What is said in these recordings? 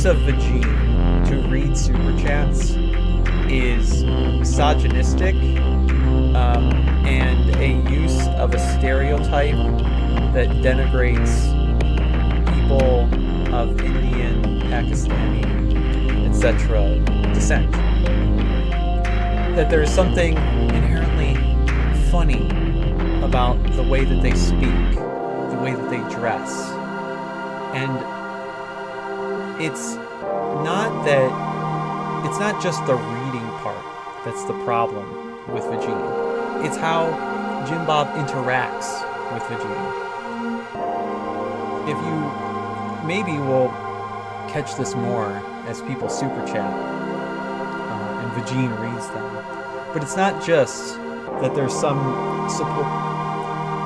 of Vegene to read super chats is misogynistic, and a use of a stereotype that denigrates people of Indian, Pakistani, etc. descent. That there is something inherently funny about the way that they speak, the way that they dress. And it's not just the reading part that's the problem with Vegene. It's how Jim Bob interacts with Vegene. If you maybe will catch this more as people super chat and Vegene reads them. But it's not just that there's some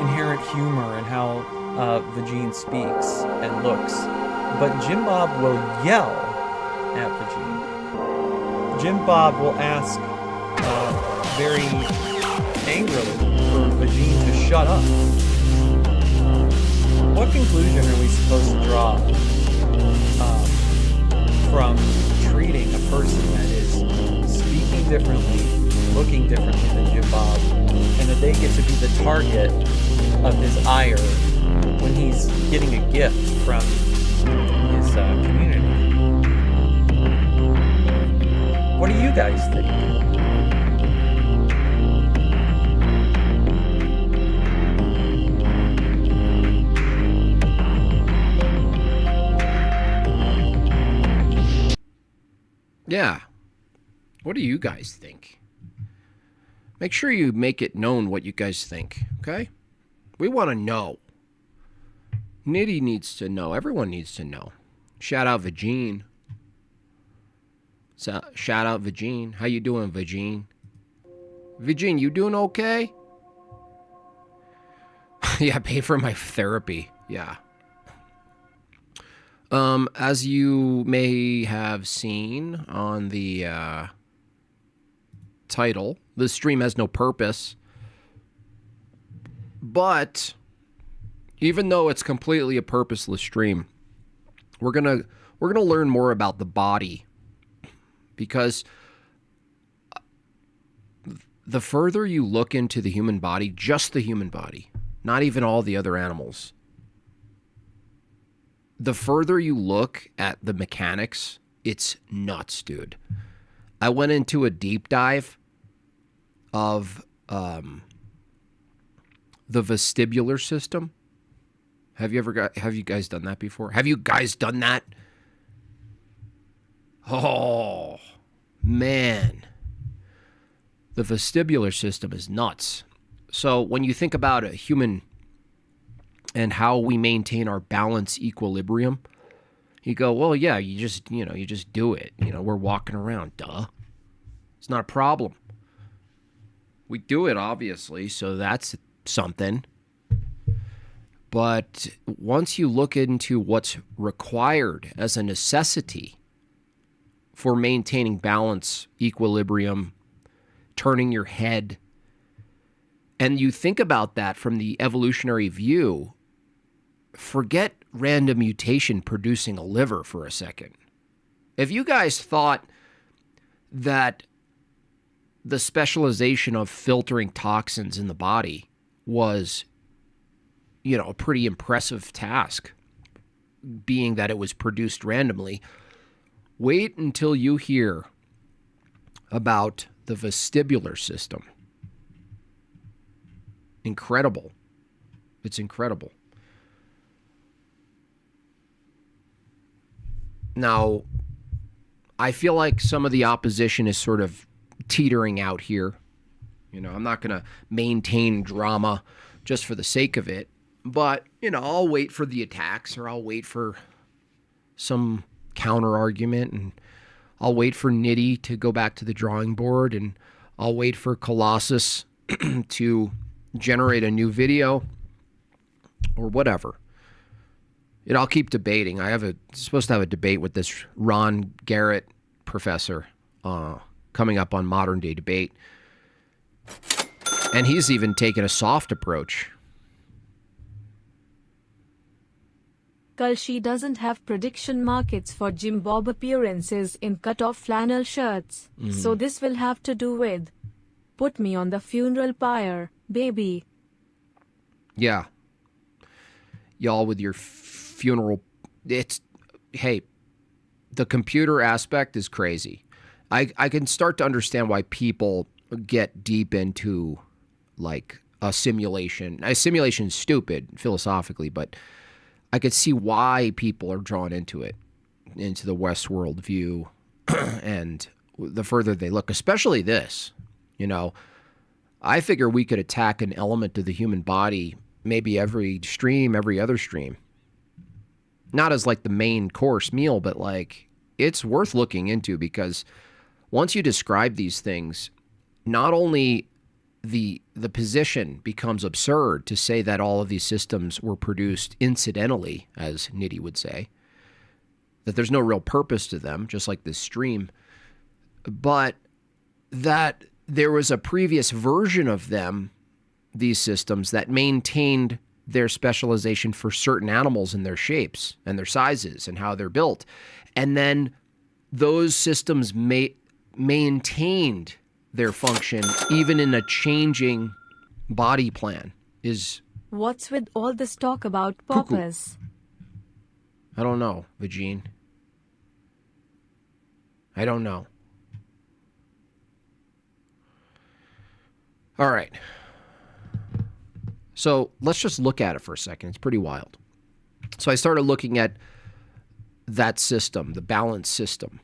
inherent humor in how Vegene speaks and looks, but Jim Bob will yell at Vegene. Jim Bob will ask very angrily for Vegene to shut up. What conclusion are we supposed to draw from treating a person that is speaking differently, looking differently than Jim Bob, and that they get to be the target of his ire when he's getting a gift from his community? What do you guys think? Yeah. What do you guys think? Make sure you make it known what you guys think, okay? We want to know. Nitty needs to know. Everyone needs to know. Shout out Vegene. Shout out Vegene. How you doing, Vegene? Vegene, you doing okay? Yeah, pay for my therapy. Yeah. As you may have seen on the title, the stream has no purpose. But even though it's completely a purposeless stream, we're gonna learn more about the body, because the further you look into the human body, just the human body, not even all the other animals, the further you look at the mechanics, it's nuts, dude. I went into a deep dive of the vestibular system. Have you guys done that before? Have you guys done that? Oh, man. The vestibular system is nuts. So when you think about a human and how we maintain our balance equilibrium, you go, well, yeah, you just do it. We're walking around, duh. It's not a problem. We do it, obviously, so that's something. But once you look into what's required as a necessity for maintaining balance, equilibrium, turning your head, and you think about that from the evolutionary view, forget random mutation producing a liver for a second. If you guys thought that the specialization of filtering toxins in the body was, a pretty impressive task, being that it was produced randomly, wait until you hear about the vestibular system. Incredible. It's incredible. Now, I feel like some of the opposition is sort of teetering out here. I'm not going to maintain drama just for the sake of it. But, I'll wait for the attacks, or I'll wait for some counter argument, and I'll wait for Nitty to go back to the drawing board, and I'll wait for Colossus to generate a new video, or whatever. I'll keep debating. Supposed to have a debate with this Ron Garrett professor coming up on Modern Day Debate. And he's even taken a soft approach. Kalshi doesn't have prediction markets for Jim Bob appearances in cut-off flannel shirts, so this will have to do with put me on the funeral pyre, baby. Yeah. Y'all with your funeral. Hey, the computer aspect is crazy. I can start to understand why people get deep into like a simulation. A simulation is stupid philosophically, but I could see why people are drawn into it, into the Westworld view. And the further they look, especially this, I figure we could attack an element of the human body, maybe every other stream. Not as like the main course meal, but like it's worth looking into, because once you describe these things, not only the position becomes absurd to say that all of these systems were produced incidentally, as Nitty would say, that there's no real purpose to them, just like this stream, but that there was a previous version of them, these systems, that maintained their specialization for certain animals and their shapes and their sizes and how they're built. And then those systems maintained their function even in a changing body plan. What's with all this talk about paupers? I don't know, Vagine. I don't know. All right. So let's just look at it for a second. It's pretty wild. So I started looking at that system, the balance system,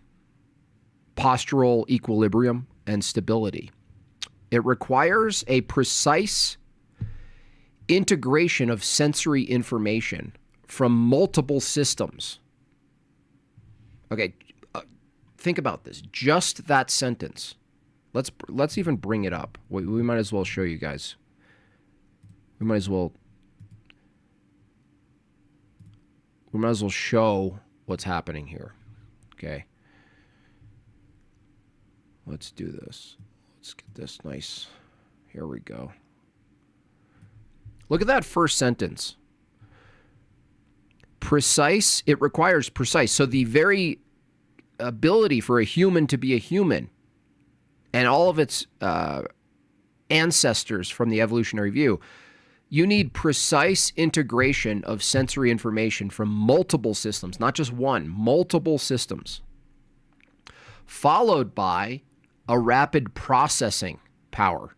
postural equilibrium and stability. It requires a precise integration of sensory information from multiple systems. Okay, think about this. Just that sentence. Let's even bring it up. We might as well show you guys. We might as well show what's happening here. Okay. Let's do this. Let's get this nice. Here we go. Look at that first sentence. Precise. It requires precise. So the very ability for a human to be a human and all of its ancestors from the evolutionary view, you need precise integration of sensory information from multiple systems, not just one, multiple systems, followed by a rapid processing power.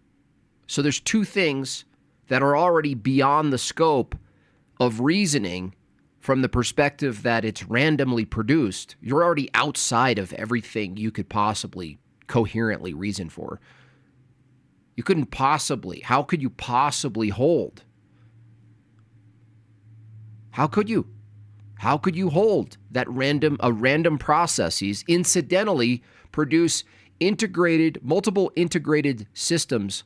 So there's two things that are already beyond the scope of reasoning from the perspective that it's randomly produced. You're already outside of everything you could possibly coherently reason for. You couldn't possibly. How could you possibly hold? How could you? How could you hold that random processes incidentally produce multiple integrated systems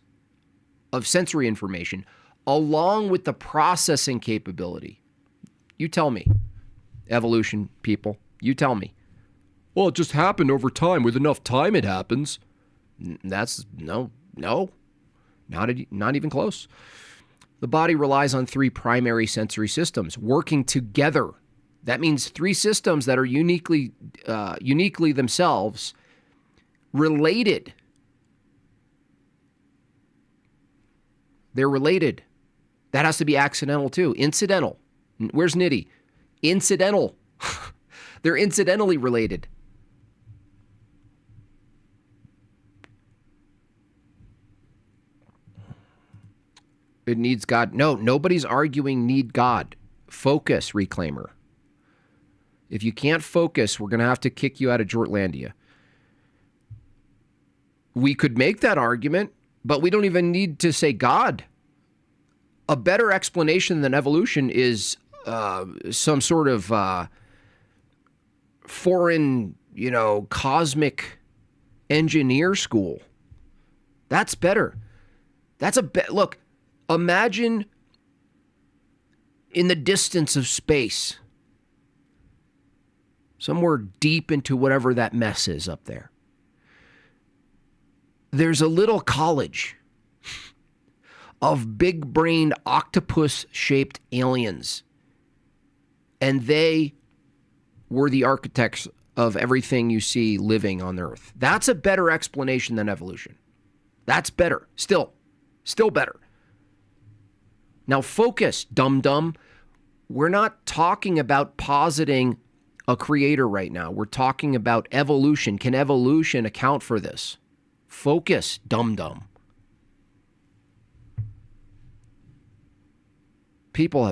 of sensory information along with the processing capability? You tell me, evolution people, you tell me. Well, it just happened over time. With enough time, it happens. That's no, not even close. The body relies on three primary sensory systems working together. That means three systems that are uniquely themselves related. They're related. That has to be accidental too. Incidental. Where's Nitty? Incidental. They're incidentally related. It needs God. No, nobody's arguing need God. Focus, Reclaimer. If you can't focus, we're going to have to kick you out of Jortlandia. We could make that argument, but we don't even need to say God. A better explanation than evolution is some sort of foreign, cosmic engineer school. That's better. Look, imagine in the distance of space, somewhere deep into whatever that mess is up there, there's a little college of big-brained octopus-shaped aliens. and they were the architects of everything you see living on Earth. That's a better explanation than evolution. That's better. Still better. Now focus, dum-dum. We're not talking about positing a creator right now. We're talking about evolution. Can evolution account for this? Focus, dum-dum.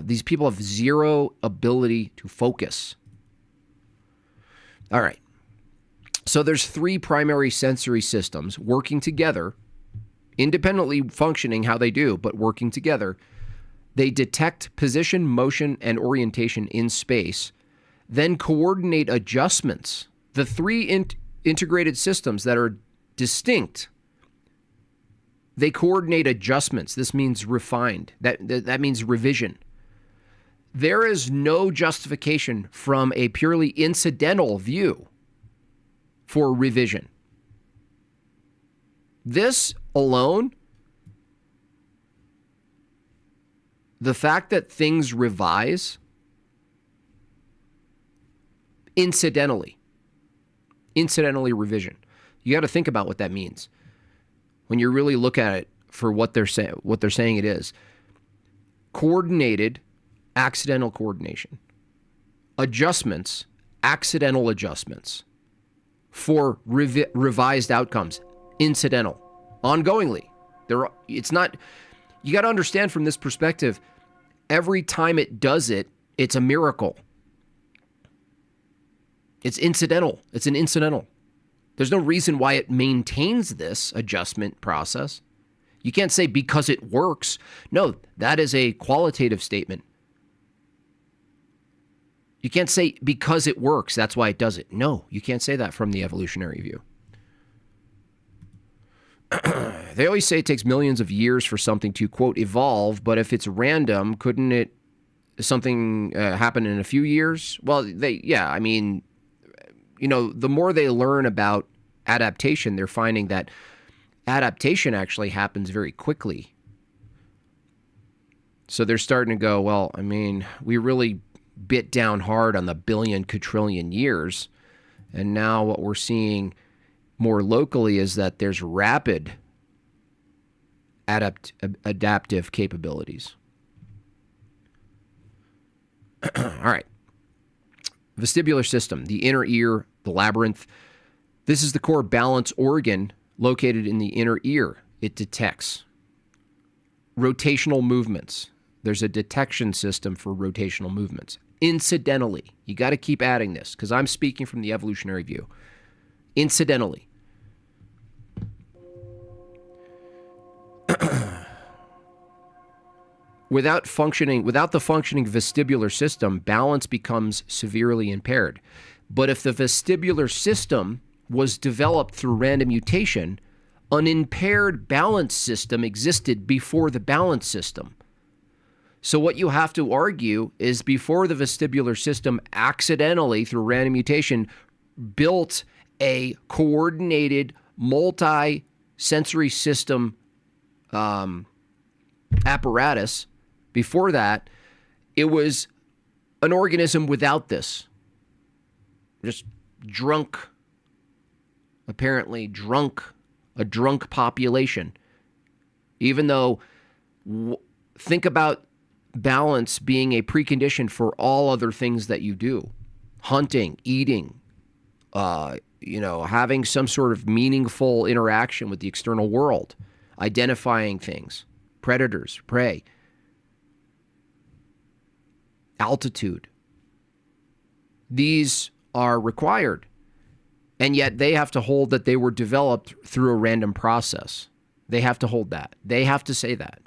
These people have zero ability to focus. All right. So there's 3 primary sensory systems working together, independently functioning how they do, but working together. They detect position, motion, and orientation in space, then coordinate adjustments. The 3 integrated systems that are distinct, they coordinate adjustments. This means refined. That means revision. There is no justification from a purely incidental view for revision. This alone, the fact that things revise incidentally revision. You got to think about what that means when you really look at it for what they're saying it is. Coordinated, accidental coordination. Adjustments, accidental adjustments for revised outcomes, incidental, ongoingly. It's not. You got to understand from this perspective, every time it does it, it's a miracle. It's incidental. It's an incidental. There's no reason why it maintains this adjustment process. You can't say because it works. No, that is a qualitative statement. You can't say because it works, that's why it does it. No, you can't say that from the evolutionary view. They always say it takes millions of years for something to, quote, evolve, but if it's random, couldn't something happen in a few years? Well, the more they learn about adaptation, they're finding that adaptation actually happens very quickly. So they're starting to go, well, we really bit down hard on the billion, quadrillion years. And now what we're seeing more locally is that there's rapid adaptive capabilities. All right. Vestibular system, the inner ear, the labyrinth. This is the core balance organ located in the inner ear. It detects rotational movements. There's a detection system for rotational movements. Incidentally, you got to keep adding this because I'm speaking from the evolutionary view. Incidentally. Without the functioning vestibular system, balance becomes severely impaired. But if the vestibular system was developed through random mutation, an impaired balance system existed before the balance system. So what you have to argue is before the vestibular system accidentally, through random mutation, built a coordinated multi-sensory system apparatus, before that, it was an organism without this. Just drunk, apparently drunk, a drunk population. Even though, think about balance being a precondition for all other things that you do. Hunting, eating, having some sort of meaningful interaction with the external world, identifying things, predators, prey, altitude. These are required, and yet they have to hold that they were developed through a random process. They have to hold that. They have to say that.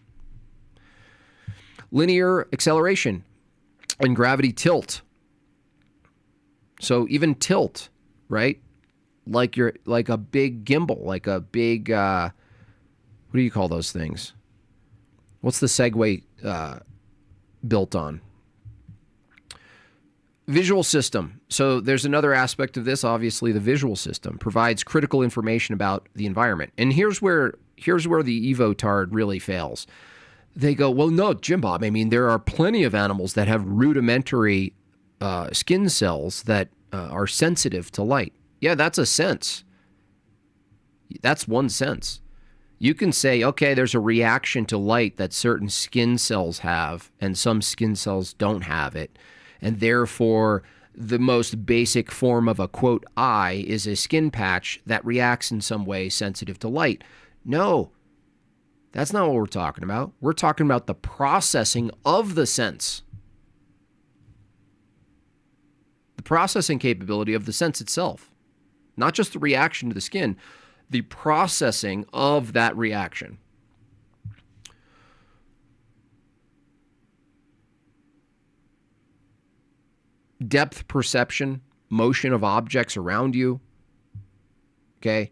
Linear acceleration and gravity tilt. So even tilt, right? Like a big gimbal, like a big, what do you call those things? What's the Segway built on? Visual system. So there's another aspect of this. Obviously, the visual system provides critical information about the environment. And here's where the Evotard really fails. They go, well, no, Jim Bob, there are plenty of animals that have rudimentary skin cells that are sensitive to light. Yeah, that's a sense. That's one sense. You can say, okay, there's a reaction to light that certain skin cells have, and some skin cells don't have it. And therefore, the most basic form of a, quote, eye is a skin patch that reacts in some way sensitive to light. No, that's not what we're talking about. We're talking about the processing of the sense. The processing capability of the sense itself. Not just the reaction to the skin, the processing of that reaction. Depth perception, motion of objects around you. Okay?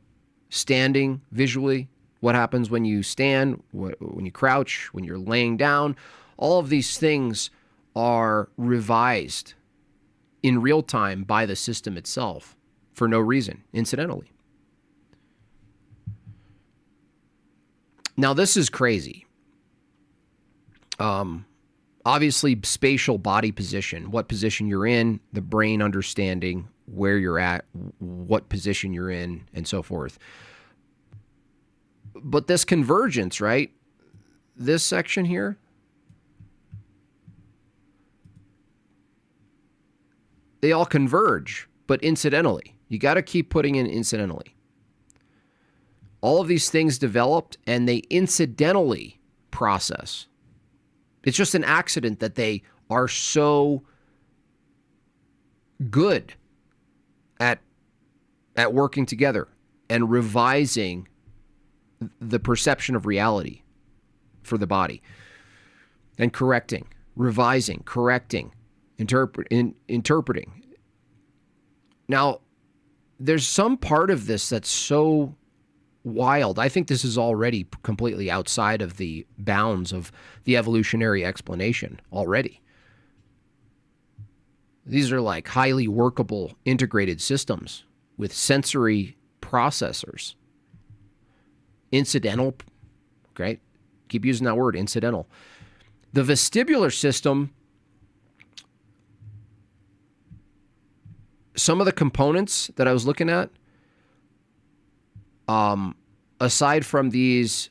Standing visually, what happens when you stand, when you crouch, when you're laying down. All of these things are revised in real time by the system itself for no reason, incidentally. Now, this is crazy. Obviously, spatial body position, what position you're in, the brain understanding where you're at, what position you're in, and so forth. But this convergence, right? This section here, they all converge, but incidentally. You got to keep putting in incidentally. All of these things developed and they incidentally process. It's just an accident that they are so good at working together and revising the perception of reality for the body and correcting, revising, correcting, interpreting. Now, there's some part of this that's so wild. I think this is already completely outside of the bounds of the evolutionary explanation already. These are like highly workable integrated systems with sensory processors. Incidental, okay? Keep using that word, incidental. The vestibular system, some of the components that I was looking at, aside from these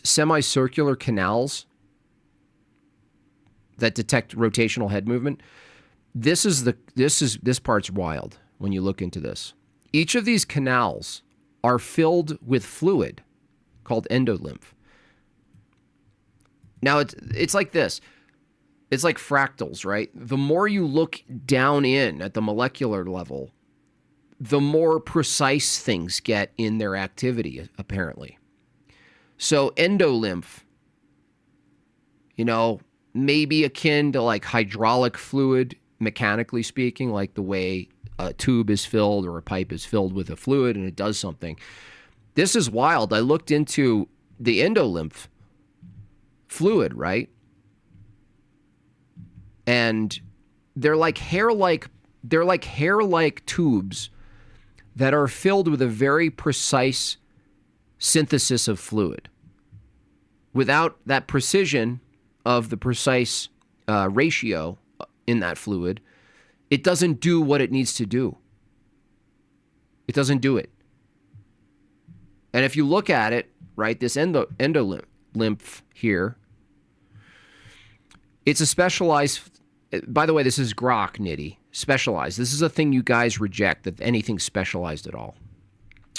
semicircular canals that detect rotational head movement, this part's wild when you look into this. Each of these canals are filled with fluid called endolymph. Now it's like this. It's like fractals, right? The more you look down in at the molecular level, the more precise things get in their activity, apparently. So endolymph, maybe akin to like hydraulic fluid, mechanically speaking, like the way a tube is filled or a pipe is filled with a fluid and it does something. This is wild. I looked into the endolymph fluid, right? And they're like hair-like tubes that are filled with a very precise synthesis of fluid. Without that precision of the precise ratio in that fluid, it doesn't do what it needs to do. It doesn't do it. And if you look at it, right, this endolymph here, it's a specialized, by the way, this is grok, Nitty, specialized. This is a thing you guys reject, that anything's specialized at all.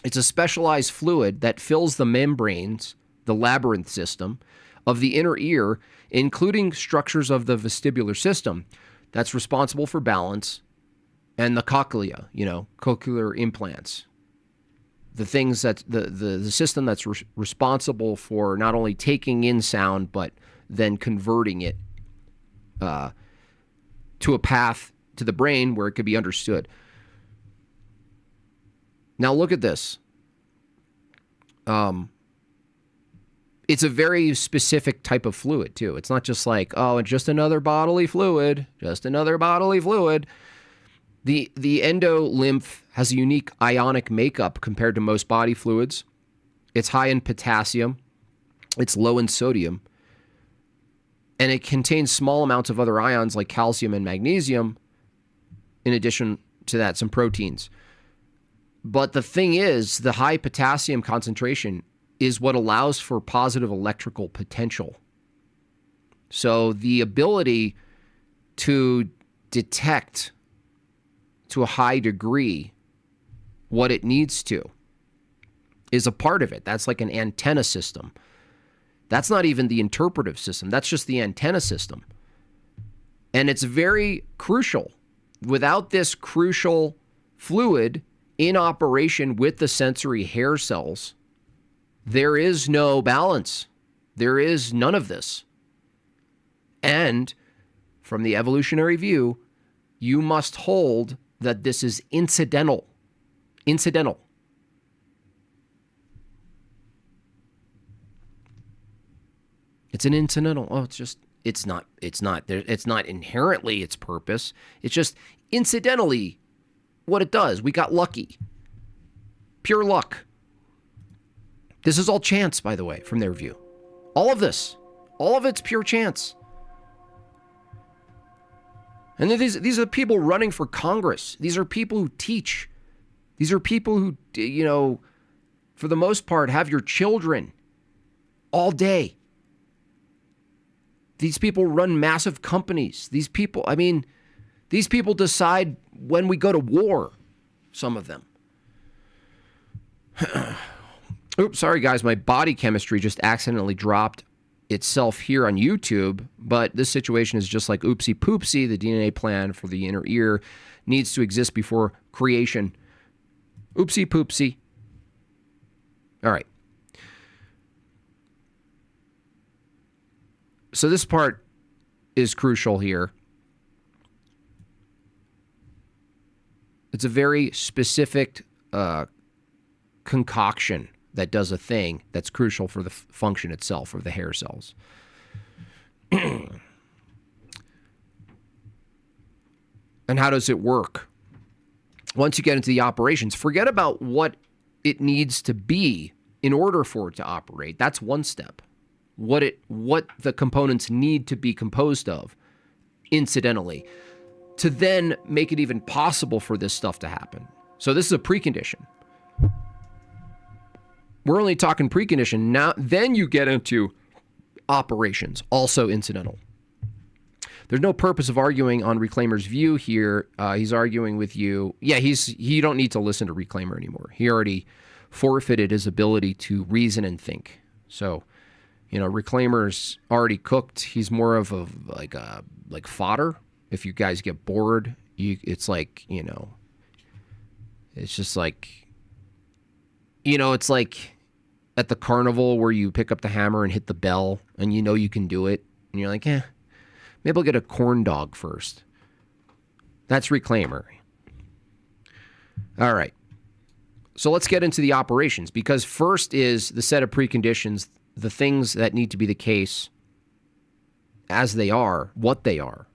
It's a specialized fluid that fills the membranes, the labyrinth system, of the inner ear, including structures of the vestibular system that's responsible for balance, and the cochlea, cochlear implants. The things that, the system that's responsible for not only taking in sound, but then converting it to a path to the brain where it could be understood. Now look at this. It's a very specific type of fluid too. It's not just like, oh, it's just another bodily fluid, just another bodily fluid. The endolymph has a unique ionic makeup compared to most body fluids. It's high in potassium. It's low in sodium. And it contains small amounts of other ions like calcium and magnesium. In addition to that, some proteins. But the thing is, the high potassium concentration is what allows for positive electrical potential. So the ability to detect to a high degree what it needs to is a part of it. That's like an antenna system. That's not even the interpretive system. That's just the antenna system. And it's very crucial. Without this crucial fluid in operation with the sensory hair cells, there is no balance. There is none of this. And from the evolutionary view, you must hold that this is incidental. Incidental. It's an incidental. Oh, it's not inherently its purpose. It's just incidentally what it does. We got lucky. Pure luck. This is all chance, by the way, from their view. All of it's pure chance. And these are the people running for Congress. These are people who teach. These are people who, for the most part, have your children all day. These people run massive companies. These people decide when we go to war, some of them. Oops, sorry guys, my body chemistry just accidentally dropped itself here on YouTube, but this situation is just like oopsie poopsie. The DNA plan for the inner ear needs to exist before creation. Oopsie poopsie. All right. So this part is crucial here. It's a very specific concoction that does a thing that's crucial for the function itself of the hair cells. And how does it work? Once you get into the operations, forget about what it needs to be in order for it to operate. That's one step. What the components need to be composed of, incidentally, to then make it even possible for this stuff to happen. So this is a precondition. We're only talking precondition. Now, then you get into operations, also incidental. There's no purpose of arguing on Reclaimer's view here. He's arguing with you. Yeah, you don't need to listen to Reclaimer anymore. He already forfeited his ability to reason and think. So, Reclaimer's already cooked. He's more of a like fodder. If you guys get bored, it's like, it's just like, it's like at the carnival where you pick up the hammer and hit the bell and you can do it. And you're like, maybe I'll get a corn dog first. That's Reclaimer. All right. So let's get into the operations, because first is the set of preconditions, the things that need to be the case as they are, what they are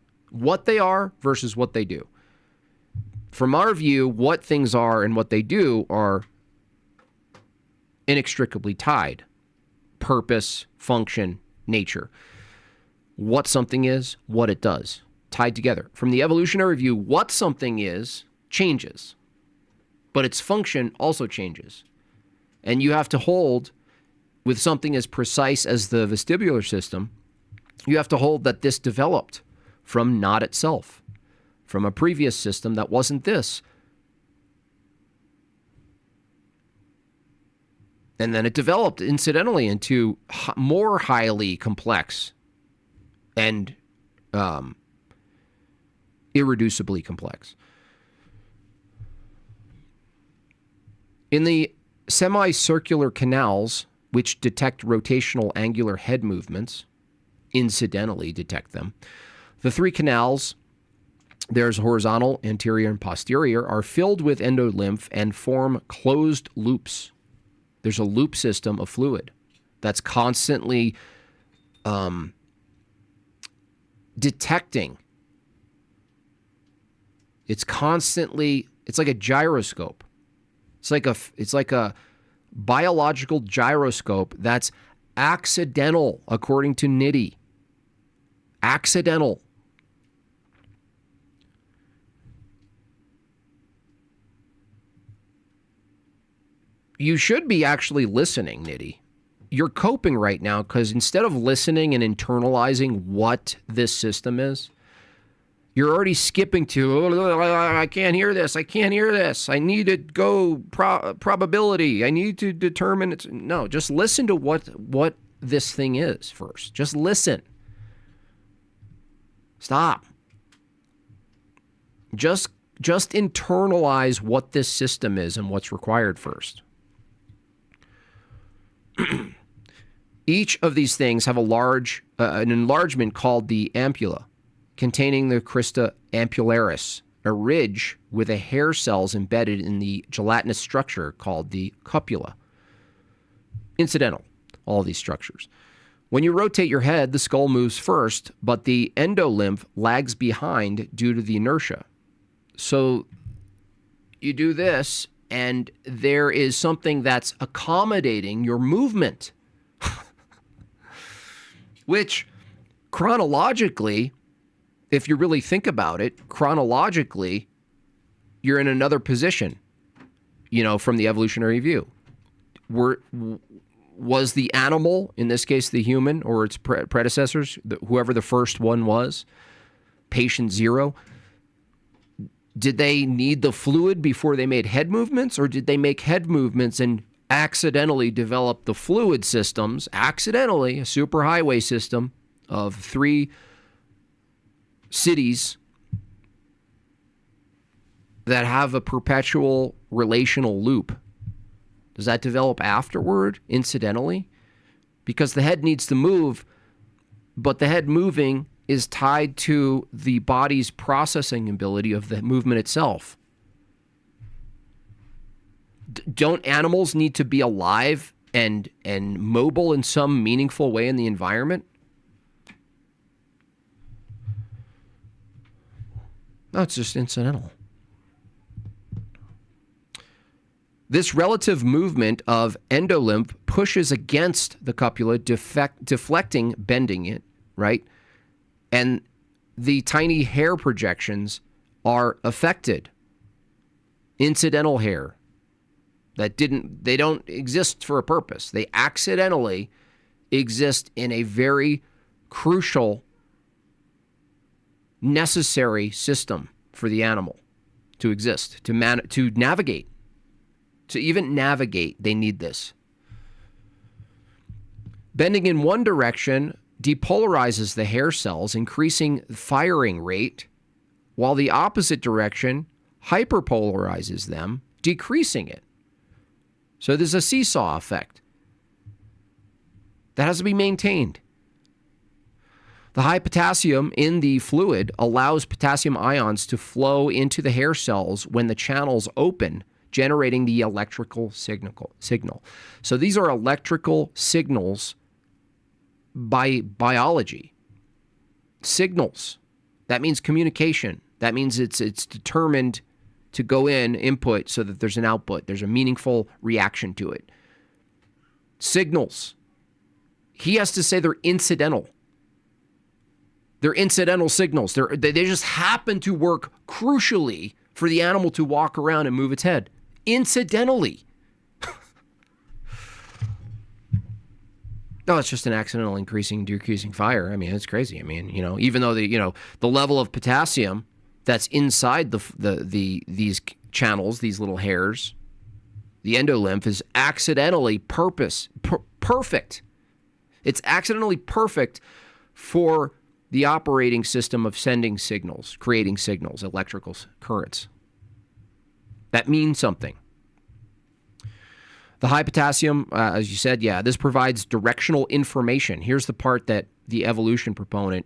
versus what they do. From our view, what things are and what they do are inextricably tied. Purpose, function, nature. What something is, what it does, tied together. From the evolutionary view, what something is changes, but its function also changes. And you have to hold with something as precise as the vestibular system, you have to hold that this developed from not itself, from a previous system that wasn't this. And then it developed incidentally into more highly complex and irreducibly complex. In the semicircular canals, which detect rotational angular head movements, incidentally detect them, the three canals, there's horizontal, anterior, and posterior, are filled with endolymph and form closed loops. There's a loop system of fluid that's constantly detecting. It's like a gyroscope. It's like a biological gyroscope that's accidental, according to Nitti. accidental. You should be actually listening, Nitty. You're coping right now because instead of listening and internalizing what this system is, you're already skipping to, oh, I can't hear this. I can't hear this. I need to go probability. I need to determine it's. No, just listen to what this thing is first. Just listen. Stop. Just internalize what this system is and what's required first. Each of these things have an enlargement called the ampulla, containing the crista ampullaris, a ridge with a hair cells embedded in the gelatinous structure called the cupula. Incidental, all these structures. When you rotate your head, the skull moves first, but the endolymph lags behind due to the inertia. So you do this, and there is something that's accommodating your movement, which chronologically, if you really think about it, chronologically, you're in another position, from the evolutionary view. Was the animal, in this case the human or its predecessors, whoever the first one was, patient zero, did they need the fluid before they made head movements, or did they make head movements and accidentally develop the fluid systems, accidentally, a superhighway system of 3 cities that have a perpetual relational loop? Does that develop afterward, incidentally? Because the head needs to move, but the head moving is tied to the body's processing ability of the movement itself. Don't animals need to be alive and mobile in some meaningful way in the environment? No, it's just incidental. This relative movement of endolymph pushes against the cupula, deflecting, bending it, right? And the tiny hair projections are affected. Incidental hair they don't exist for a purpose. They accidentally exist in a very crucial, necessary system for the animal to exist, to navigate. To even navigate, they need this. Bending in one direction depolarizes the hair cells, increasing firing rate, while the opposite direction hyperpolarizes them, decreasing it. So there's a seesaw effect that has to be maintained. The high potassium in the fluid allows potassium ions to flow into the hair cells when the channels open, generating the electrical signal. So these are electrical signals by biology. Signals. That means communication. That means it's determined to go in, input, so that there's an output. There's a meaningful reaction to it. Signals. He has to say they're incidental. They're incidental signals. They just happen to work crucially for the animal to walk around and move its head. Incidentally. No, it's just an accidental decreasing fire. I mean, it's crazy. I mean, even though the level of potassium that's inside these channels, these little hairs, the endolymph is accidentally perfect. It's accidentally perfect for the operating system of sending signals, creating signals, electrical currents. That means something. The high potassium, as you said, this provides directional information. Here's the part that the evolution proponent,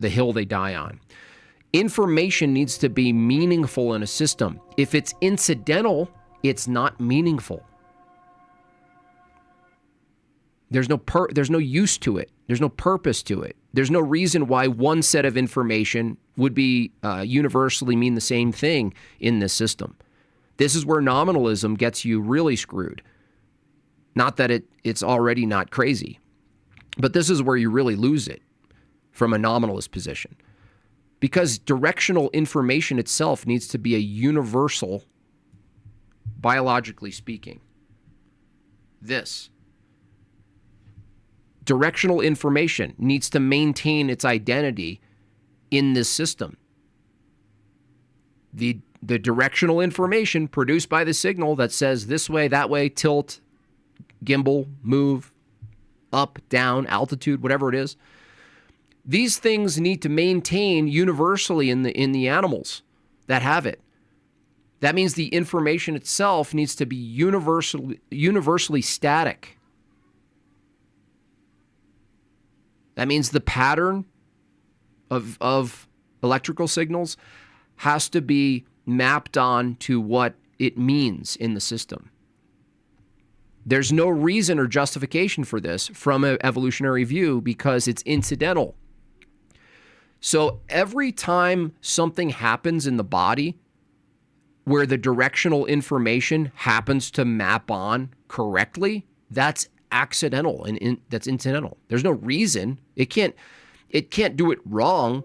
the hill they die on. Information needs to be meaningful in a system. If it's incidental, it's not meaningful. There's no use to it. There's no purpose to it. There's no reason why one set of information would be universally mean the same thing in this system. This is where nominalism gets you really screwed. Not that it's already not crazy, but this is where you really lose it. from a nominalist position. Because directional information itself needs to be a universal, biologically speaking. This. Directional information needs to maintain its identity in this system. The directional information produced by the signal that says this way, that way, tilt, gimbal, move, up, down, altitude, whatever it is. These things need to maintain universally in the animals that have it. That means the information itself needs to be universally static. That means the pattern of electrical signals has to be mapped on to what it means in the system. There's no reason or justification for this from an evolutionary view because it's incidental. So every time something happens in the body where the directional information happens to map on correctly, that's accidental and that's incidental. There's no reason. It can't do it wrong.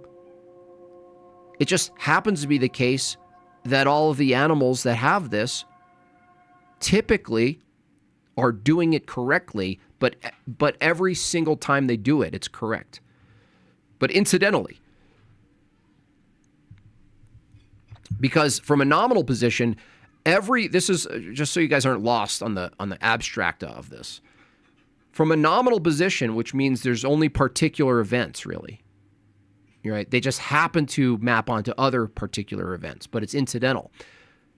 It just happens to be the case that all of the animals that have this typically are doing it correctly, but every single time they do it, it's correct. But incidentally, because from a nominal position, this is just so you guys aren't lost on the abstract of this. From a nominal position, which means there's only particular events, really. Right? They just happen to map onto other particular events, but it's incidental.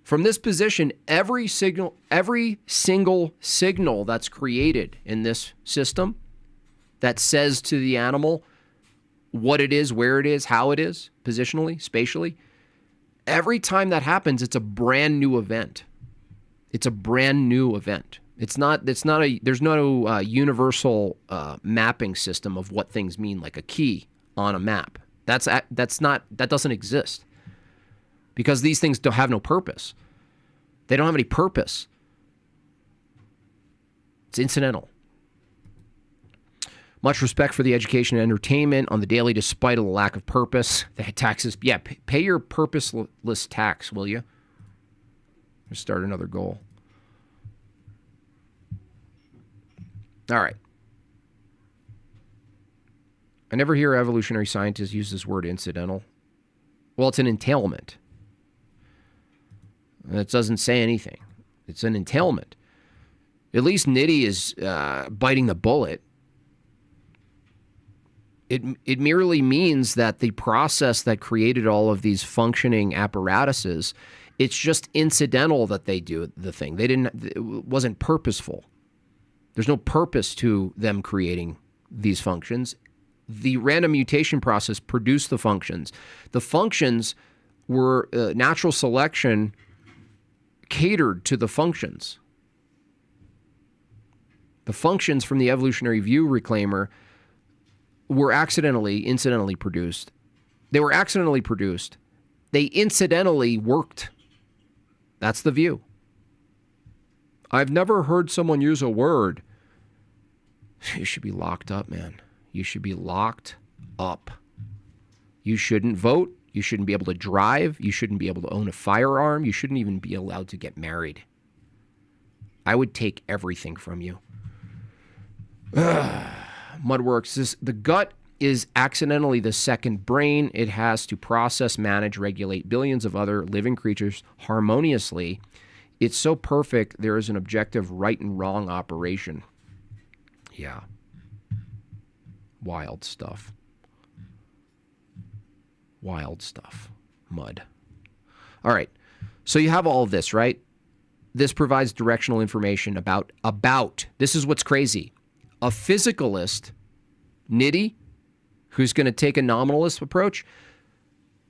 From this position, every single signal that's created in this system that says to the animal what it is, where it is, how it is, positionally, spatially, every time that happens, it's a brand new event. It's a brand new event. There's no universal mapping system of what things mean, like a key on a map. That doesn't exist because these things don't have no purpose. They don't have any purpose. It's incidental. Much respect for the education and entertainment on the daily, despite of the lack of purpose. The taxes, yeah, pay your purposeless tax, will you? Let's start another goal. All right. I never hear evolutionary scientists use this word incidental. Well, it's an entailment. It doesn't say anything. It's an entailment. At least Nitty is biting the bullet. It merely means that the process that created all of these functioning apparatuses, it's just incidental that they do the thing. It wasn't purposeful. There's no purpose to them creating these functions. The random mutation process produced the functions. The functions were natural selection catered to the functions. The functions from the evolutionary view reclaimer were incidentally produced. They were accidentally produced. They incidentally worked. That's the view. I've never heard someone use a word. You should be locked up, man. You should be locked up. You shouldn't vote. You shouldn't be able to drive. You shouldn't be able to own a firearm. You shouldn't even be allowed to get married. I would take everything from you. Mudworks, the gut is accidentally the second brain. It has to process, manage, regulate billions of other living creatures harmoniously. It's so perfect, there is an objective right and wrong operation. Yeah. Wild stuff. Wild stuff. Mud. All right. So you have all of this, right? This provides directional information about, this is what's crazy. A physicalist, Nitty, who's going to take a nominalist approach,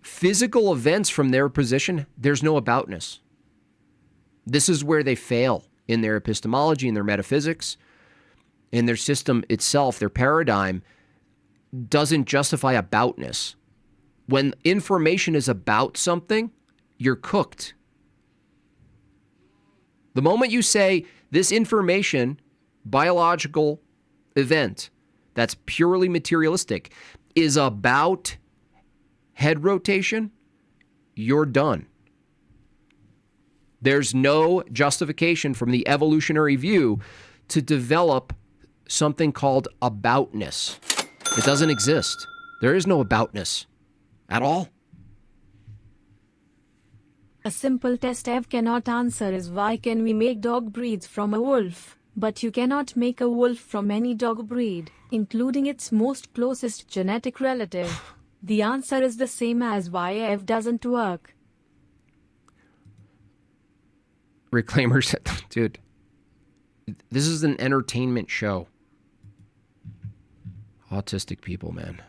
physical events from their position, there's no aboutness. This is where they fail in their epistemology, in their metaphysics, in their system itself. Their paradigm doesn't justify aboutness. When information is about something, you're cooked. The moment you say this information, biological event, that's purely materialistic, is about head rotation, you're done. There's no justification from the evolutionary view to develop something called aboutness. It doesn't exist. There is no aboutness at all. A simple test Ev cannot answer is why can we make dog breeds from a wolf, but you cannot make a wolf from any dog breed, including its most closest genetic relative. The answer is the same as why Ev doesn't work. Reclaimers, dude, this is an entertainment show. Autistic people, man.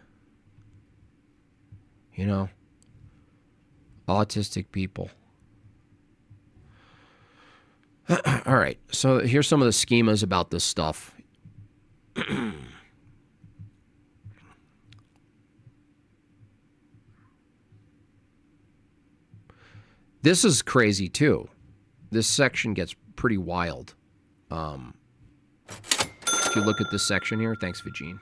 You know, autistic people. All right, so here's some of the schemas about this stuff. This is crazy too. This section gets pretty wild. If you look at this section here, thanks, Vagine.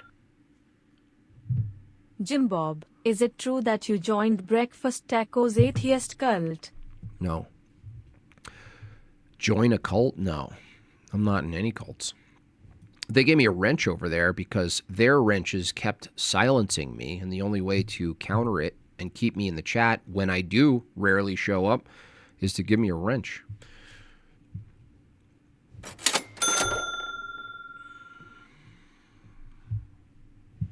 Jim Bob, is it true that you joined Breakfast Taco's atheist cult? No. Join a cult? No. I'm not in any cults. They gave me a wrench over there because their wrenches kept silencing me, and the only way to counter it and keep me in the chat when I do rarely show up is to give me a wrench.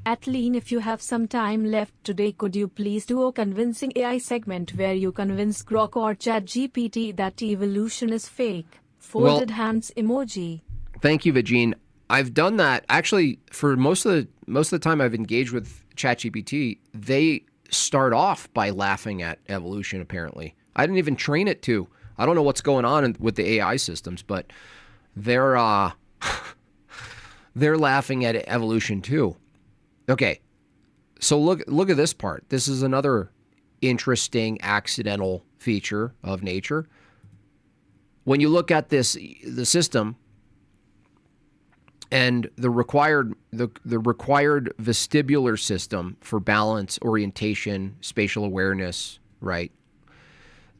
Atleen, if you have some time left today, could you please do a convincing AI segment where you convince Grok or ChatGPT that evolution is fake? Folded hands emoji. Thank you, Vagine. I've done that actually for most of the time I've engaged with ChatGPT. They start off by laughing at evolution. Apparently, I didn't even train it to. I don't know what's going on with the AI systems, but they're they're laughing at evolution too. Okay, so look at this part. This is another interesting accidental feature of nature. When you look at the system and the required vestibular system for balance, orientation, spatial awareness, right?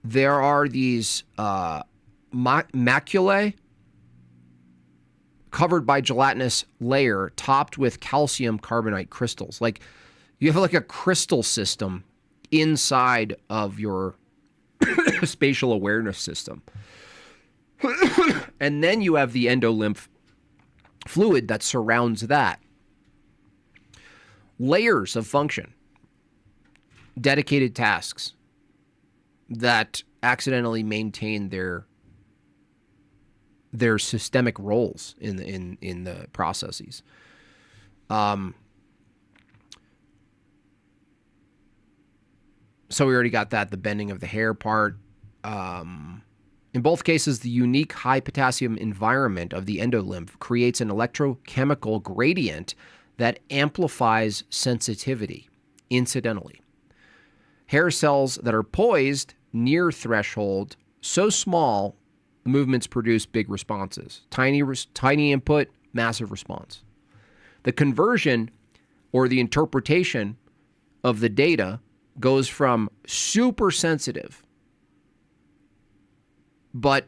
There are these maculae covered by gelatinous layer topped with calcium carbonate crystals. Like you have like a crystal system inside of your spatial awareness system. And then you have the endolymph fluid that surrounds that. Layers of function, dedicated tasks that accidentally maintain their systemic roles in the processes. So we already got that, the bending of the hair part. In both cases, the unique high potassium environment of the endolymph creates an electrochemical gradient that amplifies sensitivity incidentally. Hair cells that are poised near threshold, so small, movements produce big responses. Tiny input, massive response. The conversion or the interpretation of the data goes from super sensitive, but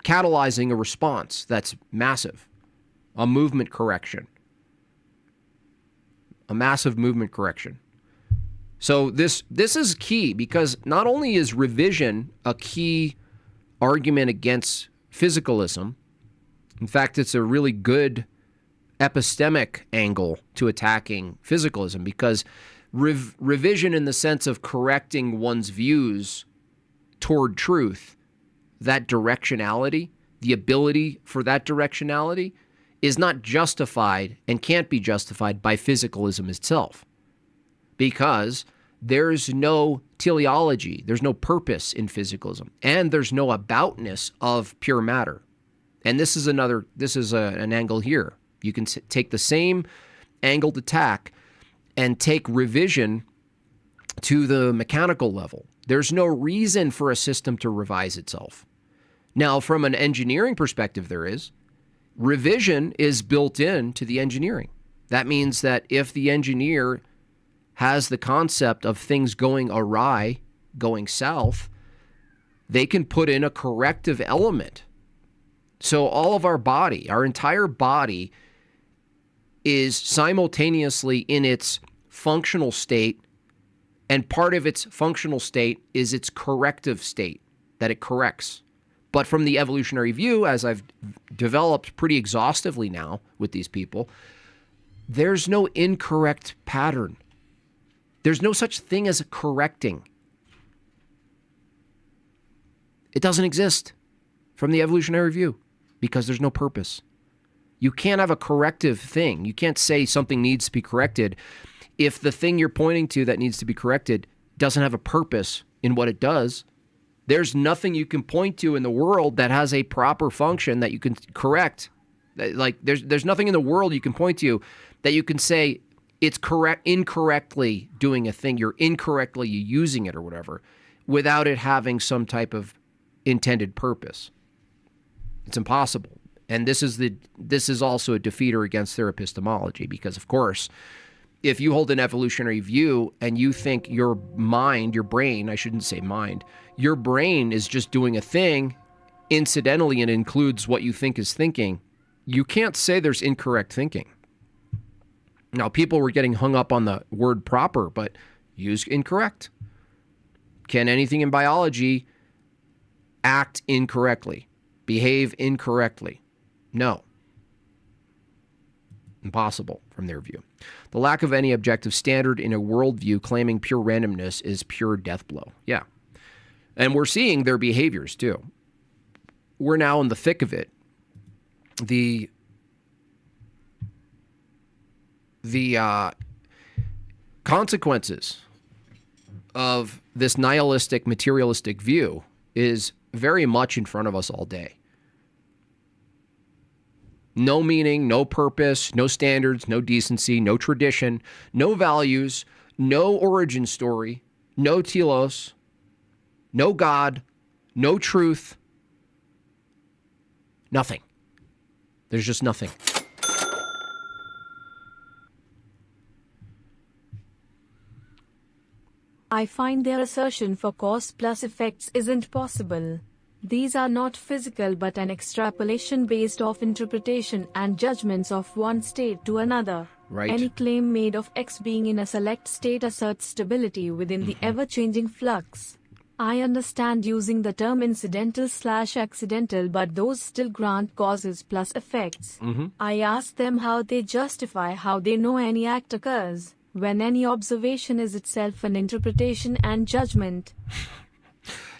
catalyzing a response that's massive, a movement correction, a massive movement correction. So this is key because not only is revision a key argument against physicalism, in fact, it's a really good epistemic angle to attacking physicalism because revision in the sense of correcting one's views toward truth, that directionality, the ability for that directionality is not justified and can't be justified by physicalism itself because there's no teleology, there's no purpose in physicalism, and there's no aboutness of pure matter. And this is an angle here. You can take the same angled attack and take revision to the mechanical level. There's no reason for a system to revise itself. Now, from an engineering perspective, there is. Revision is built into the engineering. That means that if the engineer has the concept of things going awry, going south, they can put in a corrective element. So all of our body, our entire body, is simultaneously in its functional state, and part of its functional state is its corrective state, that it corrects. But from the evolutionary view, as I've developed pretty exhaustively now with these people, there's no incorrect pattern. There's no such thing as correcting. It doesn't exist from the evolutionary view because there's no purpose. You can't have a corrective thing. You can't say something needs to be corrected if the thing you're pointing to that needs to be corrected doesn't have a purpose in what it does. There's nothing you can point to in the world that has a proper function that you can correct. Like there's nothing in the world you can point to that you can say it's incorrectly doing a thing, you're incorrectly using it or whatever, without it having some type of intended purpose. It's impossible. And this is also a defeater against their epistemology, because of course, if you hold an evolutionary view and you think your mind, your brain, I shouldn't say mind, your brain is just doing a thing incidentally and includes what you think is thinking, you can't say there's incorrect thinking. Now, people were getting hung up on the word proper, but use incorrect. Can anything in biology act incorrectly, behave incorrectly? No. Impossible from their view. The lack of any objective standard in a worldview claiming pure randomness is pure death blow. Yeah. And we're seeing their behaviors too. We're now in the thick of it. The consequences of this nihilistic, materialistic view is very much in front of us all day. No meaning, no purpose, no standards, no decency, no tradition, no values, no origin story, no telos, no God, no truth, nothing. There's just nothing. I find their assertion for cause plus effects isn't possible. These are not physical but an extrapolation based off interpretation and judgments of one state to another. Right. Any claim made of X being in a select state asserts stability within the ever-changing flux. I understand using the term incidental/accidental, but those still grant causes plus effects. I ask them how they justify how they know any act occurs, when any observation is itself an interpretation and judgment.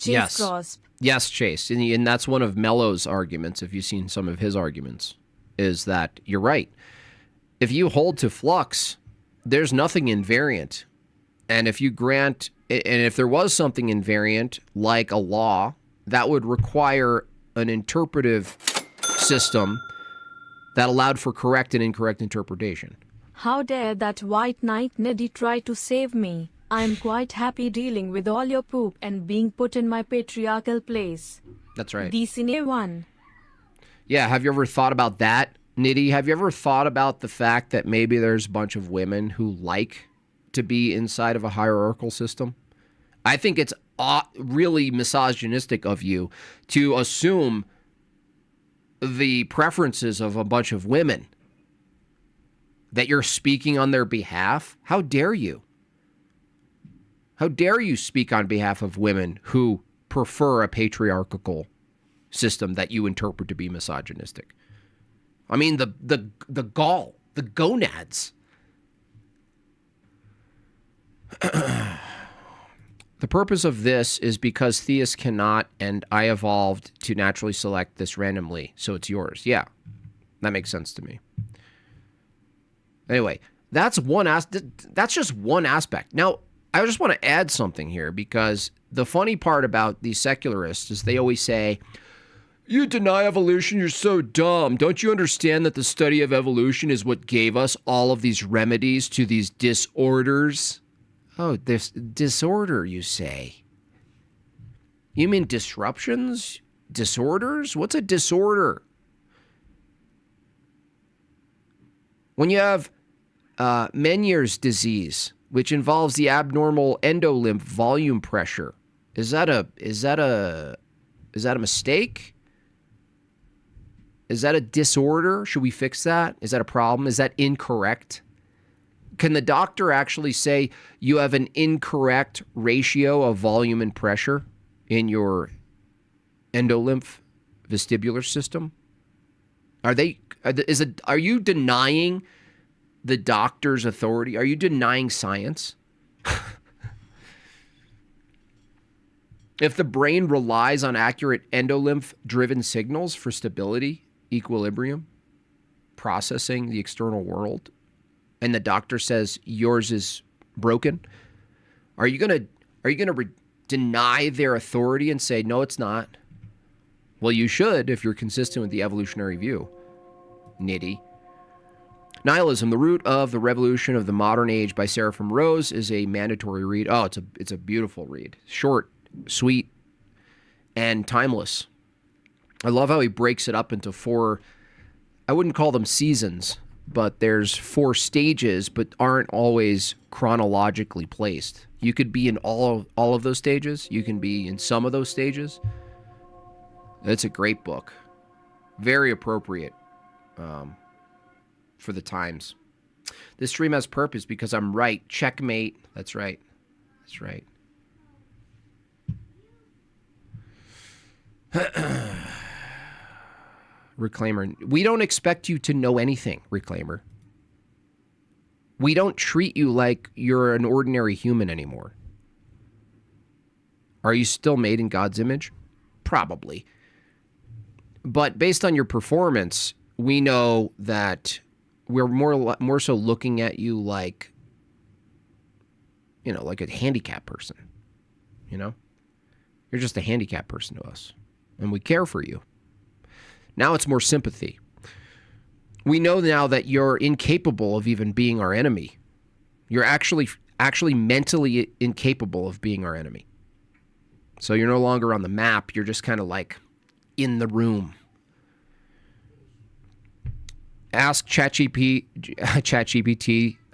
Chase Yes. Crosp. Yes, Chase. And that's one of Mello's arguments, if you've seen some of his arguments, is that you're right. If you hold to flux, there's nothing invariant. And if you grant, and if there was something invariant, like a law, that would require an interpretive system that allowed for correct and incorrect interpretation. How dare that white knight Neddy try to save me? I'm quite happy dealing with all your poop and being put in my patriarchal place. That's right. The Cine one. Yeah, have you ever thought about that, Nitty? Have you ever thought about the fact that maybe there's a bunch of women who like to be inside of a hierarchical system? I think it's really misogynistic of you to assume the preferences of a bunch of women, that you're speaking on their behalf. How dare you? How dare you speak on behalf of women who prefer a patriarchal system that you interpret to be misogynistic? I mean, the gall, the gonads. The purpose of this is because theists cannot, and I evolved to naturally select this randomly, so it's yours. Yeah, that makes sense to me. Anyway, that's just one aspect. Now, I just want to add something here, because the funny part about these secularists is they always say, you deny evolution, you're so dumb. Don't you understand that the study of evolution is what gave us all of these remedies to these disorders? Oh, this disorder, you say? You mean disruptions? Disorders? What's a disorder? When you have Meniere's disease, which involves the abnormal endolymph volume pressure. Is that a mistake? Is that a disorder? Should we fix that? Is that a problem? Is that incorrect? Can the doctor actually say you have an incorrect ratio of volume and pressure in your endolymph vestibular system? Are you denying the doctor's authority? Are you denying science? If the brain relies on accurate endolymph-driven signals for stability, equilibrium, processing the external world, and the doctor says yours is broken, are you gonna deny their authority and say no, it's not? Well, you should if you're consistent with the evolutionary view. Nitty. Nihilism: The Root of the Revolution of the Modern Age by Seraphim Rose is a mandatory read. Oh, it's a beautiful read. Short, sweet, and timeless. I love how he breaks it up into 4, I wouldn't call them seasons, but there's 4 stages, but aren't always chronologically placed. You could be in all of those stages. You can be in some of those stages. It's a great book. Very appropriate for the times. This stream has purpose because I'm right. Checkmate. That's right. That's right. Reclaimer. We don't expect you to know anything, Reclaimer. We don't treat you like you're an ordinary human anymore. Are you still made in God's image? Probably. But based on your performance, we know that we're more so looking at you like, like a handicapped person. You're just a handicapped person to us. And we care for you. Now it's more sympathy. We know now that you're incapable of even being our enemy. You're actually mentally incapable of being our enemy. So you're no longer on the map. You're just kind of like in the room. Ask ChatGPT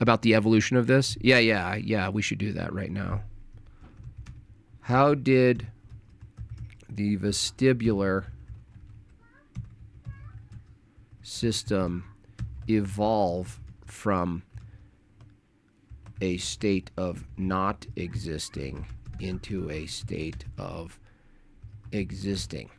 about the evolution of this. Yeah, we should do that right now. How did the vestibular system evolve from a state of not existing into a state of existing?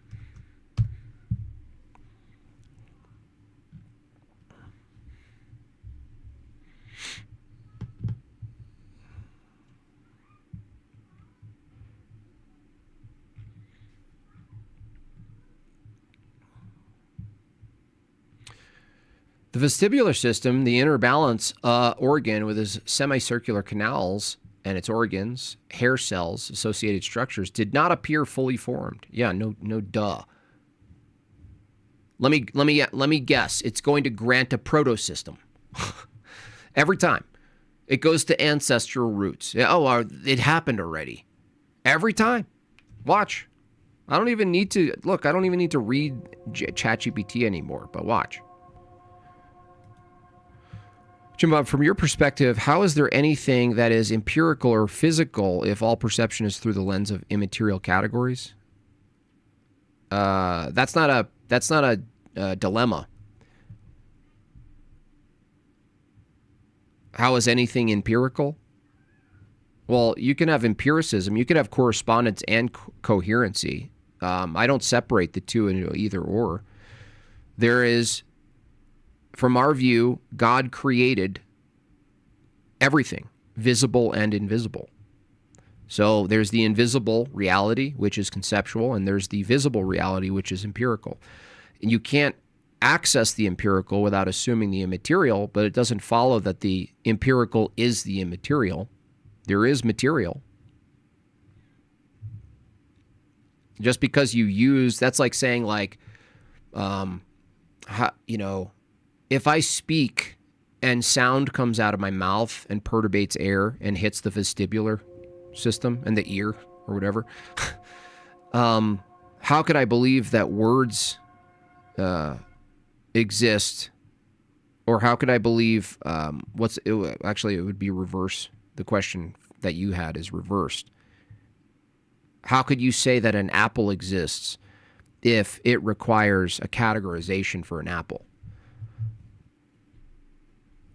The vestibular system, the inner balance organ with its semicircular canals and its organs, hair cells, associated structures, did not appear fully formed. Yeah, no duh. Let me guess. It's going to grant a protosystem. Every time. It goes to ancestral roots. It happened already. Every time. Watch. I don't even need to read ChatGPT anymore, but watch. Jim Bob, from your perspective, how is there anything that is empirical or physical if all perception is through the lens of immaterial categories? That's not a dilemma. How is anything empirical? Well, you can have empiricism. You can have correspondence and coherency. I don't separate the two into either or. There is, from our view, God created everything, visible and invisible. So there's the invisible reality, which is conceptual, and there's the visible reality, which is empirical. And you can't access the empirical without assuming the immaterial, but it doesn't follow that the empirical is the immaterial. There is material. Just because you use, that's like saying if I speak and sound comes out of my mouth and perturbates air and hits the vestibular system and the ear or whatever, how could I believe that words exist Or how could I believe actually it would be reverse. The question that you had is reversed. How could you say that an apple exists if it requires a categorization for an apple?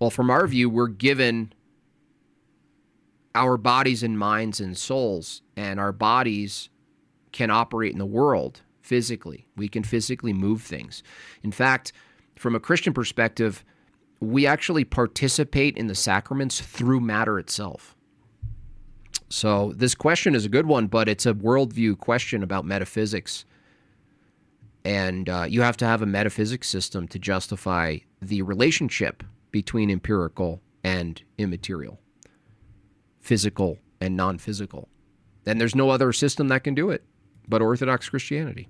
Well, from our view, we're given our bodies and minds and souls, and our bodies can operate in the world physically. We can physically move things. In fact, from a Christian perspective, we actually participate in the sacraments through matter itself. So this question is a good one, but it's a worldview question about metaphysics. And you have to have a metaphysics system to justify the relationship between empirical and immaterial, physical and non-physical. And there's no other system that can do it but Orthodox Christianity.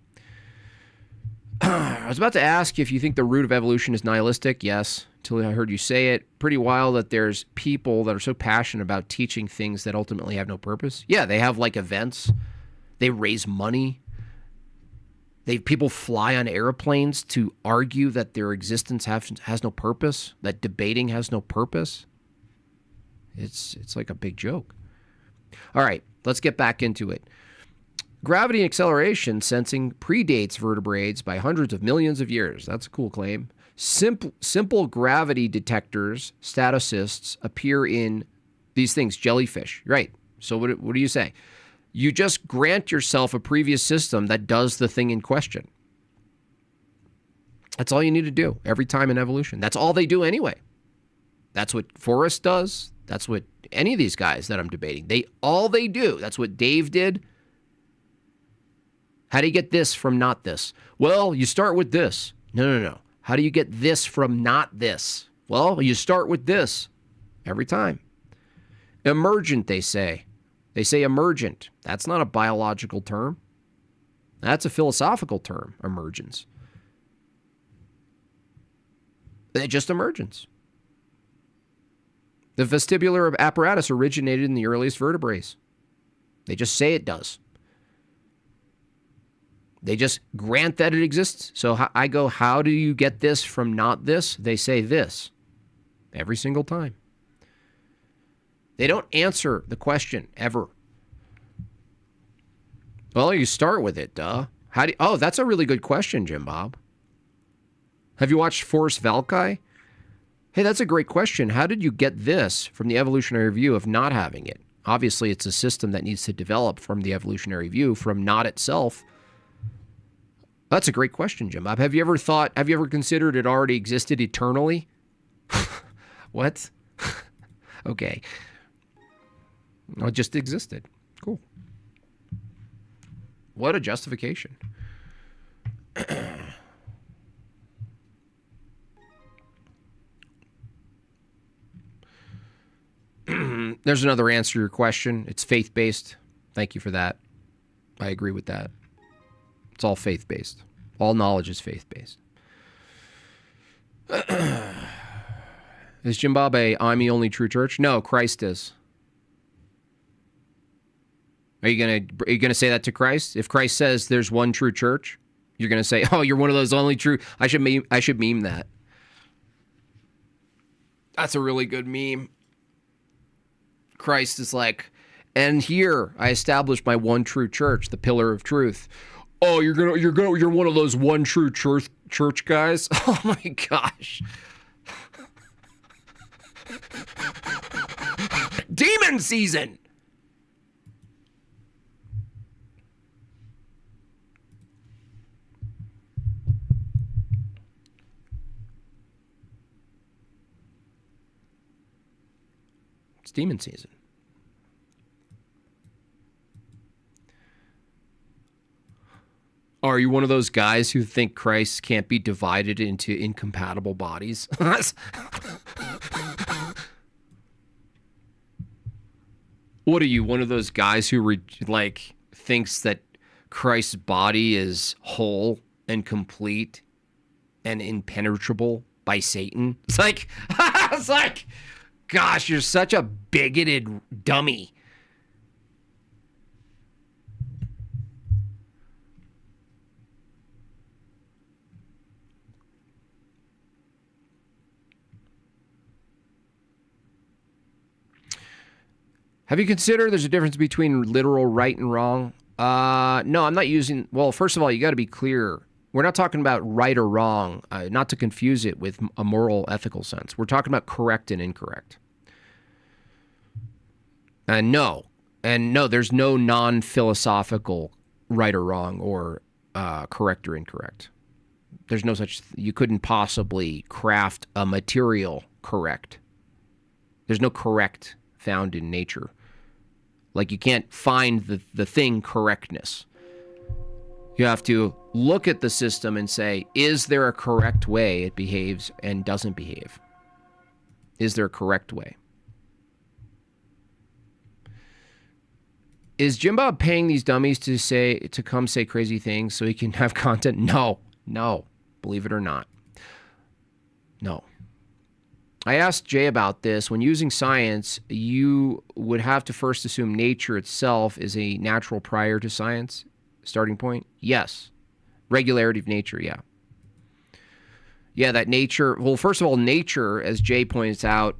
I was about to ask if you think the root of evolution is nihilistic. Yes, until I heard you say it. Pretty wild that there's people that are so passionate about teaching things that ultimately have no purpose. Yeah, they have like events. They raise money. People fly on airplanes to argue that their existence has no purpose, that debating has no purpose. It's like a big joke. All right, let's get back into it. Gravity and acceleration sensing predates vertebrates by hundreds of millions of years. That's a cool claim. Simple gravity detectors, staticists, appear in these things, jellyfish. Right. So what do you say? You just grant yourself a previous system that does the thing in question. That's all you need to do every time in evolution. That's all they do anyway. That's what Forrest does. That's what any of these guys that I'm debating, all they do. That's what Dave did. How do you get this from not this? Well, you start with this. No. How do you get this from not this? Well, you start with this every time. Emergent, they say. They say emergent. That's not a biological term. That's a philosophical term, emergence. It's just emergence. The vestibular apparatus originated in the earliest vertebrates. They just say it does. They just grant that it exists. So I go, how do you get this from not this? They say this every single time. They don't answer the ever. Well, you start with it, duh. Oh, that's a really good question, Jim Bob. Have you watched Forrest Valkai? Hey, that's a great question. How did you get this from the evolutionary view of not having it? Obviously, it's a system that needs to develop from the evolutionary view, from not itself. That's a great question, Jim Bob. Have you ever considered it already existed eternally? What? Okay. Well, it just existed. Cool. What a justification. There's another answer to your question. It's faith-based. Thank you for that. I agree with that. It's all faith-based. All knowledge is faith-based. Is Jim Bob I'm the only true church? No, Christ is. Are you gonna say that to Christ? If Christ says there's one true church, you're gonna say, "Oh, you're one of those only true." I should meme that. That's a really good meme. Christ is like, and here I established my one true church, the pillar of truth. Oh, you're one of those one true church guys. Oh my gosh. Demon season. It's demon season. Are you one of those guys who think Christ can't be divided into incompatible bodies? What are you, one of those guys who thinks that Christ's body is whole and complete and impenetrable by Satan? It's like, gosh, you're such a bigoted dummy. Have you considered there's a difference between literal right and wrong? No, I'm not using... Well, first of all, you got to be clear. We're not talking about right or wrong, not to confuse it with a moral, ethical sense. We're talking about correct and incorrect. And no, there's no non-philosophical right or wrong or correct or incorrect. There's no such... You couldn't possibly craft a material correct. There's no correct found in nature. Like you can't find the thing correctness. You have to look at the system and say, is there a correct way it behaves and doesn't behave? Is there a correct way? Is Jim Bob paying these dummies to come say crazy things so he can have content? No, believe it or not. No. I asked Jay about this. When using science, you would have to first assume nature itself is a natural prior to science starting point. Yes. Regularity of nature, yeah. Yeah, that nature, well, first of all, nature, as Jay points out,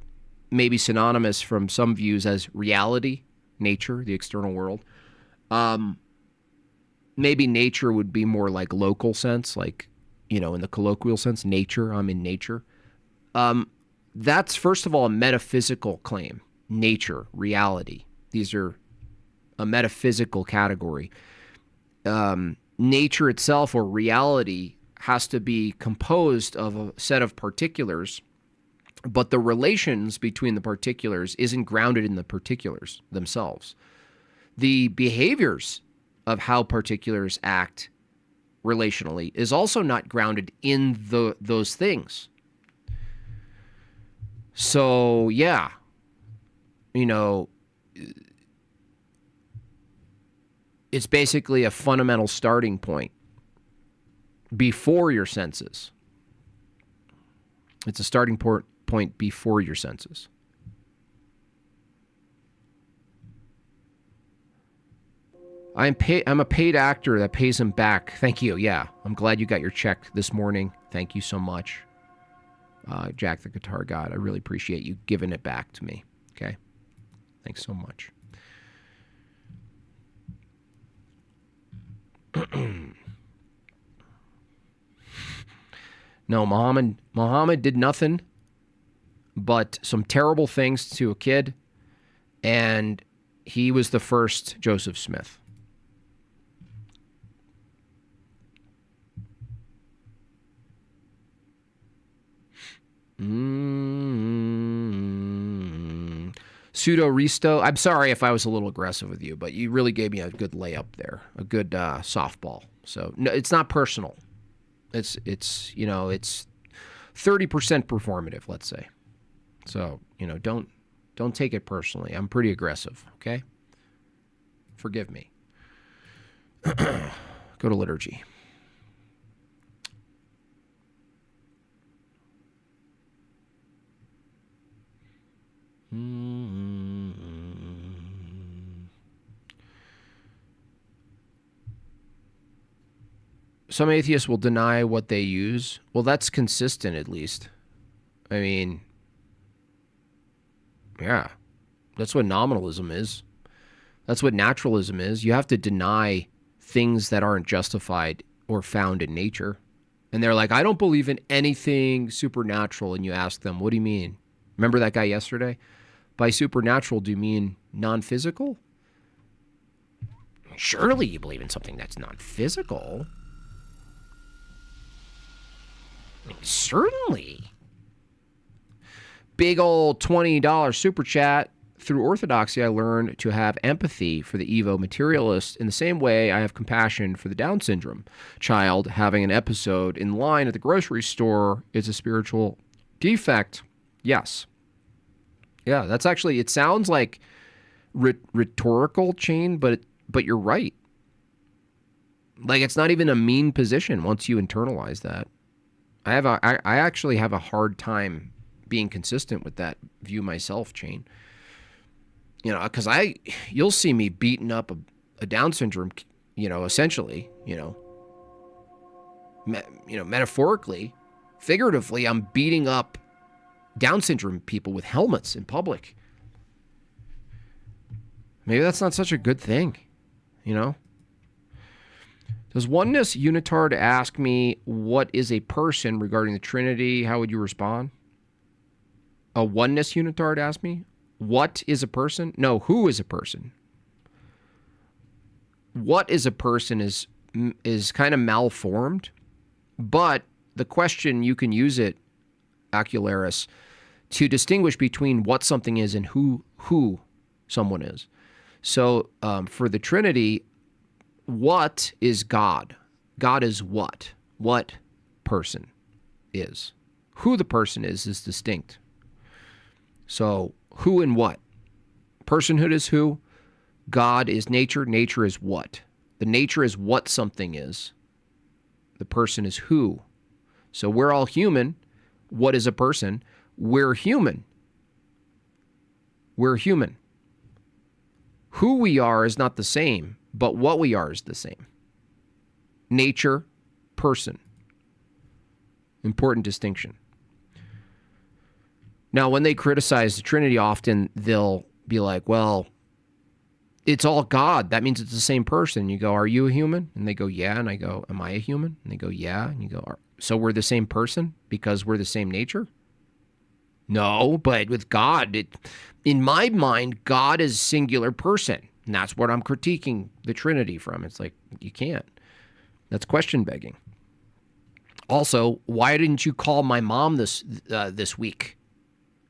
may be synonymous from some views as reality, nature, the external world. Maybe nature would be more like local sense, like, in the colloquial sense, nature, I'm in nature. That's, first of all, a metaphysical claim. Nature, reality. These are a metaphysical category. Nature itself, or reality, has to be composed of a set of particulars, but the relations between the particulars isn't grounded in the particulars themselves. The behaviors of how particulars act relationally is also not grounded in those things. So, yeah, it's basically a fundamental starting point before your senses. It's a starting point before your senses. I'm a paid actor that pays him back. Thank you. Yeah, I'm glad you got your check this morning. Thank you so much. Jack the Guitar God, I really appreciate you giving it back to me. Okay? Thanks so much. No, Muhammad did nothing but some terrible things to a kid, and he was the first Joseph Smith. Pseudo Risto. I'm sorry if I was a little aggressive with you, but you really gave me a good layup there, a good softball. So no, it's not personal. It's 30% performative, let's say. So don't take it personally. I'm pretty aggressive. Okay, forgive me. Go to liturgy. Some atheists will deny what they use. Well, that's consistent, at least. I mean, yeah, that's what nominalism is. That's what naturalism is. You have to deny things that aren't justified or found in nature. And they're like, I don't believe in anything supernatural. And you ask them, what do you mean? Remember that guy yesterday? By supernatural, do you mean non-physical? Surely you believe in something that's non-physical. Certainly. Big old $20 super chat. Through orthodoxy, I learned to have empathy for the Evo materialist in the same way I have compassion for the Down syndrome child. Having an episode in line at the grocery store is a spiritual defect. Yes. Yeah, that's actually, it sounds like rhetorical chain, but you're right. Like, it's not even a mean position once you internalize that. I actually have a hard time being consistent with that view myself, Chain. Because you'll see me beating up a Down syndrome, essentially, metaphorically, figuratively, I'm beating up Down syndrome people with helmets in public. Maybe that's not such a good thing, you know? Does Oneness Unitard ask me what is a person regarding the Trinity? How would you respond? A Oneness Unitard asked me, what is a person? No, who is a person? What is a person is kind of malformed, but the question, you can use it, Acularis, to distinguish between what something is and who someone is. So for the Trinity, what is God? God is what? What person is. Who the person is distinct. So who and what? Personhood is who. God is nature. Nature is what? The nature is what something is. The person is who. So we're all human. What is a person? We're human. We're human. Who we are is not the same, but what we are is the same. Nature, person. Important distinction. Now, when they criticize the Trinity, often they'll be like, well, it's all God. That means it's the same person. You go, are you a human? And they go, yeah. And I go, am I a human? And they go, yeah. And you go, so we're the same person because we're the same nature? No, but with God, in my mind, God is a singular person. And that's what I'm critiquing the Trinity from. It's like, you can't. That's question begging. Also, why didn't you call my mom this week?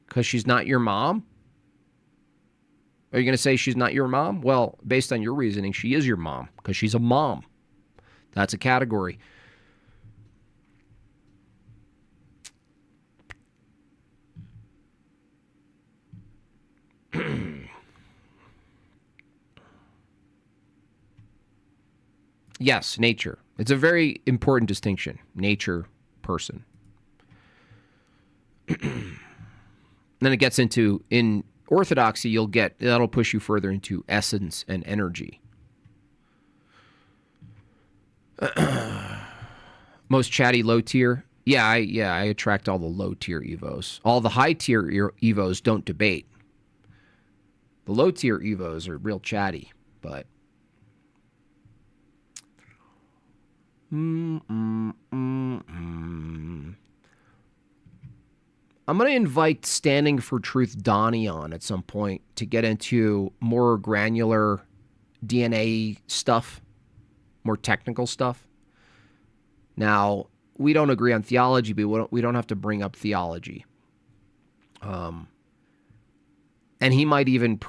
Because she's not your mom? Are you going to say she's not your mom? Well, based on your reasoning, she is your mom because she's a mom. That's a category. Yes, nature. It's a very important distinction. Nature, person. Then it gets into, in orthodoxy, that'll push you further into essence and energy. Most chatty low tier. Yeah, I attract all the low tier evos. All the high tier evos don't debate. The low tier evos are real chatty, but I'm going to invite Standing for Truth Donnie on at some point to get into more granular DNA stuff, more technical stuff. Now, we don't agree on theology, but we don't have to bring up theology. And he might even,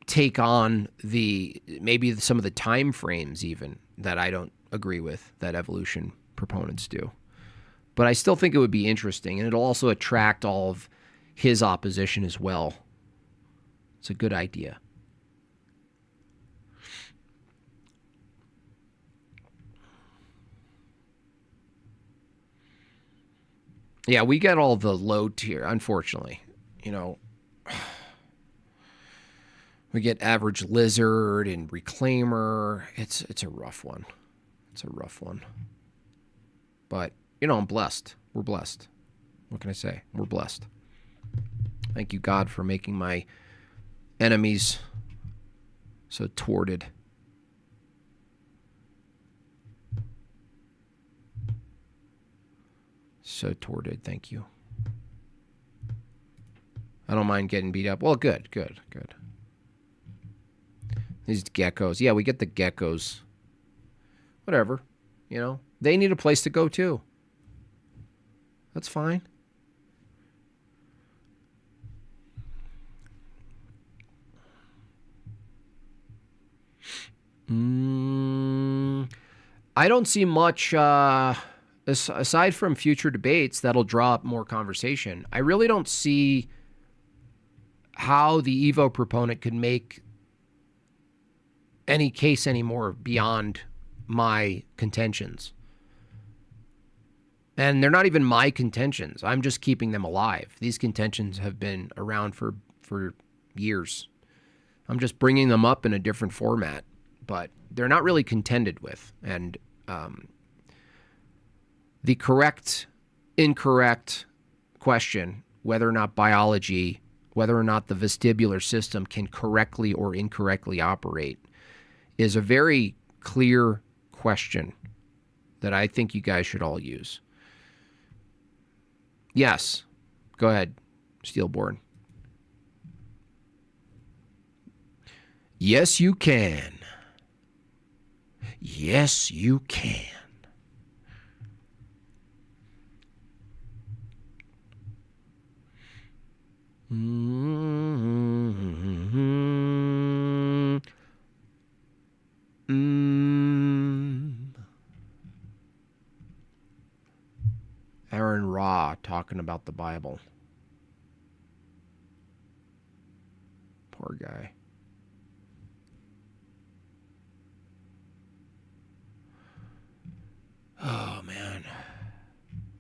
take on maybe some of the time frames even that I don't agree with, that evolution proponents do. But I still think it would be interesting, and it'll also attract all of his opposition as well. It's a good idea. Yeah, we get all the low tier, unfortunately. We get Average Lizard and Reclaimer. It's a rough one. It's a rough one. But I'm blessed. We're blessed. What can I say? We're blessed. Thank you, God, for making my enemies so thwarted. So thwarted. Thank you. I don't mind getting beat up. Well, good. These geckos. Yeah, we get the geckos. Whatever. They need a place to go, too. That's fine. I don't see much, aside from future debates that'll draw up more conversation. I really don't see how the Evo proponent could make any case anymore beyond my contentions. And they're not even my contentions. I'm just keeping them alive. These contentions have been around for years. I'm just bringing them up in a different format, but they're not really contended with. And the correct, incorrect question, whether or not biology whether or not the vestibular system can correctly or incorrectly operate, is a very clear question that I think you guys should all use. Yes. Go ahead, Steelborn. Yes, you can. Yes, you can. Aaron Ra talking about the Bible. Poor guy. Oh, man.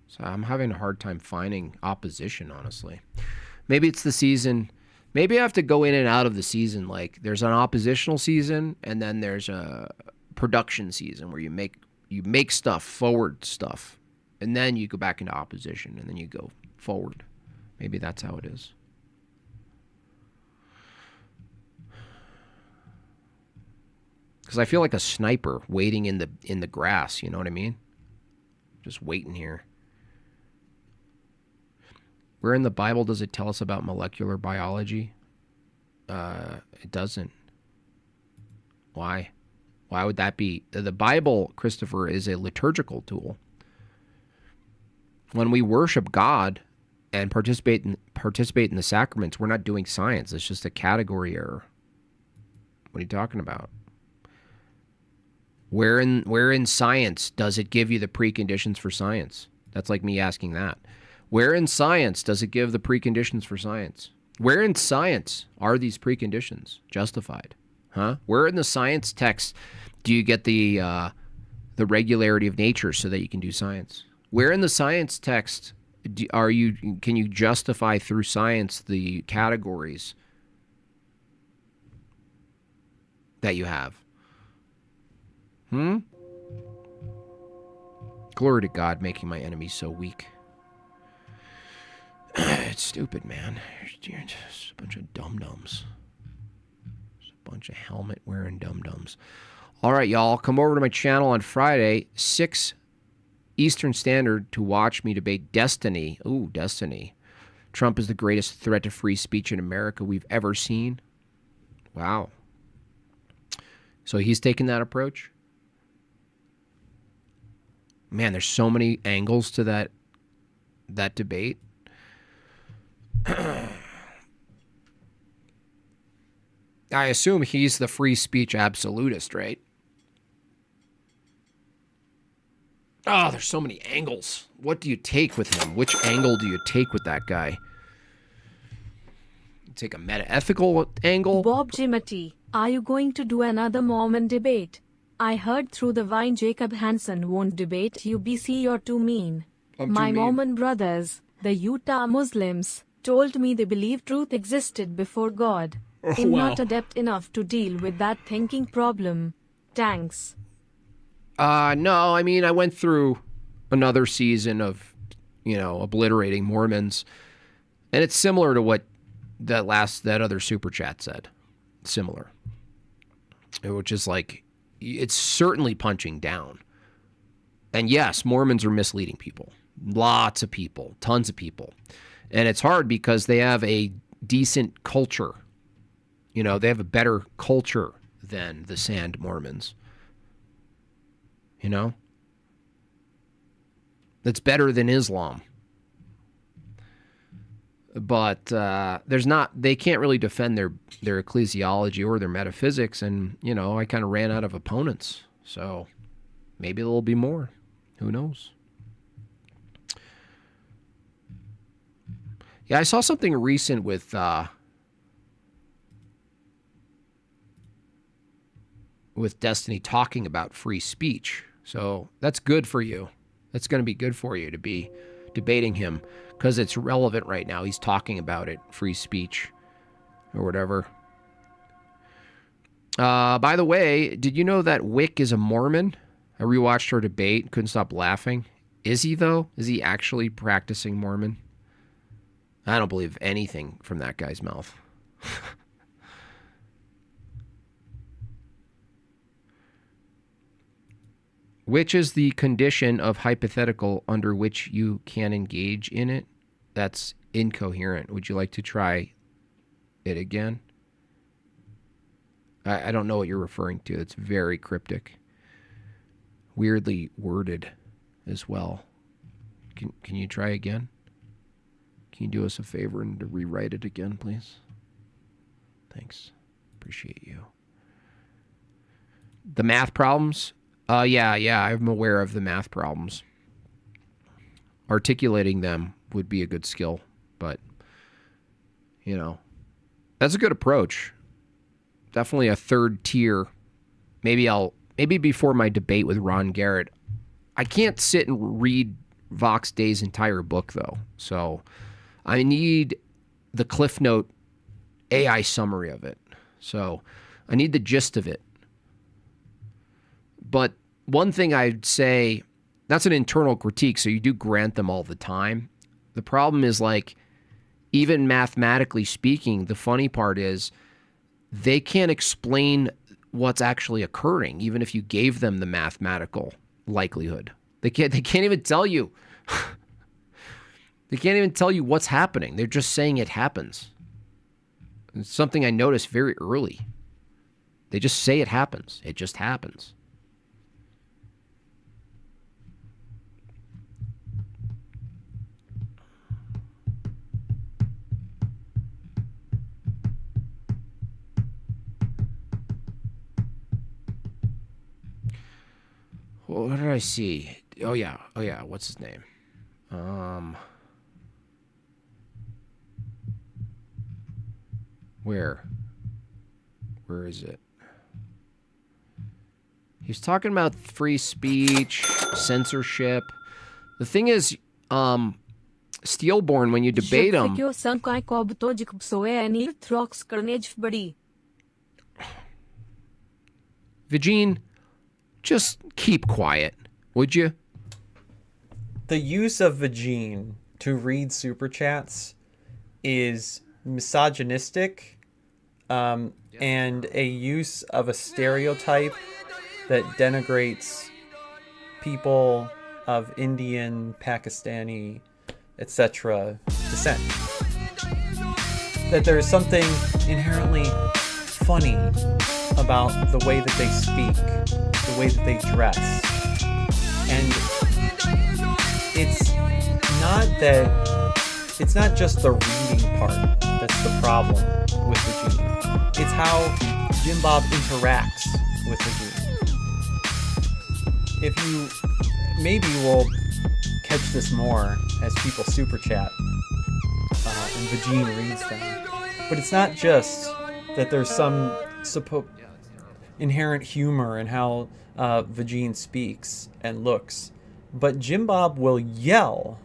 So I'm having a hard time finding opposition, honestly. Maybe it's the season. Maybe I have to go in and out of the season. Like, there's an oppositional season, and then there's a production season where you make stuff, forward stuff, and then you go back into opposition, and then you go forward. Maybe that's how it is. Because I feel like a sniper waiting in the grass, you know what I mean? Just waiting here. Where in the Bible does it tell us about molecular biology? It doesn't. Why? Why would that be? The Bible, Christopher, is a liturgical tool. When we worship God and participate in the sacraments, we're not doing science. It's just a category error. What are you talking about? Where in science does it give you the preconditions for science? That's like me asking that. Where in science does it give the preconditions for science? Where in science are these preconditions justified? Huh? Where in the science text do you get the regularity of nature so that you can do science? Where in the science text can you justify through science the categories that you have? Glory to God, making my enemies so weak. It's stupid, man. You're just a bunch of dum-dums. Just a bunch of helmet-wearing dum-dums. All right, y'all. Come over to my channel on Friday, 6 Eastern Standard, to watch me debate Destiny. Ooh, Destiny. Trump is the greatest threat to free speech in America we've ever seen. Wow. So he's taking that approach? Man, there's so many angles to that debate. I assume he's the free speech absolutist, right? Oh, there's so many angles. What do you take with him? Which angle do you take with that guy? You take a meta-ethical angle? Bob Jimati, are you going to do another Mormon debate? I heard through the vine Jacob Hansen won't debate UBC, you're too mean. My Mormon brothers, the Utah Muslims, told me they believe truth existed before God. I'm not adept enough to deal with that thinking problem. Thanks. No, I mean, I went through another season of, obliterating Mormons, and it's similar to what that other super chat said. Similar. Which is like, it's certainly punching down. And yes, Mormons are misleading people. Lots of people, tons of people. And it's hard because they have a decent culture. They have a better culture than the Sand Mormons. That's better than Islam. But they can't really defend their ecclesiology or their metaphysics, and I kind of ran out of opponents. So maybe there'll be more. Who knows? Yeah, I saw something recent with Destiny talking about free speech. So that's good for you. That's going to be good for you to be debating him, because it's relevant right now. He's talking about it, free speech or whatever. By the way, did you know that Wick is a Mormon? I rewatched her debate, couldn't stop laughing. Is he, though? Is he actually practicing Mormon? I don't believe anything from that guy's mouth. Which is the condition of hypothetical under which you can engage in it? That's incoherent. Would you like to try it again? I don't know what you're referring to. It's very cryptic. Weirdly worded as well. Can you try again? Can you do us a favor and to rewrite it again, please? Thanks. Appreciate you. The math problems? Yeah, I'm aware of the math problems. Articulating them would be a good skill, but, that's a good approach. Definitely a third tier. Maybe before my debate with Ron Garrett. I can't sit and read Vox Day's entire book, though, so I need the Cliff Note AI summary of it. So I need the gist of it. But one thing I'd say, that's an internal critique, so you do grant them all the time. The problem is, even mathematically speaking, the funny part is they can't explain what's actually occurring, even if you gave them the mathematical likelihood. They can't even tell you. They can't even tell you what's happening. They're just saying it happens. It's something I noticed very early. They just say it happens. It just happens. Well, what did I see? Oh yeah. What's his name? Where is it? He was talking about free speech, censorship. The thing is, Steelborn, when you debate him, Vagine, just keep quiet, would you? The use of Vagine to read super chats is misogynistic, and a use of a stereotype that denigrates people of Indian, Pakistani, etc. descent. That there is something inherently funny about the way that they speak, the way that they dress. And it's not just the reading part that's the problem with Vagine. It's how Jim Bob interacts with Vagine. If you maybe will catch this more as people super chat and Vagine reads them. But it's not just that there's some inherent humor in how Vagine speaks and looks, but Jim Bob will yell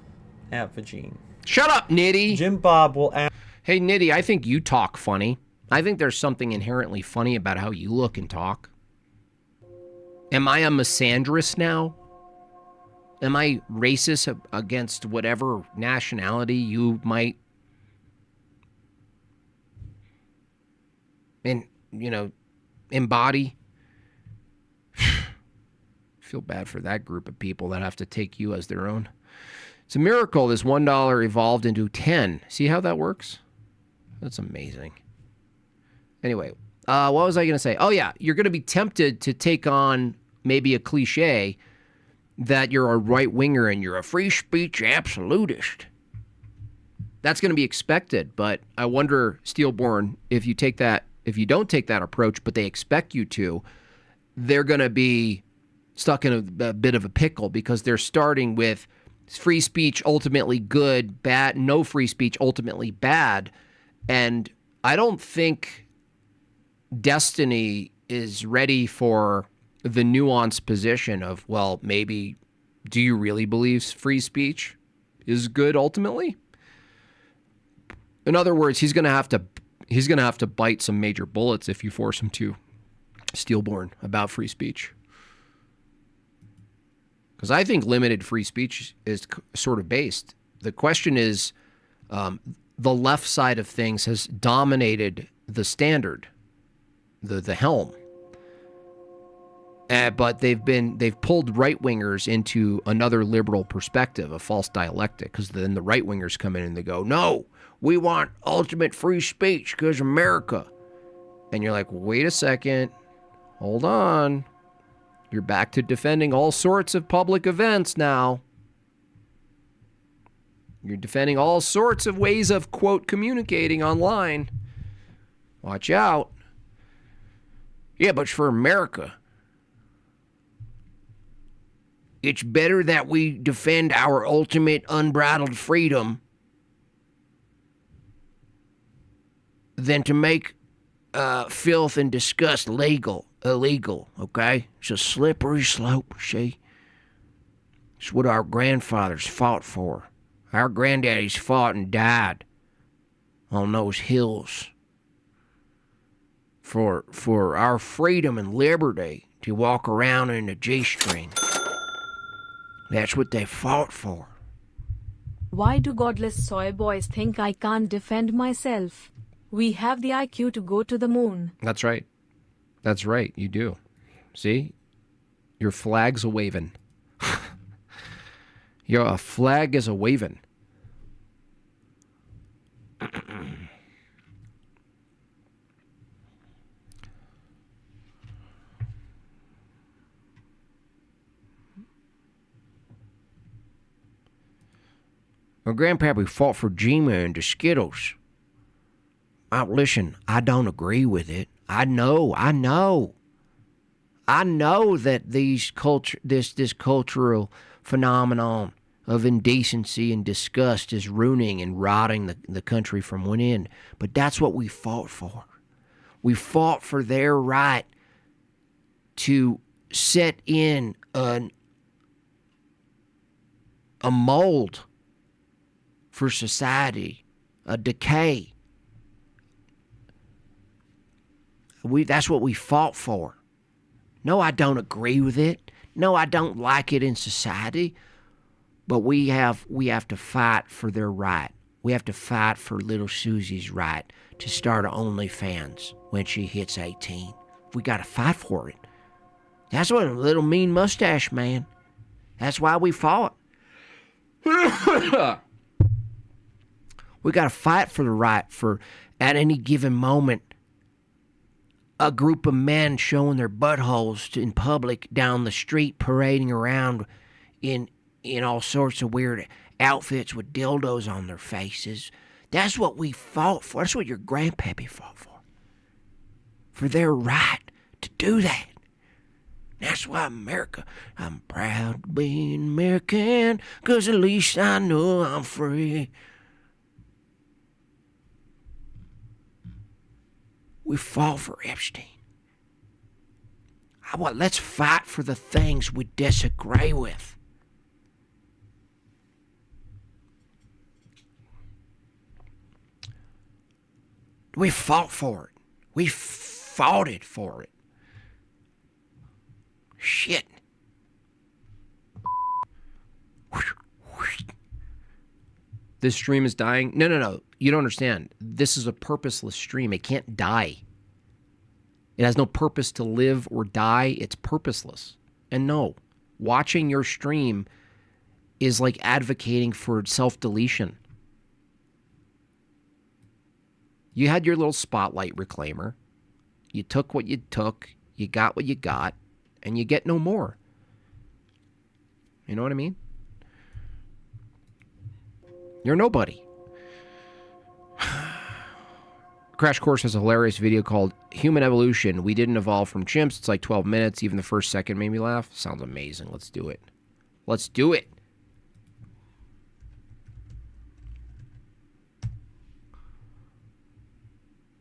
at Vagine. Shut up, Nitty! Jim Bob will Hey, Nitty, I think you talk funny. I think there's something inherently funny about how you look and talk. Am I a misandrist now? Am I racist against whatever nationality you might, embody? Feel bad for that group of people that have to take you as their own. It's a miracle this $1 evolved into 10. See how that works? That's amazing. Anyway, what was I going to say? Oh, yeah, you're going to be tempted to take on maybe a cliche that you're a right-winger and you're a free speech absolutist. That's going to be expected, but I wonder, Steelborn, if you don't take that approach, but they expect you to, they're going to be stuck in a bit of a pickle because they're starting with free speech ultimately good, bad, no free speech ultimately bad. And I don't think Destiny is ready for the nuanced position of, well, maybe, do you really believe free speech is good ultimately? In other words, he's going to have to bite some major bullets if you force him to, Steelborn, about free speech. Because I think limited free speech is sort of based. The question is, the the left side of things has dominated the standard, the helm. But they've pulled right-wingers into another liberal perspective, a false dialectic, because then the right-wingers come in and they go, no, we want ultimate free speech because America. And you're like, wait a second, hold on. You're back to defending all sorts of public events now. You're defending all sorts of ways of, quote, communicating online. Watch out. Yeah, but for America, it's better that we defend our ultimate unbridled freedom than to make filth and disgust illegal, okay? It's a slippery slope, see? It's what our grandfathers fought for. Our granddaddies fought and died on those hills for our freedom and liberty to walk around in a G-string. That's what they fought for. Why do godless soy boys think I can't defend myself? We have the IQ to go to the moon. That's right. That's right, you do. See? Your flag's a-waving. Your flag is a-waving. My grandpappy fought for G-Man and the Skittles. Listen, I don't agree with it. I know that this cultural phenomenon of indecency and disgust is ruining and rotting the country from within. But that's what we fought for. We fought for their right to set in a mold for society, a decay. That's what we fought for. No, I don't agree with it. No, I don't like it in society. But we have to fight for their right. We have to fight for little Susie's right to start OnlyFans when she hits 18. We got to fight for it. That's what a little mean mustache man. That's why we fought. We got to fight for the right for, at any given moment, a group of men showing their buttholes in public down the street, parading around in all sorts of weird outfits with dildos on their faces. That's what we fought for. That's what your grandpappy fought for. For their right to do that. That's why America, I'm proud to be an American, 'cause at least I know I'm free. We fought for Epstein. How about let's fight for the things we disagree with? We fought for it. We fought it for it. Shit. This stream is dying. No. You don't understand. This is a purposeless stream. It can't die. It has no purpose to live or die. It's purposeless. And no, watching your stream is like advocating for self-deletion. You had your little spotlight reclaimer. You took what you took. You got what you got. And you get no more. You know what I mean? You're nobody. Crash Course has a hilarious video called Human Evolution. We didn't evolve from chimps. It's like 12 minutes. Even the first second made me laugh. Sounds amazing. Let's do it. Let's do it.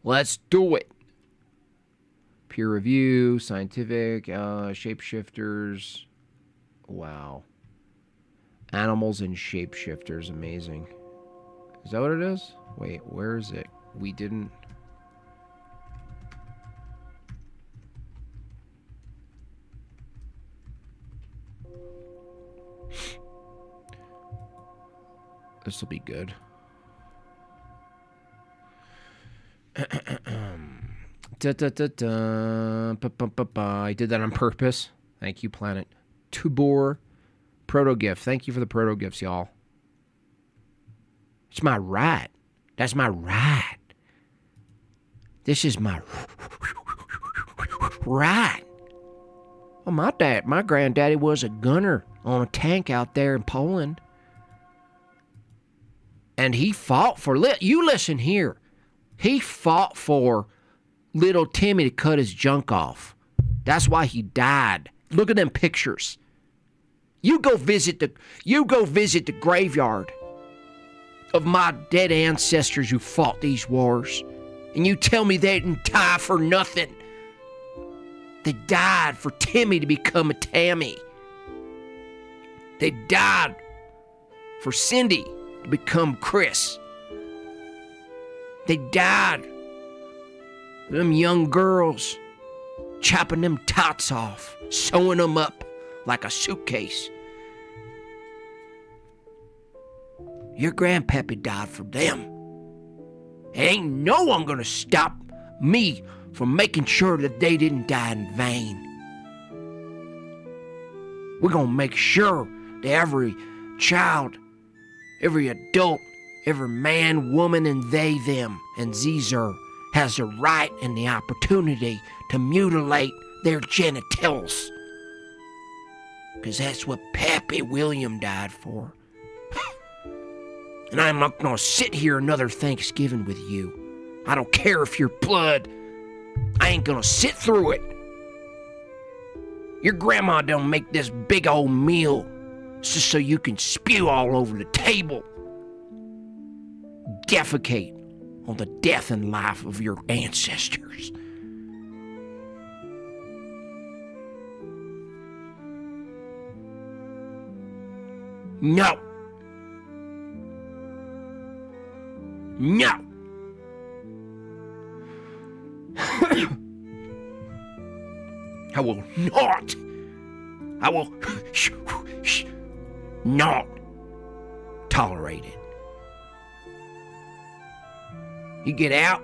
Let's do it. Peer review, scientific, shapeshifters. Wow. Animals and shapeshifters. Amazing. Is that what it is? Wait, where is it? We didn't... This will be good. I did that on purpose. Thank you, Planet. Tubor. Proto gift. Thank you for the proto gifts, y'all. It's my right. That's my right. This is my right. Well, my granddaddy was a gunner on a tank out there in Poland. And he fought for, you listen here. He fought for little Timmy to cut his junk off. That's why he died. Look at them pictures. You go visit the graveyard of my dead ancestors who fought these wars, and you tell me they didn't die for nothing. They died for Timmy to become a Tammy. They died for Cindy to become Chris. They died for them young girls, chopping them tots off, sewing them up like a suitcase. Your grandpappy died for them. Ain't no one gonna stop me from making sure that they didn't die in vain. We're gonna make sure that every child, every adult, every man, woman, and they, them, and Caesar has the right and the opportunity to mutilate their genitals. Because that's what Pappy William died for. And I'm not going to sit here another Thanksgiving with you. I don't care if you're blood. I ain't going to sit through it. Your grandma don't make this big old meal just so you can spew all over the table. Defecate on the death and life of your ancestors. No. No. I will not. I will not tolerate it. You get out.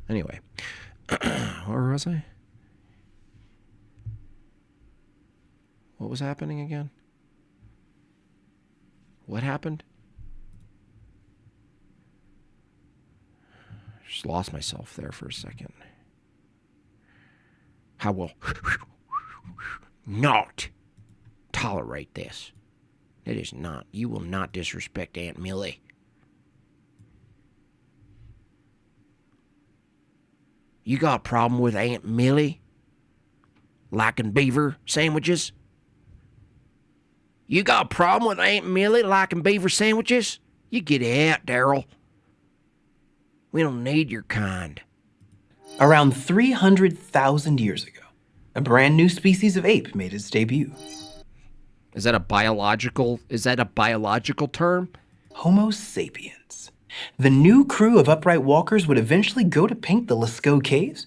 Anyway, where was I? What was happening again? What happened? Just lost myself there for a second. I will not tolerate this. It is not. You will not disrespect Aunt Millie. You got a problem with Aunt Millie liking beaver sandwiches? You got a problem with Aunt Millie liking beaver sandwiches? You get out, Daryl. We don't need your kind. Around 300,000 years ago, a brand new species of ape made its debut. Is that a biological term? Homo sapiens. The new crew of upright walkers would eventually go to paint the Lascaux Caves.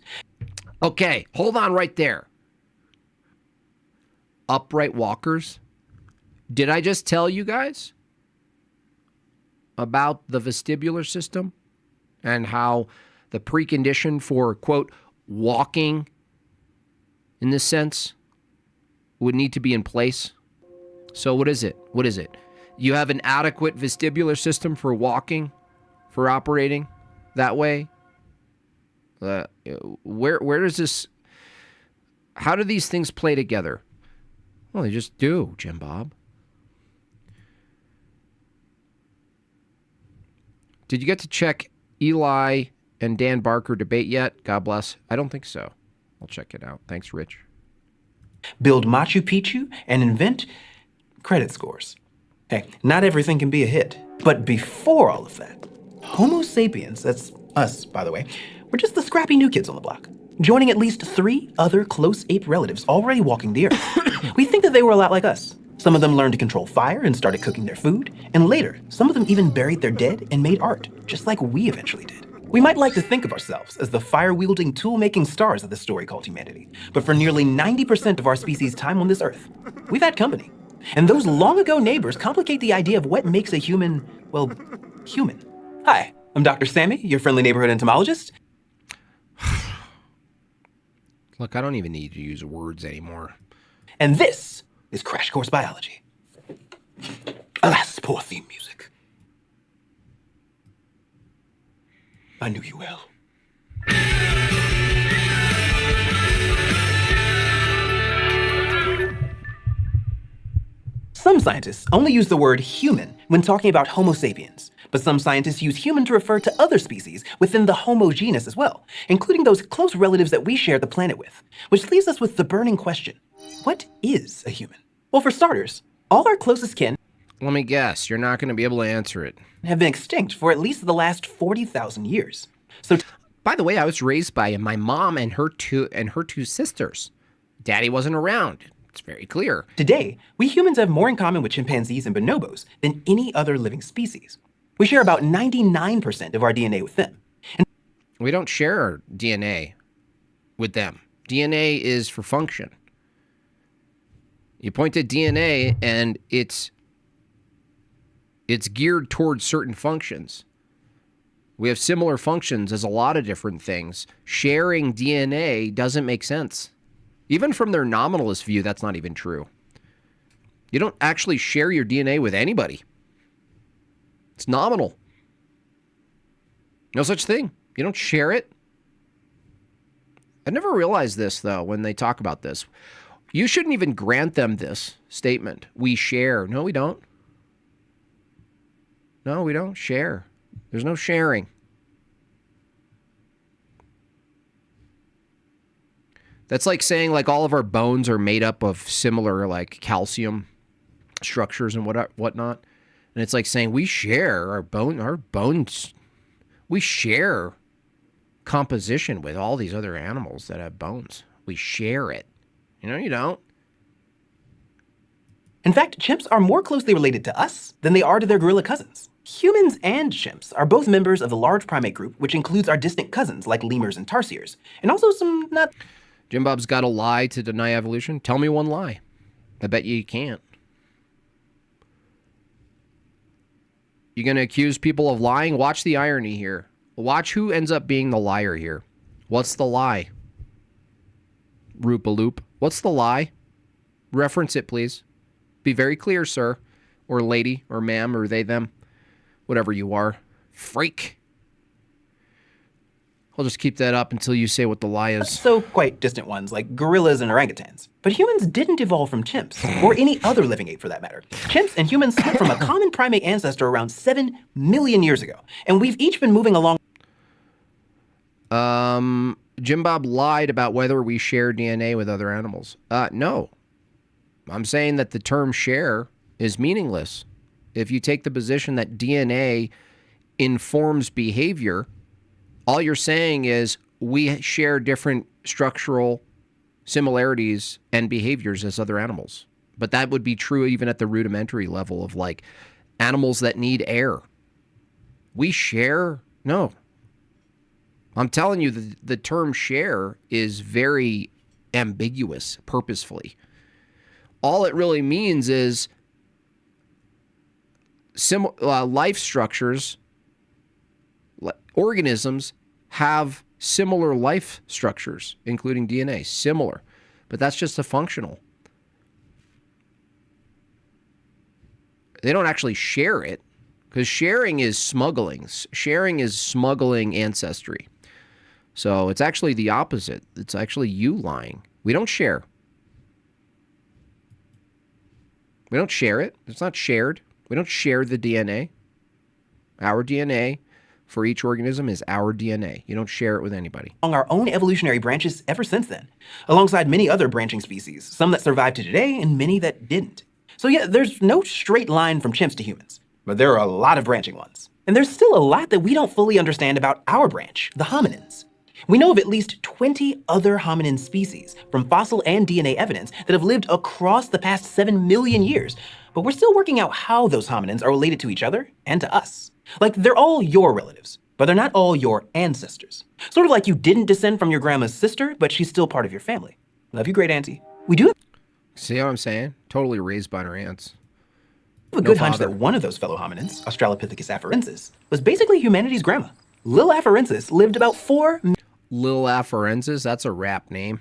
Okay, hold on right there. Upright walkers? Did I just tell you guys about the vestibular system and how the precondition for, quote, walking in this sense would need to be in place? So what is it? What is it? You have an adequate vestibular system for walking, for operating that way? Where does this... How do these things play together? Well, they just do, Jim Bob. Did you get to check Eli and Dan Barker debate yet? God bless. I don't think so. I'll check it out. Thanks, Rich. Build Machu Picchu and invent credit scores. Hey, not everything can be a hit. But before all of that, Homo sapiens, that's us, by the way, we're just the scrappy new kids on the block, joining at least 3 other close ape relatives already walking the earth. We think that they were a lot like us. Some of them learned to control fire and started cooking their food, and later, some of them even buried their dead and made art, just like we eventually did. We might like to think of ourselves as the fire-wielding, tool-making stars of this story called humanity, but for nearly 90% of our species' time on this earth, we've had company. And those long-ago neighbors complicate the idea of what makes a human, well, human. Hi, I'm Dr. Sammy, your friendly neighborhood entomologist. Look, I don't even need to use words anymore. And this is Crash Course Biology. Alas, poor theme music. I knew you well. Some scientists only use the word human when talking about Homo sapiens, but some scientists use human to refer to other species within the Homo genus as well, including those close relatives that we share the planet with, which leaves us with the burning question, what is a human? Well, for starters, all our closest kin Let me guess, you're not going to be able to answer it. have been extinct for at least the last 40,000 years. So By the way, I was raised by my mom and her two sisters. Daddy wasn't around. It's very clear. today, we humans have more in common with chimpanzees and bonobos than any other living species. We share about 99% of our DNA with them. We don't share our DNA with them. DNA is for function. You point to DNA and it's geared towards certain functions. We have similar functions as a lot of different things. Sharing DNA doesn't make sense. Even from their nominalist view, that's not even true. You don't actually share your DNA with anybody. It's nominal. No such thing. You don't share it. I never realized this, though, when they talk about this. You shouldn't even grant them this statement. We share. No, we don't. No, we don't share. There's no sharing. That's like saying like all of our bones are made up of similar like calcium structures and whatnot. And it's like saying we share our bones. We share composition with all these other animals that have bones. We share it. You know, you don't. In fact, chimps are more closely related to us than they are to their gorilla cousins. Humans and chimps are both members of the large primate group, which includes our distant cousins like lemurs and tarsiers, and also some not... Jim Bob's got a lie to deny evolution. Tell me one lie. I bet you can't. You going to accuse people of lying? Watch the irony here. Watch who ends up being the liar here. What's the lie? Roop-a-loop. What's the lie? Reference it, please. Be very clear, sir. Or lady, or ma'am, or they, them. Whatever you are. Freak. I'll just keep that up until you say what the lie is. so quite distant ones like gorillas and orangutans. But humans didn't evolve from chimps, or any other living ape for that matter. Chimps and humans split from a common primate ancestor around 7 million years ago, and we've each been moving along. Jim Bob lied about whether we share DNA with other animals. No. I'm saying that the term share is meaningless. If you take the position that DNA informs behavior, all you're saying is we share different structural similarities and behaviors as other animals. But that would be true even at the rudimentary level of like animals that need air. We share? No. I'm telling you, the term share is very ambiguous purposefully. All it really means is life structures, organisms have similar life structures, including DNA, similar. But that's just a functional. They don't actually share it, because sharing is smuggling. Sharing is smuggling ancestry. So it's actually the opposite. It's actually you lying. We don't share. We don't share it. It's not shared. We don't share the DNA. Our DNA for each organism is our DNA. You don't share it with anybody. Along our own evolutionary branches ever since then, alongside many other branching species, some that survived to today and many that didn't. So yeah, there's no straight line from chimps to humans, but there are a lot of branching ones. And there's still a lot that we don't fully understand about our branch, the hominins. We know of at least 20 other hominin species from fossil and DNA evidence that have lived across the past 7 million years, but we're still working out how those hominins are related to each other and to us. Like, they're all your relatives, but they're not all your ancestors. Sort of like you didn't descend from your grandma's sister, but she's still part of your family. Love you, great auntie. We do. See what I'm saying? Totally raised by her aunts. I have a No good hunch bother. that one of those fellow hominins, Australopithecus afarensis, was basically humanity's grandma. Lil Afarensis lived about 4 Lil Afarensis, that's a rap name.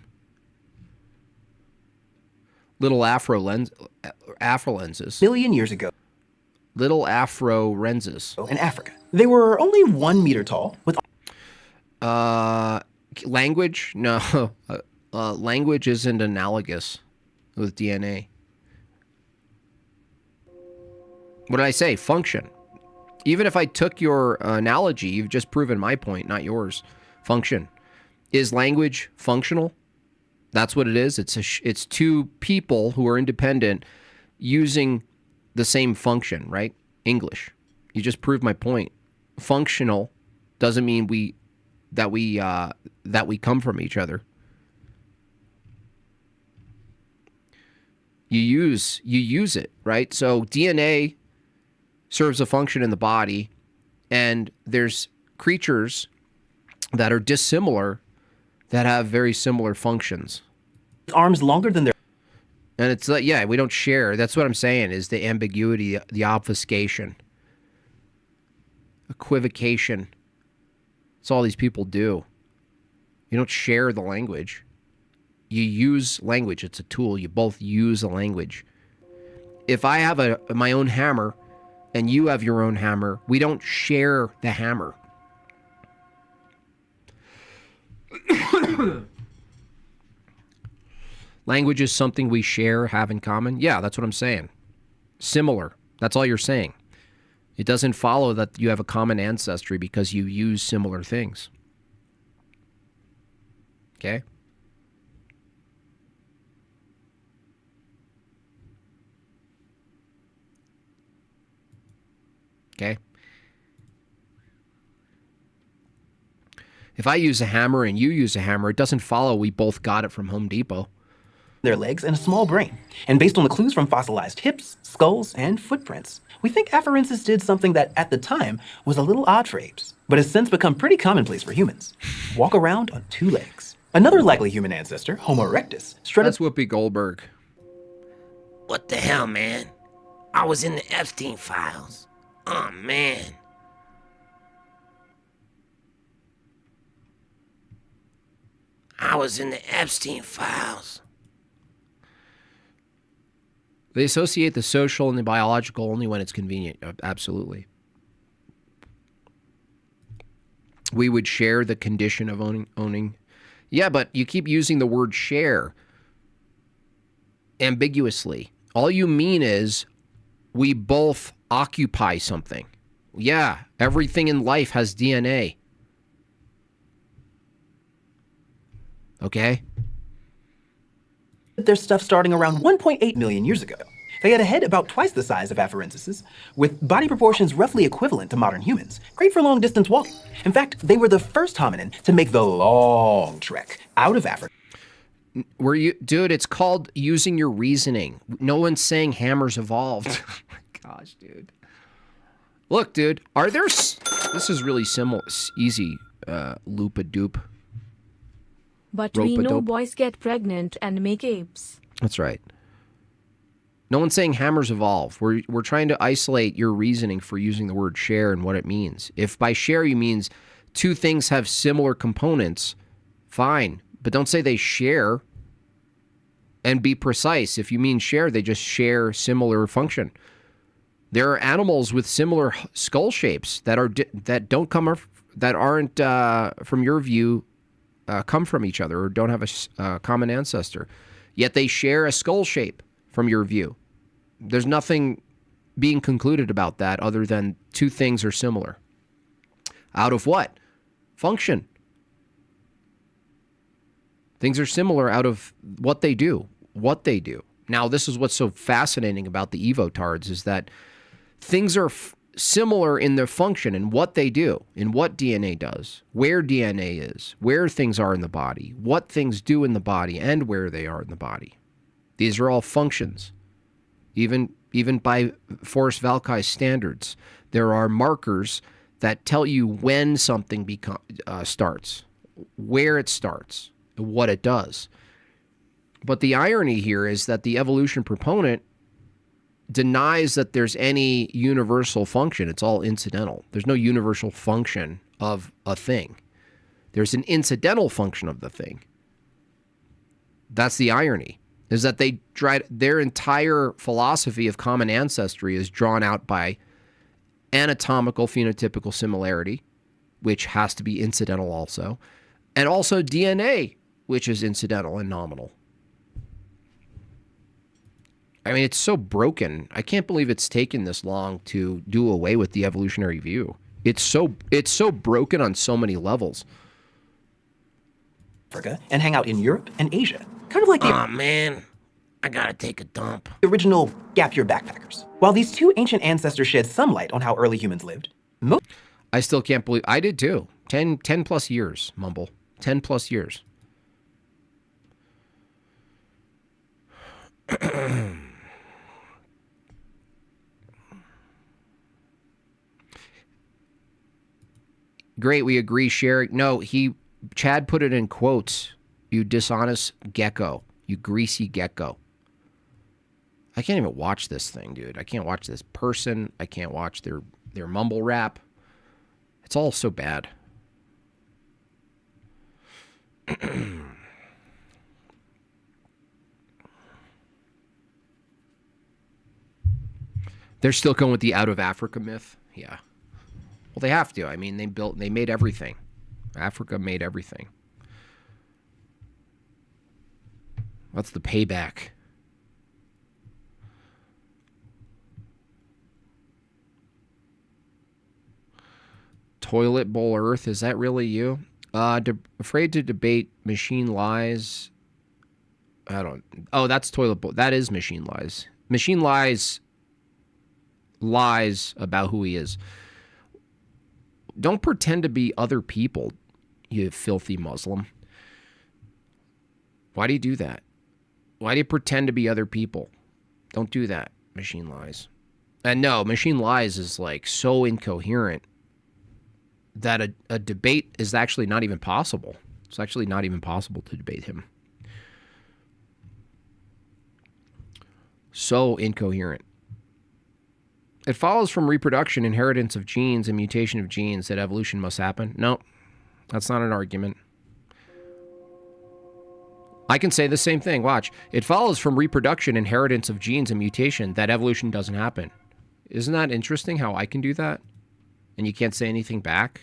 Little Afrolenses. million years ago Little Afrorensis. in Africa. They were only 1 meter tall, with Language? No. Language isn't analogous with DNA. What did I say? Function. Even if I took your analogy, you've just proven my point, not yours. Function. Is language functional? That's what it is. It's two people who are independent using the same function, right? English. You just proved my point. Functional doesn't mean that we come from each other. You use it, right? So DNA serves a function in the body, and there's creatures that are dissimilar that have very similar functions. arms longer than their And it's like, yeah, we don't share. That's what I'm saying, is the ambiguity, the obfuscation, equivocation. That's all these people do. You don't share the language. You use language. It's a tool. You both use a language. If I have my own hammer and you have your own hammer, we don't share the hammer. Language is something we share, have in common. Yeah, that's what I'm saying. Similar. That's all you're saying. It doesn't follow that you have a common ancestry because you use similar things. Okay? Okay? If I use a hammer and you use a hammer, it doesn't follow we both got it from Home Depot. their legs and a small brain. And based on the clues from fossilized hips, skulls, and footprints, we think Afarensis did something that at the time was a little odd for apes, but has since become pretty commonplace for humans. Walk around on 2 legs. Another likely human ancestor, Homo erectus, strutted That's Whoopi Goldberg. What the hell, man? I was in the Epstein files. Oh, man. I was in the Epstein files. They associate the social and the biological only when it's convenient. Absolutely. We would share the condition of owning. Yeah, but you keep using the word share ambiguously. All you mean is we both occupy something. Yeah, everything in life has DNA. Okay? their stuff starting around 1.8 million years ago. They had a head about twice the size of Afarensis, with body proportions roughly equivalent to modern humans, great for long-distance walking. In fact, they were the first hominin to make the long trek out of Africa. Dude, it's called using your reasoning. No one's saying hammers evolved. Oh my gosh, dude. Look, dude, this is really simple, easy, loop-a-doop. But we know Rope-a-dope. boys get pregnant and make apes. That's right. No one's saying hammers evolve. We're trying to isolate your reasoning for using the word share and what it means. If by share you means two things have similar components, fine. But don't say they share, and be precise. If you mean share, they just share similar function. There are animals with similar skull shapes that aren't from your view come from each other or don't have a common ancestor. Yet they share a skull shape from your view. There's nothing being concluded about that other than two things are similar. Out of what? Function. Things are similar out of what they do. Now, this is what's so fascinating about the evotards is that things are similar in their function and what they do, in what DNA does, where DNA is, where things are in the body, what things do in the body, and where they are in the body. These are all functions. Even by Forrest Valkai standards, there are markers that tell you when something starts, where it starts, what it does. But the irony here is that the evolution proponent denies that there's any universal function. It's all incidental. There's no universal function of a thing. There's an incidental function of the thing. That's the irony, is that they tried, their entire philosophy of common ancestry is drawn out by anatomical phenotypical similarity, which has to be incidental also, and also DNA, which is incidental and nominal. I mean, it's so broken. I can't believe it's taken this long to do away with the evolutionary view. It's so broken on so many levels. Africa and hang out in Europe and Asia. Kind of like the Aw, man. I gotta take a dump. original gap year backpackers. While these two ancient ancestors shed some light on how early humans lived, most I still can't believe I did too. 10 plus years, Mumble. 10 plus years. Great, we agree, Sherry. No, Chad put it in quotes. You dishonest gecko. You greasy gecko. I can't even watch this thing, dude. I can't watch this person. I can't watch their mumble rap. It's all so bad. They're still going with the out of Africa myth. Yeah. Well, they have to. I mean, they made everything. Africa made everything. What's the payback? Toilet bowl Earth, is that really you? Afraid to debate machine lies. Oh, that's toilet bowl. That is machine lies. Machine lies about who he is. Don't pretend to be other people, you filthy Muslim. Why do you do that? Why do you pretend to be other people? Don't do that, machine lies. And no, machine lies is like so incoherent that a debate is actually not even possible. It's actually not even possible to debate him. So incoherent. It follows from reproduction, inheritance of genes, and mutation of genes that evolution must happen. No, that's not an argument. I can say the same thing. Watch. It follows from reproduction, inheritance of genes, and mutation that evolution doesn't happen. Isn't that interesting how I can do that? And you can't say anything back?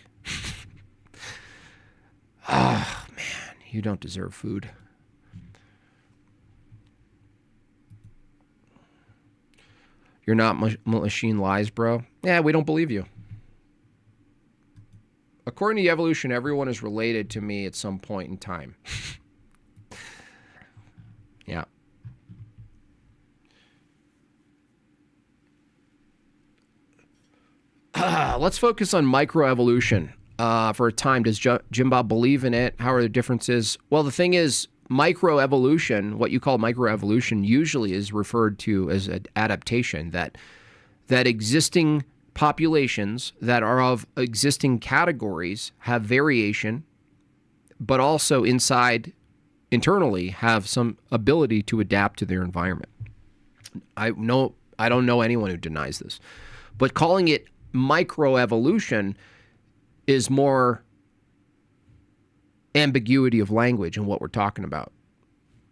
Oh, man. You don't deserve food. You're not machine lies, bro. Yeah, we don't believe you. According to evolution, everyone is related to me at some point in time. Yeah. Let's focus on microevolution for a time. Does Jim Bob believe in it? How are the differences? Well, the thing is, microevolution, what you call microevolution, usually is referred to as an adaptation, that existing populations that are of existing categories have variation, but also internally have some ability to adapt to their environment. I don't know anyone who denies this, but calling it microevolution is more ambiguity of language in what we're talking about.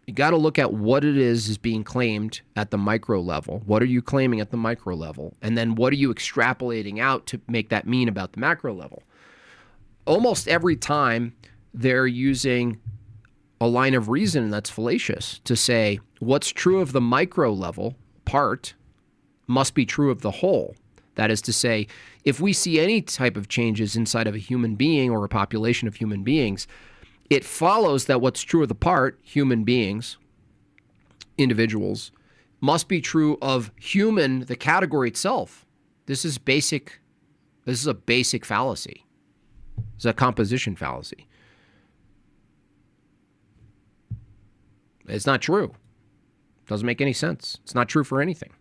You got to look at what it is being claimed at the micro level. What are you claiming at the micro level? And then what are you extrapolating out to make that mean about the macro level? Almost every time they're using a line of reason that's fallacious to say what's true of the micro level part must be true of the whole. That is to say, if we see any type of changes inside of a human being or a population of human beings, it follows that what's true of the part, human beings, individuals, must be true of human, the category itself. This is a basic fallacy. It's a composition fallacy. It's not true. Doesn't make any sense. It's not true for anything.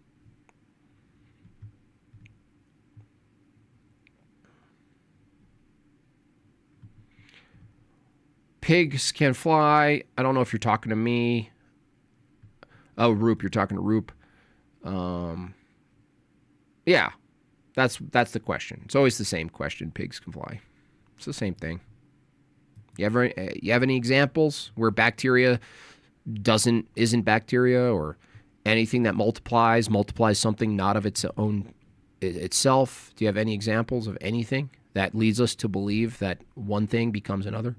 Pigs can fly. I don't know if you're talking to me. Oh, Roop, you're talking to Roop. Yeah, that's the question. It's always the same question. Pigs can fly. It's the same thing. You have any examples where bacteria isn't bacteria, or anything that multiplies something not of its own itself? Do you have any examples of anything that leads us to believe that one thing becomes another?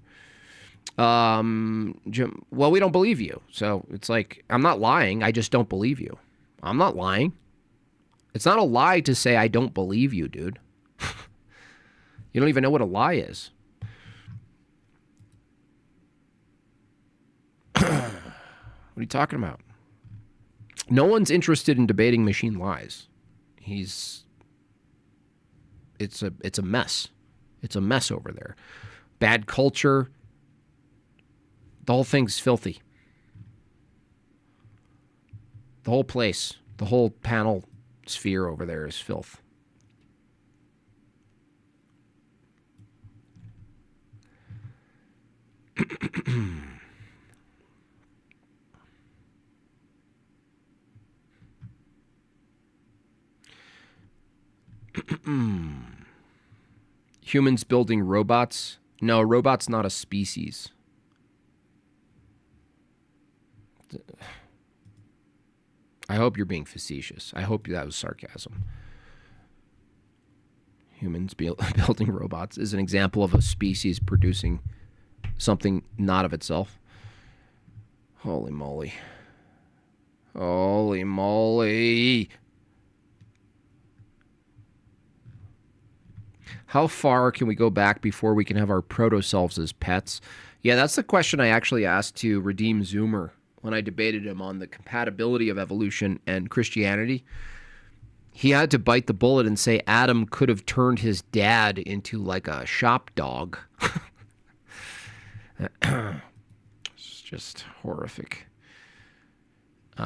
Jim, well, we don't believe you. So it's like, I'm not lying. I just don't believe you. I'm not lying. It's not a lie to say I don't believe you, dude. You don't even know what a lie is. What are you talking about? No one's interested in debating machine lies. It's a mess. It's a mess over there. Bad culture. The whole thing's filthy. The whole place, the whole panel sphere over there is filth. Humans building robots? No, a robot's not a species. I hope you're being facetious. I hope that was sarcasm. Humans building robots is an example of a species producing something not of itself. Holy moly. Holy moly. How far can we go back before we can have our proto-selves as pets? Yeah, that's the question I actually asked to Redeem Zoomer when I debated him on the compatibility of evolution and Christianity. He had to bite the bullet and say Adam could have turned his dad into like a shop dog. It's just horrific.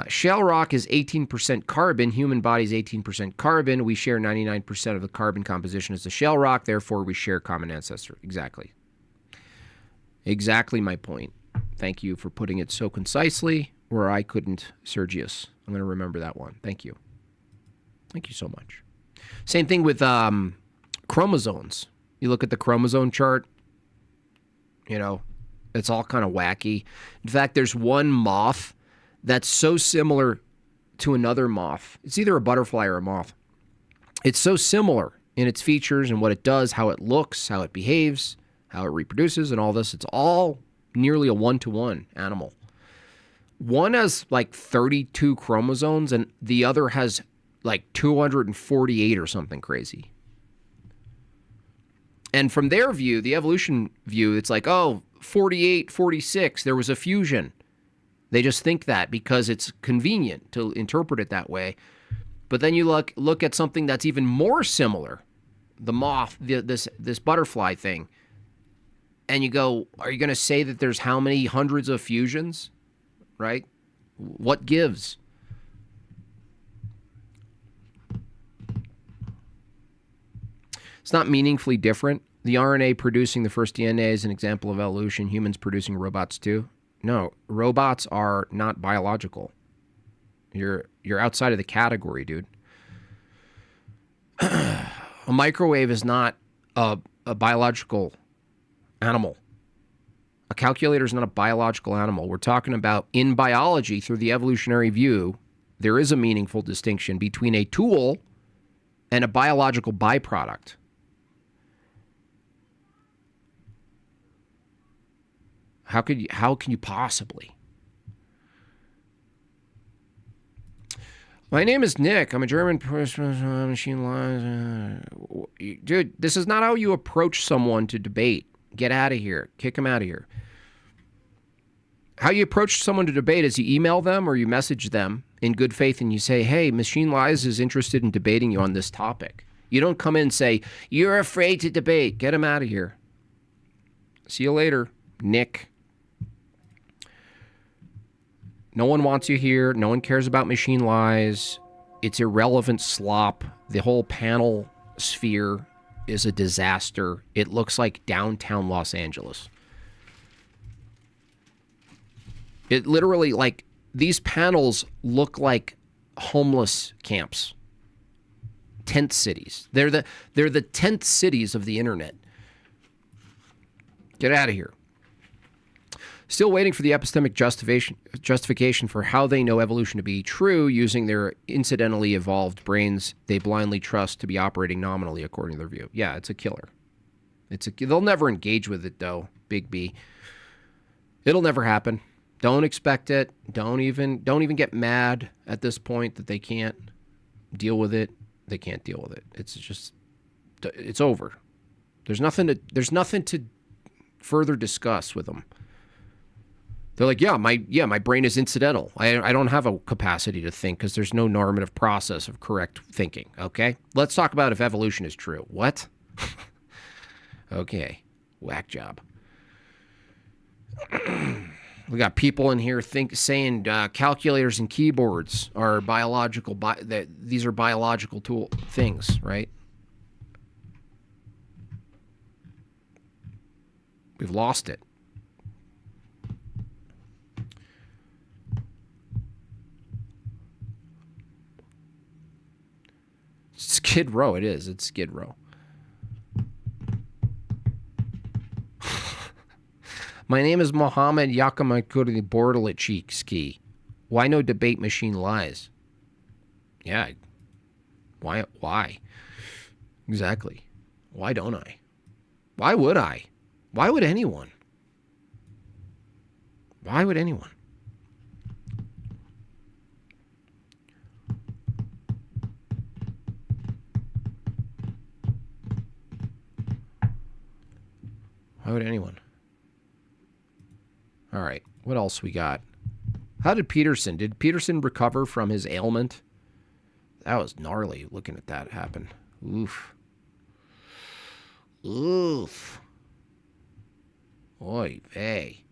Shale rock is 18% carbon. Human body is 18% carbon. We share 99% of the carbon composition as the shale rock. Therefore, we share common ancestor. Exactly. Exactly my point. Thank you for putting it so concisely where I couldn't, Sergius. I'm going to remember that one. Thank you. Thank you so much. Same thing with chromosomes. You look at the chromosome chart, it's all kind of wacky. In fact, there's one moth that's so similar to another moth. It's either a butterfly or a moth. It's so similar in its features and what it does, how it looks, how it behaves, how it reproduces, and all this. It's all nearly a one-to-one animal. One has like 32 chromosomes, and the other has like 248 or something crazy. And from their view, the evolution view, it's like, 48, 46, there was a fusion. They just think that because it's convenient to interpret it that way. But then you look at something that's even more similar, the moth, this butterfly thing, and you go, are you going to say that there's how many hundreds of fusions, right? What gives? It's not meaningfully different. The RNA producing the first DNA is an example of evolution. Humans producing robots too. No, robots are not biological. You're outside of the category, dude. A microwave is not a biological animal. A calculator is not a biological animal. We're talking about, in biology, through the evolutionary view, there is a meaningful distinction between a tool and a biological byproduct. How can you possibly? My name is Nick. I'm a German person. Machine lies. Dude, this is not how you approach someone to debate. Get out of here. Kick them out of here. How you approach someone to debate is you email them or you message them in good faith and you say, hey, Machine Lies is interested in debating you on this topic. You don't come in and say, you're afraid to debate. Get him out of here. See you later, Nick. No one wants you here. No one cares about Machine Lies. It's irrelevant slop. The whole panel sphere is a disaster. It looks like downtown Los Angeles. It literally, like, these panels look like homeless camps. tent cities. They're the tent cities of the internet. Get out of here. Still waiting for the epistemic justification for how they know evolution to be true using their incidentally evolved brains they blindly trust to be operating nominally according to their view. Yeah, it's a killer. They'll never engage with it, though, Big B. It'll never happen. Don't expect it. Don't even get mad at this point that they can't deal with it. They can't deal with it. It's over. There's nothing to further discuss with them. They're like, my brain is incidental. I don't have a capacity to think because there's no normative process of correct thinking. Okay, let's talk about if evolution is true. What? Okay, whack job. We got people in here saying calculators and keyboards are biological. These are biological things, right? We've lost it. Skid Row, it is. It's Skid Row. My name is Mohammed Yakamakuri Bordelicki. Why no debate machine lies? Yeah. Why? Exactly. Why don't I? Why would I? Why would anyone? Why would anyone? Why would anyone? All right, what else we got? How did Peterson recover from his ailment? That was gnarly looking at that happen. Oof. Oof. Oy vey.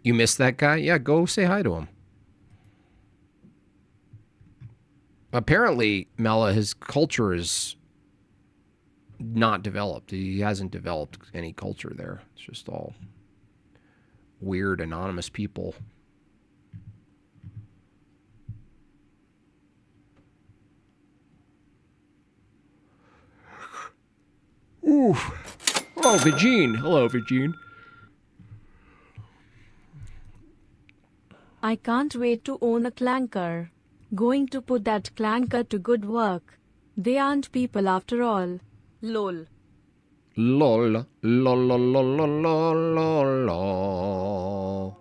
You missed that guy? Yeah, go say hi to him. Apparently, Mela, his culture is not developed. He hasn't developed any culture there. It's just all weird, anonymous people. Ooh. Oh, Vagine. Hello, Vagine. I can't wait to own a clanker. Going to put that clanker to good work. They aren't people after all. Lol. Lol. Lol, lol, lol, lol, lol, lol.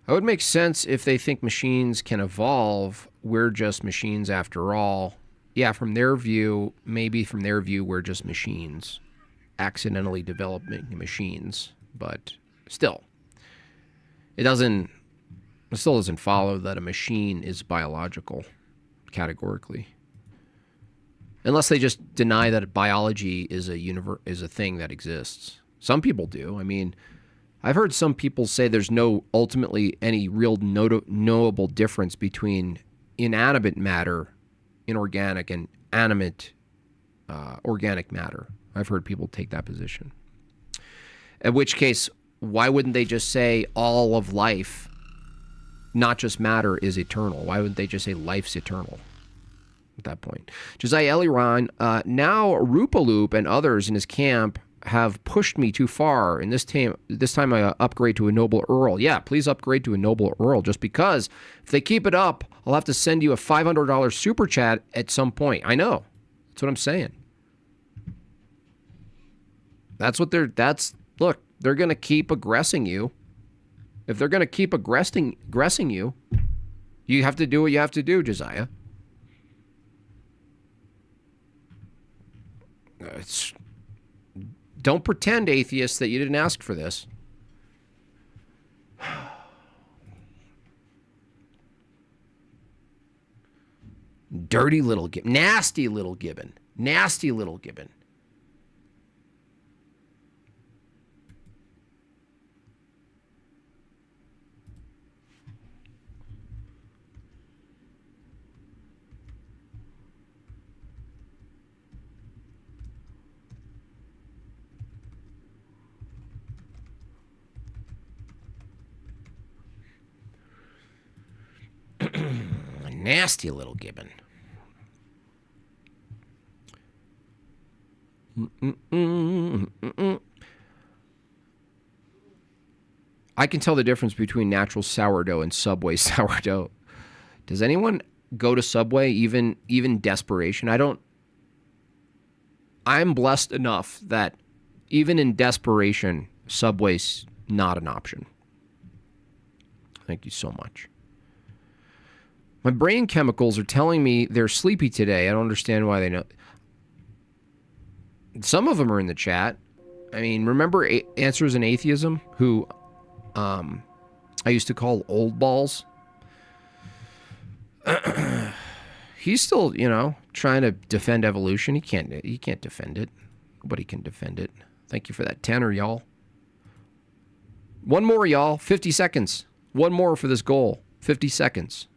It would make sense if they think machines can evolve. We're just machines after all. Yeah, from their view, maybe from their view, we're just machines. Accidentally developing machines. But still, it still doesn't follow that a machine is biological, categorically. Unless they just deny that biology is a thing that exists. Some people do. I mean, I've heard some people say there's no ultimately any real knowable difference between inanimate matter, inorganic, and animate organic matter. I've heard people take that position. In which case, why wouldn't they just say all of life, not just matter, is eternal? Why wouldn't they just say life's eternal at that point? Josiah Eliran, now Rupaloop and others in his camp have pushed me too far, and this time I upgrade to a noble Earl. Yeah, please upgrade to a noble Earl, just because if they keep it up, I'll have to send you a $500 super chat at some point. I know. That's what I'm saying. Look, they're going to keep aggressing you. If they're going to keep aggressing you, you have to do what you have to do, Josiah. Don't pretend, atheists, that you didn't ask for this. Dirty little gibbon. Nasty little gibbon. Nasty little gibbon. Nasty little gibbon. I can tell the difference between natural sourdough and Subway sourdough. Does anyone go to Subway even desperation? I'm blessed enough that even in desperation, Subway's not an option. Thank you so much. My brain chemicals are telling me they're sleepy today. I don't understand why they know. Some of them are in the chat. I mean, remember Answers in Atheism, who I used to call old balls? He's still, trying to defend evolution. He can't defend it. Nobody can defend it. Thank you for that tenner, y'all. One more, y'all. 50 seconds. One more for this goal. 50 seconds.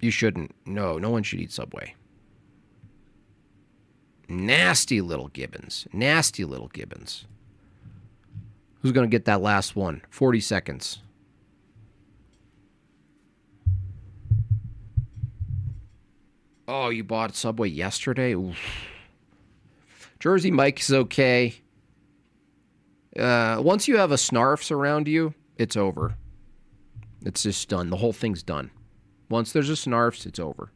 You shouldn't. No one should eat Subway. Nasty little gibbons. Nasty little gibbons. Who's going to get that last one? 40 seconds. Oh, you bought Subway yesterday? Oof. Jersey Mike is okay. Once you have a Snarfs around you, it's over. It's just done. The whole thing's done. Once there's a Snarfs, it's over.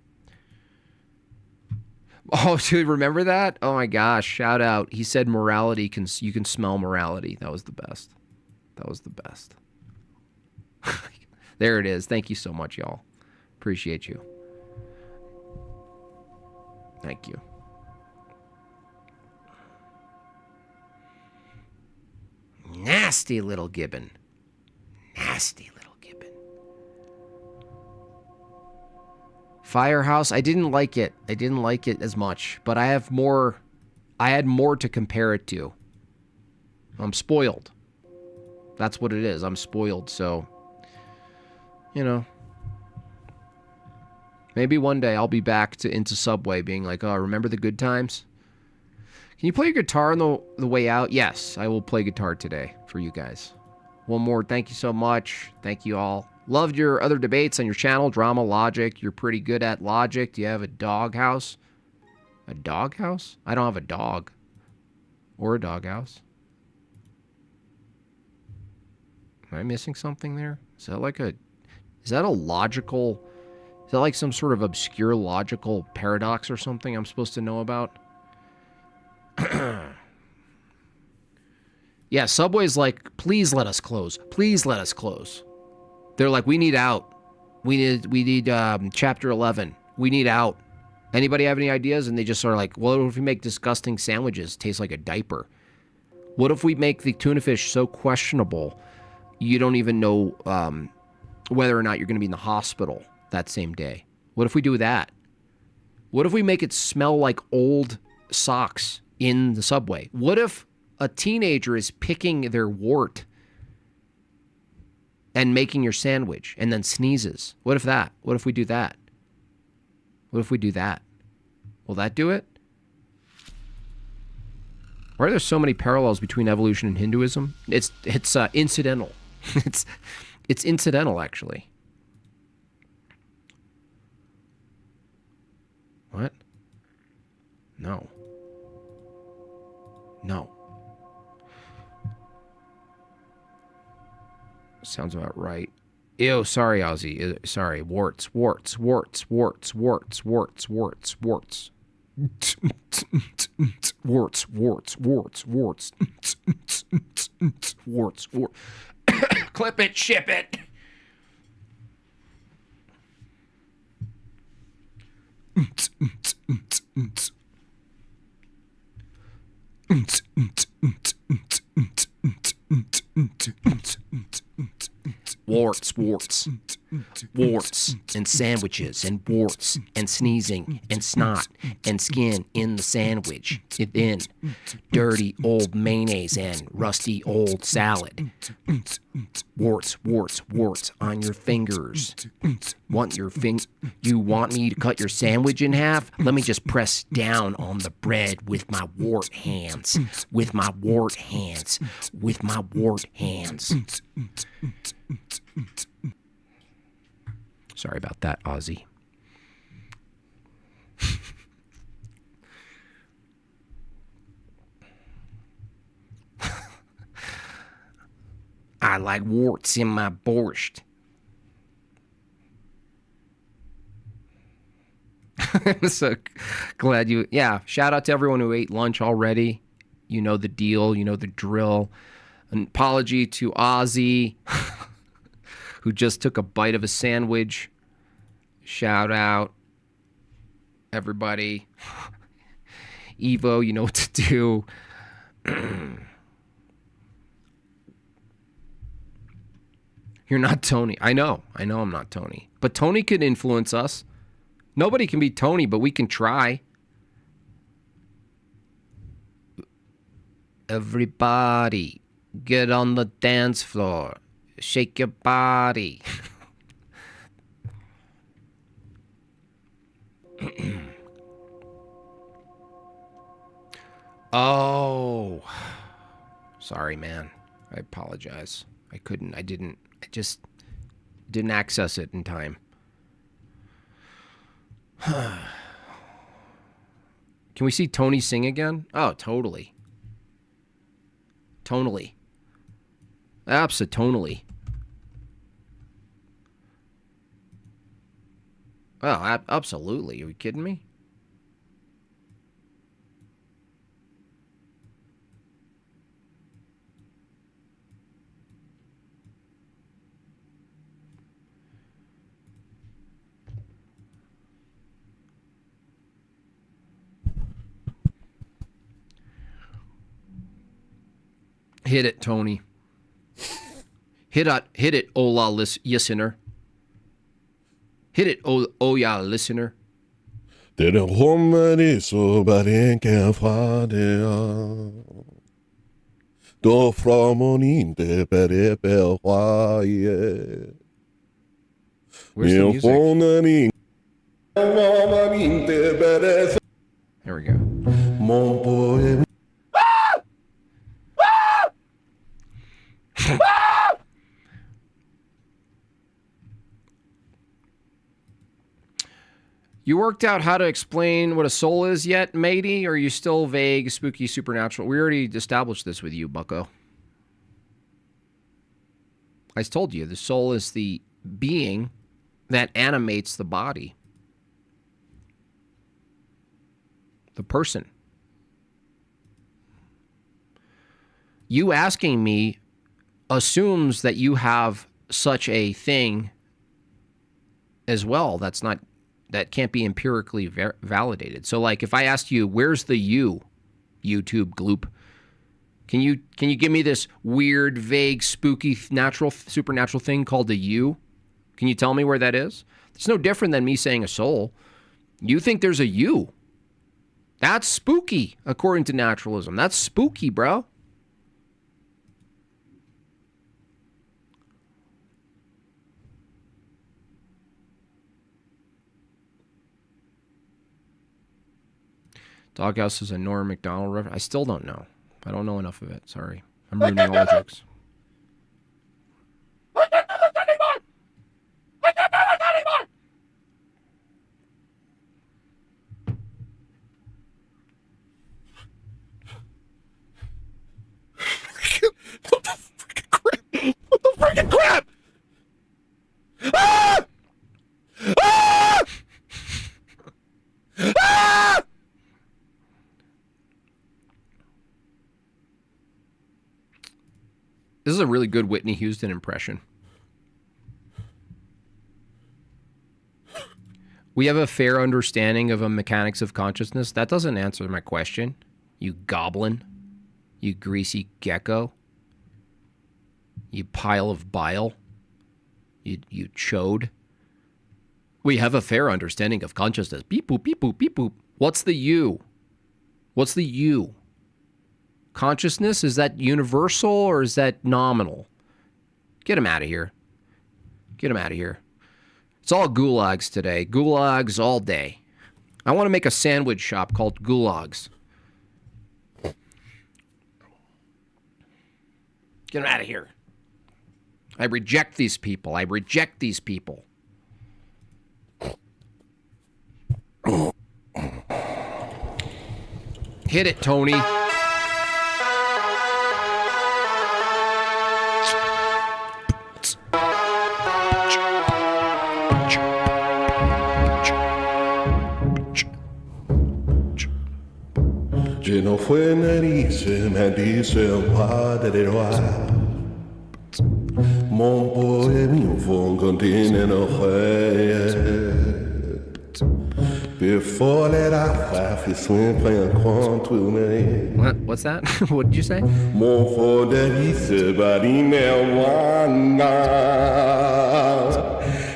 Oh, dude, remember that? Oh my gosh, shout out. He said morality, you can smell morality. That was the best. That was the best. There it is. Thank you so much, y'all. Appreciate you. Thank you. Nasty little gibbon. Nasty little gibbon. Firehouse, I didn't like it. I didn't like it as much, but I had more to compare it to. I'm spoiled. That's what it is. I'm spoiled, so maybe one day I'll be back into Subway being like, oh, remember the good times? Can you play your guitar on the way out? Yes, I will play guitar today for you guys. One more. Thank you so much. Thank you all. Loved your other debates on your channel. Drama, logic. You're pretty good at logic. Do you have a doghouse? A doghouse? I don't have a dog. Or a doghouse. Am I missing something there? Is that a logical... Is that like some sort of obscure logical paradox or something I'm supposed to know about? Yeah, Subway's like, please let us close. Please let us close. They're like, we need out. We need chapter 11. We need out. Anybody have any ideas? And they just are like, what if we make disgusting sandwiches taste like a diaper? What if we make the tuna fish so questionable you don't even know whether or not you're going to be in the hospital that same day? What if we do that? What if we make it smell like old socks in the Subway? What if a teenager is picking their wart and making your sandwich and then sneezes? What if that? What if we do that? What if we do that? Will that do it? Why are there so many parallels between evolution and Hinduism? It's incidental. it's incidental, actually. What? No. No. Sounds about right. Ew, sorry, Ozzy. Sorry, warts. Warts. Warts. Warts. Warts. Warts. Warts. Warts. Warts. Warts. Clip it, ship it. Warts. Warts and sandwiches and warts and sneezing and snot and skin in the sandwich. Then dirty old mayonnaise and rusty old salad. Warts, warts, warts on your fingers. You want me to cut your sandwich in half? Let me just press down on the bread with my wart hands. With my wart hands. With my wart hands. Sorry about that, Ozzy. I like warts in my borscht. I'm so glad you... Yeah, shout out to everyone who ate lunch already. You know the deal. You know the drill. An apology to Ozzy, who just took a bite of a sandwich. Shout out, everybody. Evo, you know what to do. You're not Tony. I know I'm not Tony. But Tony could influence us. Nobody can be Tony, but we can try. Everybody, get on the dance floor. Shake your body. Oh. Sorry, man. I apologize. I just didn't access it in time. Can we see Tony sing again? Oh, totally. Tonally. Absolutely. Oh, absolutely. Are you kidding me? Hit it, Tony. Hit it, Ola listener. Hit it, yeah, listener. Det kommer de så bara kan få det. Då får man inte bara Where's the music? There we go. You worked out how to explain what a soul is yet, matey? Or are you still vague, spooky, supernatural? We already established this with you, bucko. I told you, the soul is the being that animates the body. The person. You asking me assumes that you have such a thing as well. That can't be empirically validated. So, like, if I asked you, where's the you, YouTube gloop? Can you give me this weird, vague, spooky, supernatural thing called the you? Can you tell me where that is? It's no different than me saying a soul. You think there's a you. That's spooky, according to naturalism. That's spooky, bro. Doghouse is a Norm Macdonald reference. I still don't know. I don't know enough of it. Sorry. I'm ruining all the jokes. What the freaking crap? What the freaking crap? Ah! Ah! Ah! This is a really good Whitney Houston impression. We have a fair understanding of a mechanics of consciousness. That doesn't answer my question. You goblin. You greasy gecko. You pile of bile. You chode. We have a fair understanding of consciousness. Beep boop, beep boop, beep boop. What's the you? What's the you? Consciousness, is that universal or is that nominal? Get him out of here. Get him out of here. It's all gulags today. Gulags all day. I want to make a sandwich shop called Gulags. Get him out of here. I reject these people. I reject these people. Hit it, Tony. Lleno fue narices, me dice padre. Mon poème vont continuer nos Before that I laugh, it's when playing contre me. What? What's that? What did you say? Mon for narices, body marijuana.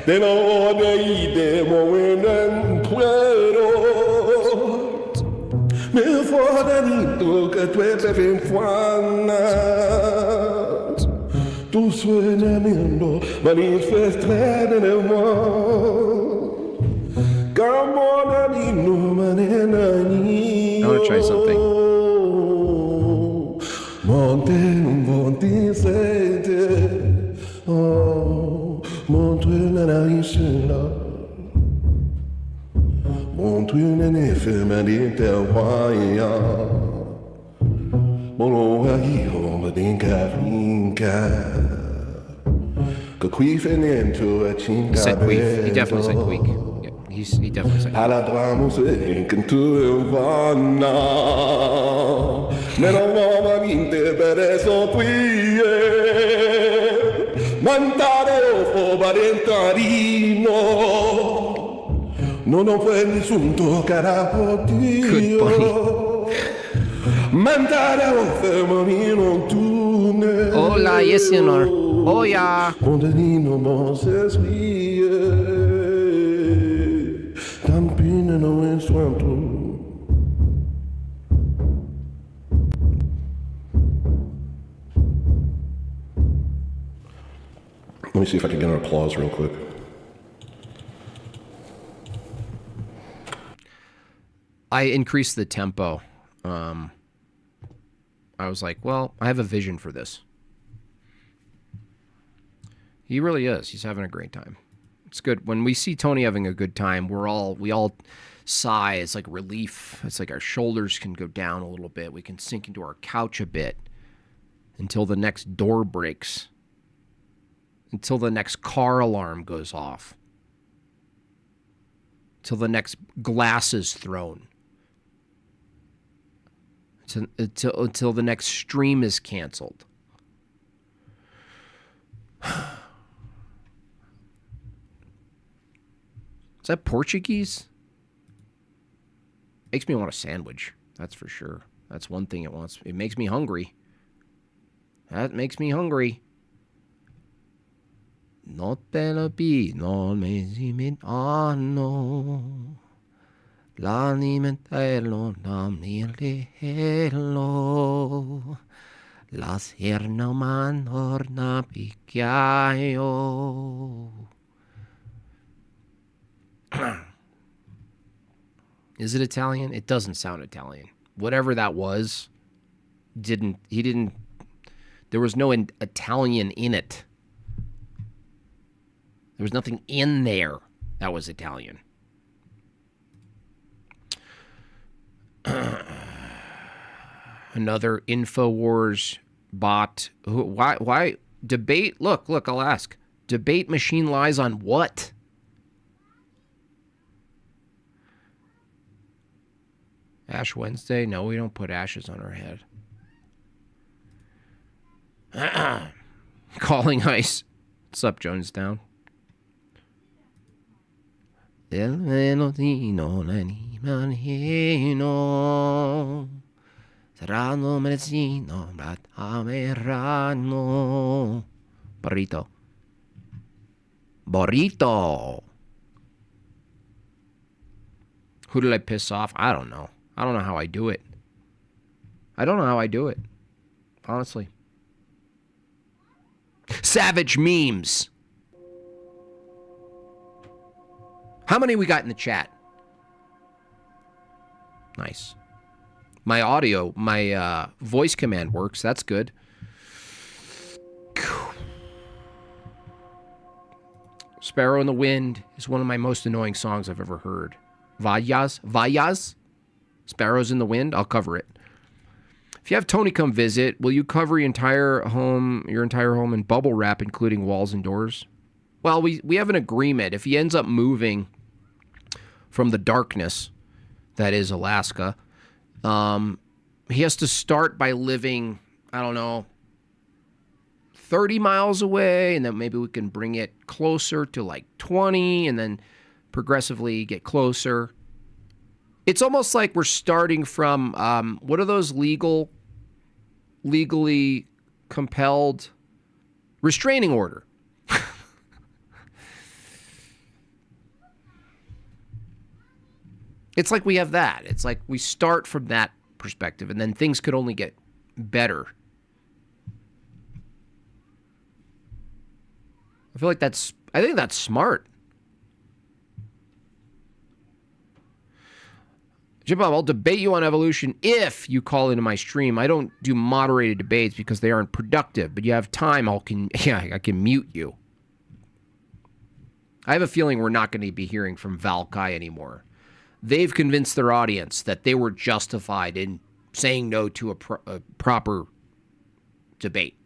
De no de ide, mo en puedo. Me for narices, que tu eres tu sueñamiento manifestar en el mundo. I want to try something. He said queef. He definitely said queek. Yeah, he definitely said Good buddy. Hola, yes, señor. Oh, yeah. Let me see if I can get an applause real quick. I increased the tempo. I was like, well, I have a vision for this. He really is. He's having a great time. It's good. When we see Tony having a good time, we all sigh. It's like relief. It's like our shoulders can go down a little bit. We can sink into our couch a bit until the next door breaks. Until the next car alarm goes off. Until the next glass is thrown. Until the next stream is canceled. Is that Portuguese? Makes me want a sandwich. That's for sure. That's one thing it wants. It makes me hungry. That makes me hungry. Not bella be no mesimino. L'alimentarlo nam nilelo. Las herna manor na picchiaio. Is it Italian? It doesn't sound Italian. Whatever that was, there was no Italian in it. There was nothing in there that was Italian. Another InfoWars bot. Why debate? Look, I'll ask. Debate machine lies on what? Ash Wednesday? No, we don't put ashes on our head. Calling ice. What's up, Jonestown? El melodino l'animalino saranno mezzino bat ameranno. Burrito. Burrito. Who did I piss off? I don't know. I don't know how I do it. Honestly. Savage memes. How many we got in the chat? Nice. My voice command works. That's good. Sparrow in the Wind is one of my most annoying songs I've ever heard. Vayas? Sparrows in the Wind? I'll cover it. If you have Tony come visit, will you cover your entire home in bubble wrap, including walls and doors? Well, we have an agreement. If he ends up moving from the darkness that is Alaska, he has to start by living, I don't know, 30 miles away, and then maybe we can bring it closer to like 20, and then progressively get closer. It's almost like we're starting from, what are those legally compelled restraining order? It's like we have that. It's like we start from that perspective, and then things could only get better. I think that's smart. Jim Bob, I'll debate you on evolution if you call into my stream. I don't do moderated debates because they aren't productive, but you have time, I can mute you. I have a feeling we're not going to be hearing from Valkai anymore. They've convinced their audience that they were justified in saying no to a proper debate.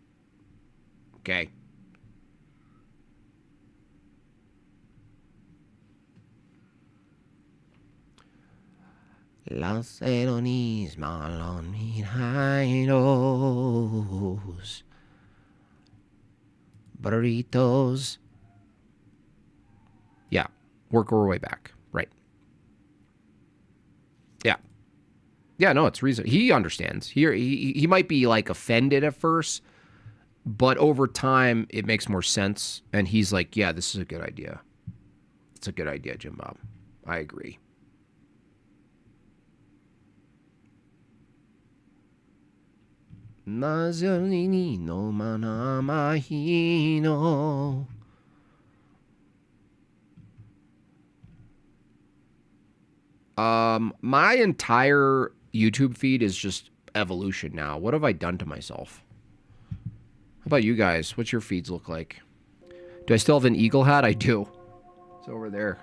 Okay? Los Eronis Malon Minhairos Burritos. Yeah, work our way back. Right. Yeah. Yeah, no, it's reason. He understands. He might be like offended at first, but over time it makes more sense. And he's like, yeah, this is a good idea. It's a good idea, Jim Bob. I agree. Mazolini manamahino. My entire YouTube feed is just evolution now. What have I done to myself? How about you guys? What's your feeds look like? Do I still have an eagle hat? I do. It's over there.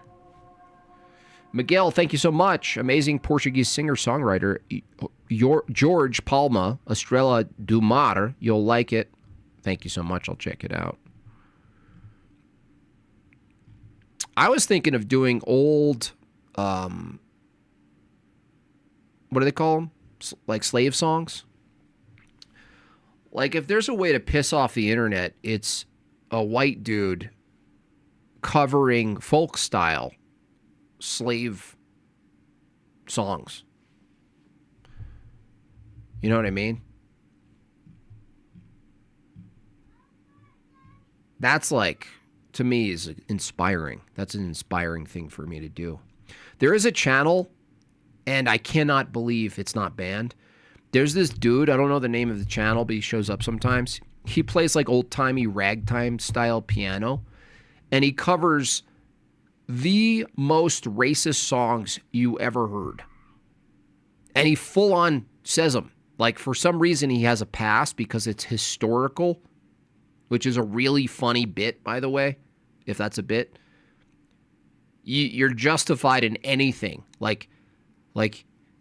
Miguel, thank you so much. Amazing Portuguese singer-songwriter. George Palma, Estrela do Mar. You'll like it. Thank you so much. I'll check it out. I was thinking of doing old, what do they call them? Like slave songs? Like if there's a way to piss off the internet, it's a white dude covering folk style slave songs. You know what I mean? That's like, to me, is inspiring. That's an inspiring thing for me to do. There is a channel, and I cannot believe it's not banned. There's this dude, I don't know the name of the channel, but he shows up sometimes. He plays like old-timey ragtime style piano, and he covers the most racist songs you ever heard. And he full on says them. Like, for some reason, he has a pass because it's historical, which is a really funny bit, by the way, if that's a bit. You're justified in anything. Like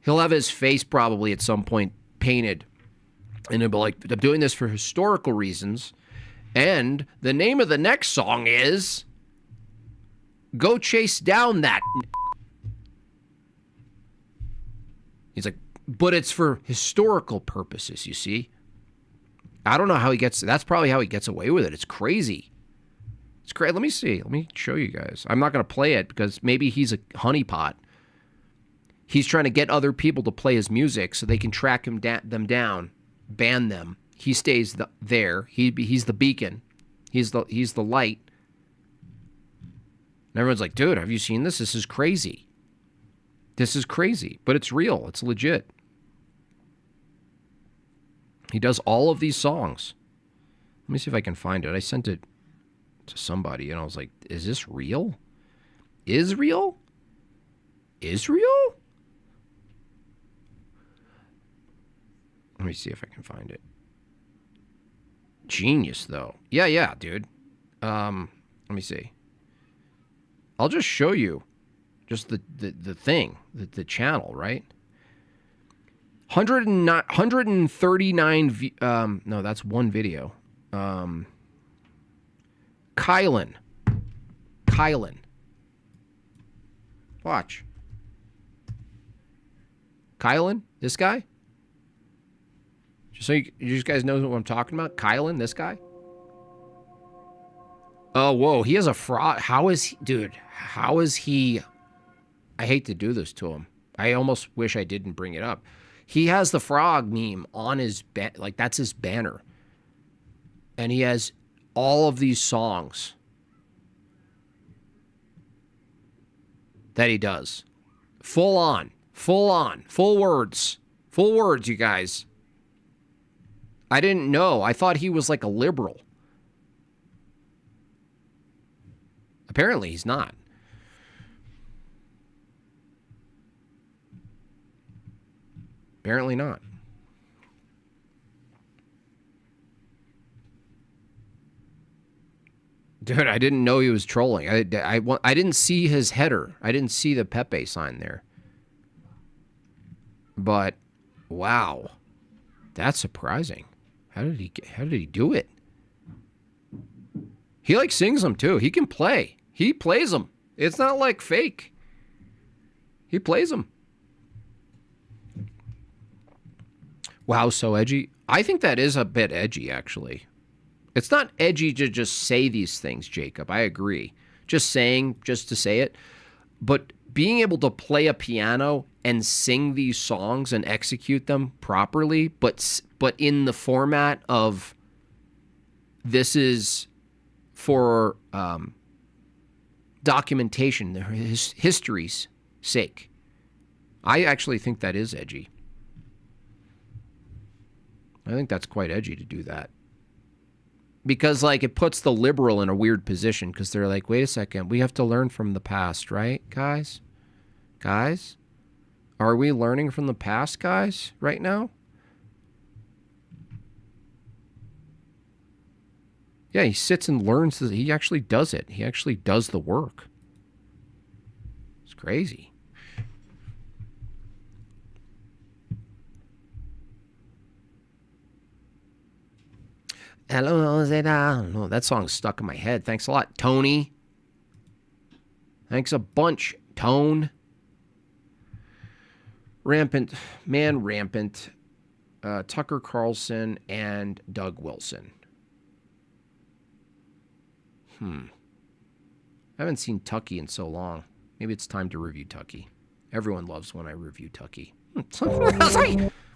he'll have his face probably at some point painted, and he'll be like, I'm doing this for historical reasons, and the name of the next song is Go Chase Down That. He's like, but it's for historical purposes, you see. I don't know how he gets, that's probably how he gets away with it. It's crazy. It's crazy. Let me see. Let me show you guys. I'm not going to play it because maybe he's a honeypot. He's trying to get other people to play his music so they can track them down, ban them. He stays there. He's the beacon. He's the light. And everyone's like, dude, have you seen this? This is crazy. This is crazy. But it's real. It's legit. He does all of these songs. Let me see if I can find it. I sent it to somebody, and I was like, is this real? Israel? Israel? Let me see if I can find it. Genius, though. Yeah, dude. Let me see. I'll just show you just the thing, the channel, right? 139 no, that's one video. Kylan. Watch. Kylan, this guy? Just so you guys know what I'm talking about. Kylan, this guy? Oh, whoa, he has a fraud. How is he? I hate to do this to him. I almost wish I didn't bring it up. He has the frog meme on his, like that's his banner. And he has all of these songs that he does. Full words, you guys. I didn't know. I thought he was like a liberal. Apparently he's not. Apparently not. Dude, I didn't know he was trolling. I didn't see his header. I didn't see the Pepe sign there. But wow, that's surprising. How did he do it? He like sings them too. He can play. He plays them. It's not like fake. He plays them. Wow, so edgy. I think that is a bit edgy, actually. It's not edgy to just say these things, Jacob. I agree. Just to say it. But being able to play a piano and sing these songs and execute them properly, but in the format of this is for documentation, history's sake. I actually think that is edgy. I think that's quite edgy to do that. Because, like, it puts the liberal in a weird position because they're like, wait a second, we have to learn from the past, right, guys? Guys? Are we learning from the past, guys, right now? Yeah, he sits and learns. He actually does it. He actually does the work. It's crazy. Hello, Zeta. That song's stuck in my head. Thanks a lot, Tony. Thanks a bunch, Tone. Rampant. Tucker Carlson and Doug Wilson. I haven't seen Tucky in so long. Maybe it's time to review Tucky. Everyone loves when I review Tucky.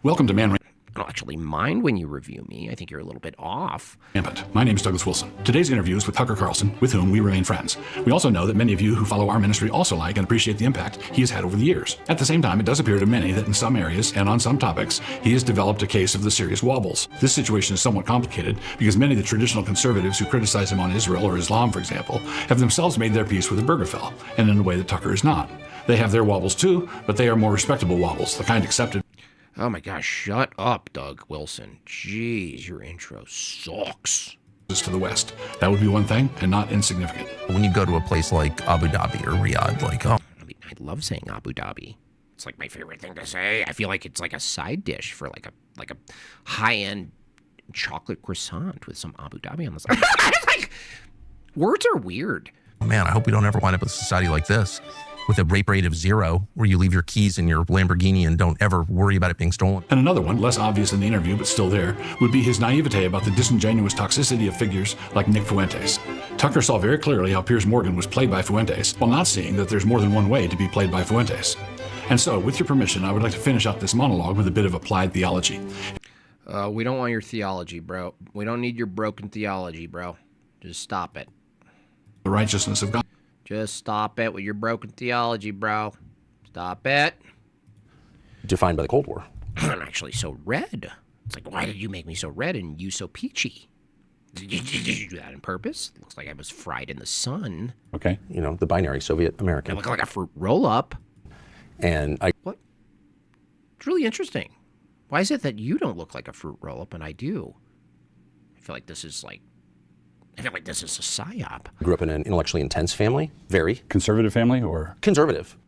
Welcome to Man I don't actually mind when you review me. I think you're a little bit off. Rampant. My name is Douglas Wilson. Today's interview is with Tucker Carlson, with whom we remain friends. We also know that many of you who follow our ministry also like and appreciate the impact he has had over the years. At the same time, it does appear to many that in some areas and on some topics, he has developed a case of the serious wobbles. This situation is somewhat complicated because many of the traditional conservatives who criticize him on Israel or Islam, for example, have themselves made their peace with the Obergefell, and in a way that Tucker is not. They have their wobbles too, but they are more respectable wobbles, the kind accepted. Oh my gosh, shut up, Doug Wilson. Jeez, your intro sucks. To the west. That would be one thing, and not insignificant. When you go to a place like Abu Dhabi or Riyadh, like, oh. I love saying Abu Dhabi. It's like my favorite thing to say. I feel like it's like a side dish for like a high-end chocolate croissant with some Abu Dhabi on the side. Like, words are weird. Man, I hope we don't ever wind up with a society like this, with a rape rate of 0, where you leave your keys in your Lamborghini and don't ever worry about it being stolen. And another one, less obvious in the interview but still there, would be his naivete about the disingenuous toxicity of figures like Nick Fuentes. Tucker saw very clearly how Piers Morgan was played by Fuentes, while not seeing that there's more than one way to be played by Fuentes. And so, with your permission, I would like to finish out this monologue with a bit of applied theology. We don't want your theology, bro. We don't need your broken theology, bro. Just stop it. The righteousness of God. Just stop it with your broken theology, bro. Stop it. Defined by the Cold War. I'm actually so red. It's like, why did you make me so red and you so peachy? Did you do that on purpose? Looks like I was fried in the sun. Okay. You know, the binary Soviet I American. look like a fruit roll-up. And I What? It's really interesting. Why is it that you don't look like a fruit roll-up and I do? I feel like this is a psyop. grew up in an intellectually intense family, very Conservative family or? conservative.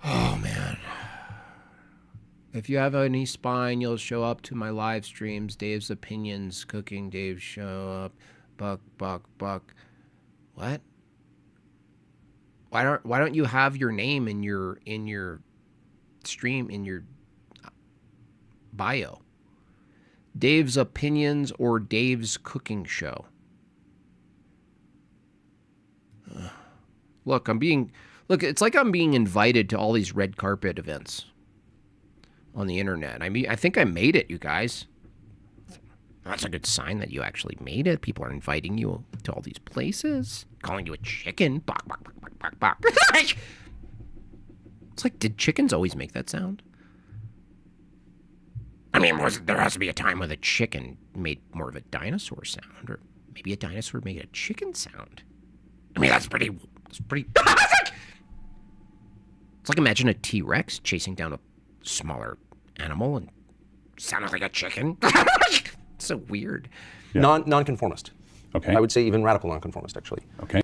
Oh, man. If you have any spine, you'll show up to my live streams. Dave's Opinions, Cooking, Dave show up. Buck. What? Why don't you have your name in your stream, in your bio? Dave's Opinions or Dave's Cooking Show. Look, it's like I'm being invited to all these red carpet events on the internet. I mean, I think I made it, you guys. That's a good sign that you actually made it. People are inviting you to all these places, calling you a chicken. Bok, bok, bok, bok, bok, bok. It's like, did chickens always make that sound? I mean, there has to be a time when the chicken made more of a dinosaur sound, or maybe a dinosaur made a chicken sound. I mean, that's pretty. It's like, imagine a T-Rex chasing down a smaller animal and sounding like a chicken. It's so weird. Yeah. Nonconformist. Okay. I would say even radical nonconformist, actually. Okay.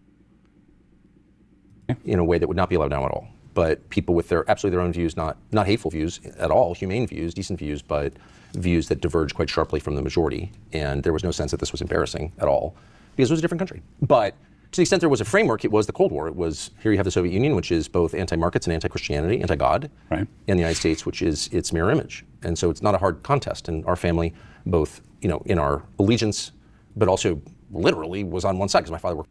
In a way that would not be allowed now at all. But people with absolutely their own views, not hateful views at all, humane views, decent views, but views that diverge quite sharply from the majority. And there was no sense that this was embarrassing at all, because it was a different country. But to the extent there was a framework, it was the Cold War. It was, here you have the Soviet Union, which is both anti-markets and anti-Christianity, anti-God, right, and the United States, which is its mirror image. And so it's not a hard contest. And our family, both, in our allegiance, but also literally was on one side, because my father worked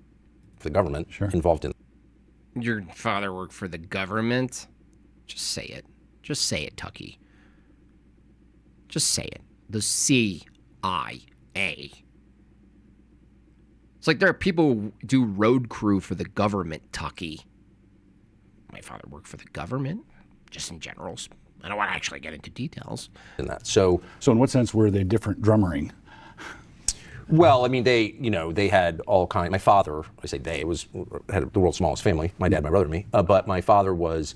for the government, involved in. Your father worked for the government? Just say it. Just say it, Tucky. Just say it. The CIA. It's like there are people who do road crew for the government, Tucky. My father worked for the government, just in general. I don't want to actually get into details. In that. So in what sense were they different drummering? Well, I mean, they had all kinds. My father, I say they, had the world's smallest family. My dad, my brother, and me. But my father was,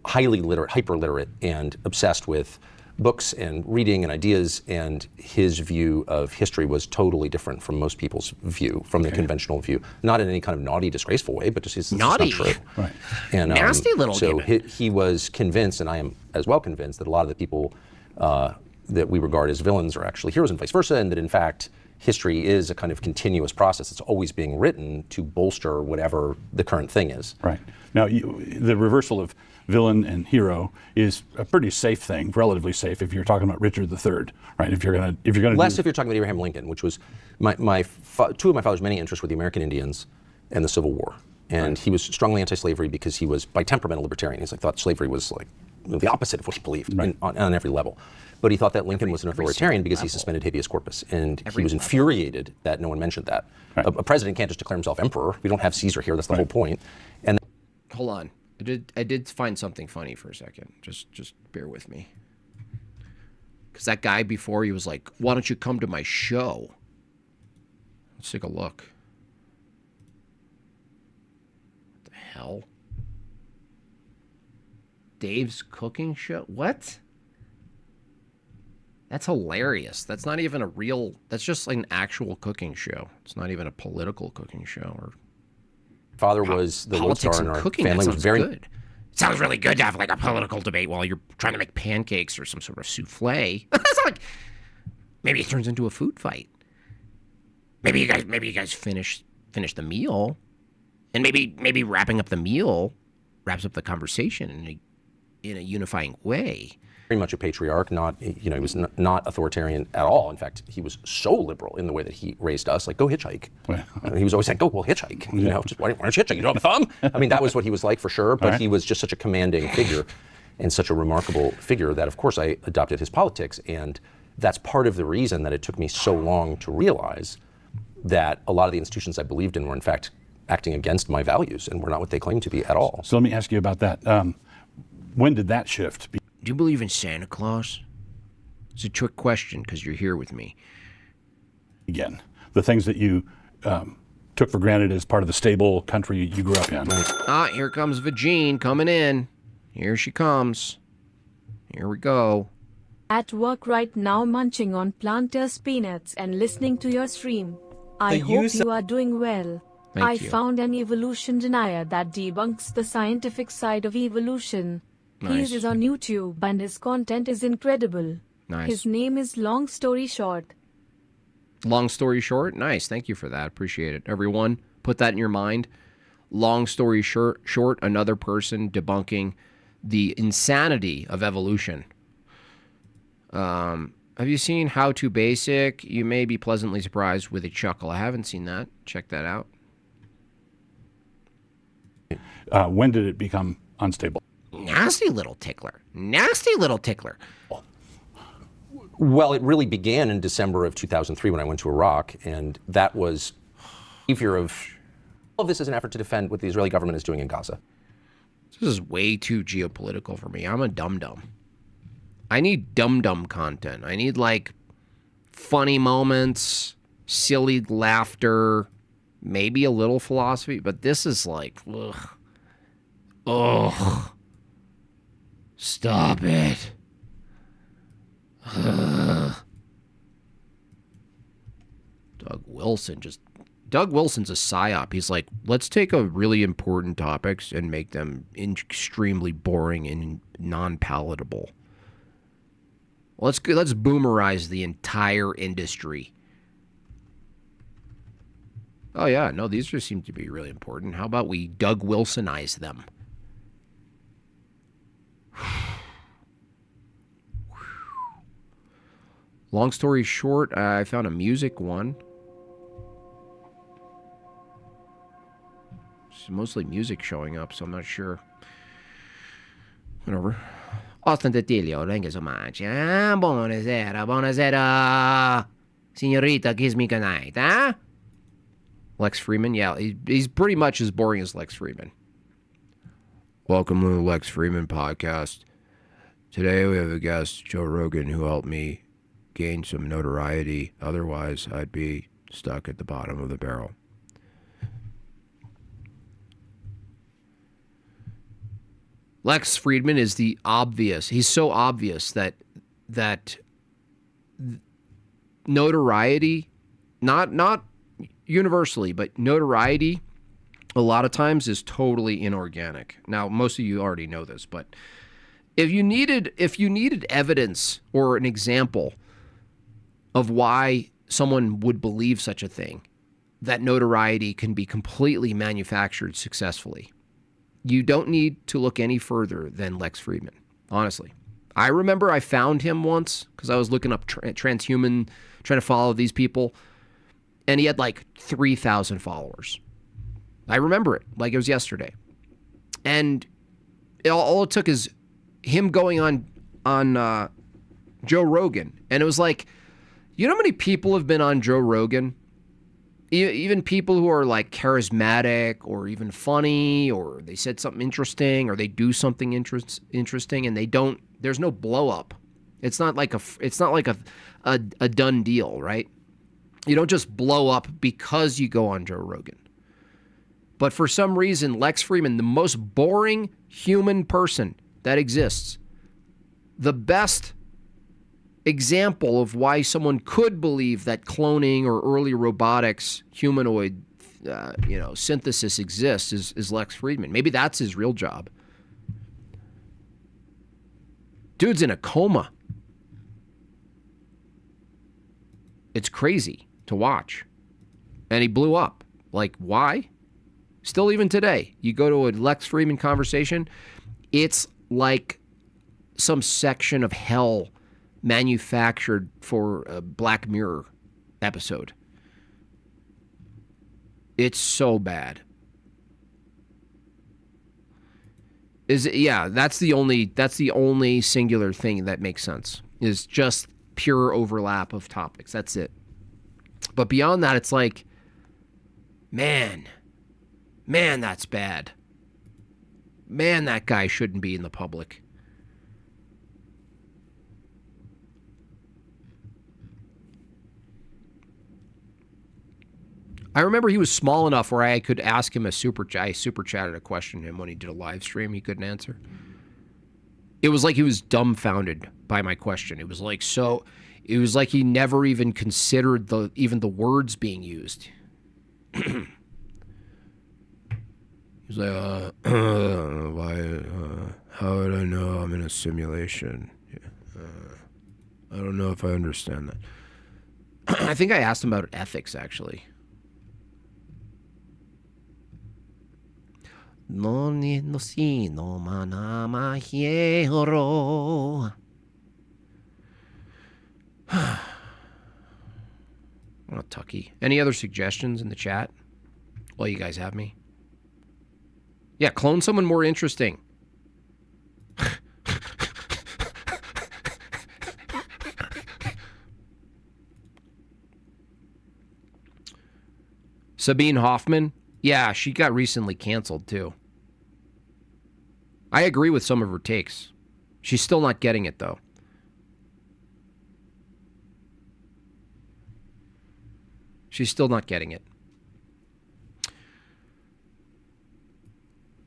highly literate, hyper literate, and obsessed with books and reading and ideas. And his view of history was totally different from most people's view, from the conventional view. Not in any kind of naughty, disgraceful way, but just it's naughty, not true. Right? And nasty little. So he was convinced, and I am as well convinced, that a lot of the people that we regard as villains are actually heroes, and vice versa, and that in fact, history is a kind of continuous process. It's always being written to bolster whatever the current thing is. Right. Now, the reversal of villain and hero is a pretty safe thing, relatively safe, if you're talking about Richard III, right? If you're gonna less if you're talking about Abraham Lincoln, which was two of my father's many interests were the American Indians and the Civil War, and he was strongly anti-slavery because he was by temperament a libertarian. He thought slavery was like the opposite of what he believed on every level. But he thought that Lincoln was an authoritarian because he suspended habeas corpus, and he was infuriated that no one mentioned that. Right. A president can't just declare himself emperor. We don't have Caesar here. That's the whole point. And hold on, I did find something funny for a second. Just bear with me, because that guy before, he was like, "Why don't you come to my show?" Let's take a look. What the hell? Dave's Cooking Show? What? That's hilarious. That's not even a real, that's just like an actual cooking show. It's not even a political cooking show. Or father was the lodestar in our family. Was very good. It sounds really good to have like a political debate while you're trying to make pancakes or some sort of souffle. It's like, maybe it turns into a food fight. Maybe you guys finish the meal, and maybe wrapping up the meal wraps up the conversation in a unifying way. Very much a patriarch, he was not authoritarian at all. In fact, he was so liberal in the way that he raised us, like, go hitchhike. He was always saying, go, hitchhike. Just, why don't you hitchhike? You don't have a thumb? I mean, that was what he was like for sure, but he was just such a commanding figure and such a remarkable figure that, of course, I adopted his politics. And that's part of the reason that it took me so long to realize that a lot of the institutions I believed in were, in fact, acting against my values, and we're not what they claim to be at all. So let me ask you about that. When did that shift Do you believe in Santa Claus? It's a trick question because you're here with me. begin? The things that you took for granted as part of the stable country you grew up in. Ah, here comes Vagine coming in. Here she comes. Here we go. At work right now munching on Planters peanuts and listening to your stream. I The hope use you are doing well. Thank I you. found an evolution denier that debunks the scientific side of evolution. Nice. He is on YouTube and his content is incredible. Nice. His name is Long Story Short. Long story short, nice. Thank you for that. Appreciate it. Everyone, put that in your mind. Long story short, another person debunking the insanity of evolution. Have you seen How to Basic? You may be pleasantly surprised with a chuckle. I haven't seen that. Check that out. When did it become unstable? Nasty little tickler. Nasty little tickler. Well, it really began in December of 2003 when I went to Iraq, and that was behavior of all of this is an effort to defend what the Israeli government is doing in Gaza. This is way too geopolitical for me. I'm a dum-dum. I need dum-dum content. I need, like, funny moments, silly laughter, maybe a little philosophy, but this is like, ugh. Ugh. Stop it. Ugh. Doug Wilson's a psyop. He's like, let's take a really important topics and make them extremely boring and non-palatable. Let's boomerize the entire industry. Oh yeah, no, these just seem to be really important. How about we Doug Wilsonize them? Long story short, I found a music one. It's mostly music showing up, so I'm not sure. Whatever. Austin Titilio, thank you so much. Buonasera, buonasera. Signorita, kiss me goodnight, huh? Lex Freeman, yeah, he's pretty much as boring as Lex Freeman. Welcome to the Lex Freeman podcast. Today we have a guest, Joe Rogan, who helped me gain some notoriety. Otherwise, I'd be stuck at the bottom of the barrel. Lex Friedman is the obvious. He's so obvious that notoriety, not universally, but notoriety a lot of times is totally inorganic. Now, most of you already know this, but if you needed evidence or an example of why someone would believe such a thing, that notoriety can be completely manufactured successfully, you don't need to look any further than Lex Friedman, honestly. I remember I found him once because I was looking up transhuman, trying to follow these people, and he had like 3,000 followers. I remember it like it was yesterday. And all it took is him going on Joe Rogan, and it was like, you know how many people have been on Joe Rogan? Even people who are like charismatic or even funny, or they said something interesting, or they do something interesting, and there's no blow up. It's not like a done deal, right? You don't just blow up because you go on Joe Rogan. But for some reason, Lex Friedman, the most boring human person that exists, the best example of why someone could believe that cloning or early robotics, humanoid, synthesis exists is Lex Friedman. Maybe that's his real job. Dude's in a coma. It's crazy to watch. And he blew up. Like, why? Still even today, you go to a Lex Friedman conversation, it's like some section of hell manufactured for a Black Mirror episode. It's so bad. That's the only singular thing that makes sense, is just pure overlap of topics. That's it. But beyond that, it's like, man, Man, that's bad. Man, that guy shouldn't be in the public. I remember he was small enough where I could ask him I super chatted a question to him when he did a live stream he couldn't answer. It was like he was dumbfounded by my question. It was like he never even considered the words being used. He was like, how would I know I'm in a simulation? I don't know if I understand that. I think I asked him about ethics, actually. No ni no si no manama hiero. Oh, Tucky. Any other suggestions in the chat? Well, you guys have me. Yeah, clone someone more interesting. Sabine Hoffman? Yeah, she got recently canceled too. I agree with some of her takes. She's still not getting it though. She's still not getting it.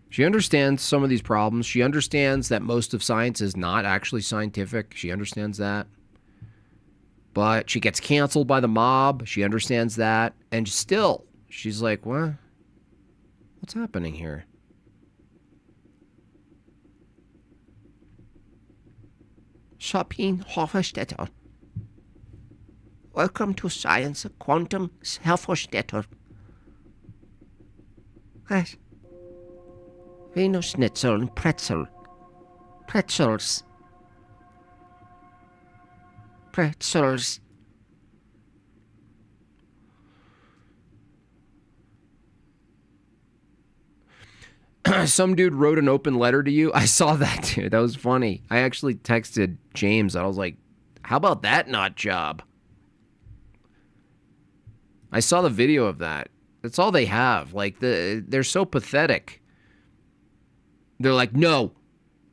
She understands some of these problems. She understands that most of science is not actually scientific. She understands that. But she gets canceled by the mob. She understands that. And still, she's like, what? What's happening here? Sabine Hofstetter. Welcome to Science Quantum Hofstetter. Yes. Venus Schnitzel and pretzel. Pretzels. Pretzels. Some dude wrote an open letter to you. I saw that, dude. That was funny. I actually texted James. I was like, how about that nut job? I saw the video of that. That's all they have. Like, they're so pathetic. They're like, no,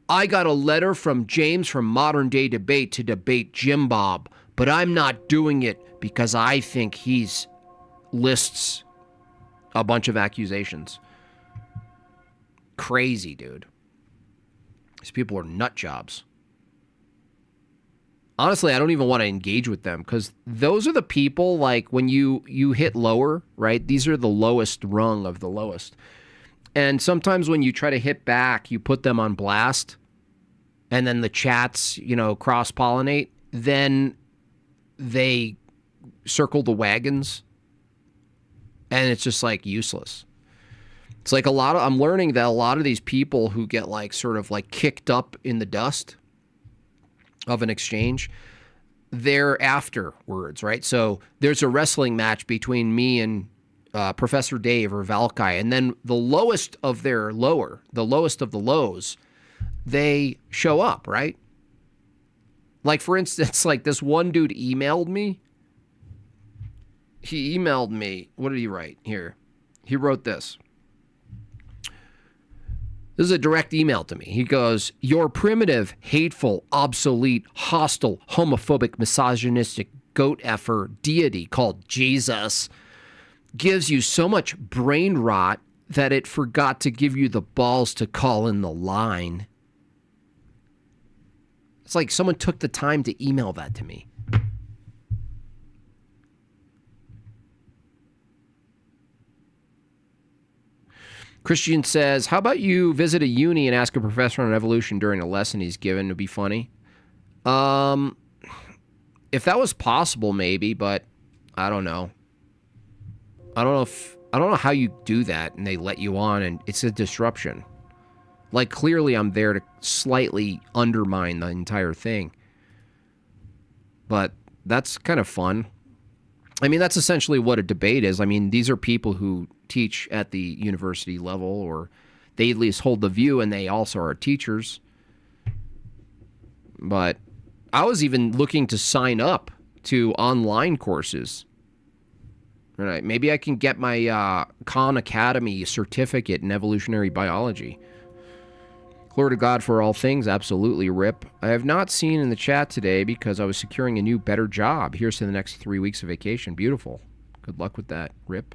I got a letter from James from Modern Day Debate to debate Jim Bob, but I'm not doing it because I think he's lists a bunch of accusations. Crazy, dude. These people are nut jobs. Honestly, I don't even want to engage with them because those are the people, like, when you hit lower, right? These are the lowest rung of the lowest. And sometimes when you try to hit back, you put them on blast and then the chats, cross-pollinate. Then they circle the wagons and it's just, like, useless. It's like I'm learning that a lot of these people who get like sort of like kicked up in the dust of an exchange, they're afterwards, right? So there's a wrestling match between me and Professor Dave or Valkai, and then the lowest of the lowest of the lows, they show up, right? Like, for instance, like this one dude emailed me. He emailed me. What did he write here? He wrote this. This is a direct email to me. He goes, your primitive, hateful, obsolete, hostile, homophobic, misogynistic, goat effer deity called Jesus gives you so much brain rot that it forgot to give you the balls to call in the line. It's like someone took the time to email that to me. Christian says, how about you visit a uni and ask a professor on evolution during a lesson he's given? It'd be funny. If that was possible, maybe, but I don't know. I don't know how you do that and they let you on and it's a disruption. Like, clearly I'm there to slightly undermine the entire thing. But that's kind of fun. I mean, that's essentially what a debate is. I mean, these are people who teach at the university level, or they at least hold the view, and they also are teachers. But I was even looking to sign up to online courses. Right? Maybe I can get my Khan Academy certificate in evolutionary biology. Glory to God for all things, absolutely, Rip. I have not seen in the chat today because I was securing a new, better job. Here's to the next 3 weeks of vacation. Beautiful. Good luck with that, Rip.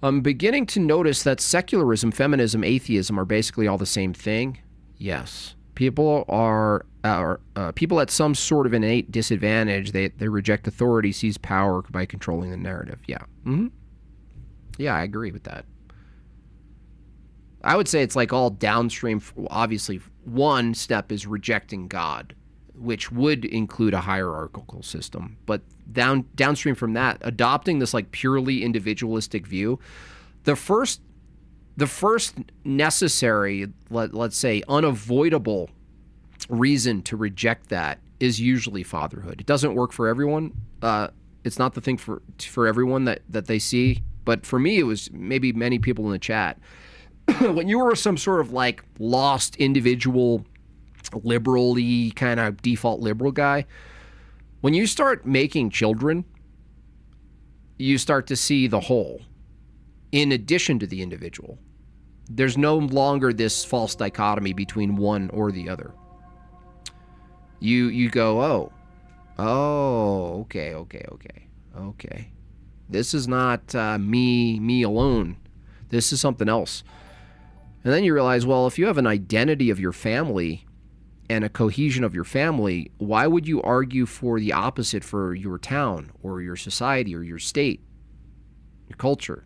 I'm beginning to notice that secularism, feminism, atheism are basically all the same thing. Yes. People are people at some sort of innate disadvantage. They reject authority, seize power by controlling the narrative. Yeah. Yeah, I agree with that. I would say it's like all downstream. Obviously, one step is rejecting God, which would include a hierarchical system. But downstream from that, adopting this like purely individualistic view, the first necessary, let's say, unavoidable reason to reject that is usually fatherhood. It doesn't work for everyone. It's not the thing for everyone that they see. But for me, it was maybe many people in the chat. When you were some sort of like lost individual, liberal-y kind of default liberal guy, when you start making children, you start to see the whole in addition to the individual. There's no longer this false dichotomy between one or the other. You go, okay. This is not me alone. This is something else. And then you realize, well, if you have an identity of your family and a cohesion of your family, why would you argue for the opposite for your town or your society or your state, your culture?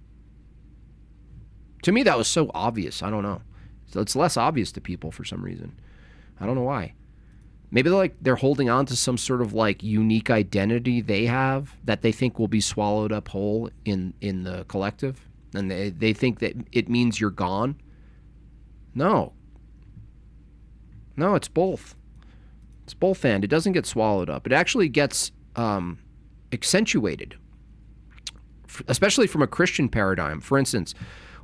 To me, that was so obvious. I don't know. So it's less obvious to people for some reason. I don't know why. Maybe they're holding on to some sort of like unique identity they have that they think will be swallowed up whole in the collective, and they think that it means you're gone. No, it's both. It's both, and it doesn't get swallowed up. It actually gets accentuated, especially from a Christian paradigm. For instance,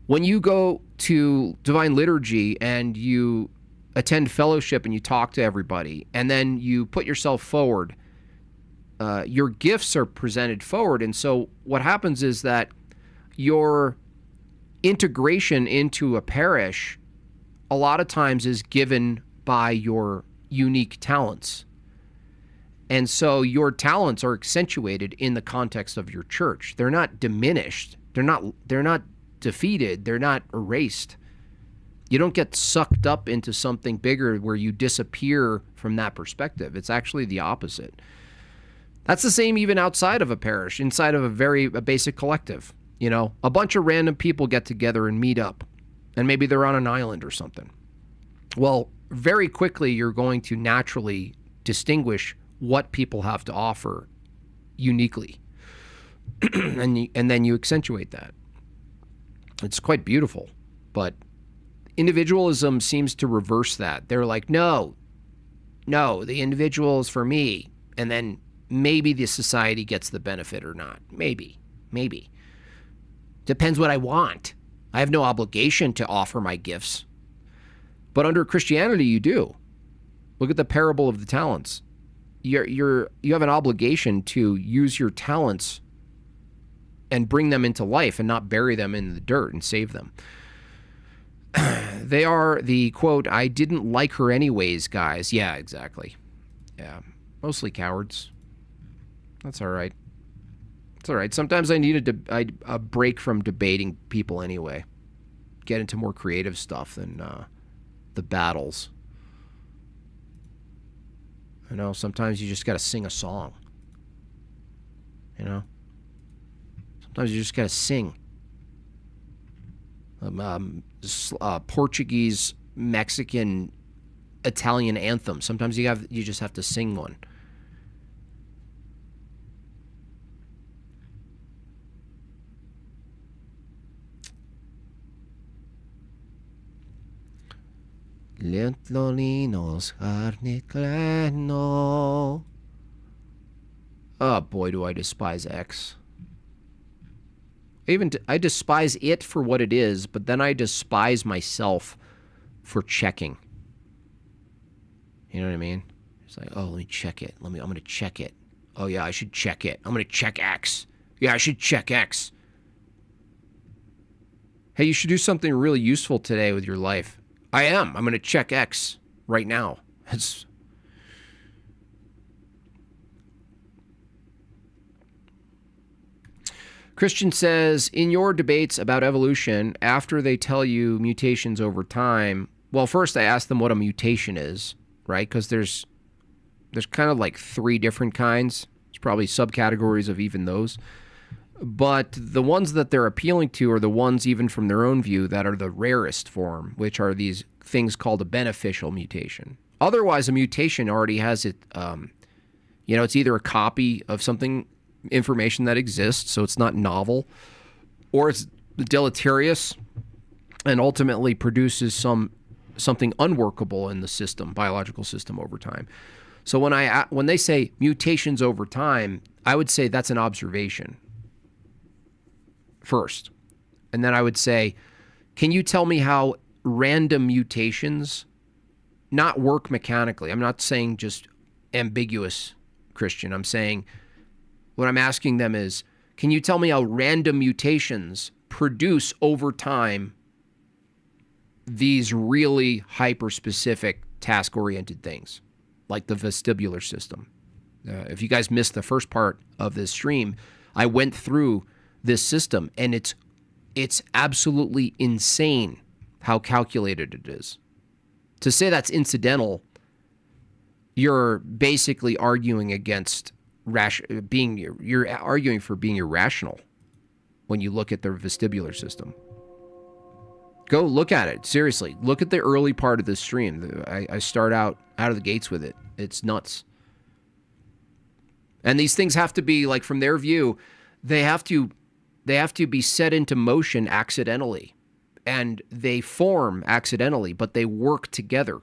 when you go to Divine Liturgy and you attend fellowship and you talk to everybody, and then you put yourself forward, your gifts are presented forward. And so what happens is that your integration into a parish a lot of times is given by your unique talents. And so your talents are accentuated in the context of your church. They're not diminished. They're not defeated. They're not erased. You don't get sucked up into something bigger where you disappear from that perspective. It's actually the opposite. That's the same even outside of a parish, inside of a basic collective. You know, a bunch of random people get together and meet up, and maybe they're on an island or something. Well, very quickly you're going to naturally distinguish what people have to offer uniquely. and then you accentuate that. It's quite beautiful, but individualism seems to reverse that. They're like, no, the individual is for me. And then maybe the society gets the benefit or not. Maybe. Depends what I want. I have no obligation to offer my gifts. But under Christianity, you do. Look at the parable of the talents. You have an obligation to use your talents and bring them into life and not bury them in the dirt and save them. They are the, quote, I didn't like her anyways, guys. Yeah, exactly. Yeah, mostly cowards. That's all right. It's all right. Sometimes I need a break from debating people anyway. Get into more creative stuff than the battles. I know, sometimes you just got to sing a song. You know? Sometimes you just got to sing. Portuguese, Mexican, Italian anthem. Sometimes you just have to sing one. Oh boy, do I despise X. I despise it for what it is, but then I despise myself for checking. You know what I mean? It's like, oh, let me check it. I'm going to check it. Oh yeah, I should check it. I'm going to check X. Yeah, I should check X. Hey, you should do something really useful today with your life. I am. I'm going to check X right now. Christian says, in your debates about evolution, after they tell you mutations over time, well, first I ask them what a mutation is, right? Because there's kind of like 3 different kinds. There's probably subcategories of even those. But the ones that they're appealing to are the ones, even from their own view, that are the rarest form, which are these things called a beneficial mutation. Otherwise, a mutation already has it, it's either a copy of something, information that exists, so it's not novel, or it's deleterious and ultimately produces something unworkable in the system, biological system over time. So when they say mutations over time, I would say that's an observation first. And then I would say, can you tell me how random mutations not work mechanically? I'm not saying just ambiguous, Christian. I'm saying, what I'm asking them is, can you tell me how random mutations produce over time these really hyper-specific task-oriented things, like the vestibular system? If you guys missed the first part of this stream, I went through this system, and it's absolutely insane how calculated it is. To say that's incidental, you're basically arguing against you're arguing for being irrational when you look at the vestibular system. Go look at it. Seriously, look at the early part of this stream. I start out of the gates with it. It's nuts. And these things have to be, like, from their view, they have to be set into motion accidentally. And they form accidentally, but they work together.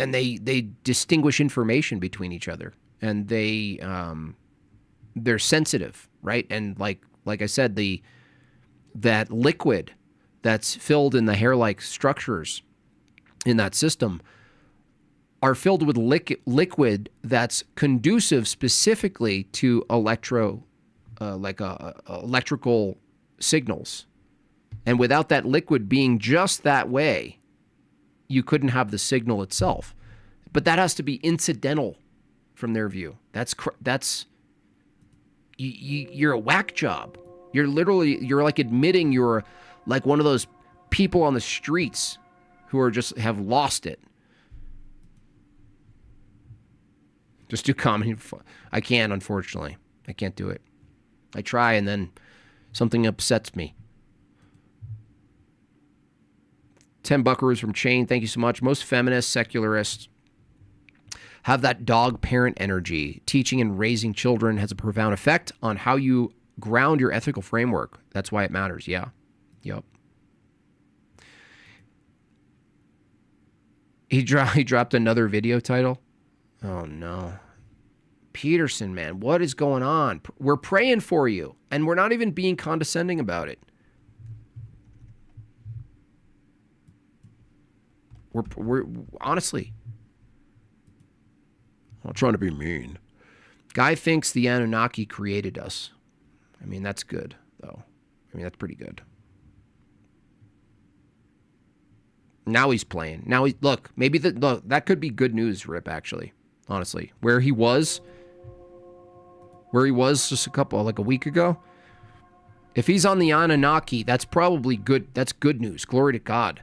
And they distinguish information between each other, and they're sensitive, right? And like I said, that liquid that's filled in the hair-like structures in that system are filled with liquid that's conducive specifically to electrical signals. And without that liquid being just that way, you couldn't have the signal itself. But that has to be incidental from their view. You're a whack job. You're like admitting you're like one of those people on the streets who have lost it. Just do comedy. I can't, unfortunately. I can't do it. I try, and then something upsets me. 10 buckaroos from Chain. Thank you so much. Most feminists, secularists have that dog parent energy. Teaching and raising children has a profound effect on how you ground your ethical framework. That's why it matters. Yeah. Yep. He dropped another video title. Oh, no. Peterson, man, what is going on? We're praying for you, and we're not even being condescending about it. We're honestly, I'm not trying to be mean. Guy thinks the Anunnaki created us. I mean, that's good, though. I mean, that's pretty good. Now he's playing. Look, that could be good news, Rip, actually. Honestly, where he was just a week ago, if he's on the Anunnaki, that's probably good. That's good news. Glory to God.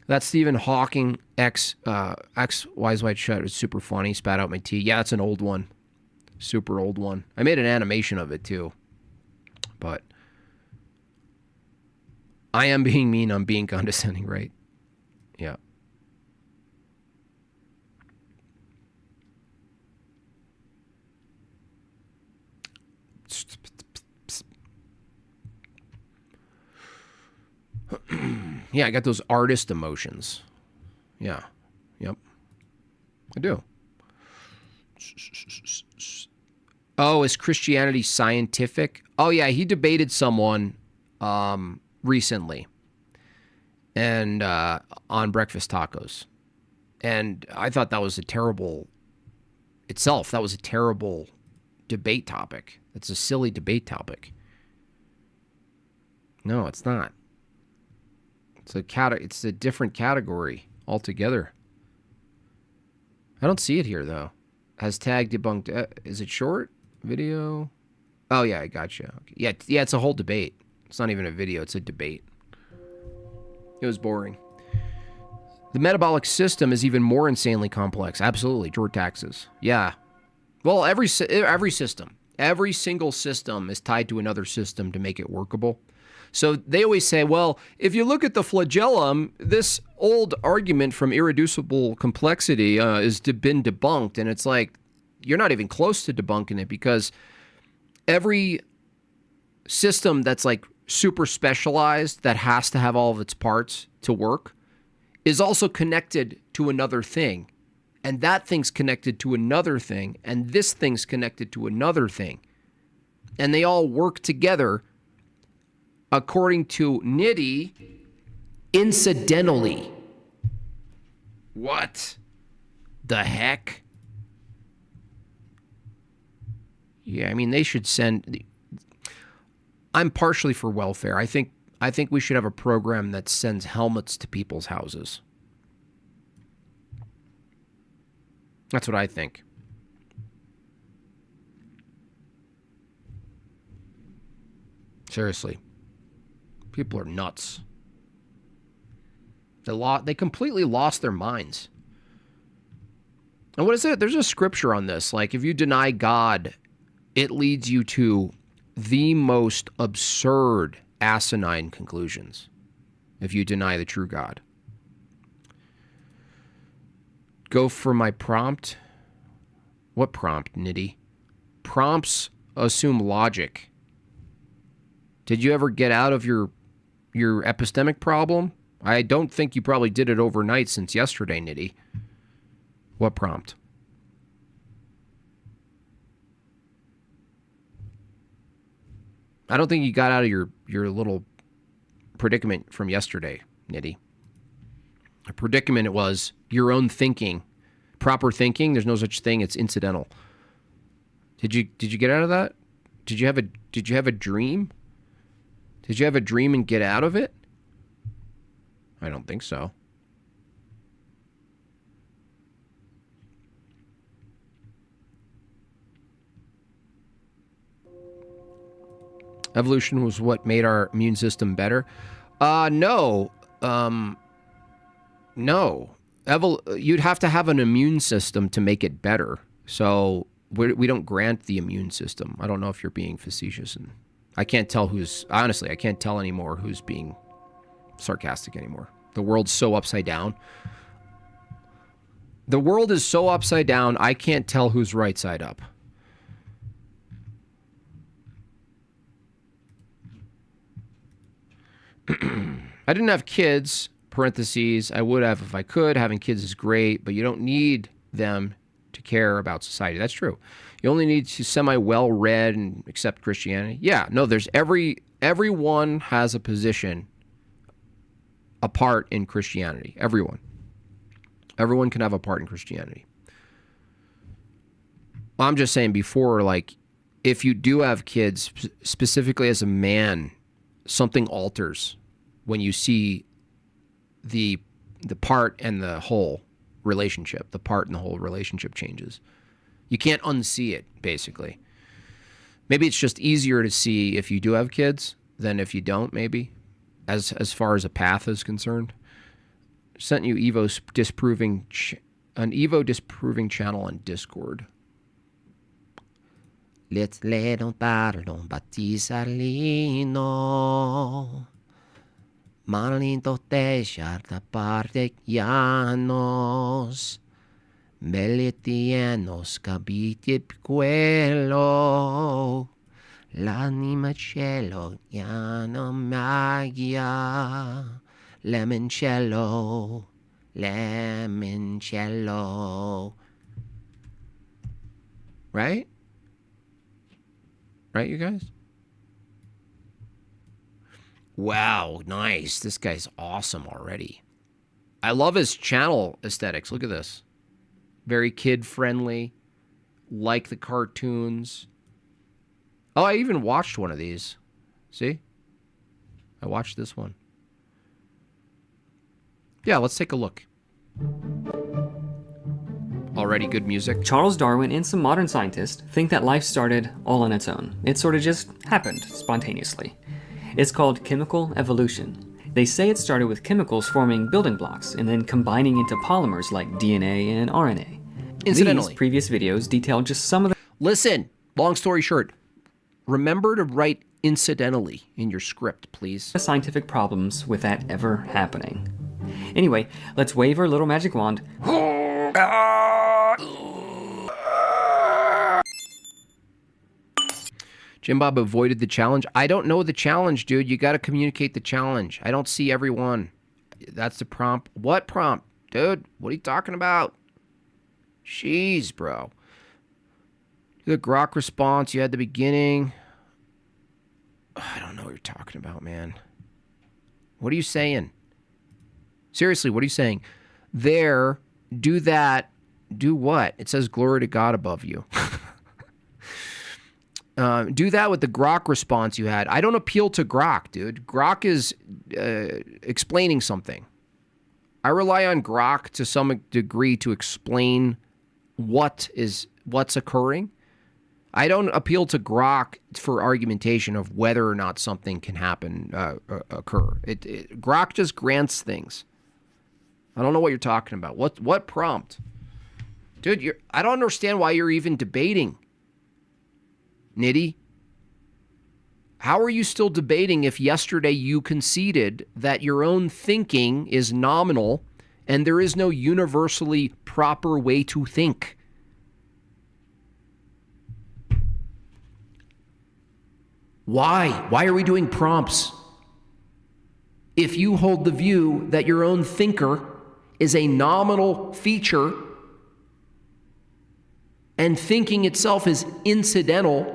That Stephen Hawking X Wise White Shut was super funny. Spat out my tea. Yeah, it's an old one. Super old one. I made an animation of it too. But I am being mean. I'm being condescending, right? Yeah. Yeah, I got those artist emotions. Yeah. Yep. I do. Oh, is Christianity scientific? Oh, yeah, he debated someone recently and on Breakfast Tacos. And I thought that was a terrible itself. That was a terrible debate topic. It's a silly debate topic. No, it's not. It's a different category altogether. I don't see it here though. Has tag debunked? Is it short video? Oh yeah, I gotcha. Okay. Yeah, it's a whole debate. It's not even a video. It's a debate. It was boring. The metabolic system is even more insanely complex. Absolutely, George taxes. Yeah. Well, every system, every single system is tied to another system to make it workable. So they always say, well, if you look at the flagellum, this old argument from irreducible complexity has been debunked. And it's like, you're not even close to debunking it, because every system that's like super specialized, that has to have all of its parts to work, is also connected to another thing. And that thing's connected to another thing. And this thing's connected to another thing. And they all work together, according to Nitti, incidentally. What the heck? Yeah, I mean, they should send... I'm partially for welfare. I think we should have a program that sends helmets to people's houses. That's what I think. Seriously. People are nuts. They completely lost their minds. And what is it? There's a scripture on this. Like, if you deny God, it leads you to the most absurd, asinine conclusions. If you deny the true God. Go for my prompt. What prompt, Nitti? Prompts assume logic. Did you ever get out of your epistemic problem? I don't think you probably did it overnight since yesterday, Nitti. What prompt? I don't think you got out of your little predicament from yesterday, Nitti. A predicament it was your own thinking. Proper thinking, there's no such thing, it's incidental. Did you get out of that? Did you have a dream? Did you have a dream and get out of it? I don't think so. Evolution was what made our immune system better? No. No. You'd have to have an immune system to make it better. So we don't grant the immune system. I don't know if you're being facetious, and I can't tell honestly, I can't tell anymore who's being sarcastic anymore. The world's so upside down. The world is so upside down, I can't tell who's right side up. I didn't have kids, parentheses, I would have if I could. Having kids is great, but you don't need them to care about society. That's true. You only need to semi-well-read and accept Christianity. Yeah, no, there's everyone has a position, a part in Christianity. Everyone can have a part in Christianity. I'm just saying before, like, if you do have kids, specifically as a man, something alters when you see the part and the whole relationship. The part and the whole relationship changes. You can't unsee it, basically. Maybe it's just easier to see if you do have kids than if you don't, maybe, as far as a path is concerned. Sent you an Evo disproving channel on Discord. Let's let on parlo battisarlino. Malinto te sharta parte llanos. Belletianos cabiti quello. L'anima cielo llano magia. Lemoncello. Lemoncello. Right? Right, you guys? Wow, nice. This guy's awesome already. I love his channel aesthetics. Look at this. Very kid-friendly. Like the cartoons. Oh, I even watched one of these. See? I watched this one. Yeah, let's take a look. Already good music. Charles Darwin and some modern scientists think that life started all on its own. It sort of just happened spontaneously. It's called chemical evolution. They say it started with chemicals forming building blocks and then combining into polymers like DNA and RNA. Incidentally, these previous videos detail just some of the... Listen, long story short, remember to write incidentally in your script, please. scientific problems with that ever happening. Anyway, let's wave our little magic wand. Jim Bob avoided the challenge. I don't know the challenge, dude. You got to communicate the challenge. I don't see everyone. That's the prompt. What prompt? Dude, what are you talking about? Jeez, bro. The grok response, you had the beginning. I don't know what you're talking about, man. What are you saying? Seriously, what are you saying? There, do that, do what? It says glory to God above you. Do that with the grok response you had. I don't appeal to grok, dude. Grok is explaining something. I rely on grok to some degree to explain what's occurring. I don't appeal to grok for argumentation of whether or not something can happen, occur. Grok just grants things. I don't know what you're talking about. What prompt? Dude, I don't understand why you're even debating. Nitty, how are you still debating if yesterday you conceded that your own thinking is nominal and there is no universally proper way to think? Why? Why are we doing prompts? If you hold the view that your own thinker is a nominal feature and thinking itself is incidental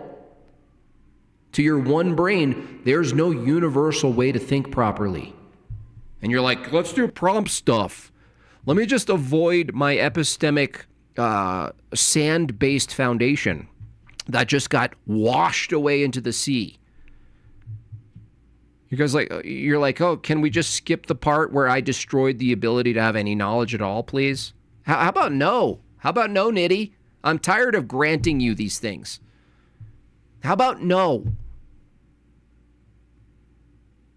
to your one brain, there's no universal way to think properly. And you're like, let's do prompt stuff. Let me just avoid my epistemic sand-based foundation that just got washed away into the sea. You guys you're like, oh, can we just skip the part where I destroyed the ability to have any knowledge at all, please? How about no? How about no, Nitty? I'm tired of granting you these things. How about no?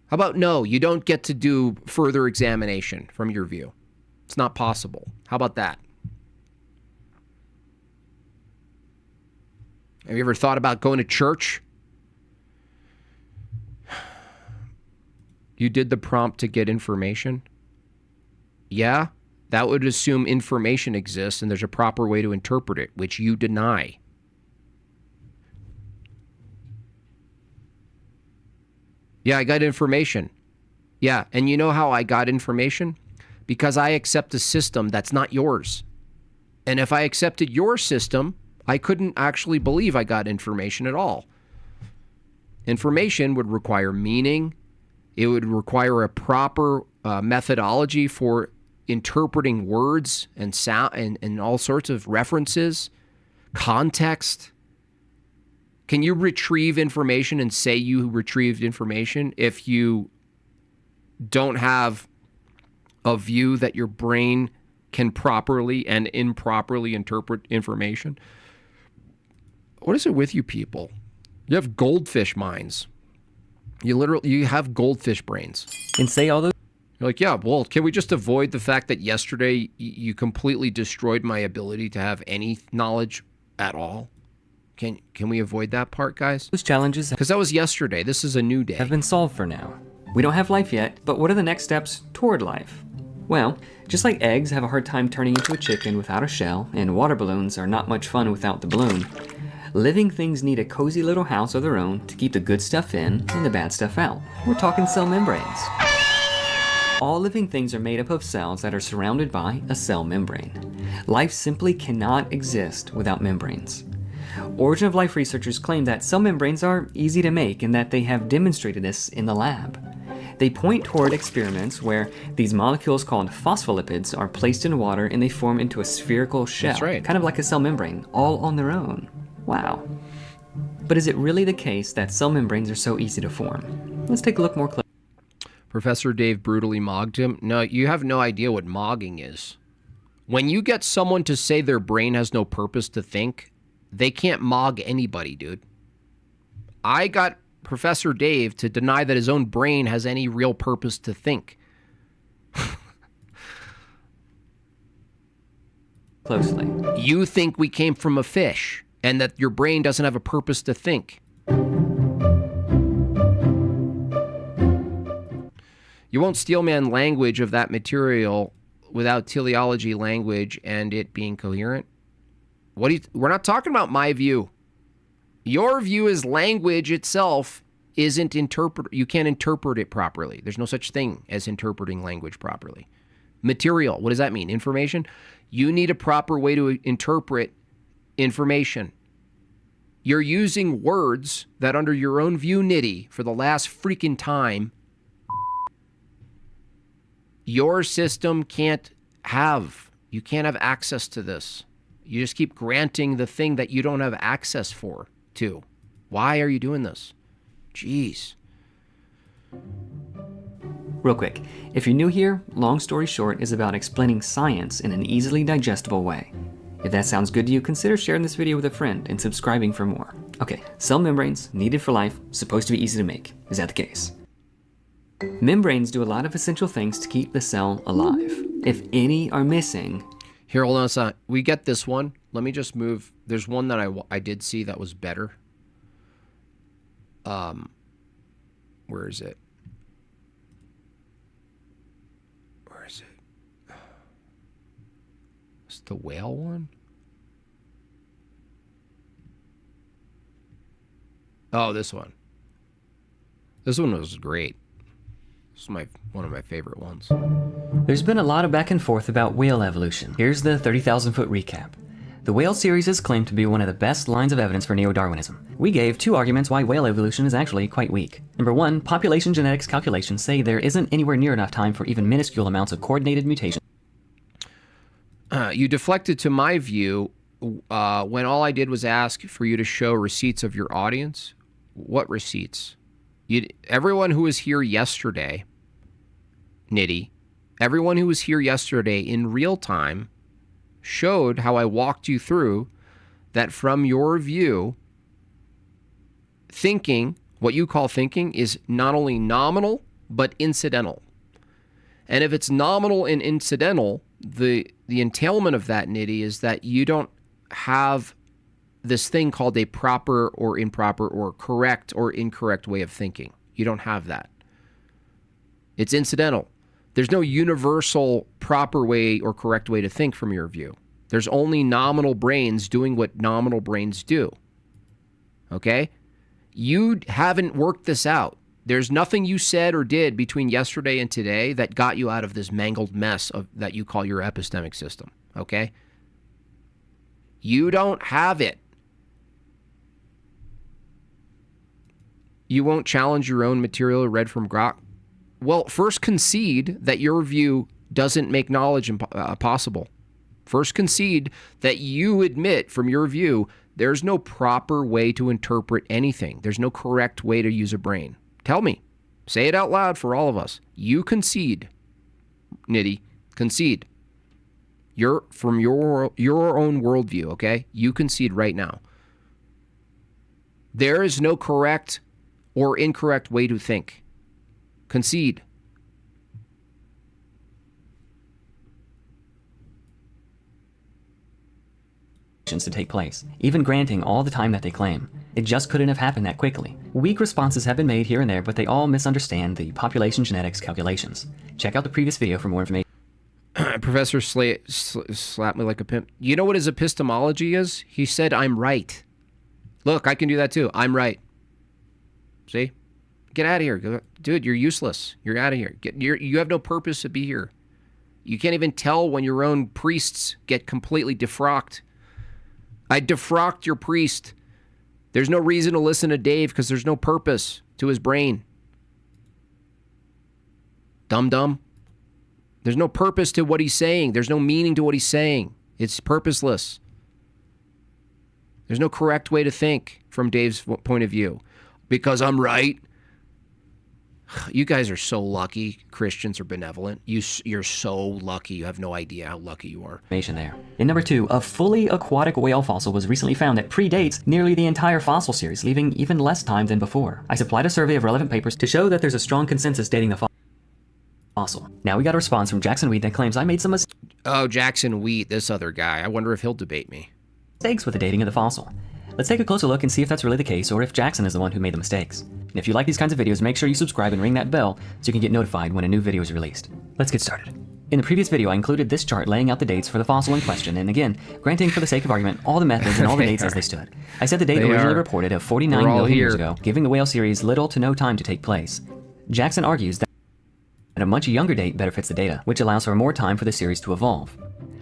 How about no? You don't get to do further examination from your view. It's not possible. How about that? Have you ever thought about going to church? You did the prompt to get information? Yeah, that would assume information exists and there's a proper way to interpret it, which you deny. Yeah, I got information. Yeah, and you know how I got information? Because I accept a system that's not yours. And if I accepted your system, I couldn't actually believe I got information at all. Information would require meaning. It would require a proper methodology for interpreting words and sound and all sorts of references, context. Can you retrieve information and say you retrieved information if you don't have a view that your brain can properly and improperly interpret information? What is it with you people? You have goldfish minds. You have goldfish brains. And say all those... You're like, yeah, well, can we just avoid the fact that yesterday you completely destroyed my ability to have any knowledge at all? Can we avoid that part, guys? Those challenges... Because that was yesterday. This is a new day. ...have been solved for now. We don't have life yet, but what are the next steps toward life? Well, just like eggs have a hard time turning into a chicken without a shell, and water balloons are not much fun without the balloon, living things need a cozy little house of their own to keep the good stuff in and the bad stuff out. We're talking cell membranes. All living things are made up of cells that are surrounded by a cell membrane. Life simply cannot exist without membranes. Origin of life researchers claim that cell membranes are easy to make and that they have demonstrated this in the lab. They point toward experiments where these molecules called phospholipids are placed in water and they form into a spherical shell. That's right. Kind of like a cell membrane, all on their own. Wow. But is it really the case that cell membranes are so easy to form? Let's take a look more closely. Professor Dave brutally mogged him. No, you have no idea what mogging is. When you get someone to say their brain has no purpose to think, they can't mog anybody, dude. I got Professor Dave to deny that his own brain has any real purpose to think. Closely. You think we came from a fish and that your brain doesn't have a purpose to think. You won't steelman language of that material without teleology language and it being coherent. We're not talking about my view. Your view is language itself isn't you can't interpret it properly. There's no such thing as interpreting language properly. Material, what does that mean? Information? You need a proper way to interpret information. You're using words that under your own view, Nitty, for the last freaking time, your system can't have. You can't have access to this. You just keep granting the thing that you don't have access to. Why are you doing this? Jeez. Real quick, if you're new here, Long Story Short is about explaining science in an easily digestible way. If that sounds good to you, consider sharing this video with a friend and subscribing for more. Okay, cell membranes, needed for life, supposed to be easy to make. Is that the case? Membranes do a lot of essential things to keep the cell alive. If any are missing... Here, hold on a second. We get this one. Let me just move. There's one that I did see that was better. Where is it? Where is it? It's the whale one? Oh, this one. This one was great. This is one of my favorite ones. There's been a lot of back and forth about whale evolution. Here's the 30,000-foot recap. The whale series is claimed to be one of the best lines of evidence for neo-Darwinism. We gave two arguments why whale evolution is actually quite weak. Number one, population genetics calculations say there isn't anywhere near enough time for even minuscule amounts of coordinated mutation. You deflected to my view when all I did was ask for you to show receipts of your audience. What receipts? Everyone who was here yesterday, Nitty, everyone who was here yesterday in real time showed how I walked you through that from your view, thinking, what you call thinking, is not only nominal, but incidental. And if it's nominal and incidental, the entailment of that, Nitty, is that you don't have this thing called a proper or improper or correct or incorrect way of thinking. You don't have that. It's incidental. There's no universal proper way or correct way to think from your view. There's only nominal brains doing what nominal brains do. Okay? You haven't worked this out. There's nothing you said or did between yesterday and today that got you out of this mangled mess that you call your epistemic system. Okay? You don't have it. You won't challenge your own material read from Grok? Well, first concede that your view doesn't make knowledge possible. First concede that you admit from your view there's no proper way to interpret anything. There's no correct way to use a brain. Tell me. Say it out loud for all of us. You concede, Nitty. Concede. You're from your own worldview, okay? You concede right now. There is no correct or incorrect way to think. Concede. To take place, even granting all the time that they claim. It just couldn't have happened that quickly. Weak responses have been made here and there, but they all misunderstand the population genetics calculations. Check out the previous video for more information. Professor slapped me like a pimp. You know what his epistemology is? He said, I'm right. Look, I can do that too. I'm right. See? Get out of here. Dude, you're useless. You're out of here. You have no purpose to be here. You can't even tell when your own priests get completely defrocked. I defrocked your priest. There's no reason to listen to Dave because there's no purpose to his brain. Dum-dum. There's no purpose to what he's saying. There's no meaning to what he's saying. It's purposeless. There's no correct way to think from Dave's point of view. Because I'm right. You guys are so lucky. Christians are benevolent. You're so lucky. You have no idea how lucky you are. There. In number 2, a fully aquatic whale fossil was recently found that predates nearly the entire fossil series, leaving even less time than before. I supplied a survey of relevant papers to show that there's a strong consensus dating the fossil. Now we got a response from Jackson Wheat that claims I made some Oh, Jackson Wheat, this other guy. I wonder if he'll debate me. mistakes with the dating of the fossil. Let's take a closer look and see if that's really the case or if Jackson is the one who made the mistakes. And if you like these kinds of videos, make sure you subscribe and ring that bell so you can get notified when a new video is released. Let's get started. In the previous video, I included this chart laying out the dates for the fossil in question, and again, granting for the sake of argument all the methods and all the dates as they stood. I said the date originally reported of 49 million years ago, giving the whale series little to no time to take place. Jackson argues that a much younger date better fits the data, which allows for more time for the series to evolve.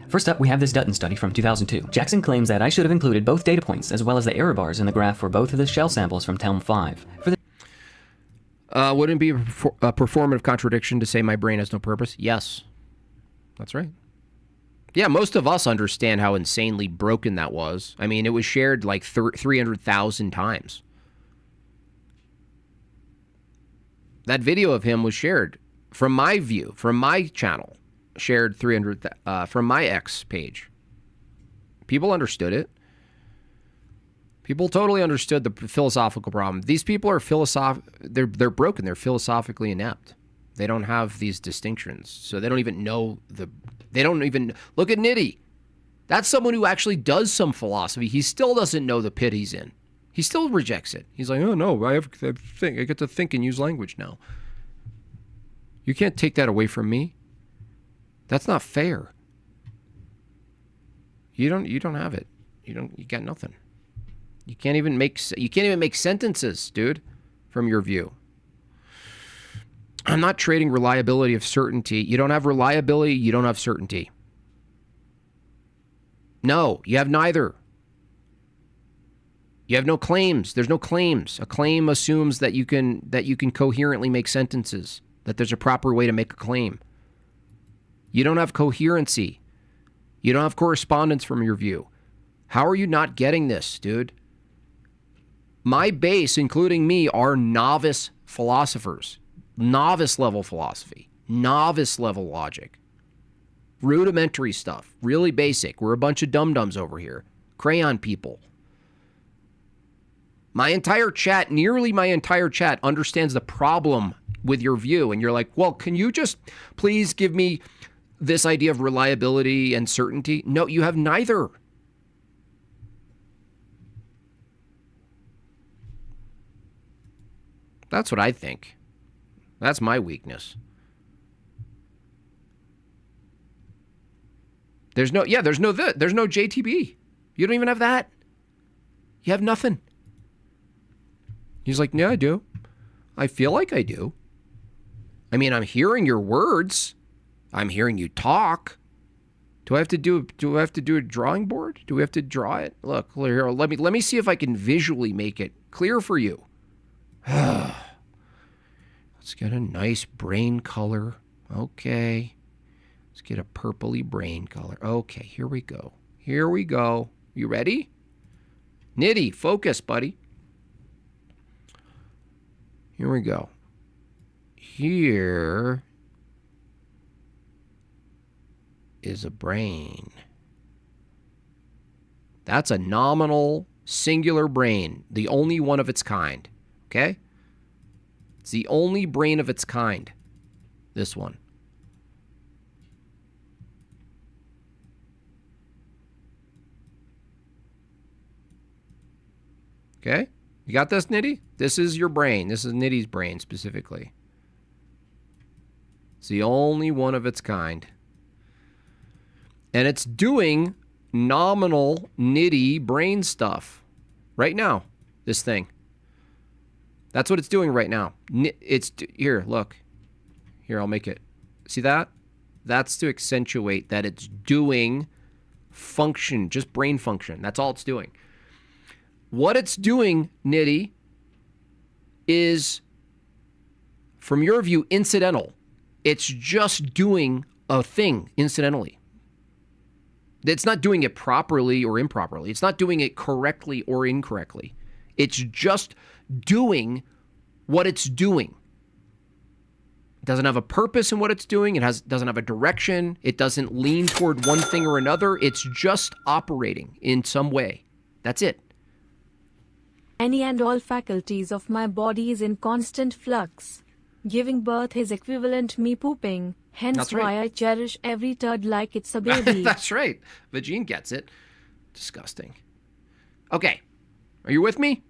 First up, we have this Dutton study from 2002. Jackson claims that I should have included both data points as well as the error bars in the graph for both of the shell samples from TELM 5. Wouldn't it be a performative contradiction to say my brain has no purpose? Yes. That's right. Yeah, most of us understand how insanely broken that was. I mean, it was shared like 300,000 times. That video of him was shared from my view, from my channel. Shared 300 from my X page. People understood it. People totally understood the philosophical problem. These people are they're broken. They're philosophically inept. They don't have these distinctions. So they don't even know they don't even look at Nitty. That's someone who actually does some philosophy. He still doesn't know the pit he's in. He still rejects it. He's like, "Oh no, I get to think and use language now." You can't take that away from me. That's not fair. You don't have it. You got nothing. You can't even make sentences, dude, from your view. I'm not trading reliability of certainty. You don't have reliability, you don't have certainty. No, you have neither. You have no claims. There's no claims. A claim assumes that you can coherently make sentences, that there's a proper way to make a claim. You don't have coherency. You don't have correspondence from your view. How are you not getting this, dude? My base, including me, are novice philosophers. Novice level philosophy. Novice level logic. Rudimentary stuff. Really basic. We're a bunch of dum-dums over here. Crayon people. My entire chat, nearly my entire chat, understands the problem with your view. And you're like, well, can you just please give me this idea of reliability and certainty? No, you have neither. That's what I think. That's my weakness. There's no JTB. You don't even have that. You have nothing. He's like, yeah, I do. I feel like I do. I mean, I'm hearing your words. I'm hearing you talk. Do I have to do a drawing board? Do we have to draw it? Look, here, let me see if I can visually make it clear for you. Let's get a nice brain color. Okay. Let's get a purpley brain color. Okay, here we go. Here we go. You ready? Nitty, focus, buddy. Here we go. Here is a brain. That's a nominal singular brain, the only one of its kind. Okay? It's the only brain of its kind. This one. Okay? You got this, Nitty? This is your brain. This is Nitty's brain specifically. It's the only one of its kind. And it's doing nominal Nitty brain stuff right now, this thing. That's what it's doing right now. Here, look. Here, I'll make it. See that? That's to accentuate that it's doing function, just brain function. That's all it's doing. What it's doing, Nitty, is, from your view, incidental. It's just doing a thing incidentally. It's not doing it properly or improperly. It's not doing it correctly or incorrectly. It's just doing what it's doing. It doesn't have a purpose in what it's doing. It doesn't have a direction. It doesn't lean toward one thing or another. It's just operating in some way. That's it. Any and all faculties of my body is in constant flux. Giving birth is equivalent me pooping. Hence That's right. why I cherish every turd like it's a baby. That's right. Vagine gets it. Disgusting. Okay. Are you with me?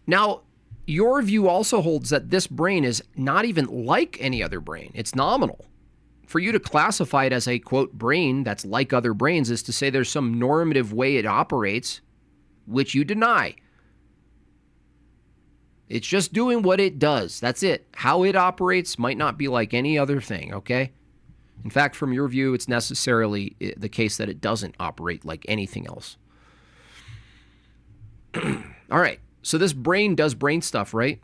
Now, your view also holds that this brain is not even like any other brain. It's nominal. For you to classify it as a, quote, brain that's like other brains is to say there's some normative way it operates, which you deny. It's just doing what it does. That's it. How it operates might not be like any other thing, okay? In fact, from your view, it's necessarily the case that it doesn't operate like anything else. All right. So this brain does brain stuff, right?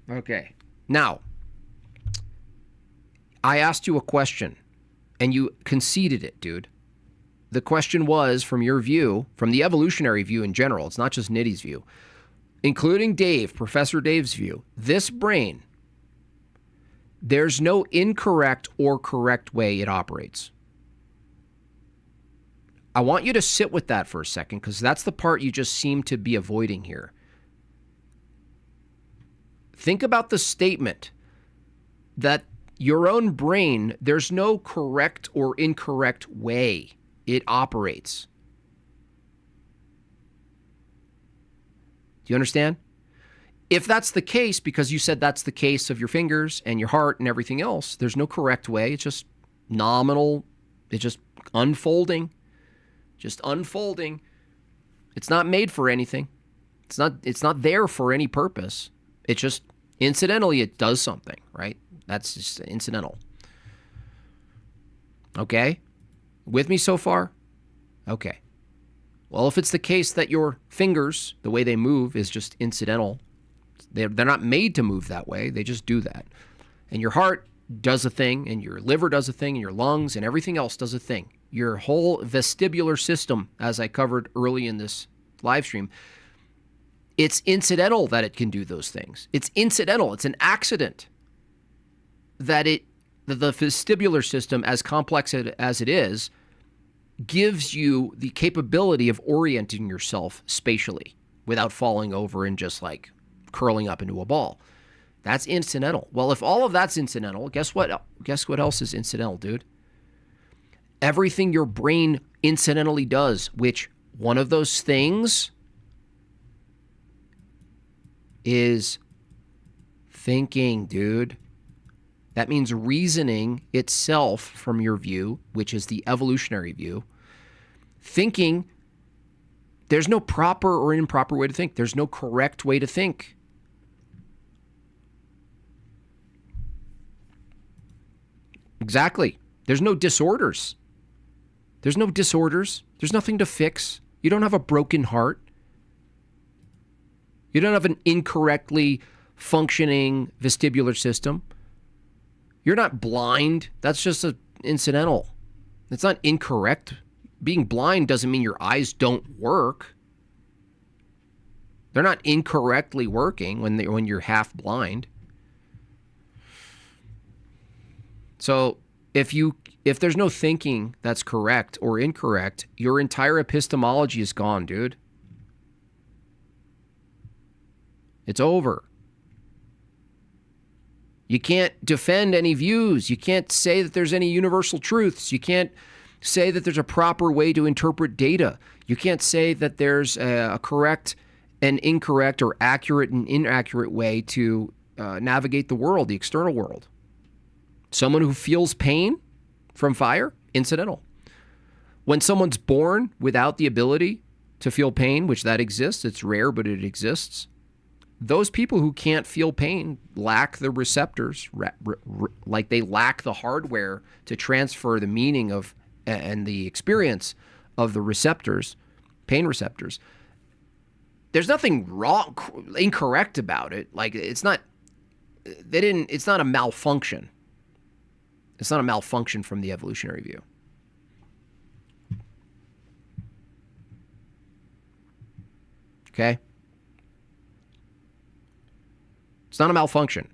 Okay. Now, I asked you a question, and you conceded it, dude. The question was, from your view, from the evolutionary view in general, it's not just Nitty's view, including Dave, Professor Dave's view, this brain, there's no incorrect or correct way it operates. I want you to sit with that for a second, because that's the part you just seem to be avoiding here. Think about the statement that your own brain, there's no correct or incorrect way it operates. Do you understand? If that's the case, because you said that's the case of your fingers and your heart and everything else, there's no correct way. It's just nominal. It's just unfolding. Just unfolding. It's not made for anything. It's not there for any purpose. It's just incidentally it does something, right? That's just incidental. Okay? With me so far? Okay. Well, if it's the case that your fingers, the way they move is just incidental, they're not made to move that way. They just do that. And your heart does a thing, and your liver does a thing, and your lungs and everything else does a thing. Your whole vestibular system, as I covered early in this live stream, it's incidental that it can do those things. It's incidental. It's an accident that the vestibular system, as complex as it is, gives you the capability of orienting yourself spatially without falling over and just like curling up into a ball. That's incidental. Well, if all of that's incidental, guess what? Guess what else is incidental, dude? Everything your brain incidentally does, which one of those things is thinking, dude. That means reasoning itself from your view, which is the evolutionary view. Thinking, there's no proper or improper way to think. There's no correct way to think. Exactly. There's no disorders. There's no disorders. There's nothing to fix. You don't have a broken heart. You don't have an incorrectly functioning vestibular system. You're not blind. That's just incidental. It's not incorrect. Being blind doesn't mean your eyes don't work. They're not incorrectly working when you're half blind. So if there's no thinking that's correct or incorrect, your entire epistemology is gone, dude. It's over. You can't defend any views. You can't say that there's any universal truths. You can't say that there's a proper way to interpret data. You can't say that there's a correct and incorrect or accurate and inaccurate way to navigate the world, the external world. Someone who feels pain from fire, incidental. When someone's born without the ability to feel pain, which that exists, it's rare, but it exists. Those people who can't feel pain lack the receptors, like they lack the hardware to transfer the meaning of and the experience of the receptors, pain receptors. There's nothing wrong, incorrect about it. Like it's not a malfunction. It's not a malfunction from the evolutionary view. Okay? It's not a malfunction.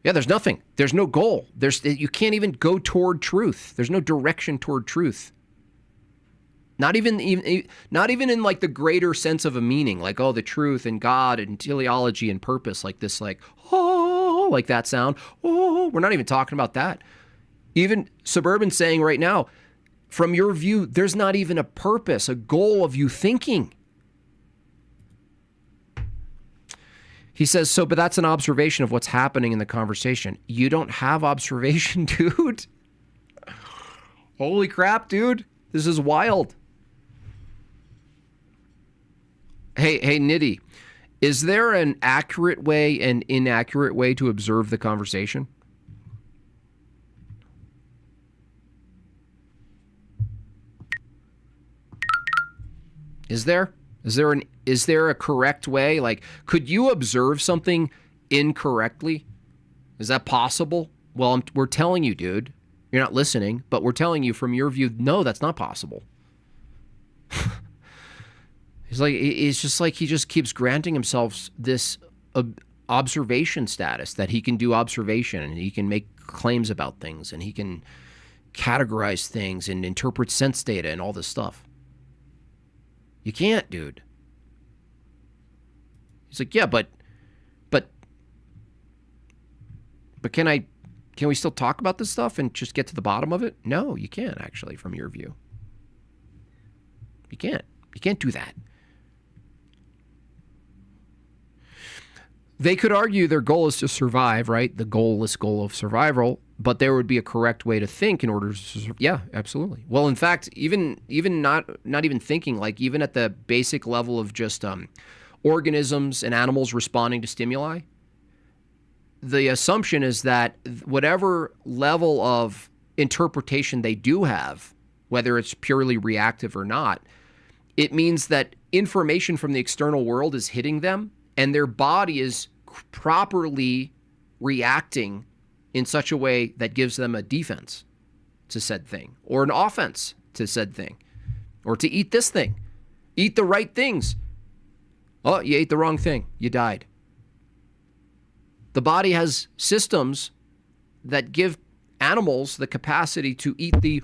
Yeah, there's nothing. There's no goal. You can't even go toward truth. There's no direction toward truth. Not even in like the greater sense of a meaning, like, oh, the truth and God and teleology and purpose, like this, like, oh, like that sound. Oh, we're not even talking about that. Even Suburban saying right now, from your view, there's not even a purpose, a goal of you thinking. He says, but that's an observation of what's happening in the conversation. You don't have observation, dude. Holy crap, dude. This is wild. Hey, Nitty, is there an accurate way and inaccurate way to observe the conversation? Is there? Is there a correct way? Like, could you observe something incorrectly? Is that possible? Well, we're telling you, dude. You're not listening, but we're telling you from your view, no, that's not possible. It's just like he just keeps granting himself this observation status, that he can do observation and he can make claims about things and he can categorize things and interpret sense data and all this stuff. You can't, dude. He's like, yeah, but can we still talk about this stuff and just get to the bottom of it? No, you can't, actually, from your view. You can't. You can't do that. They could argue their goal is to survive, right? The goalless goal of survival, but there would be a correct way to think in order to, yeah, absolutely. Well, in fact, even not even thinking, like even at the basic level of just organisms and animals responding to stimuli, the assumption is that whatever level of interpretation they do have, whether it's purely reactive or not, it means that information from the external world is hitting them and their body is properly reacting in such a way that gives them a defense to said thing, or an offense to said thing, or to eat this thing. Eat the right things. Oh, you ate the wrong thing. You died. The body has systems that give animals the capacity to eat the,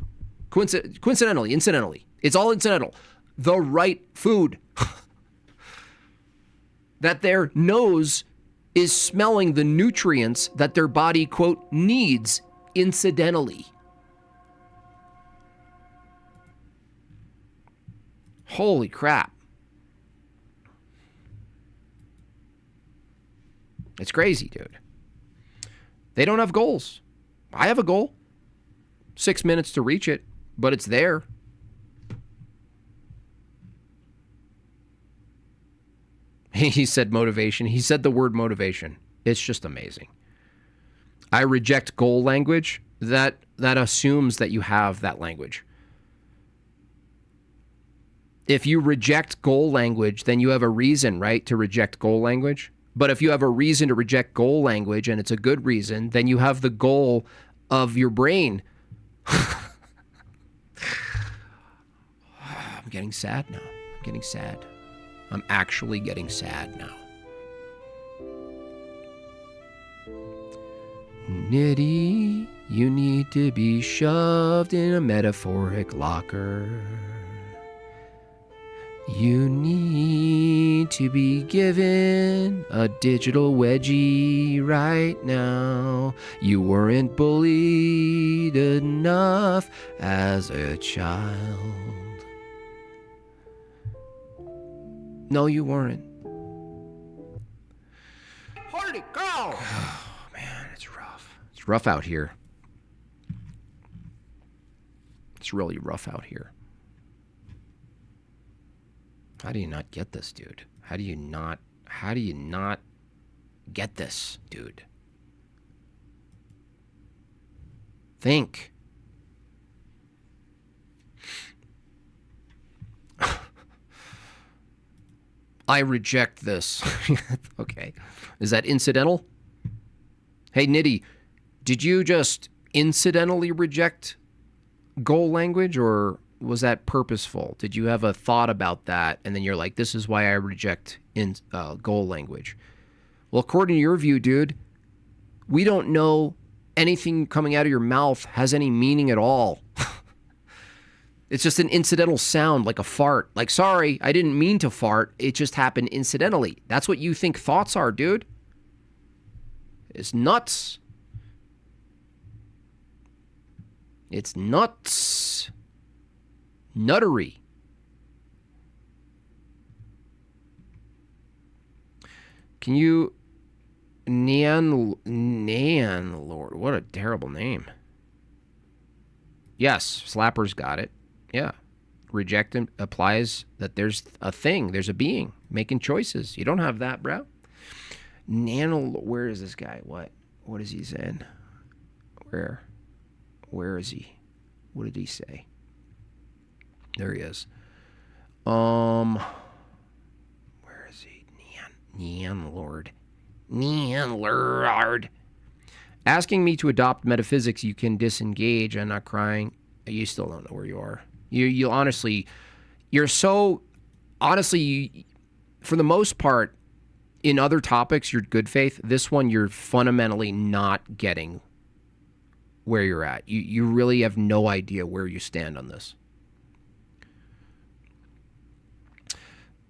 incidentally, it's all incidental, the right food. That their nose is smelling the nutrients that their body, quote, needs incidentally. Holy crap. It's crazy, dude. They don't have goals. I have a goal. 6 minutes to reach it, but it's there. He said motivation. He said the word motivation. It's just amazing. I reject goal language. That assumes that you have that language. If you reject goal language, then you have a reason, right, to reject goal language. But if you have a reason to reject goal language, and it's a good reason, then you have the goal of your brain. I'm getting sad now. I'm getting sad. I'm actually getting sad now. Nitty, you need to be shoved in a metaphoric locker. You need to be given a digital wedgie right now. You weren't bullied enough as a child. No, you weren't. Where'd it go? Oh, man, it's rough. It's rough out here. It's really rough out here. How do you not get this, dude? How do you not get this, dude? Think. I reject this. Okay. Is that incidental? Hey, Nitty, did you just incidentally reject goal language, or was that purposeful? Did you have a thought about that, and then you're like, this is why I reject goal language? Well, according to your view, dude, we don't know anything coming out of your mouth has any meaning at all. It's just an incidental sound, like a fart. Like, sorry, I didn't mean to fart. It just happened incidentally. That's what you think thoughts are, dude. It's nuts. It's nuts. Nuttery. Can you... Nan Lord. What a terrible name. Yes, Slapper's got it. Yeah. Reject applies that there's a thing, there's a being making choices. You don't have that, bro. Where is this guy? What is he saying? Where is he? What did he say? There he is. Where is he? Nan Lord. Asking me to adopt metaphysics you can disengage. I'm not crying. You still don't know where you are. You honestly, you're so, honestly, for the most part, in other topics, you're good faith. This one, you're fundamentally not getting where you're at. You really have no idea where you stand on this.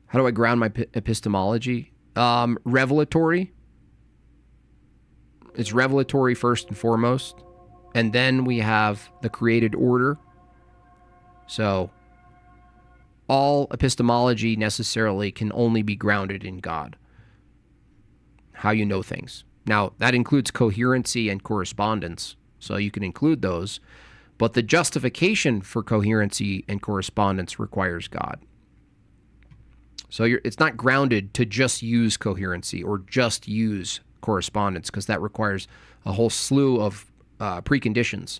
How do I ground my epistemology? Revelatory. It's revelatory first and foremost. And then we have the created order. So all epistemology necessarily can only be grounded in God. How you know things. Now, that includes coherency and correspondence. So you can include those. But the justification for coherency and correspondence requires God. So it's not grounded to just use coherency or just use correspondence, because that requires a whole slew of preconditions.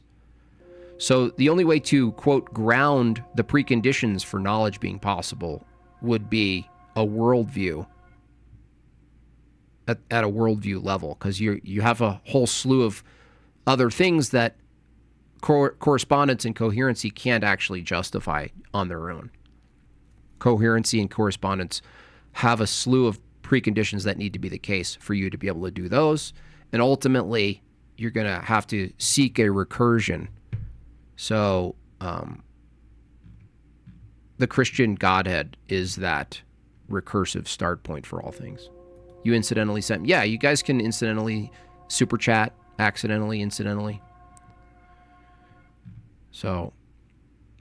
So the only way to, quote, ground the preconditions for knowledge being possible would be a worldview at a worldview level, because you have a whole slew of other things that correspondence and coherency can't actually justify on their own. Coherency and correspondence have a slew of preconditions that need to be the case for you to be able to do those. And ultimately, you're going to have to seek a recursion. So the Christian Godhead is that recursive start point for all things. You incidentally sent... Yeah, you guys can incidentally super chat, accidentally, incidentally. So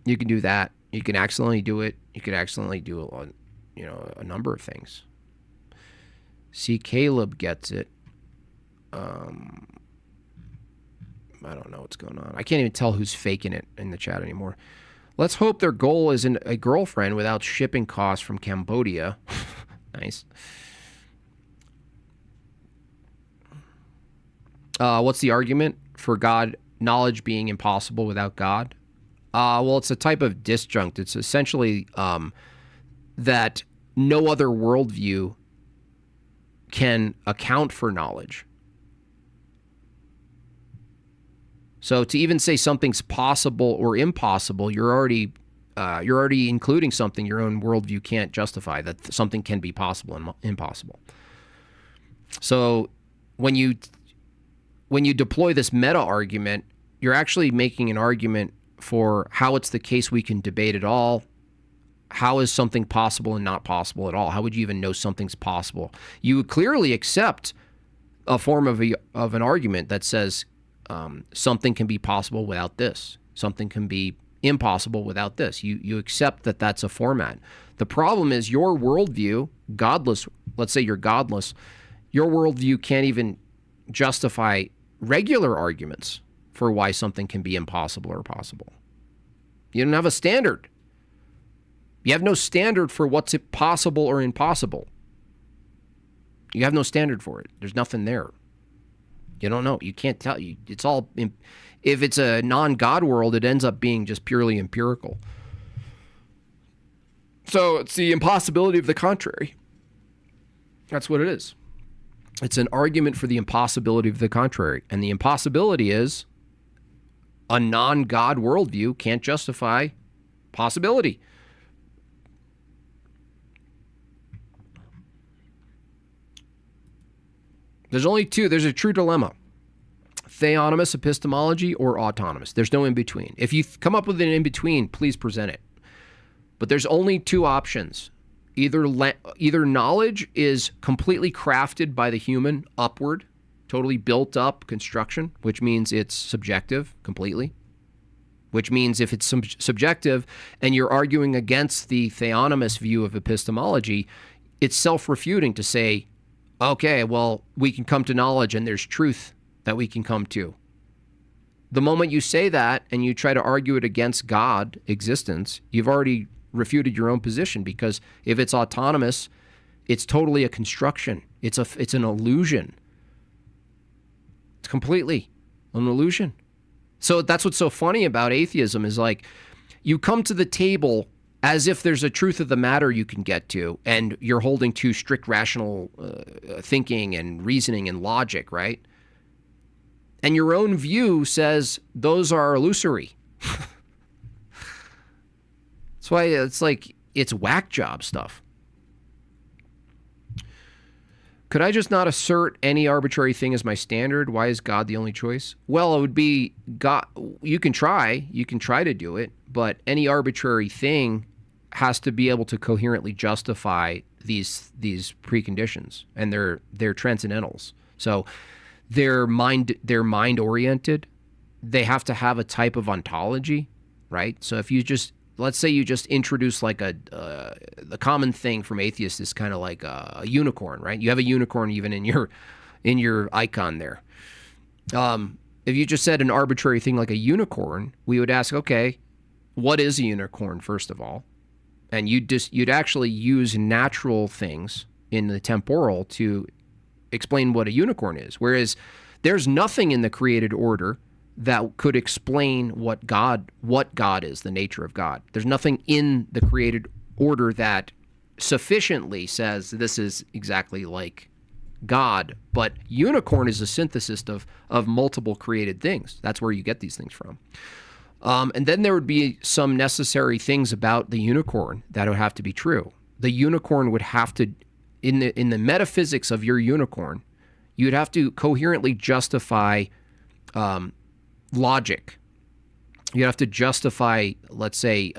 you can do that. You can accidentally do it. You could accidentally do it on, a number of things. See, Caleb gets it. I don't know what's going on. I can't even tell who's faking it in the chat anymore. Let's hope their goal isn't a girlfriend without shipping costs from Cambodia. Nice. What's the argument for God knowledge being impossible without God? Well, it's a type of disjunct. It's essentially that no other worldview can account for knowledge. So to even say something's possible or impossible, you're already including something your own worldview can't justify, that something can be possible and impossible. So when you deploy this meta argument, you're actually making an argument for how it's the case we can debate at all. How is something possible and not possible at all? How would you even know something's possible? You would clearly accept a form of an argument that says something can be possible without this. Something can be impossible without this. You accept that that's a format. The problem is your worldview, godless, let's say you're godless, your worldview can't even justify regular arguments for why something can be impossible or possible. You don't have a standard. You have no standard for what's possible or impossible. You have no standard for it. There's nothing there. You don't know. You can't tell. It's all, if it's a non-God world, it ends up being just purely empirical. So it's the impossibility of the contrary. That's what it is. It's an argument for the impossibility of the contrary. And the impossibility is A non-God worldview can't justify possibility. There's only two. There's a true dilemma. Theonomous epistemology or autonomous. There's no in-between. If you come up with an in-between, please present it. But there's only two options. Either knowledge is completely crafted by the human upward, totally built up construction, which means it's subjective completely, which means if it's subjective and you're arguing against the theonomous view of epistemology, it's self-refuting to say, okay, well, we can come to knowledge and there's truth that we can come to. The moment you say that and you try to argue it against God existence, you've already refuted your own position, because if it's autonomous, it's totally a construction. It's an illusion. It's completely an illusion. So that's what's so funny about atheism is like you come to the table as if there's a truth of the matter you can get to, and you're holding to strict rational thinking and reasoning and logic, right? And your own view says those are illusory. That's why it's like it's whack job stuff. Could I just not assert any arbitrary thing as my standard? Why is God the only choice? Well, it would be God. You can try to do it, but any arbitrary thing has to be able to coherently justify these preconditions, and they're transcendentals. So they're mind oriented. They have to have a type of ontology, right? So if you just let's say you just introduce like the common thing from atheists is kind of like a unicorn, right? You have a unicorn even in your icon there. If you just said an arbitrary thing like a unicorn, we would ask, okay, what is a unicorn first of all? And you'd actually use natural things in the temporal to explain what a unicorn is. Whereas there's nothing in the created order that could explain what God is, the nature of God. There's nothing in the created order that sufficiently says this is exactly like God. But unicorn is a synthesis of multiple created things. That's where you get these things from. And then there would be some necessary things about the unicorn that would have to be true. The unicorn would have to, in the metaphysics of your unicorn, you'd have to coherently justify logic. You have to justify, let's say,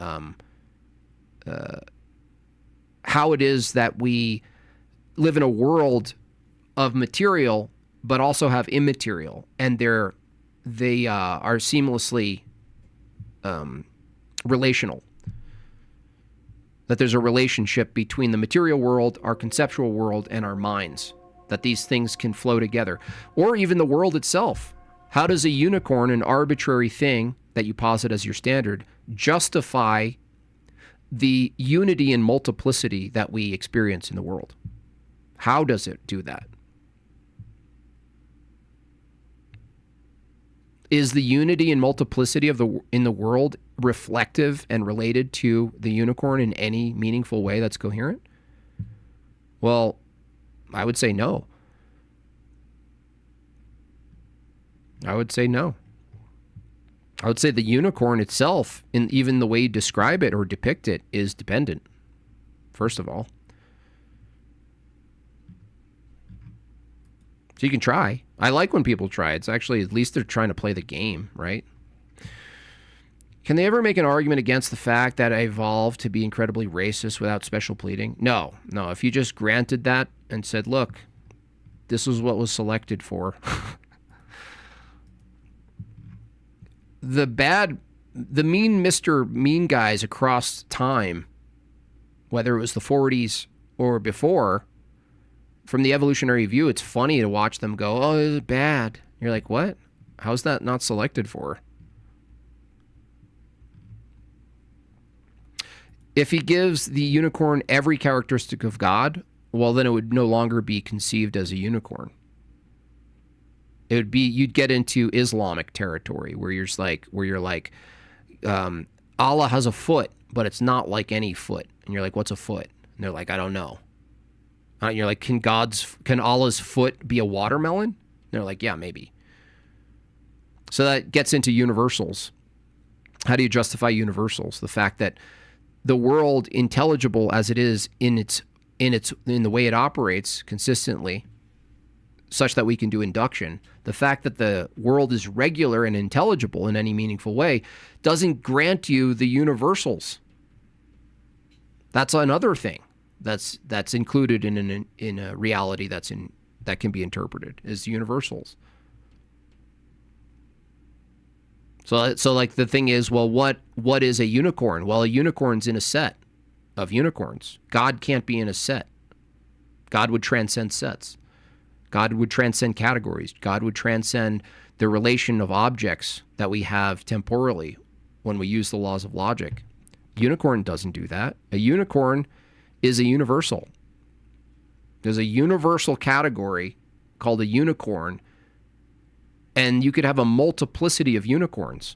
how it is that we live in a world of material, but also have immaterial, and they are seamlessly relational. That there's a relationship between the material world, our conceptual world, and our minds. That these things can flow together, or even the world itself. How does a unicorn, an arbitrary thing that you posit as your standard, justify the unity and multiplicity that we experience in the world? How does it do that? Is the unity and multiplicity in the world reflective and related to the unicorn in any meaningful way that's coherent? Well, I would say no. I would say no. I would say the unicorn itself, in even the way you describe it or depict it, is dependent, first of all. So you can try. I like when people try. It's actually, at least they're trying to play the game, right? Can they ever make an argument against the fact that I evolved to be incredibly racist without special pleading? No. If you just granted that and said, look, this is what was selected for. The mean Mr. Mean guys across time, whether it was the 40s or before, from the evolutionary view, it's funny to watch them go, oh, this is bad. You're like, what? How's that not selected for? If he gives the unicorn every characteristic of God, well, then it would no longer be conceived as a unicorn. It would be, you'd get into Islamic territory where you're like, Allah has a foot, but it's not like any foot. And you're like, what's a foot? And they're like, I don't know. And you're like, can Allah's foot be a watermelon? And they're like, yeah, maybe. So that gets into universals. How do you justify universals? The fact that the world, intelligible as it is in the way it operates consistently, such that we can do induction, the fact that the world is regular and intelligible in any meaningful way doesn't grant you the universals. That's another thing that's included in a reality that can be interpreted as universals. So like the thing is, well, what is a unicorn? Well, a unicorn's in a set of unicorns. God can't be in a set. God would transcend sets. God would transcend categories. God would transcend the relation of objects that we have temporally when we use the laws of logic. Unicorn doesn't do that. A unicorn is a universal. There's a universal category called a unicorn, and you could have a multiplicity of unicorns.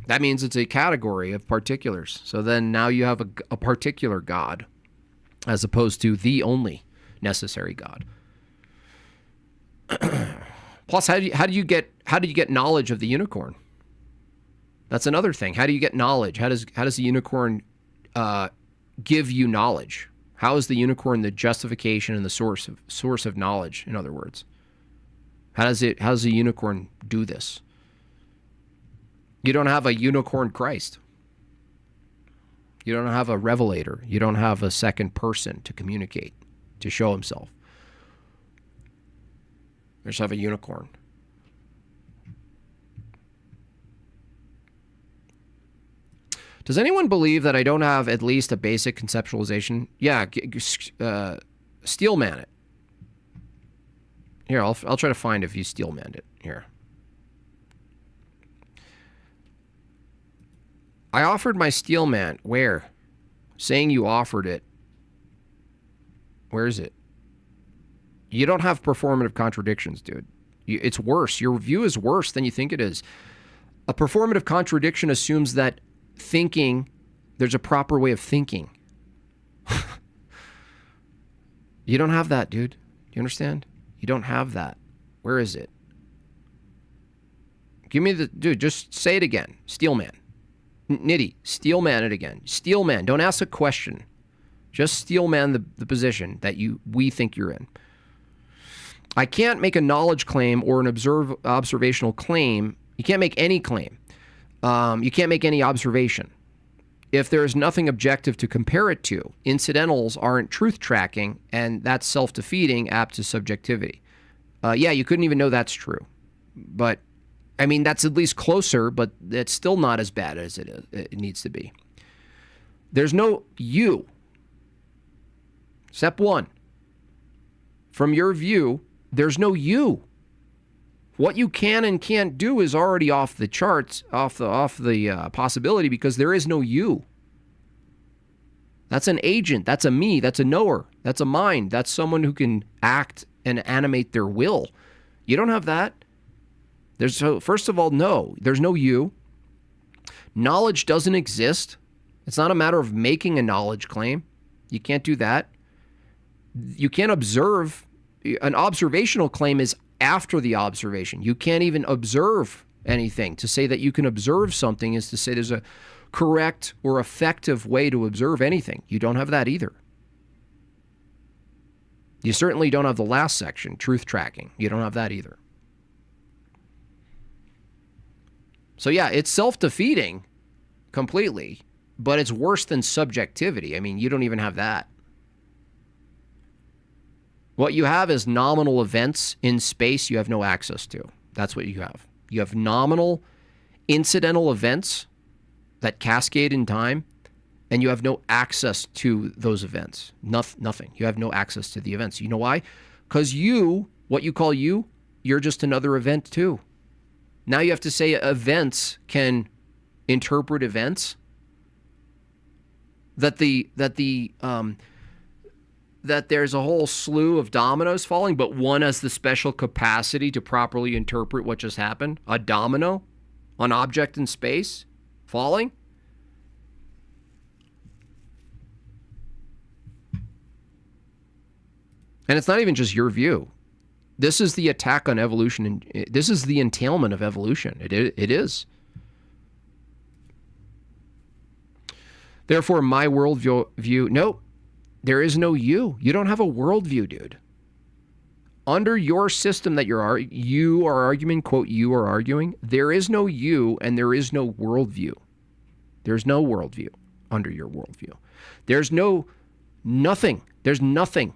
That means it's a category of particulars. So then now you have a particular God as opposed to the only necessary God. Plus, how do you get knowledge of the unicorn? That's another thing. How do you get knowledge? How does the unicorn give you knowledge? How is the unicorn the justification and the source of knowledge? In other words, how does the unicorn do this? You don't have a unicorn Christ. You don't have a revelator. You don't have a second person to communicate, to show himself. You just have a unicorn. Does anyone believe that I don't have at least a basic conceptualization? Yeah, Steelman it. Here, I'll try to find if you Steelman it. Here. I offered my Steelman. Where? Saying you offered it. Where is it? You don't have performative contradictions, dude. It's worse. Your view is worse than you think it is. A performative contradiction assumes that there's a proper way of thinking. You don't have that, dude. Do you understand? You don't have that. Where is it? Give me dude, just say it again. Steelman. Nitty, Steelman it again. Steelman, don't ask a question. Just Steelman the position that we think you're in. I can't make a knowledge claim or an observational claim. You can't make any claim. You can't make any observation. If there is nothing objective to compare it to, incidentals aren't truth tracking, and that's self-defeating, apt to subjectivity. Yeah, you couldn't even know that's true. But I mean, that's at least closer, but it's still not as bad as it needs to be. There's no you. Step one. From your view, there's no you. What you can and can't do is already off the charts, off the possibility, because there is no you. That's an agent. That's a me. That's a knower. That's a mind. That's someone who can act and animate their will. You don't have that. First of all, no, there's no you. Knowledge doesn't exist. It's not a matter of making a knowledge claim. You can't do that. You can't observe. An observational claim is after the observation. You can't even observe anything. To say that you can observe something is to say there's a correct or effective way to observe anything. You don't have that either. You certainly don't have the last section, truth tracking. You don't have that either. So yeah, it's self-defeating completely, but it's worse than subjectivity. I mean, you don't even have that. What you have is nominal events in space you have no access to. That's what you have. You have nominal incidental events that cascade in time, and you have no access to those events. Nothing. You have no access to the events. You know why? Because what you call you're just another event too. Now you have to say events can interpret events. That there's a whole slew of dominoes falling, but one has the special capacity to properly interpret what just happened. A domino, an object in space, falling. And it's not even just your view. This is the attack on evolution, and this is the entailment of evolution. It is. Therefore, my worldview, nope, there is no you. You don't have a worldview, dude. Under your system that you are arguing, quote, you are arguing, there is no you and there is no worldview. There's no worldview under your worldview. There's nothing. There's nothing.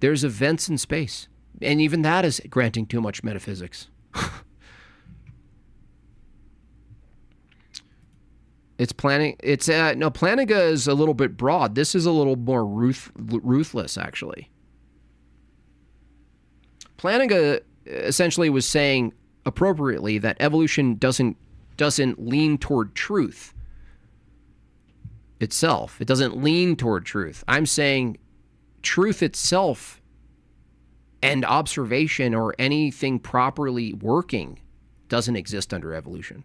There's events in space. And even that is granting too much metaphysics. Plantinga is a little bit broad. This is a little more ruthless, actually. Plantinga essentially was saying appropriately that evolution doesn't lean toward truth itself. It doesn't lean toward truth. I'm saying truth itself and observation or anything properly working doesn't exist under evolution.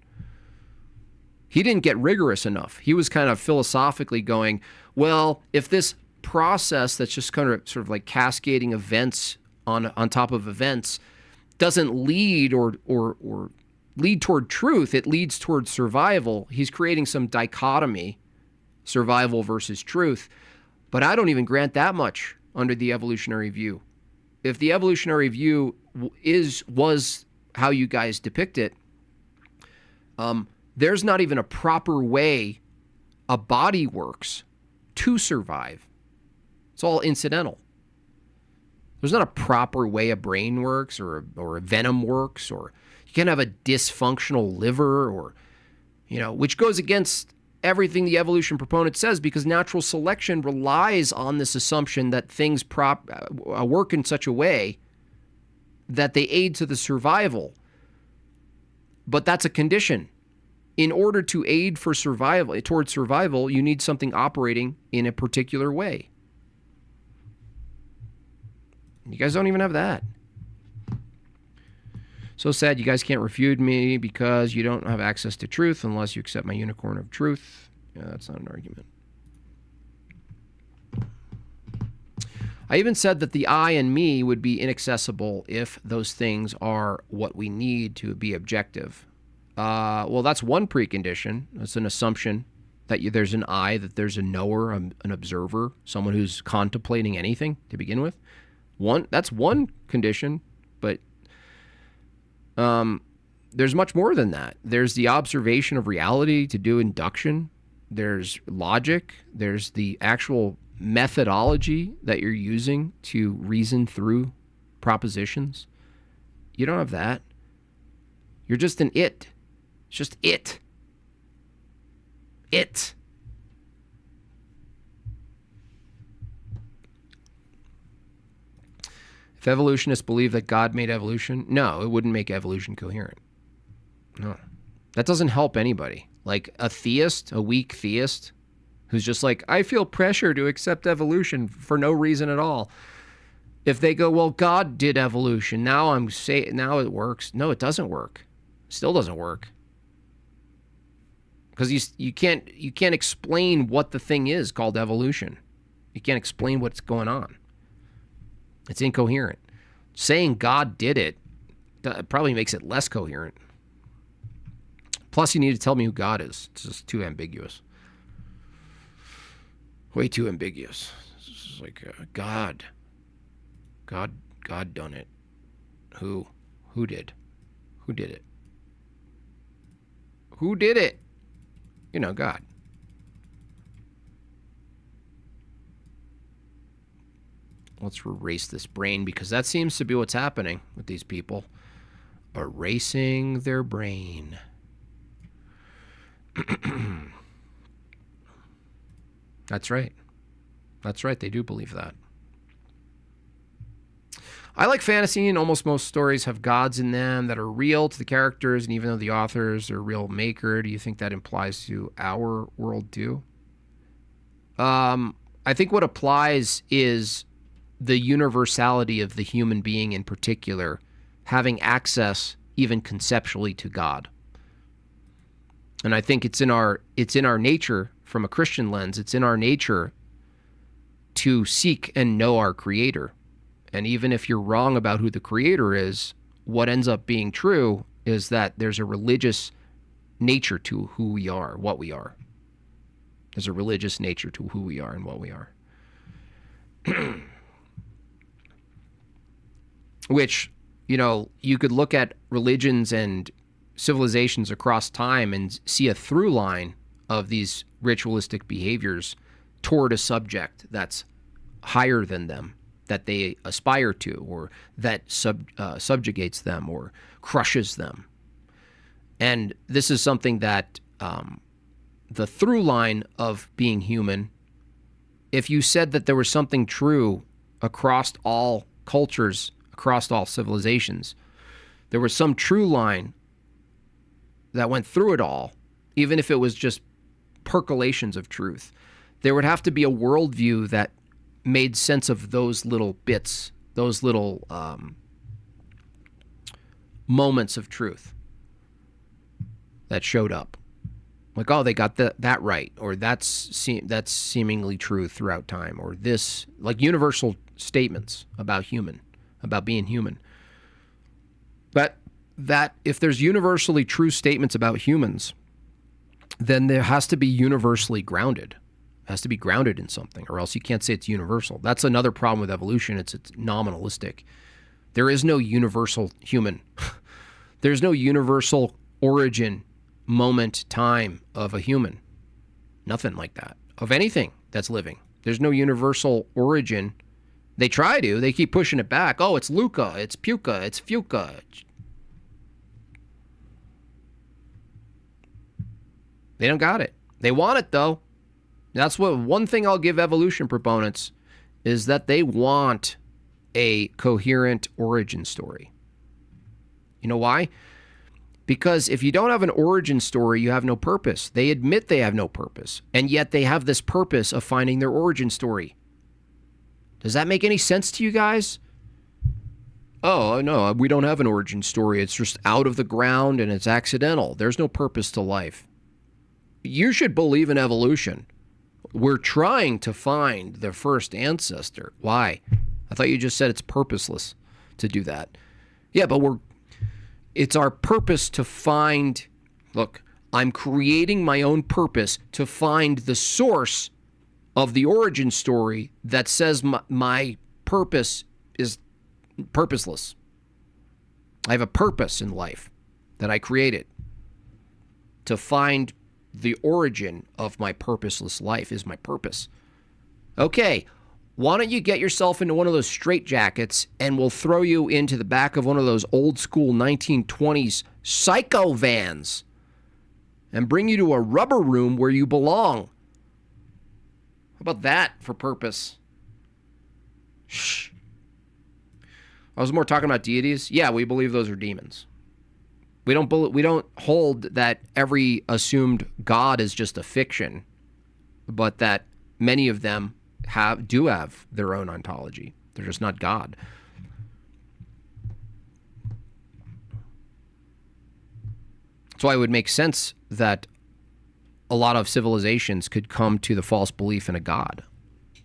He didn't get rigorous enough. He was kind of philosophically going, well, if this process that's just kind of sort of like cascading events on top of events doesn't lead or lead toward truth, it leads toward survival. He's creating some dichotomy, survival versus truth. But I don't even grant that much under the evolutionary view. If the evolutionary view was how you guys depict it, there's not even a proper way a body works to survive. It's all incidental. There's not a proper way a brain works or a venom works, or you can't have a dysfunctional liver, or, which goes against everything the evolution proponent says, because natural selection relies on this assumption that things work in such a way that they aid to the survival. But that's a condition. In order to aid for survival, towards survival, you need something operating in a particular way. You guys don't even have that. So sad you guys can't refute me because you don't have access to truth unless you accept my unicorn of truth. Yeah, that's not an argument. I even said that the I and me would be inaccessible if those things are what we need to be objective. Well, that's one precondition. That's an assumption that there's an I, that there's a knower, an observer, someone who's contemplating anything to begin with. That's one condition, but there's much more than that. There's the observation of reality to do induction. There's logic. There's the actual methodology that you're using to reason through propositions. You don't have that. You're just an it. It's just it. It. If evolutionists believe that God made evolution, no, it wouldn't make evolution coherent. No. That doesn't help anybody. Like a theist, a weak theist, who's just like, I feel pressure to accept evolution for no reason at all. If they go, well, God did evolution, now it works. No, it doesn't work. It still doesn't work. Because you can't explain what the thing is called evolution. You can't explain what's going on. It's incoherent. Saying God did it probably makes it less coherent. Plus, you need to tell me who God is. It's just too ambiguous. Way too ambiguous. It's just like God done it. Who did? Who did it? Who did it? God. Let's erase this brain, because that seems to be what's happening with these people. Erasing their brain. That's right. That's right. They do believe that. I like fantasy, and almost most stories have gods in them that are real to the characters, and even though the authors are a real maker, do you think that applies to our world too? I think what applies is the universality of the human being in particular, having access even conceptually to God. And I think it's in our nature, from a Christian lens, it's in our nature to seek and know our Creator. And even if you're wrong about who the creator is, what ends up being true is that there's a religious nature to who we are, what we are. There's a religious nature to who we are and what we are. Which, you know, you could look at religions and civilizations across time and see a through line of these ritualistic behaviors toward a subject that's higher than them, that they aspire to, or that subjugates them or crushes them. And this is something that the through line of being human, if you said that there was something true across all cultures, across all civilizations, there was some true line that went through it all, even if it was just percolations of truth, there would have to be a worldview that made sense of those little bits, those little moments of truth that showed up. Like, oh, they got that right, or that's seemingly true throughout time, or this, like universal statements about being human. But that if there's universally true statements about humans, then there has to be universally grounded. It has to be grounded in something, or else you can't say it's universal. That's another problem with evolution. It's nominalistic. There is no universal human. There's no universal origin, moment, time of a human. Nothing like that. Of anything that's living. There's no universal origin. They try to. They keep pushing it back. Oh, it's Luca. It's Puka. It's Fuca. They don't got it. They want it, though. That's what one thing I'll give evolution proponents is that they want a coherent origin story. You know why? Because if you don't have an origin story, you have no purpose. They admit they have no purpose, and yet they have this purpose of finding their origin story. Does that make any sense to you guys? Oh, no, we don't have an origin story. It's just out of the ground and it's accidental. There's no purpose to life. You should believe in evolution. We're trying to find the first ancestor. Why? I thought you just said it's purposeless to do that. Yeah, but it's our purpose to find, look, I'm creating my own purpose to find the source of the origin story that says my purpose is purposeless. I have a purpose in life that I created. To find the origin of my purposeless life is my purpose. Okay, why don't you get yourself into one of those straitjackets and we'll throw you into the back of one of those old school 1920s psycho vans and bring you to a rubber room where you belong. How about that for purpose? Shh. I was more talking about deities. Yeah, we believe those are demons. We don't hold that every assumed God is just a fiction, but that many of them do have their own ontology. They're just not God. So it would make sense that a lot of civilizations could come to the false belief in a God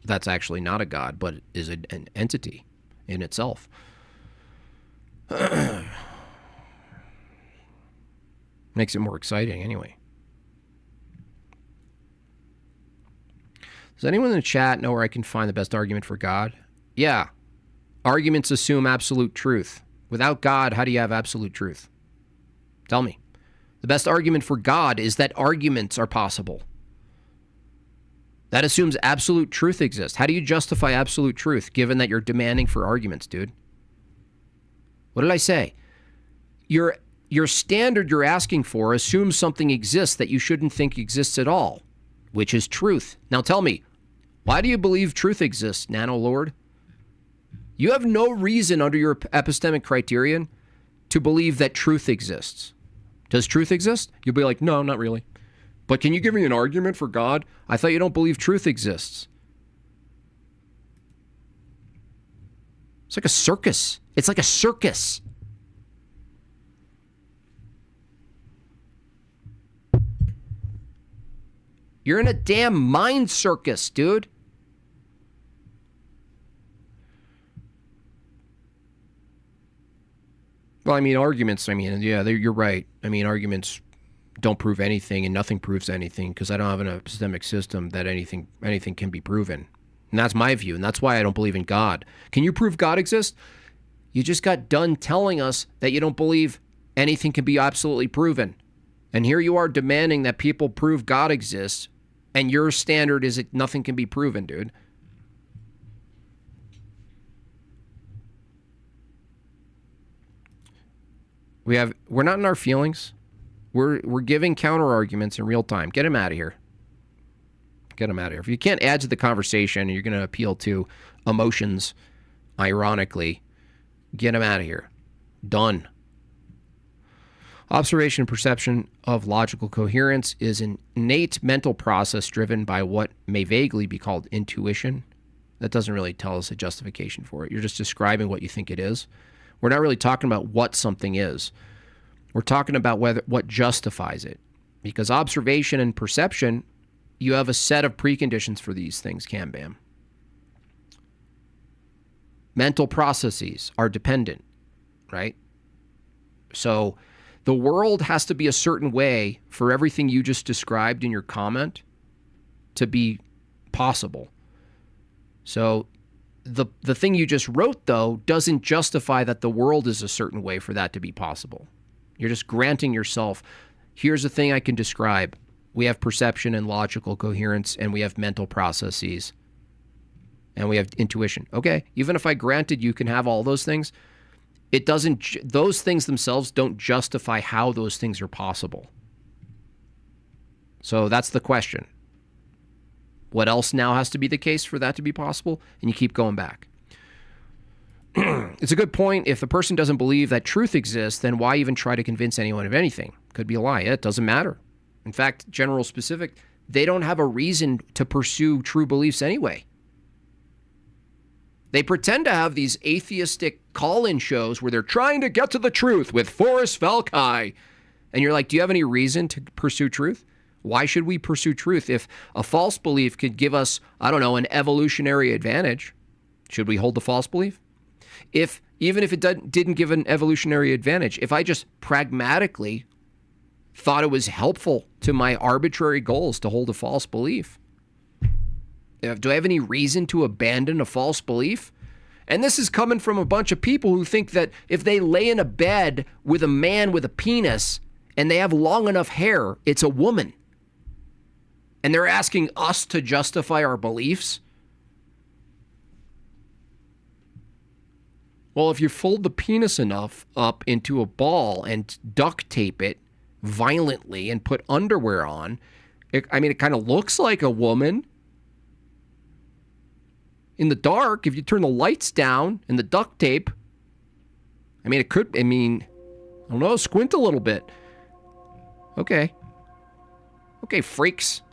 that's actually not a God, but is an entity in itself. Makes it more exciting anyway. Does anyone in the chat know where I can find the best argument for God? Yeah. Arguments assume absolute truth. Without God, how do you have absolute truth? Tell me. The best argument for God is that arguments are possible. That assumes absolute truth exists. How do you justify absolute truth given that you're demanding for arguments, dude? What did I say? Your standard you're asking for assumes something exists that you shouldn't think exists at all, which is truth. Now tell me, why do you believe truth exists, Nano Lord? You have no reason under your epistemic criterion to believe that truth exists. Does truth exist? You'll be like, no, not really. But can you give me an argument for God? I thought you don't believe truth exists. It's like a circus. It's like a circus. You're in a damn mind circus, dude. Well, I mean, arguments, yeah, you're right. I mean, arguments don't prove anything and nothing proves anything because I don't have an epistemic system that anything can be proven. And that's my view, and that's why I don't believe in God. Can you prove God exists? You just got done telling us that you don't believe anything can be absolutely proven. And here you are demanding that people prove God exists, and your standard is that nothing can be proven, dude. We're not in our feelings. We're giving counter arguments in real time. Get him out of here. Get him out of here. If you can't add to the conversation and you're going to appeal to emotions, ironically, get him out of here. Done. Observation and perception of logical coherence is an innate mental process driven by what may vaguely be called intuition. That doesn't really tell us a justification for it. You're just describing what you think it is. We're not really talking about what something is. We're talking about what justifies it. Because observation and perception, you have a set of preconditions for these things, Cam-Bam. Mental processes are dependent, right? So the world has to be a certain way for everything you just described in your comment to be possible. So the thing you just wrote, though, doesn't justify that the world is a certain way for that to be possible. You're just granting yourself, here's a thing I can describe. We have perception and logical coherence, and we have mental processes, and we have intuition. Okay, even if I granted you can have all those things, it doesn't. Those things themselves don't justify how those things are possible. So that's the question. What else now has to be the case for that to be possible? And you keep going back. It's a good point. If the person doesn't believe that truth exists, then why even try to convince anyone of anything? Could be a lie. It doesn't matter. In fact, general specific, they don't have a reason to pursue true beliefs anyway. They pretend to have these atheistic call-in shows where they're trying to get to the truth with Forrest Falkai. And you're like, do you have any reason to pursue truth? Why should we pursue truth if a false belief could give us, I don't know, an evolutionary advantage? Should we hold the false belief? Even if it didn't give an evolutionary advantage, if I just pragmatically thought it was helpful to my arbitrary goals to hold a false belief, do I have any reason to abandon a false belief? And this is coming from a bunch of people who think that if they lay in a bed with a man with a penis and they have long enough hair, it's a woman. And they're asking us to justify our beliefs? Well, if you fold the penis enough up into a ball and duct tape it violently and put underwear on, it kind of looks like a woman. In the dark, if you turn the lights down and the duct tape, I don't know, squint a little bit. Okay, freaks.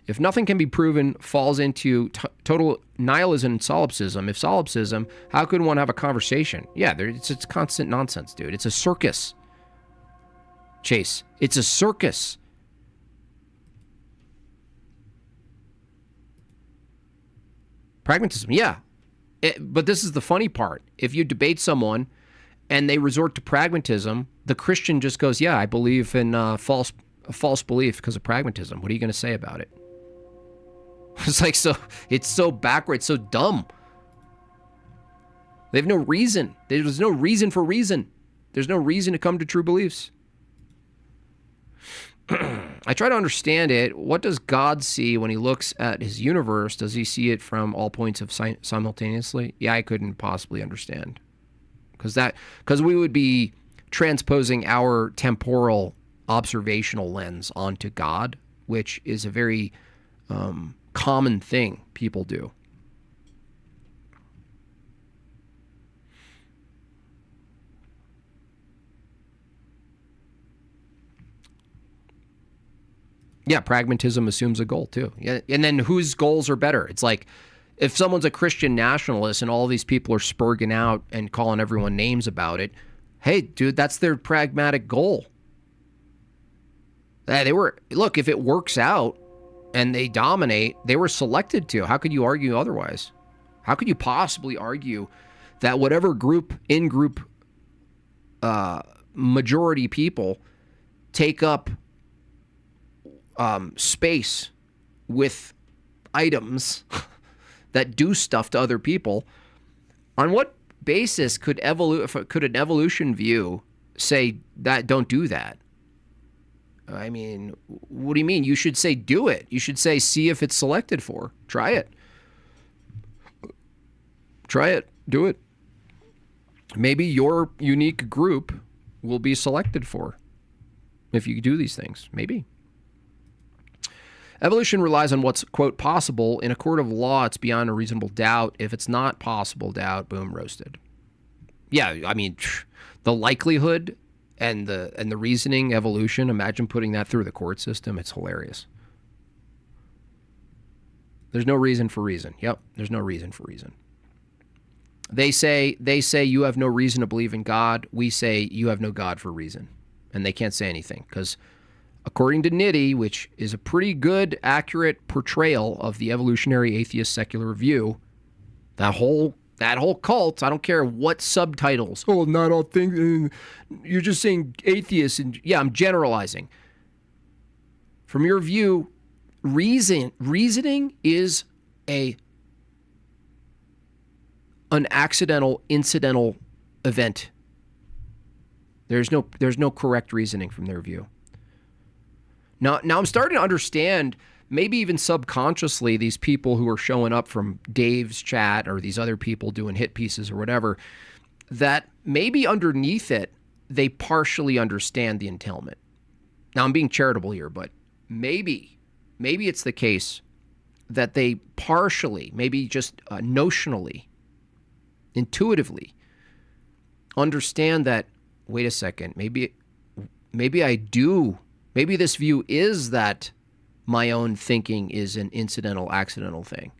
If nothing can be proven falls into total nihilism and solipsism. If solipsism, how could one have a conversation? Yeah, it's constant nonsense, dude. It's a circus. Chase, it's a circus. Pragmatism, yeah. But this is the funny part. If you debate someone and they resort to pragmatism, the Christian just goes, yeah, I believe in false belief because of pragmatism. What are you going to say about it? It's like, it's so backwards, so dumb. They have no reason. There's no reason for reason. There's no reason to come to true beliefs. I try to understand it. What does God see when he looks at his universe? Does he see it from all points of simultaneously? Yeah, I couldn't possibly understand. Because we would be transposing our temporal observational lens onto God, which is a very common thing people do. Yeah, pragmatism assumes a goal too. Yeah, and then whose goals are better? It's like if someone's a Christian nationalist and all these people are spurging out and calling everyone names about it, hey, dude, that's their pragmatic goal. Look, if it works out, and they dominate. They were selected to. How could you argue otherwise? How could you possibly argue that whatever in-group majority people take up space with items that do stuff to other people, on what basis could an evolution view say that don't do that? I mean, what do you mean? You should say do it. You should say see if it's selected for. Try it. Try it. Do it. Maybe your unique group will be selected for if you do these things. Maybe. Evolution relies on what's, quote, possible. In a court of law, it's beyond a reasonable doubt. If it's not possible doubt, boom, roasted. Yeah, I mean, the likelihood and the reasoning evolution, imagine putting that through the court system. It's hilarious. There's no reason for reason. Yep, there's no reason for reason. They say you have no reason to believe in God. We say you have no God for reason. And they can't say anything because according to Nitty, which is a pretty good, accurate portrayal of the evolutionary atheist secular view, that whole cult, I don't care what subtitles. Oh, not all things. You're just saying atheists. And yeah, I'm generalizing. From your view, reasoning is an accidental, incidental event. There's no correct reasoning from their view. Now I'm starting to understand, maybe even subconsciously, these people who are showing up from Dave's chat or these other people doing hit pieces or whatever, that maybe underneath it, they partially understand the entailment. Now I'm being charitable here, but maybe it's the case that they partially, maybe just notionally, intuitively understand that, wait a second, maybe I do, maybe this view is that my own thinking is an incidental, accidental thing.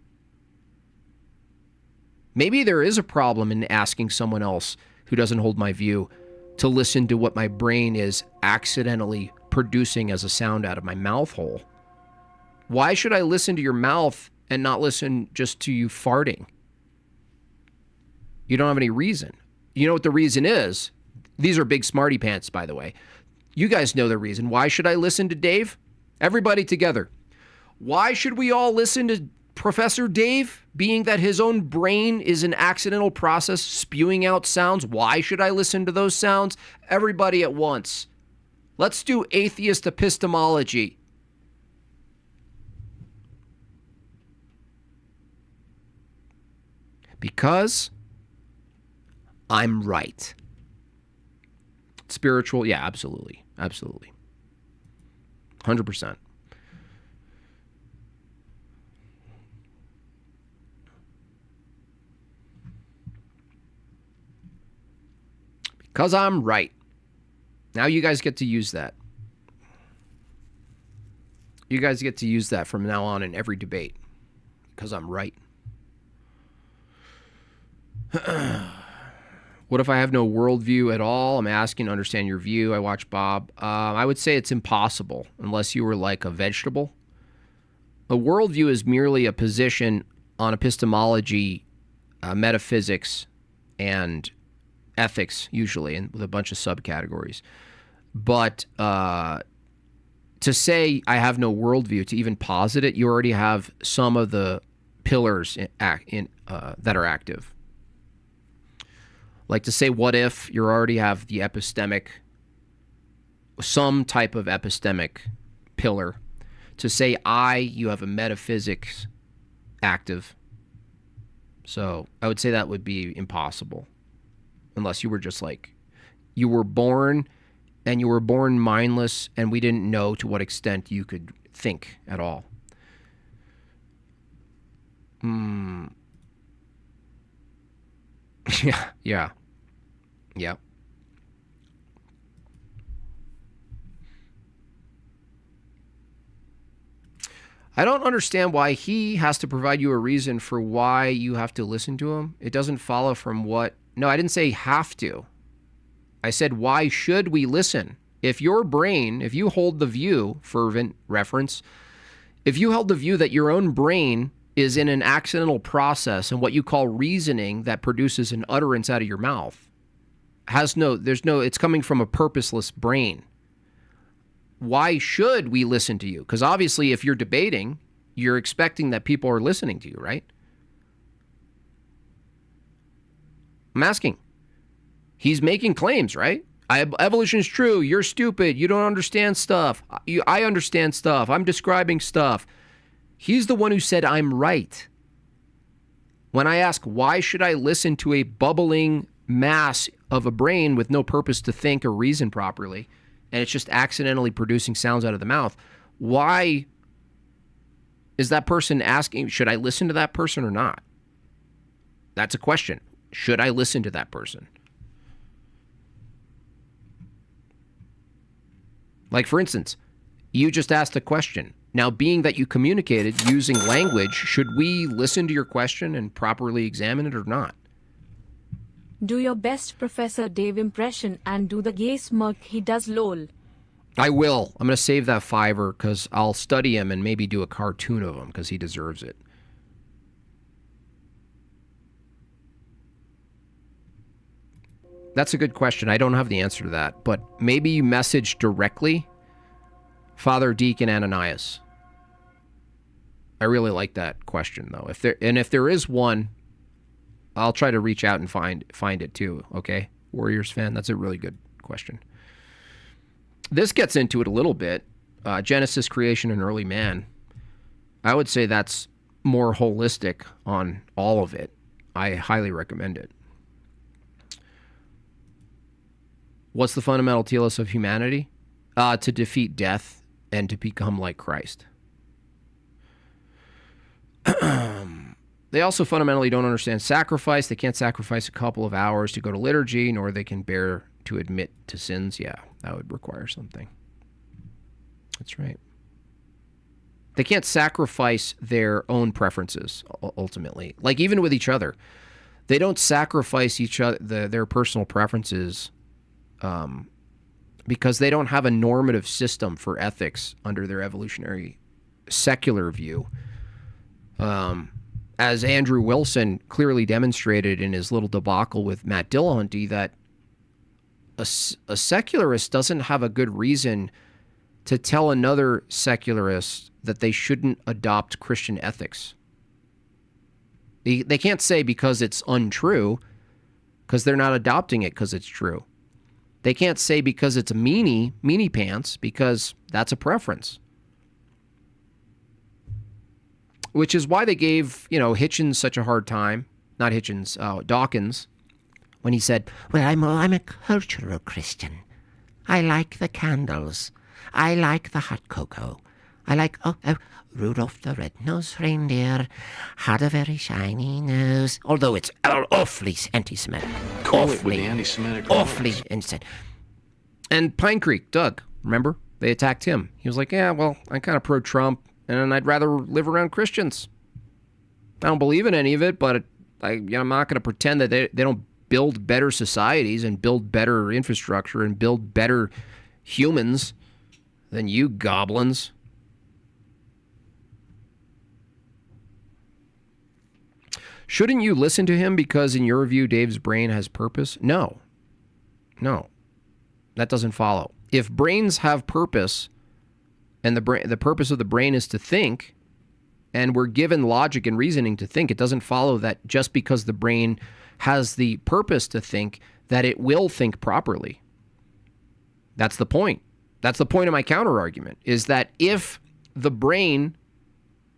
Maybe there is a problem in asking someone else who doesn't hold my view to listen to what my brain is accidentally producing as a sound out of my mouth hole. Why should I listen to your mouth and not listen just to you farting? You don't have any reason. You know what the reason is? These are big smarty pants, by the way. You guys know the reason. Why should I listen to Dave? Everybody together. Why should we all listen to Professor Dave, being that his own brain is an accidental process spewing out sounds? Why should I listen to those sounds? Everybody at once. Let's do atheist epistemology. Because I'm right. Spiritual, yeah, absolutely. Absolutely. 100%. Because I'm right. Now you guys get to use that. You guys get to use that from now on in every debate. Because I'm right. What if I have no worldview at all? I'm asking to understand your view. I watch Bob. I would say it's impossible unless you were like a vegetable. A worldview is merely a position on epistemology, metaphysics, and ethics, usually, and with a bunch of subcategories. But to say I have no worldview, to even posit it, you already have some of the pillars that are active. Like to say, what if, you already have the epistemic, some type of epistemic pillar. To say you have a metaphysics active. So I would say that would be impossible. Unless you were just like, you were born and you were born mindless and we didn't know to what extent you could think at all. Yeah. I don't understand why he has to provide you a reason for why you have to listen to him. It doesn't follow from what... No, I didn't say have to. I said, why should we listen? If your brain, if you hold the view, fervent reference, If you held the view that your own brain is in an accidental process and what you call reasoning that produces an utterance out of your mouth it's coming from a purposeless brain. Why should we listen to you? Because obviously if you're debating, you're expecting that people are listening to you, right? I'm asking. He's making claims, right? Evolution is true. You're stupid. You don't understand stuff. I understand stuff. I'm describing stuff. He's the one who said I'm right. When I ask, why should I listen to a bubbling mass of a brain with no purpose to think or reason properly, and it's just accidentally producing sounds out of the mouth, why is that person asking, should I listen to that person or not? That's a question. Should I listen to that person? Like, for instance, you just asked a question. Now, being that you communicated using language, should we listen to your question and properly examine it or not? Do your best Professor Dave impression and do the gay smirk he does, lol. I will. I'm going to save that $5 because I'll study him and maybe do a cartoon of him because he deserves it. That's a good question. I don't have the answer to that, but maybe you message directly Father Deacon Ananias. I really like that question, though. If there is one, I'll try to reach out and find it too. Okay, Warriors fan, that's a really good question. This gets into it a little bit. Genesis, creation, and early man. I would say that's more holistic on all of it. I highly recommend it. What's the fundamental telos of humanity? To defeat death and to become like Christ. They also fundamentally don't understand sacrifice. They can't sacrifice a couple of hours to go to liturgy, nor they can bear to admit to sins. Yeah, that would require something. That's right. They can't sacrifice their own preferences, ultimately. Like, even with each other. They don't sacrifice each other, their personal preferences because they don't have a normative system for ethics under their evolutionary secular view. As Andrew Wilson clearly demonstrated in his little debacle with Matt Dillahunty, that a secularist doesn't have a good reason to tell another secularist that they shouldn't adopt Christian ethics. They can't say because it's untrue, because they're not adopting it because it's true. They can't say because it's a meanie pants, because that's a preference. Which is why they gave, Hitchens such a hard time. Not Hitchens, Dawkins, when he said, well, I'm a cultural Christian. I like the candles. I like the hot cocoa. I like, Rudolph the Red-Nosed Reindeer had a very shiny nose. Although it's awfully anti-Semitic. Awfully anti-Semitic. And Pine Creek, Doug, remember? They attacked him. He was like, yeah, well, I'm kind of pro-Trump, and I'd rather live around Christians. I don't believe in any of it, but I'm not going to pretend that they don't build better societies and build better infrastructure and build better humans than you goblins. Shouldn't you listen to him because, in your view, Dave's brain has purpose? No. That doesn't follow. If brains have purpose, and the purpose of the brain is to think, and we're given logic and reasoning to think, it doesn't follow that just because the brain has the purpose to think, that it will think properly. That's the point. That's the point of my counter-argument, is that if the brain,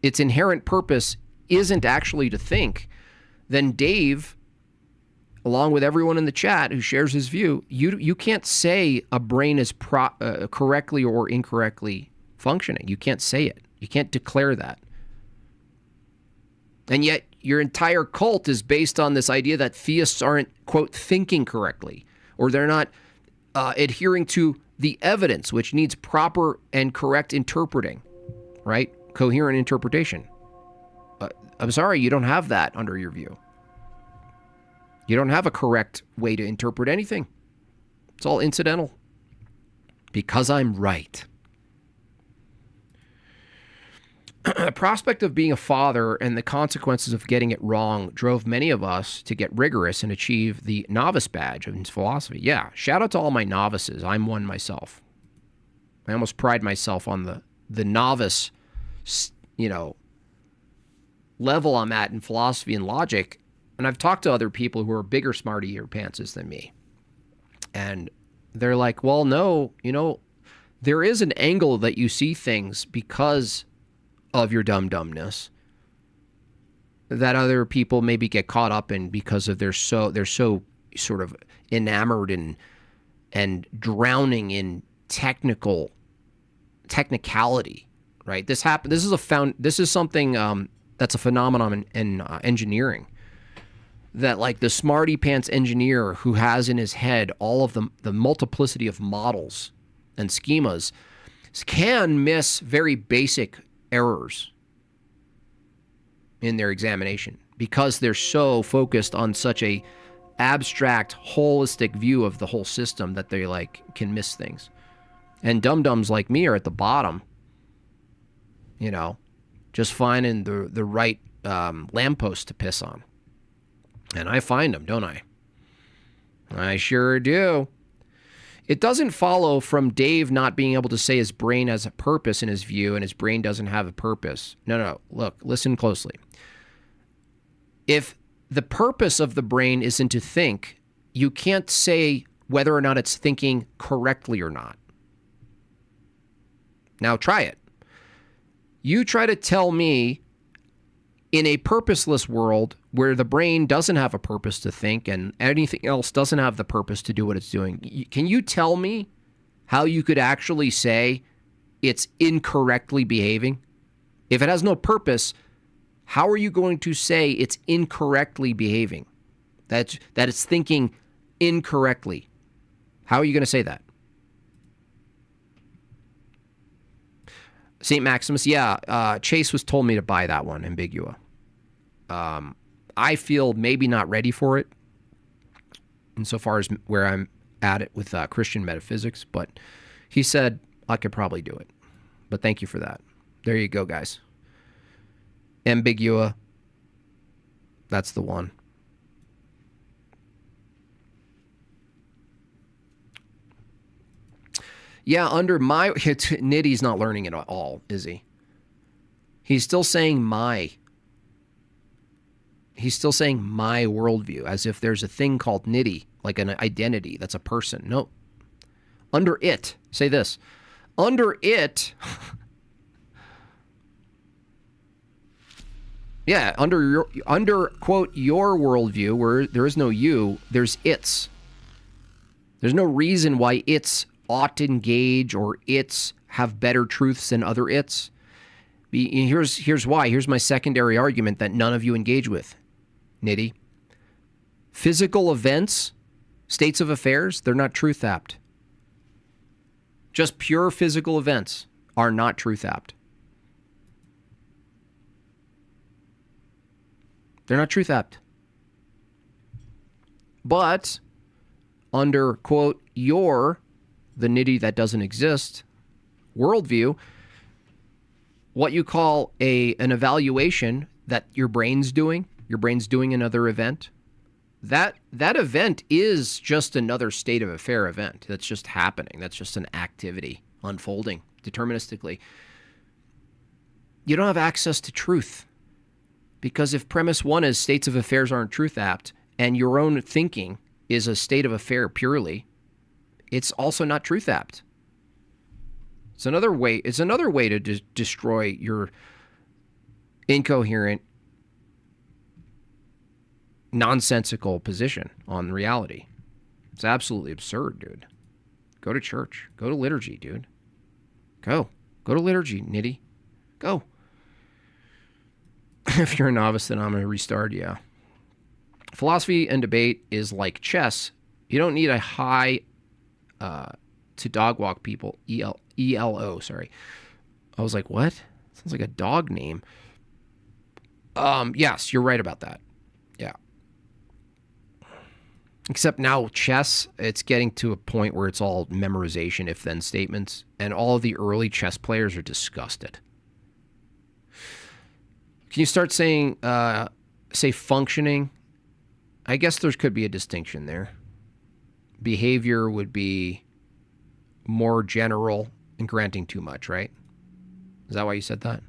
its inherent purpose isn't actually to think, then Dave, along with everyone in the chat who shares his view, you can't say a brain is correctly or incorrectly functioning. You can't say it. You can't declare that. And yet your entire cult is based on this idea that theists aren't, quote, thinking correctly, or they're not adhering to the evidence, which needs proper and correct interpreting, right? Coherent interpretation. I'm sorry, you don't have that under your view. You don't have a correct way to interpret anything. It's all incidental. Because I'm right. The prospect of being a father and the consequences of getting it wrong drove many of us to get rigorous and achieve the novice badge in philosophy. Yeah, shout out to all my novices. I'm one myself. I almost pride myself on the novice, level I'm at in philosophy and logic. And I've talked to other people who are bigger smarty ear pantses than me. And they're like, well, no, there is an angle that you see things because of your dumb-dumbness that other people maybe get caught up in because of they're so sort of enamored and drowning in technicality, right? This is something that's a phenomenon in engineering, that like the smarty pants engineer who has in his head all of the multiplicity of models and schemas can miss very basic errors in their examination because they're so focused on such a abstract, holistic view of the whole system that they like can miss things. And dum-dums like me are at the bottom, just finding the right lamppost to piss on. And I find them, don't I? I sure do. It doesn't follow from Dave not being able to say his brain has a purpose in his view and his brain doesn't have a purpose. No. Look, listen closely. If the purpose of the brain isn't to think, you can't say whether or not it's thinking correctly or not. Now try it. You try to tell me in a purposeless world where the brain doesn't have a purpose to think and anything else doesn't have the purpose to do what it's doing, can you tell me how you could actually say it's incorrectly behaving? If it has no purpose, how are you going to say it's incorrectly behaving? That it's thinking incorrectly? How are you going to say that? St. Maximus, Chase was told me to buy that one, Ambigua. I feel maybe not ready for it insofar as where I'm at it with Christian metaphysics, but he said I could probably do it. But thank you for that. There you go, guys. Ambigua, that's the one. Yeah, under my... Nitty's not learning it at all, is he? He's still saying my. He's still saying my worldview, as if there's a thing called Nitty, like an identity that's a person. No. Under it, say this. Under it... yeah, under quote, your worldview, where there is no you, there's its. There's no reason why its ought to engage or its have better truths than other its. Here's why. Here's my secondary argument that none of you engage with, Nitty. Physical events, states of affairs, they're not truth apt. Just pure physical events are not truth apt. They're not truth apt. But under, quote, the Nitty that doesn't exist, worldview, what you call an evaluation that your brain's doing another event, that event is just another state of affair event that's just happening. That's just an activity unfolding deterministically. You don't have access to truth. Because if premise one is states of affairs aren't truth apt, and your own thinking is a state of affair purely, it's also not truth apt. It's another way to destroy your incoherent, nonsensical position on reality. It's absolutely absurd, dude. Go to church. Go to liturgy, dude. Go to liturgy, Nitty. Go. If you're a novice, then I'm going to restart, yeah. Philosophy and debate is like chess. You don't need a high to dog walk people. ELO, sorry. I was like, what? Sounds like a dog name. Yes, you're right about that. Yeah. Except now chess, it's getting to a point where it's all memorization, if-then statements, and all of the early chess players are disgusted. Can you start saying, say, functioning? I guess there could be a distinction there. Behavior would be more general and granting too much, right? Is that why you said that?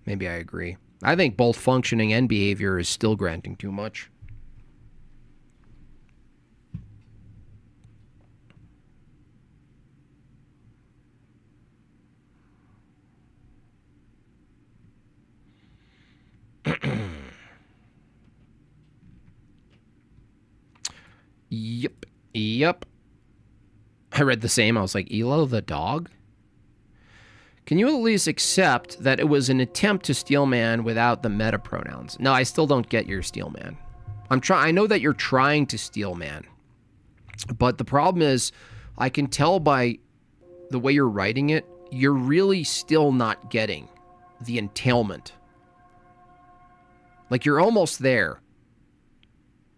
Maybe I agree. I think both functioning and behavior is still granting too much. Yep. I read the same. I was like, Elo the dog? Can you at least accept that it was an attempt to steal man without the meta pronouns? No, I still don't get your steal man. I know that you're trying to steal man. But the problem is, I can tell by the way you're writing it, you're really still not getting the entailment. Like, you're almost there.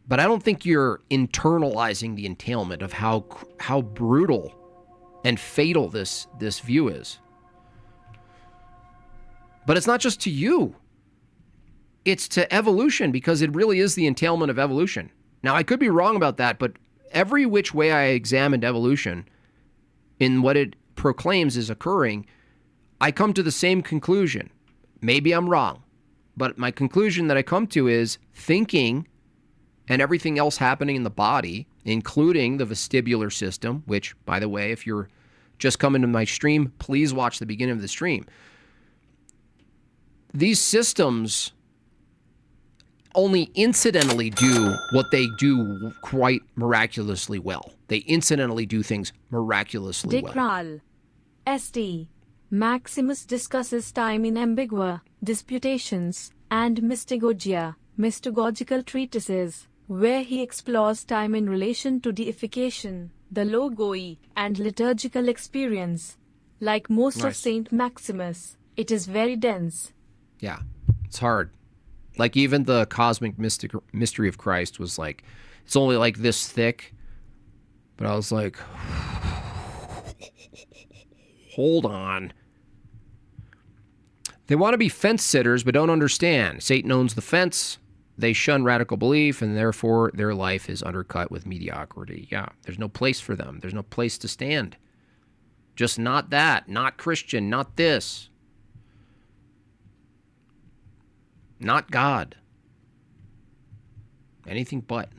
But I don't think you're internalizing the entailment of how brutal and fatal this view is. But it's not just to you. It's to evolution, because it really is the entailment of evolution. Now, I could be wrong about that, but every which way I examined evolution in what it proclaims is occurring, I come to the same conclusion. Maybe I'm wrong, but my conclusion that I come to is thinking and everything else happening in the body, including the vestibular system, which, by the way, if you're just coming to my stream, please watch the beginning of the stream. These systems only incidentally do what they do quite miraculously well. They incidentally do things miraculously well. Dekral. St. Maximus discusses time in ambigua disputations and mystagogical treatises, where he explores time in relation to deification, the logoi, and liturgical experience. Like most of St. Maximus, it is very dense. Yeah, it's hard. Like, even the cosmic mystery of Christ was like, it's only like this thick. But I was like, hold on. They want to be fence sitters, but don't understand. Satan owns the fence. They shun radical belief, and therefore their life is undercut with mediocrity. Yeah, there's no place for them. There's no place to stand. Just not that, not Christian, not this. Not God. Anything but.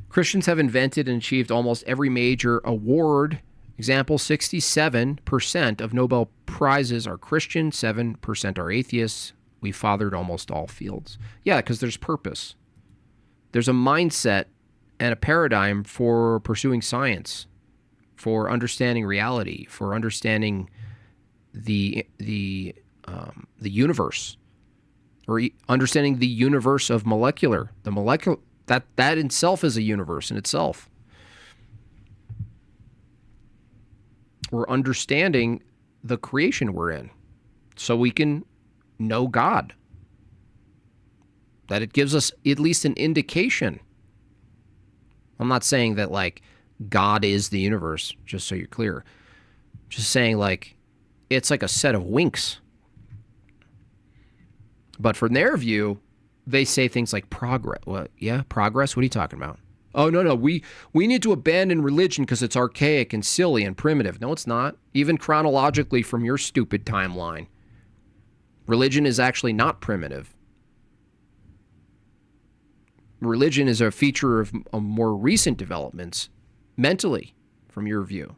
Christians have invented and achieved almost every major award. Example, 67% of Nobel Prizes are Christian, 7% are atheists. We fathered almost all fields. Yeah, because there's purpose. There's a mindset and a paradigm for pursuing science, for understanding reality, for understanding the universe, or understanding the universe of molecular. The molecular that itself is a universe in itself. We're understanding the creation we're in, so we can know God. That it gives us at least an indication. I'm not saying that, like, God is the universe, just so you're clear. Just saying, like, it's like a set of winks. But from their view, they say things like progress. What? Yeah, progress? What are you talking about? Oh, no. We need to abandon religion because it's archaic and silly and primitive. No, it's not. Even chronologically from your stupid timeline. Religion is actually not primitive. Religion is a feature of more recent developments, mentally, from your view.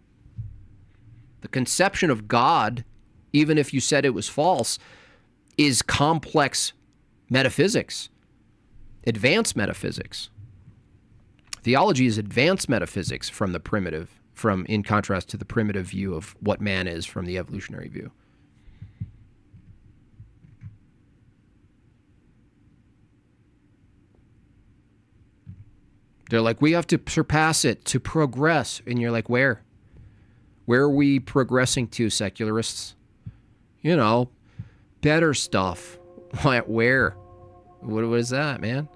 The conception of God, even if you said it was false, is complex metaphysics, advanced metaphysics. Theology is advanced metaphysics from the primitive, in contrast to the primitive view of what man is from the evolutionary view. They're like, we have to surpass it to progress. And you're like, where? Where are we progressing to, secularists? You know, better stuff. Where? What is that, man?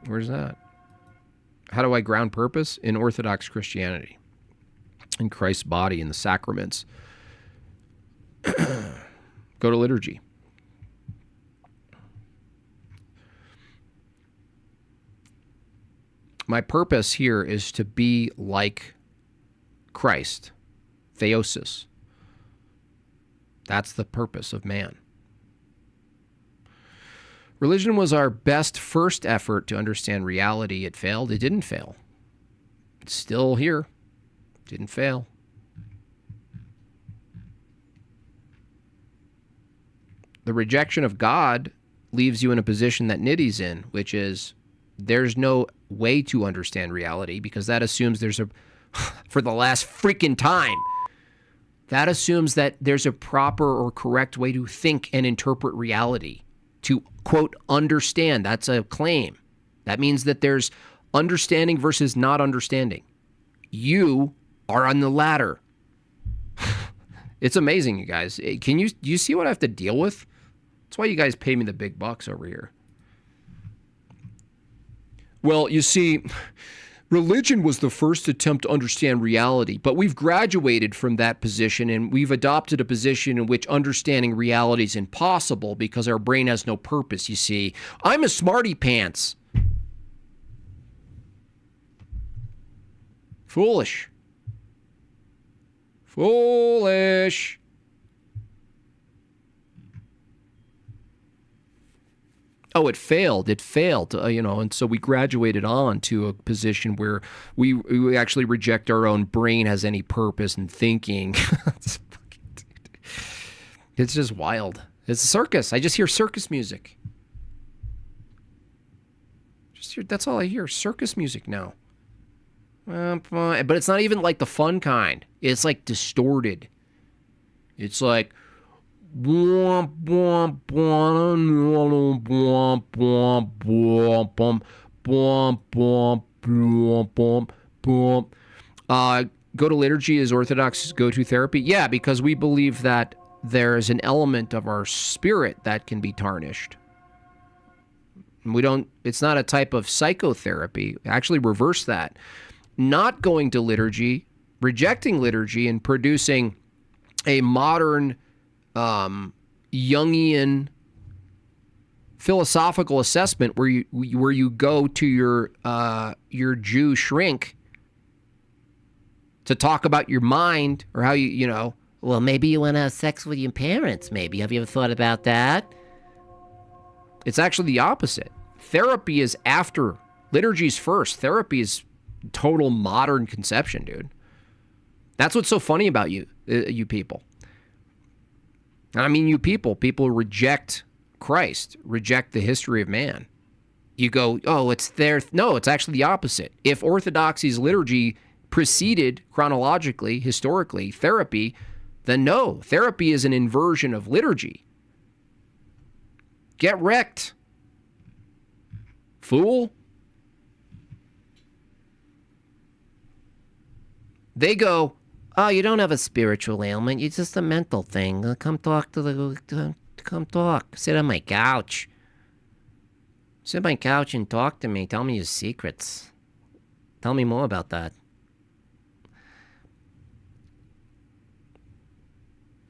Where's that? How do I ground purpose? In Orthodox Christianity. In Christ's body, in the sacraments. Go to liturgy. My purpose here is to be like Christ, theosis. That's the purpose of man. Religion was our best first effort to understand reality. It failed. It didn't fail. It's still here. Didn't fail. The rejection of God leaves you in a position that Niddy's in, which is there's no way to understand reality because that assumes there's a, for the last freaking time, that assumes that there's a proper or correct way to think and interpret reality, to, quote, understand. That's a claim. That means that there's understanding versus not understanding. You are on the latter. It's amazing, you guys. Do you see what I have to deal with? That's why you guys pay me the big bucks over here. Well, you see, religion was the first attempt to understand reality, but we've graduated from that position and we've adopted a position in which understanding reality is impossible because our brain has no purpose, you see. I'm a smarty pants. Foolish. Foolish. Oh, it failed. It failed, and so we graduated on to a position where we actually reject our own brain has any purpose in thinking. It's just wild. It's a circus. I just hear circus music. That's all I hear, circus music now. But it's not even like the fun kind. It's like distorted. It's like... Uh, go to liturgy is Orthodox go-to therapy. Yeah, because we believe that there is an element of our spirit that can be tarnished. It's not a type of psychotherapy. Actually reverse that. Not going to liturgy, rejecting liturgy, and producing a modern Jungian philosophical assessment where you go to your Jew shrink to talk about your mind or how Well, maybe you want to have sex with your parents, maybe. Have you ever thought about that? It's actually the opposite. Therapy is after. Liturgy's first. Therapy is total modern conception, dude. That's what's so funny about you people. And I mean, you people reject Christ, reject the history of man. You go, oh, it's there. No, it's actually the opposite. If Orthodoxy's liturgy preceded chronologically, historically, therapy, then no, therapy is an inversion of liturgy. Get wrecked, fool. They go, oh, you don't have a spiritual ailment. It's just a mental thing. Come talk come talk. Sit on my couch. Sit on my couch and talk to me. Tell me your secrets. Tell me more about that.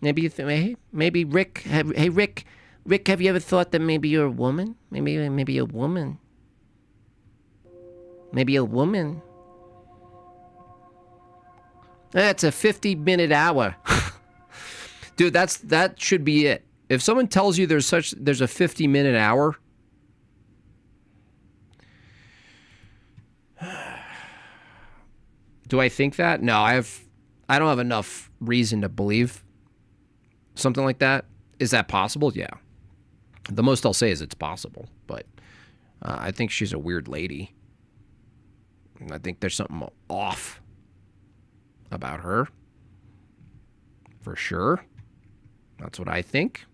Maybe Rick. Hey, Rick, have you ever thought that maybe you're a woman? Maybe a woman. Maybe a woman. That's a 50-minute hour. Dude, that should be it. If someone tells you there's a 50-minute hour, do I think that? No, I don't have enough reason to believe something like that. Is that possible? Yeah. The most I'll say is it's possible, but I think she's a weird lady. I think there's something off about her, for sure. That's what I think.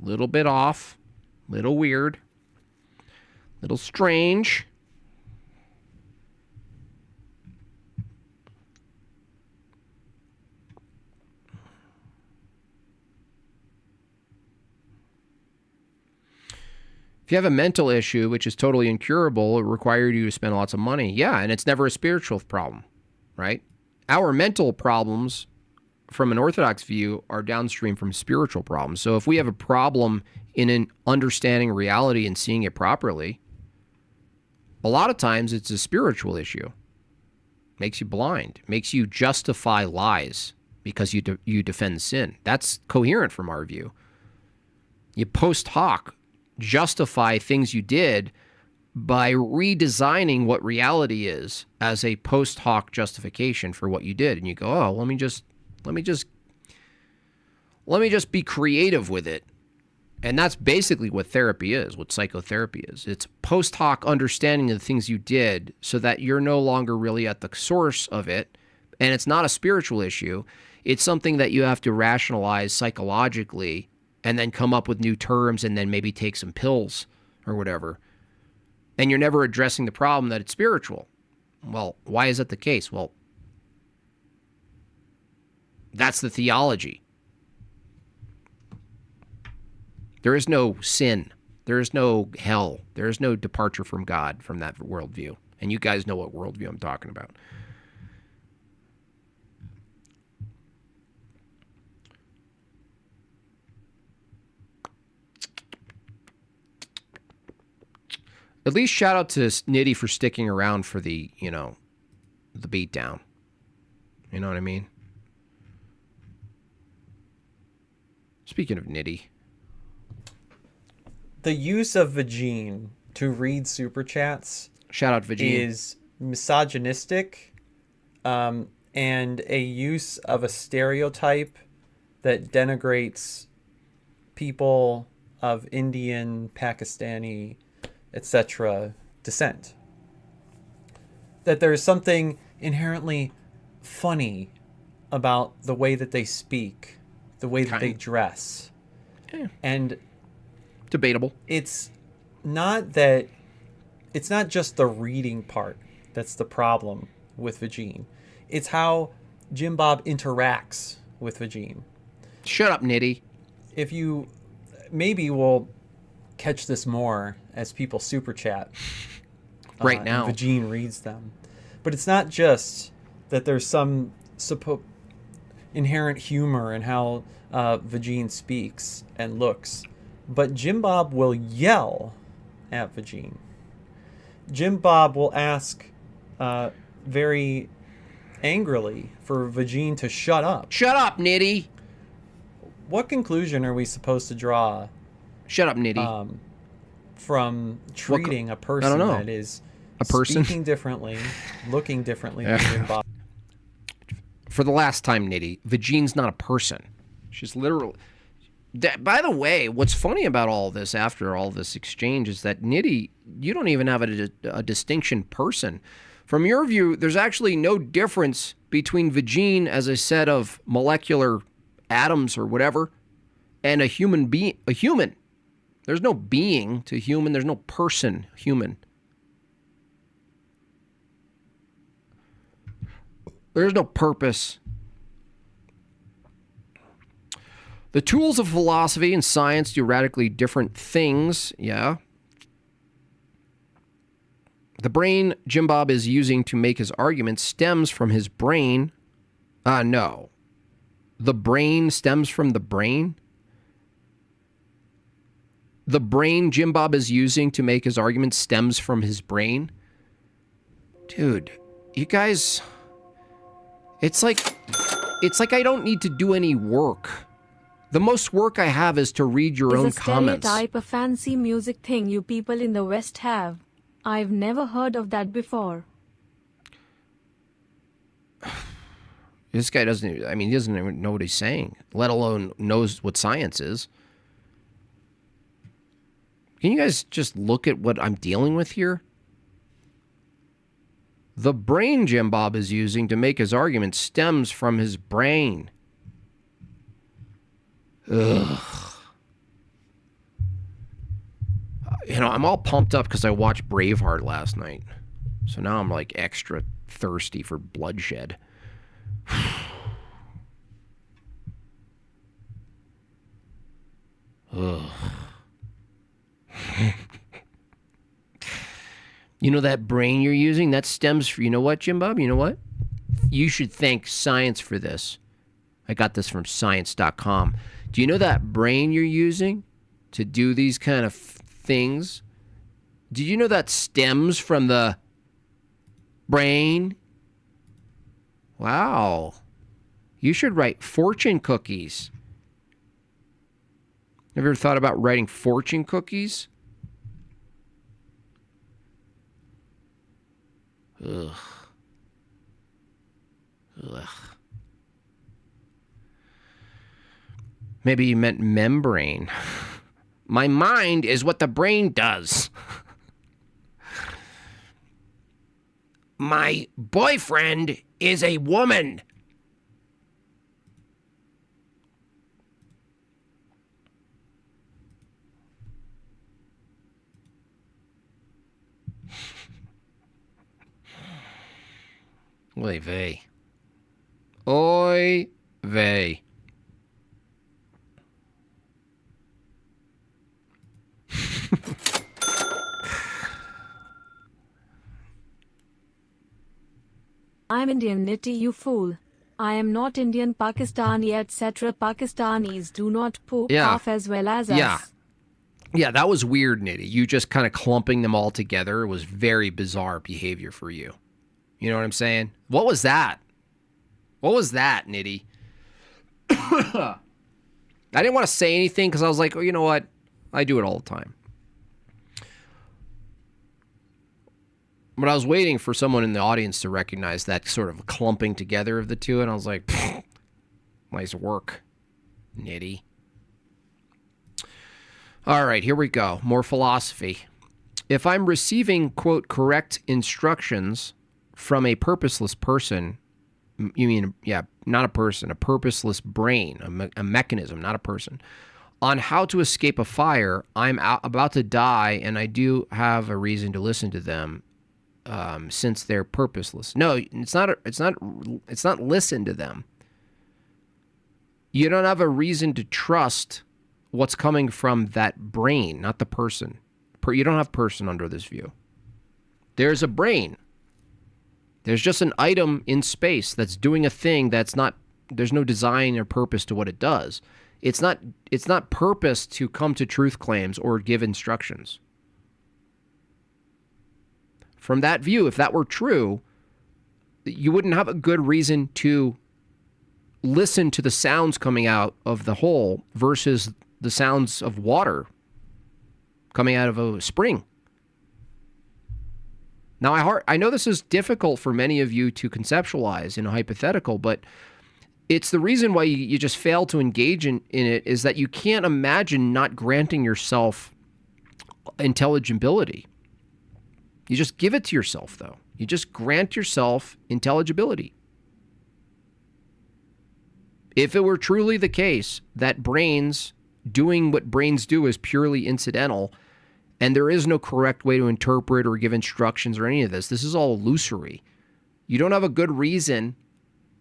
Little bit off, little weird, little strange. If you have a mental issue, which is totally incurable, it requires you to spend lots of money. Yeah, and it's never a spiritual problem, right? Our mental problems from an Orthodox view, are downstream from spiritual problems. So if we have a problem in an understanding reality and seeing it properly, a lot of times it's a spiritual issue. Makes you blind, makes you justify lies because you defend sin. That's coherent from our view. You post hoc justify things you did by redesigning what reality is as a post hoc justification for what you did. And you go, oh, let me just be creative with it. And that's basically what therapy is, what psychotherapy is. It's post hoc understanding of the things you did so that you're no longer really at the source of it. And it's not a spiritual issue. It's something that you have to rationalize psychologically and then come up with new terms and then maybe take some pills or whatever. And you're never addressing the problem that it's spiritual. Well, why is that the case? Well, that's the theology. There is no sin. There is no hell. There is no departure from God from that worldview. And you guys know what worldview I'm talking about. At least shout out to Nitty for sticking around for the, the beatdown. You know what I mean? Speaking of Nitty. The use of Vagine to read super chats, shout out Vagine, is misogynistic, and a use of a stereotype that denigrates people of Indian, Pakistani, etc. descent. That there is something inherently funny about the way that they speak, the way that they dress, and debatable. It's not just the reading part that's the problem with Vagine. It's how Jim Bob interacts with Vagine. Shut up, Nitty. If you maybe we'll catch this more as people super chat right now. And Vagine reads them. But it's not just that there's some inherent humor in how Vagine speaks and looks. But Jim Bob will yell at Vagine. Jim Bob will ask very angrily for Vagine to shut up. Shut up, Nitty. What conclusion are we supposed to draw? Shut up, Nitty. From treating a person that is speaking differently, looking differently than Jim Bob. For the last time, Nitty, Vagine's not a person. She's literally... By the way, what's funny about all this after all this exchange is that Nitty, you don't even have a distinction person. From your view, there's actually no difference between Vagine as a set of molecular atoms or whatever and a human being. A human. There's no being to human. There's no person human. There's no purpose. The tools of philosophy and science do radically different things, yeah. The brain Jim Bob is using to make his argument stems from his brain. No. The brain stems from the brain? The brain Jim Bob is using to make his argument stems from his brain? Dude, you guys... It's like I don't need to do any work. The most work I have is to read your own comments. Is a stereotype a fancy music thing you people in the West have? I've never heard of that before. This guy doesn't, he doesn't even know what he's saying, let alone knows what science is. Can you guys just look at what I'm dealing with here? The brain Jim Bob is using to make his argument stems from his brain. Ugh. I'm all pumped up because I watched Braveheart last night. So now I'm like extra thirsty for bloodshed. Ugh. You know that brain you're using? That stems from, you know what, Jim Bob? You know what? You should thank science for this. I got this from science.com. Do you know that brain you're using to do these kind of things? Did you know that stems from the brain? Wow. You should write fortune cookies. Have you ever thought about writing fortune cookies? Ugh. Ugh. Maybe you meant membrane. My mind is what the brain does. My boyfriend is a woman. Oy vey. Oy vey. I'm Indian, Nitty, you fool. I am not Indian, Pakistani, etc. Pakistanis do not poop half as well as us. Yeah, that was weird, Nitty. You just kind of clumping them all together was very bizarre behavior for you. You know what I'm saying? What was that? What was that, Nitty? I didn't want to say anything because I was like, oh, you know what? I do it all the time. But I was waiting for someone in the audience to recognize that sort of clumping together of the two, and I was like, nice work, Nitty. All right, here we go. More philosophy. If I'm receiving, quote, correct instructions from a purposeless person, you mean, yeah, not a person, a purposeless brain, a mechanism, not a person, on how to escape a fire, I'm about to die, and I do have a reason to listen to them. Since they're purposeless. No, it's not listen to them. You don't have a reason to trust what's coming from that brain, not the person. You don't have person under this view. There's a brain. There's just an item in space that's doing a thing that's not, there's no design or purpose to what it does. It's not purpose to come to truth claims or give instructions. From that view, if that were true, you wouldn't have a good reason to listen to the sounds coming out of the hole versus the sounds of water coming out of a spring. Now, I know this is difficult for many of you to conceptualize in a hypothetical, but it's the reason why you just fail to engage in it is that you can't imagine not granting yourself intelligibility. You just give it to yourself, though. You just grant yourself intelligibility. If it were truly the case that brains doing what brains do is purely incidental, and there is no correct way to interpret or give instructions or any of this, this is all illusory. You don't have a good reason,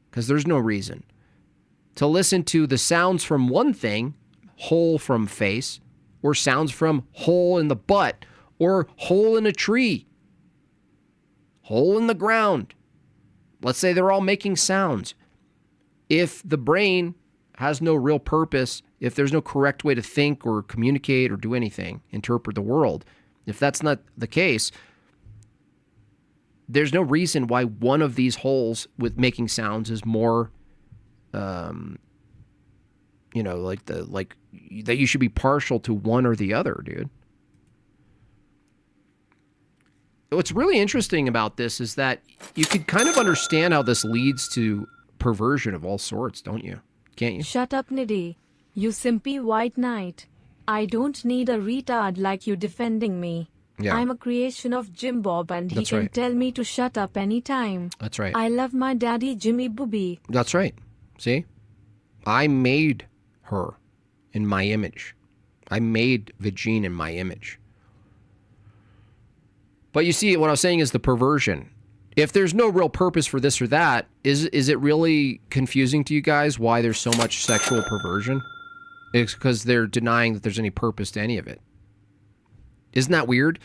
because there's no reason, to listen to the sounds from one thing, hole from face, or sounds from hole in the butt, or hole in a tree. Hole in the ground. Let's say they're all making sounds. If the brain has no real purpose, if there's no correct way to think or communicate or do anything, interpret the world, if that's not the case, there's no reason why one of these holes with making sounds is more, that you should be partial to one or the other, dude. What's really interesting about this is that you could kind of understand how this leads to perversion of all sorts, don't you? Can't you? Shut up, Niddy. You simpy white knight. I don't need a retard like you defending me. Yeah. I'm a creation of Jim Bob and he That's can right. tell me to shut up anytime. That's right. I love my daddy Jimmy Booby. That's right. See? I made her in my image. I made Vagine in my image. But you see, what I was saying is the perversion. If there's no real purpose for this or that, is it really confusing to you guys why there's so much sexual perversion? It's because they're denying that there's any purpose to any of it. Isn't that weird?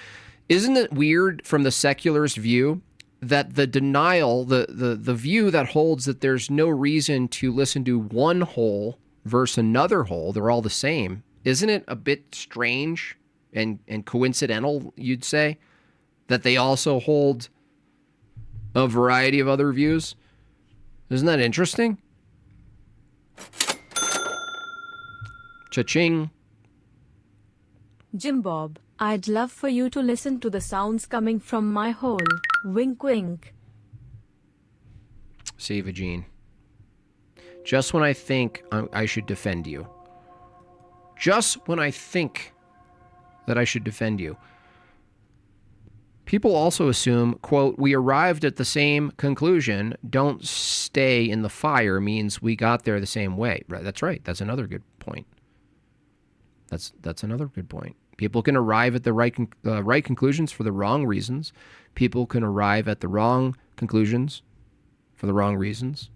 Isn't it weird from the secularist view that the denial, the view that holds that there's no reason to listen to one whole versus another whole, they're all the same, isn't it a bit strange and coincidental, you'd say, that they also hold a variety of other views? Isn't that interesting? Cha-ching. Jim Bob, I'd love for you to listen to the sounds coming from my hole. Wink wink. See, Vagine. Just when I think I should defend you. Just when I think that I should defend you. People also assume, quote, we arrived at the same conclusion. Don't stay in the fire means we got there the same way. Right, that's right. That's another good point. That's another good point. People can arrive at the right conclusions for the wrong reasons. People can arrive at the wrong conclusions for the wrong reasons.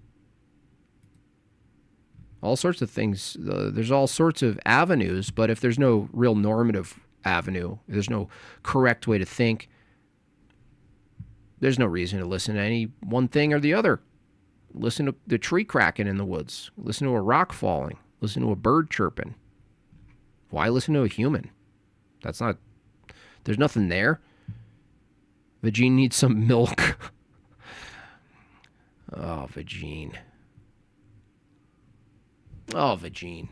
All sorts of things. There's all sorts of avenues, but if there's no real normative avenue, there's no correct way to think, there's no reason to listen to any one thing or the other. Listen to the tree cracking in the woods. Listen to a rock falling. Listen to a bird chirping. Why listen to a human? There's nothing there. Vagine needs some milk. Oh, Vagine. Oh, Vagine.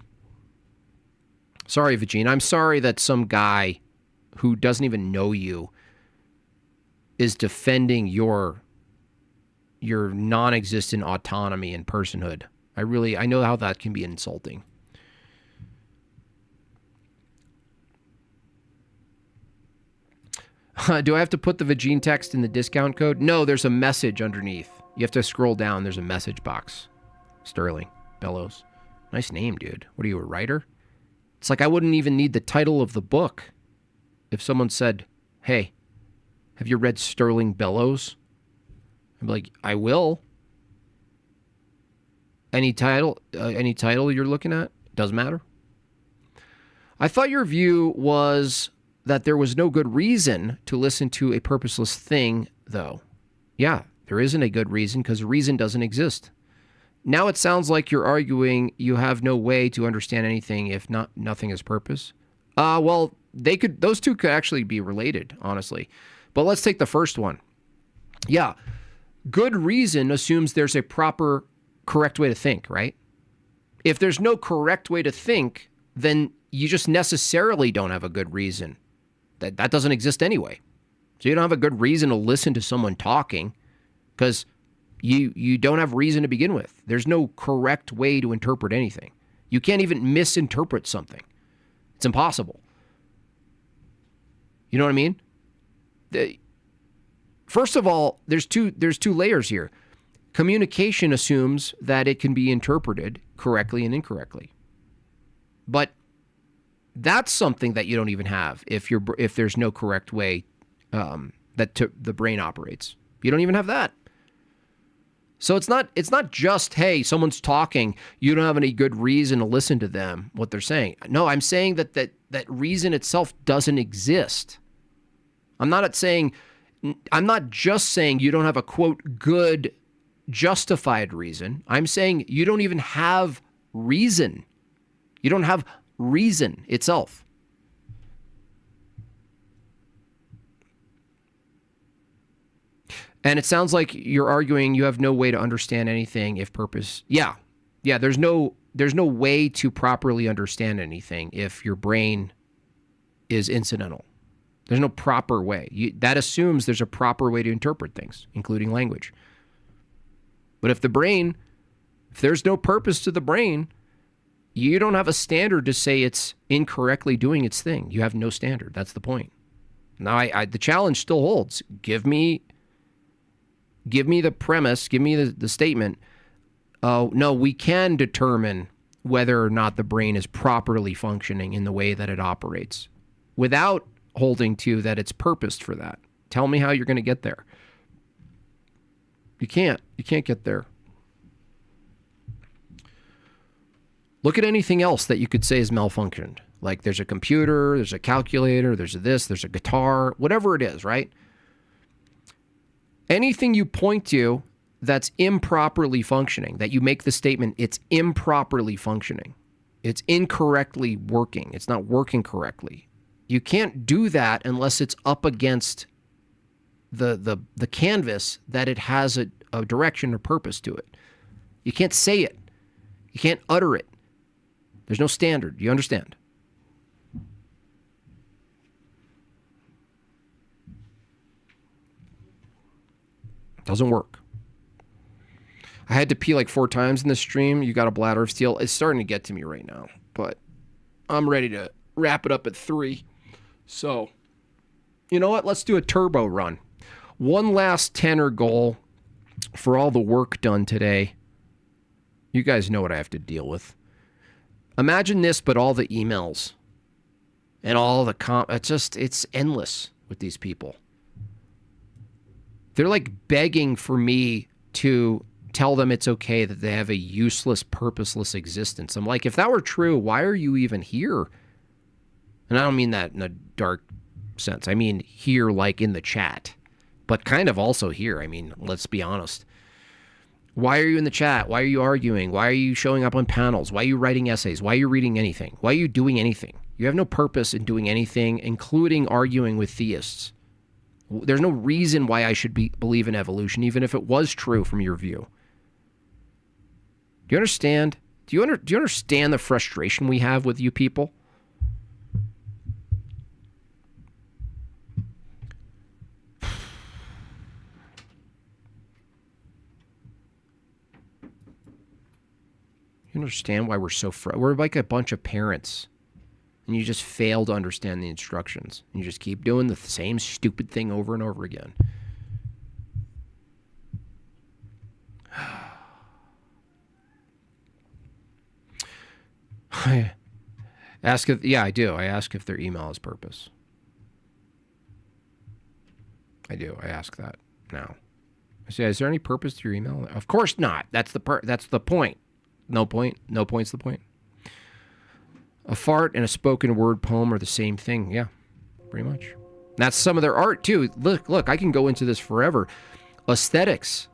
Sorry, Vagine. I'm sorry that some guy who doesn't even know you is defending your non-existent autonomy and personhood. I know how that can be insulting. Do I have to put the Vagine text in the discount code? No, there's a message underneath. You have to scroll down. There's a message box. Sterling Bellows. Nice name, dude. What are you, a writer? It's like I wouldn't even need the title of the book if someone said, hey, have you read Sterling Bellows? I'd be like, I will. Any title you're looking at? Doesn't matter. I thought your view was that there was no good reason to listen to a purposeless thing, though. Yeah, there isn't a good reason because reason doesn't exist. Now it sounds like you're arguing you have no way to understand anything if nothing is purpose. Well, those two could actually be related, honestly. But let's take the first one. Yeah, good reason assumes there's a proper, correct way to think, right? If there's no correct way to think, then you just necessarily don't have a good reason. That doesn't exist anyway. So you don't have a good reason to listen to someone talking because you don't have reason to begin with. There's no correct way to interpret anything. You can't even misinterpret something. It's impossible. You know what I mean? First of all, there's two layers here. Communication assumes that it can be interpreted correctly and incorrectly. But that's something that you don't even have if there's no correct way that the brain operates. You don't even have that. So it's not just, hey, someone's talking, you don't have any good reason to listen to them, what they're saying. No, I'm saying that reason itself doesn't exist. I'm not just saying you don't have a, quote, good, justified reason. I'm saying you don't even have reason. You don't have reason itself. And it sounds like you're arguing you have no way to understand anything if purpose. Yeah. There's no way to properly understand anything if your brain is incidental. There's no proper way. That assumes there's a proper way to interpret things, including language. But if there's no purpose to the brain, you don't have a standard to say it's incorrectly doing its thing. You have no standard. That's the point. Now, the challenge still holds. Give me the premise, give me the statement. No, we can determine whether or not the brain is properly functioning in the way that it operates without holding to that it's purposed for that. Tell me how you're going to get there. You can't get there. Look at anything else that you could say is malfunctioned. Like there's a computer, there's a calculator, there's a guitar, whatever it is, right? Anything you point to that's improperly functioning, that you make the statement, it's improperly functioning, it's incorrectly working, it's not working correctly. You can't do that unless it's up against the canvas that it has a direction or purpose to it. You can't say it. You can't utter it. There's no standard. You understand? Doesn't work. I had to pee like 4 times in this stream. You got a bladder of steel. It's starting to get to me right now, but I'm ready to wrap it up at 3. So, you know what? Let's do a turbo run. One last tenor goal for all the work done today. You guys know what I have to deal with. Imagine this, but all the emails and all the it's endless with these people. They're like begging for me to tell them it's okay that they have a useless, purposeless existence. I'm like, if that were true, why are you even here? And I don't mean that in a dark sense. I mean here like in the chat, but kind of also here. I mean, let's be honest. Why are you in the chat? Why are you arguing? Why are you showing up on panels? Why are you writing essays? Why are you reading anything? Why are you doing anything? You have no purpose in doing anything, including arguing with theists. There's no reason why I should believe in evolution, even if it was true from your view. Do you understand? Do you understand the frustration we have with you people? You understand why we're so we're like a bunch of parents, and you just fail to understand the instructions. And you just keep doing the same stupid thing over and over again. I ask if, yeah, I do. I ask if their email has purpose. I do. I ask that now. I say, is there any purpose to your email? Of course not. That's the point. No point. No point's the point. A fart and a spoken word poem are the same thing. Yeah, pretty much. That's some of their art too. Look, I can go into this forever. Aesthetics.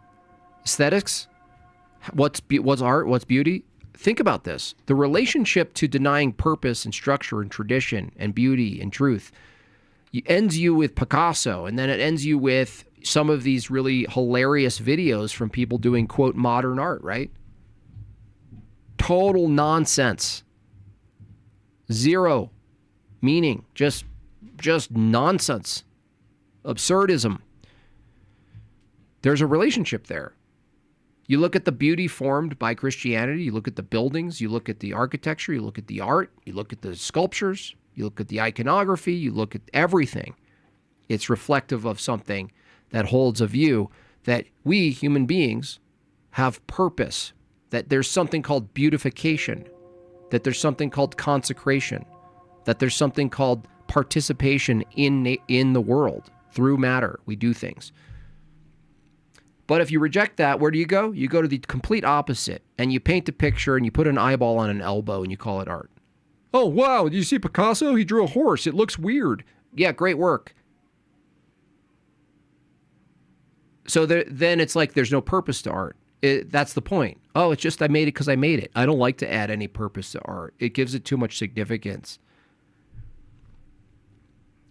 What's art? What's beauty? Think about this. The relationship to denying purpose and structure and tradition and beauty and truth ends you with Picasso, and then it ends you with some of these really hilarious videos from people doing, quote, modern art, right? Total nonsense. Zero meaning. Just nonsense. Absurdism. There's a relationship there. You look at the beauty formed by Christianity, you look at the buildings, you look at the architecture, you look at the art, you look at the sculptures, you look at the iconography, you look at everything. It's reflective of something that holds a view that we, human beings, have purpose, that there's something called beautification, that there's something called consecration, that there's something called participation in the world. Through matter, we do things. But if you reject that, where do you go? You go to the complete opposite, and you paint a picture and you put an eyeball on an elbow and you call it art. Oh, wow, did you see Picasso? He drew a horse. It looks weird. Yeah, great work. So then it's like there's no purpose to art. That's the point. Oh, it's just I made it because I made it. I don't like to add any purpose to art. It gives it too much significance.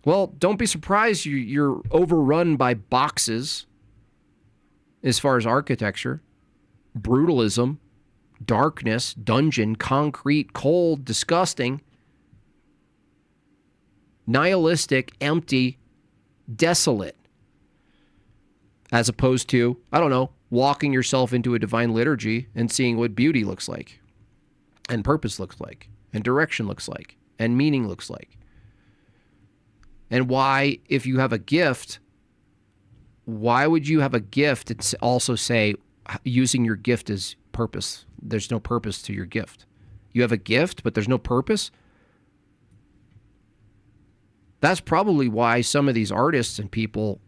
Well, don't be surprised you're overrun by boxes as far as architecture, brutalism, darkness, dungeon, concrete, cold, disgusting, nihilistic, empty, desolate, as opposed to, I don't know, walking yourself into a divine liturgy and seeing what beauty looks like, and purpose looks like, and direction looks like, and meaning looks like. And why, if you have a gift, why would you have a gift and also say using your gift as purpose? There's no purpose to your gift. You have a gift, but there's no purpose? That's probably why some of these artists and people,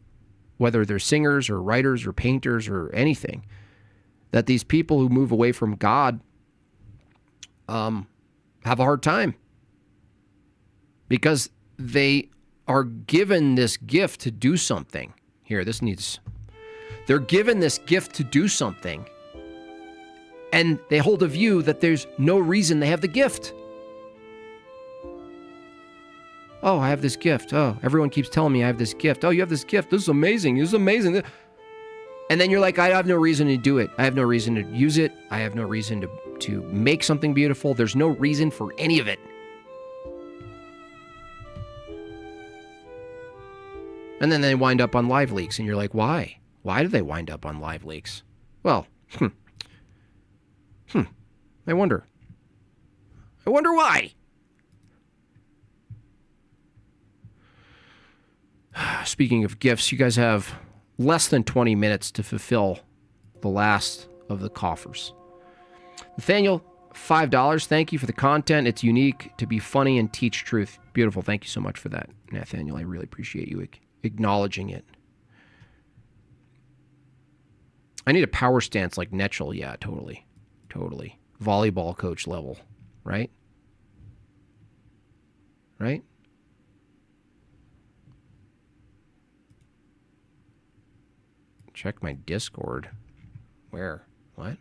whether they're singers or writers or painters or anything, that these people who move away from God have a hard time. Because they are given this gift to do something. Here, this needs... They're given this gift to do something, and they hold a view that there's no reason they have the gift. Oh, I have this gift. Oh, everyone keeps telling me I have this gift. Oh, you have this gift. This is amazing. This is amazing. And then you're like, I have no reason to do it. I have no reason to use it. I have no reason to make something beautiful. There's no reason for any of it. And then they wind up on Live Leaks, and you're like, why? Why do they wind up on Live Leaks? Well, I wonder. I wonder why. Speaking of gifts, you guys have less than 20 minutes to fulfill the last of the coffers. Nathaniel, $5. Thank you for the content. It's unique to be funny and teach truth. Beautiful. Thank you so much for that, Nathaniel. I really appreciate you acknowledging it. I need a power stance like Netchel. Yeah, totally. Totally. Volleyball coach level, right? Right? Check my Discord. Where? What? What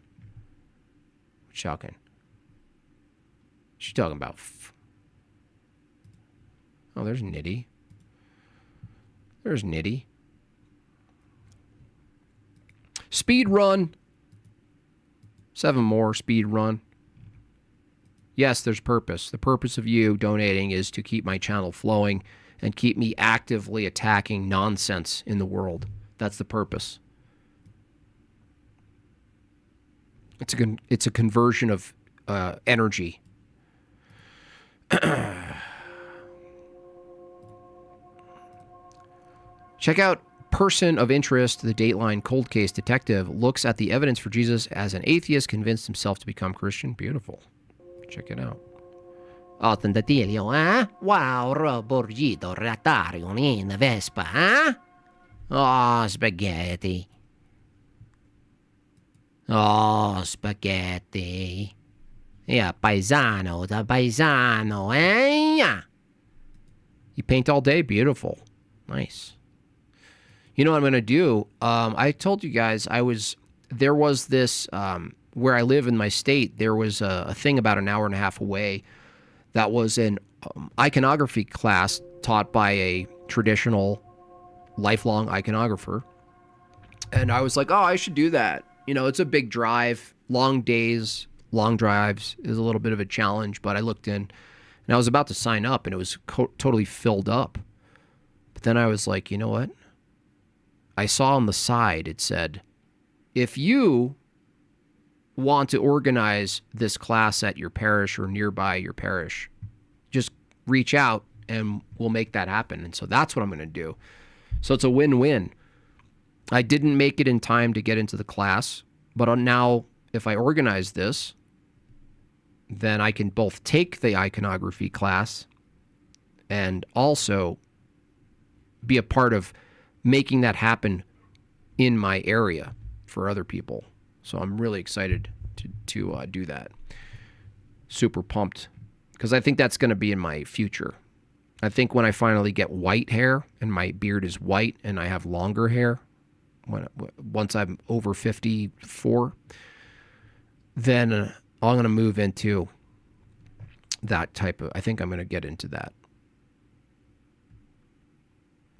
you talking? She's talking about. Oh, there's Nitty. There's Nitty. Speed run. 7 more speed run. Yes, there's purpose. The purpose of you donating is to keep my channel flowing and keep me actively attacking nonsense in the world. That's the purpose. It's a conversion of energy. Check out Person of Interest. The Dateline cold case detective looks at the evidence for Jesus as an atheist convinced himself to become Christian. Beautiful. Check it out. Oh, tentatilio, eh? Wow, Borgito, Ratario, in Vespa, eh? Oh, spaghetti. Oh, spaghetti. Yeah, paesano, da paesano, eh? Yeah. You paint all day? Beautiful. Nice. You know what I'm going to do? I told you guys there was this, where I live in my state, there was a thing about an hour and a half away that was an iconography class taught by a traditional lifelong iconographer. And I was like, oh, I should do that. You know, it's a big drive, long days, long drives is a little bit of a challenge, but I looked in and I was about to sign up and it was totally filled up. But then I was like, you know what? I saw on the side, it said, if you want to organize this class at your parish or nearby your parish, just reach out and we'll make that happen. And so that's what I'm going to do. So it's a win-win. I didn't make it in time to get into the class, but now if I organize this, then I can both take the iconography class and also be a part of making that happen in my area for other people. So I'm really excited to do that. Super pumped because I think that's going to be in my future. I think when I finally get white hair and my beard is white and I have longer hair, once I'm over 54, then I'm going to move into that type of, I think I'm going to get into that.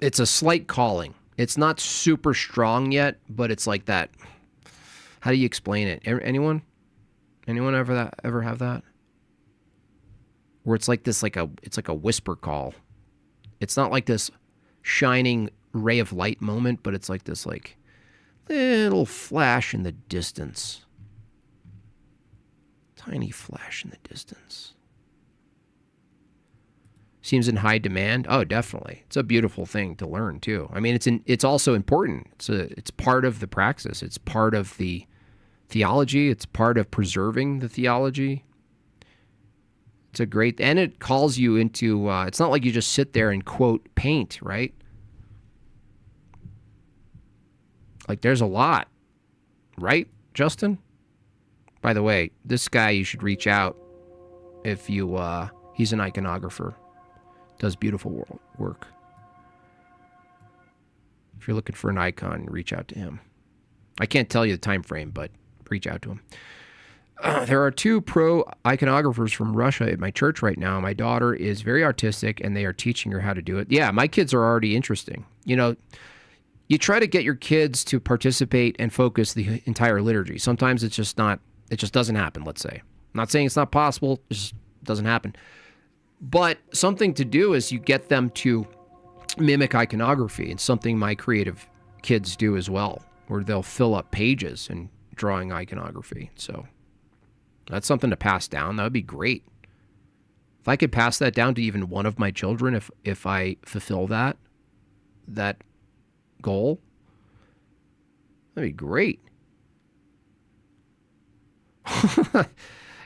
It's a slight calling. It's not super strong yet, but it's like that. How do you explain it? Anyone? Anyone ever have that? Where it's like this, it's like a whisper call. It's not like this shining ray of light moment, but it's like this like little flash in the distance. Tiny flash in the distance. Seems in high demand. Oh, definitely. It's a beautiful thing to learn too. I mean, it's also important. It's part of the praxis. It's part of the theology. It's part of preserving the theology. It's a great, and it calls you into, it's not like you just sit there and quote paint, right? Like there's a lot, right, Justin? By the way, this guy, you should reach out if you, he's an iconographer, does beautiful work. If you're looking for an icon, reach out to him. I can't tell you the time frame, but reach out to him. There are 2 pro iconographers from Russia at my church right now. My daughter is very artistic, and they are teaching her how to do it. Yeah, my kids are already interesting. You know, you try to get your kids to participate and focus the entire liturgy. Sometimes it's just not, it just doesn't happen, let's say. I'm not saying it's not possible, it just doesn't happen. But something to do is you get them to mimic iconography. It's something my creative kids do as well, where they'll fill up pages and drawing iconography. So that's something to pass down. That would be great. If I could pass that down to even one of my children, if I fulfill that goal, that'd be great.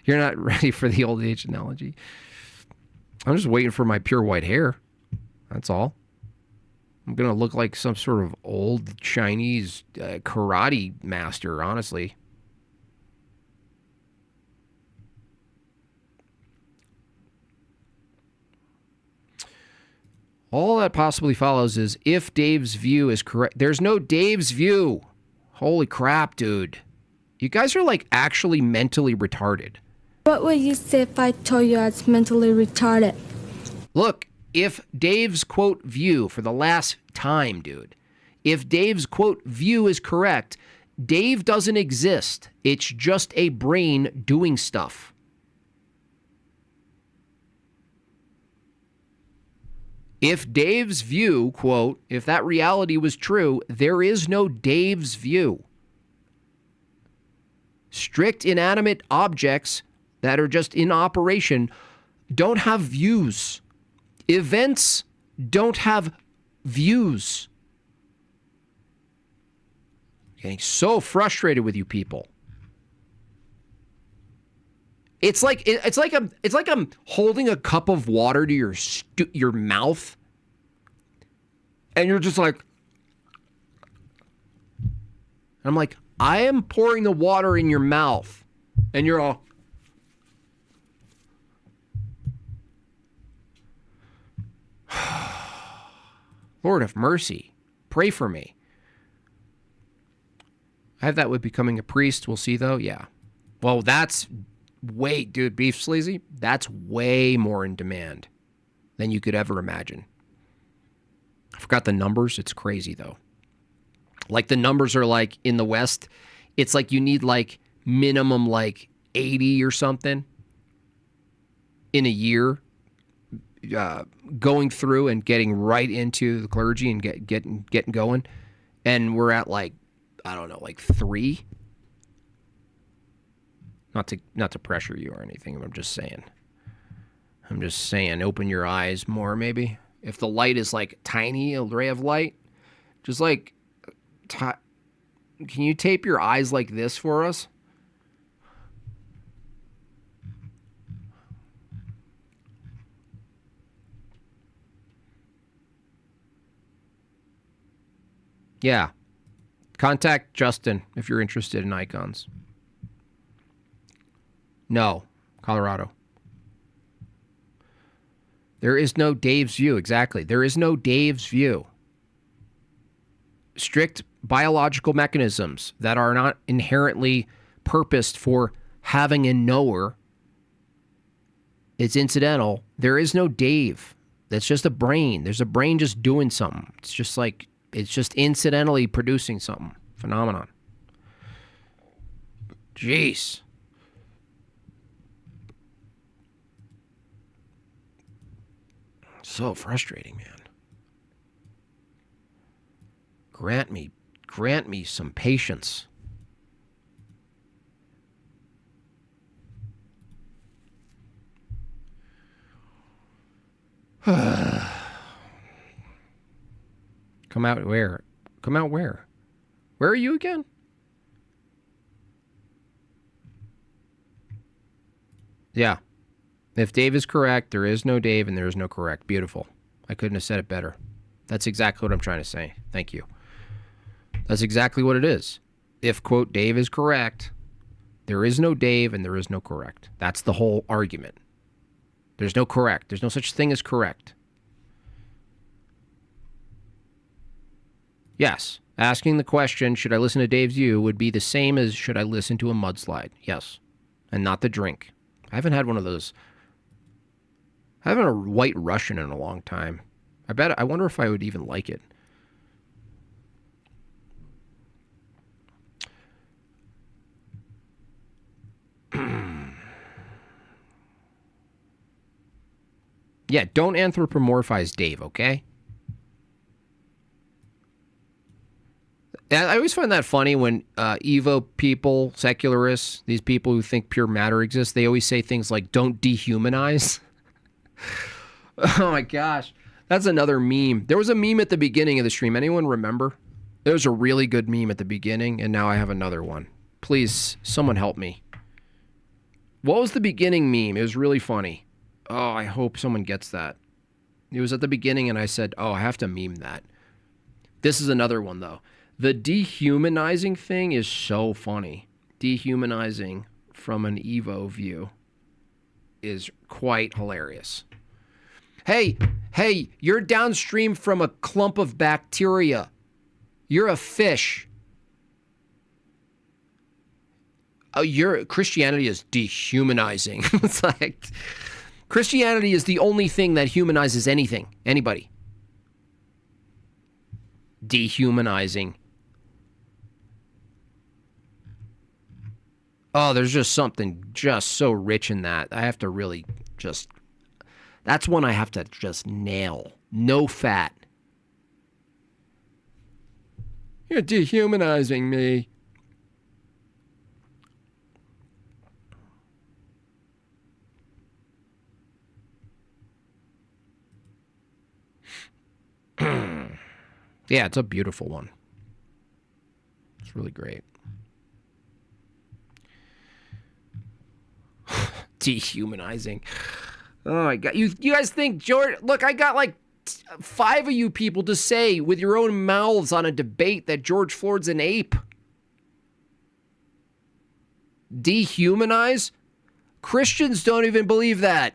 You're not ready for the old age analogy. I'm just waiting for my pure white hair. That's all. I'm going to look like some sort of old Chinese karate master, honestly. All that possibly follows is if Dave's view is correct. There's no Dave's view. Holy crap, dude. You guys are like actually mentally retarded. What would you say if I told you I was mentally retarded? Look, if Dave's quote view for the last time, dude, if Dave's quote view is correct, Dave doesn't exist. It's just a brain doing stuff. If Dave's view, quote, if that reality was true, there is no Dave's view. Strict inanimate objects that are just in operation don't have views. Events don't have views. Getting so frustrated with you people. It's like I'm holding a cup of water to your mouth, and you're just like, I'm like, I am pouring the water in your mouth, and you're all, Lord have mercy, pray for me. I have that with becoming a priest. We'll see though. Yeah. Well, that's dude, Beef Sleazy, that's way more in demand than you could ever imagine. I forgot the numbers. It's crazy though. Like the numbers are like in the West, it's like you need like minimum like 80 or something in a year, going through and getting right into the clergy and getting going. And we're at like, I don't know, like 3. Not to pressure you or anything. I'm just saying, open your eyes more maybe. If the light is like tiny, a ray of light, just like, can you tape your eyes like this for us? Yeah. Contact Justin if you're interested in icons. No, Colorado. There is no Dave's view. Exactly. There is no Dave's view. Strict biological mechanisms that are not inherently purposed for having a knower. It's incidental. There is no Dave. That's just a brain. There's a brain just doing something. It's just incidentally producing something. Phenomenon. Jeez. So frustrating, man. Grant me some patience. Come out where? Come out where? Where are you again? Yeah. If Dave is correct, there is no Dave and there is no correct. Beautiful. I couldn't have said it better. That's exactly what I'm trying to say. Thank you. That's exactly what it is. If, quote, Dave is correct, there is no Dave and there is no correct. That's the whole argument. There's no correct. There's no such thing as correct. Yes. Asking the question, should I listen to Dave's View, would be the same as should I listen to a mudslide? Yes. And not the drink. I haven't had one of those. I haven't had a White Russian in a long time. I wonder if I would even like it. Yeah, don't anthropomorphize Dave, okay? I always find that funny when Evo people, secularists, these people who think pure matter exists, they always say things like, don't dehumanize. Oh my gosh. That's another meme. There was a meme at the beginning of the stream. Anyone remember? There was a really good meme at the beginning, and now I have another one. Please, someone help me. What was the beginning meme? It was really funny. Oh, I hope someone gets that. It was at the beginning, and I said, oh, I have to meme that. This is another one, though. The dehumanizing thing is so funny. Dehumanizing from an Evo view is quite hilarious. Hey, you're downstream from a clump of bacteria. You're a fish. Oh, Christianity is dehumanizing. It's like Christianity is the only thing that humanizes anything, anybody. Dehumanizing. Oh, there's just something just so rich in that. I have to really just... That's one I have to just nail. No fat. You're dehumanizing me. Yeah, it's a beautiful one. It's really great. Dehumanizing. Oh my God. You guys think George... Look, I got like 5 of you people to say with your own mouths on a debate that George Floyd's an ape. Dehumanize? Christians don't even believe that.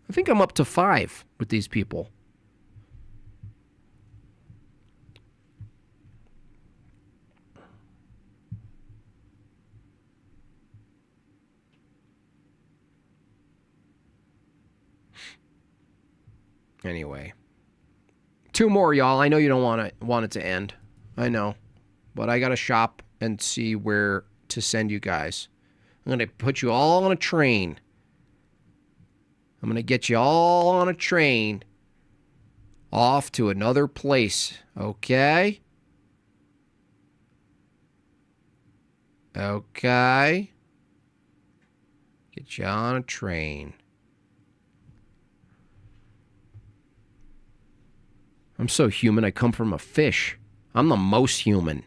I think I'm up to 5 with these people. Anyway, 2 more, y'all. I know you don't want it to end. I know, but I gotta shop and see where to send you guys. I'm gonna put you all on a train. I'm gonna get you all on a train off to another place. Okay? Okay. Get you on a train. I'm so human, I come from a fish. I'm the most human.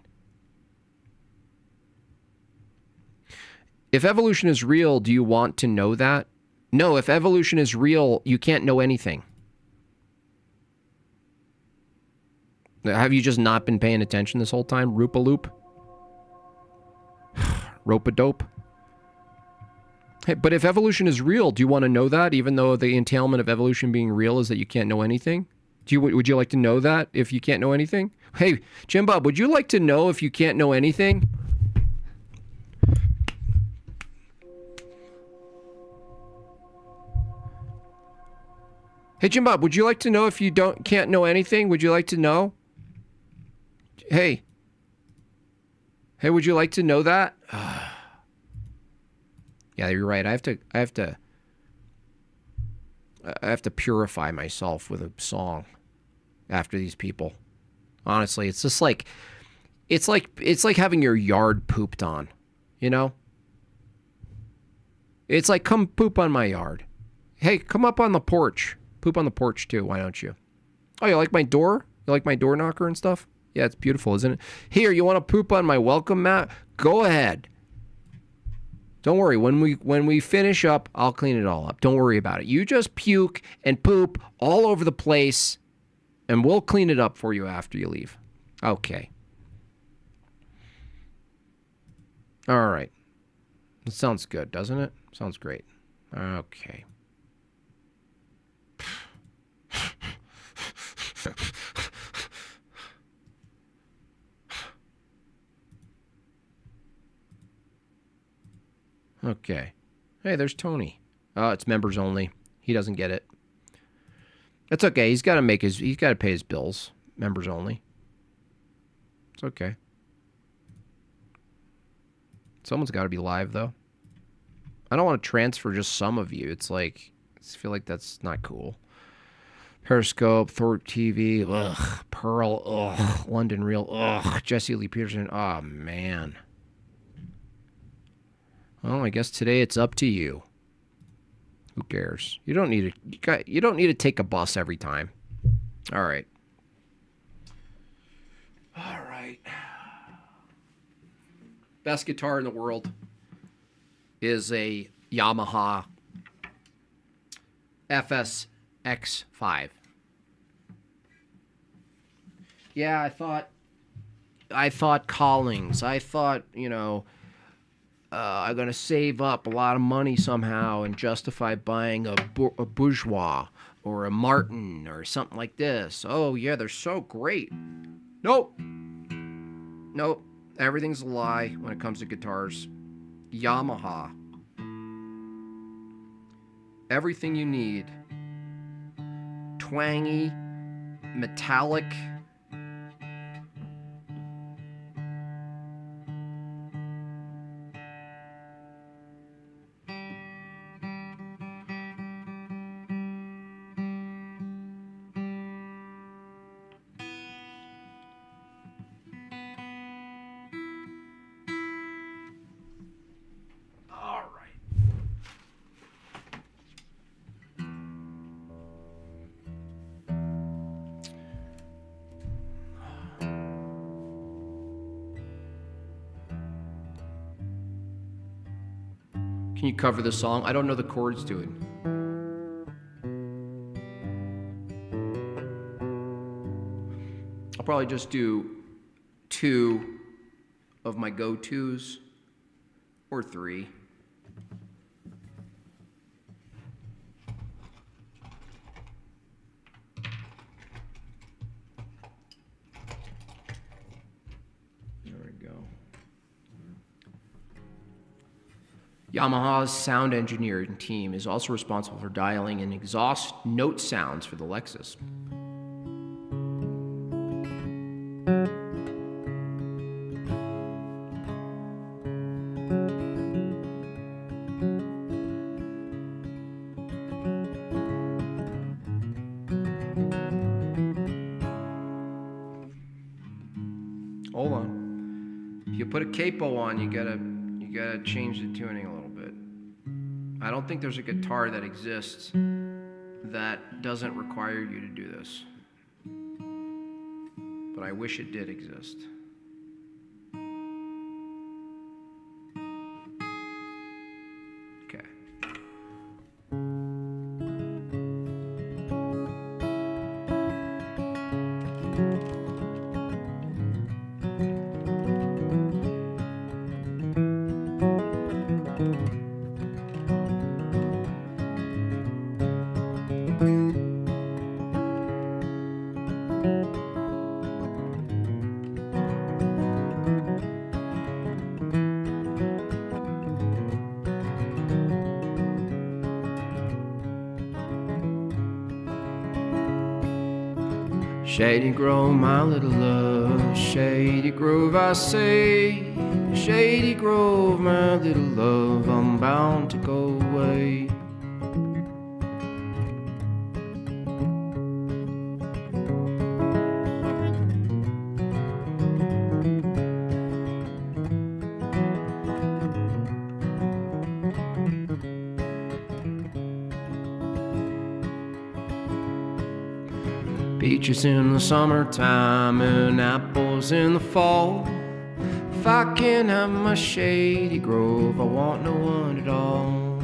If evolution is real, do you want to know that? No, if evolution is real, you can't know anything. Have you just not been paying attention this whole time? Roop-a-loop? Rope-a-dope? Hey, but if evolution is real, do you want to know that, even though the entailment of evolution being real is that you can't know anything? Would you like to know that if you can't know anything? Hey, Jim Bob, would you like to know if you can't know anything? Hey, Jim Bob, would you like to know if you can't know anything? Would you like to know? Hey, would you like to know that? Yeah, you're right. I have to purify myself with a song after these people. Honestly, it's just like it's like having your yard pooped on, you know? It's like, come poop on my yard. Hey, come up on the porch. Poop on the porch too, why don't you? Oh, you like my door? You like my door knocker and stuff? Yeah, it's beautiful, isn't it? Here, you want to poop on my welcome mat? Go ahead. Don't worry, when we finish up, I'll clean it all up. Don't worry about it. You just puke and poop all over the place, and we'll clean it up for you after you leave. Okay. All right. It sounds good, doesn't it? Sounds great. Okay. Okay. Hey, there's Tony. It's members only. He doesn't get it. That's okay. He's got to pay his bills. Members only. It's okay. Someone's got to be live, though. I don't want to transfer just some of you. It's like, I feel like that's not cool. Periscope, Thor TV, ugh. Pearl, ugh. London Real, ugh. Jesse Lee Peterson, oh, man. Well, I guess today it's up to you. Who cares? You don't need to take a bus every time. All right. All right. Best guitar in the world is a Yamaha FSX5. Yeah, I thought Collings. I thought, I'm going to save up a lot of money somehow and justify buying a Bourgeois or a Martin or something like this. Oh, yeah, they're so great. Nope. Everything's a lie when it comes to guitars. Yamaha. Everything you need. Twangy, metallic. Can you cover the song? I don't know the chords to it. I'll probably just do 2 of my go-tos or 3. Yamaha's sound engineering team is also responsible for dialing in exhaust note sounds for the Lexus. Hold on. If you put a capo on, you gotta change the tuning a little bit. I don't think there's a guitar that exists that doesn't require you to do this. But I wish it did exist. Okay. Shady Grove, my little love, Shady Grove, I say. Shady Grove, my little love, I'm bound to go away. Peaches in the summertime and apples in the fall. If I can have my Shady Grove, I want no one at all.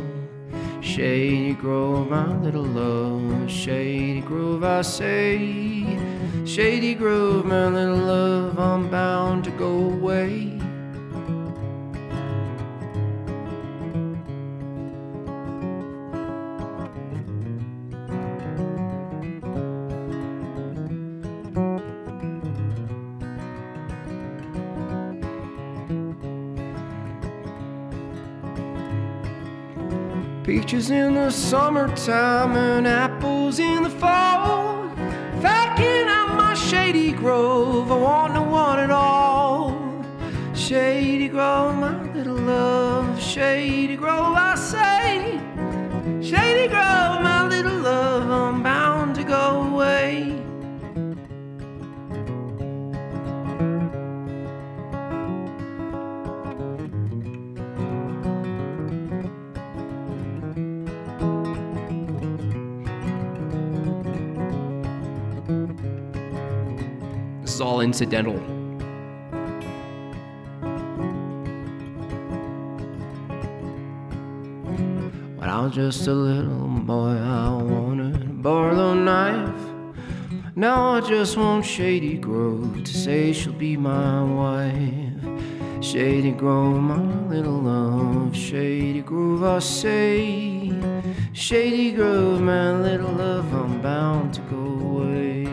Shady Grove, my little love, Shady Grove, I say. Shady Grove, my little love, I'm bound to go away. Peaches in the summertime and apples in the fall. If I can have my shady grove, I want no one at all. Shady Grove, my little love, Shady Grove, I say. Shady Grove, my little love, I'm bound to go away. This is all incidental. When I was just a little boy, I wanted a Barlow knife. Now I just want Shady Grove to say she'll be my wife. Shady Grove, my little love, Shady Grove, I say. Shady Grove, my little love, I'm bound to go away.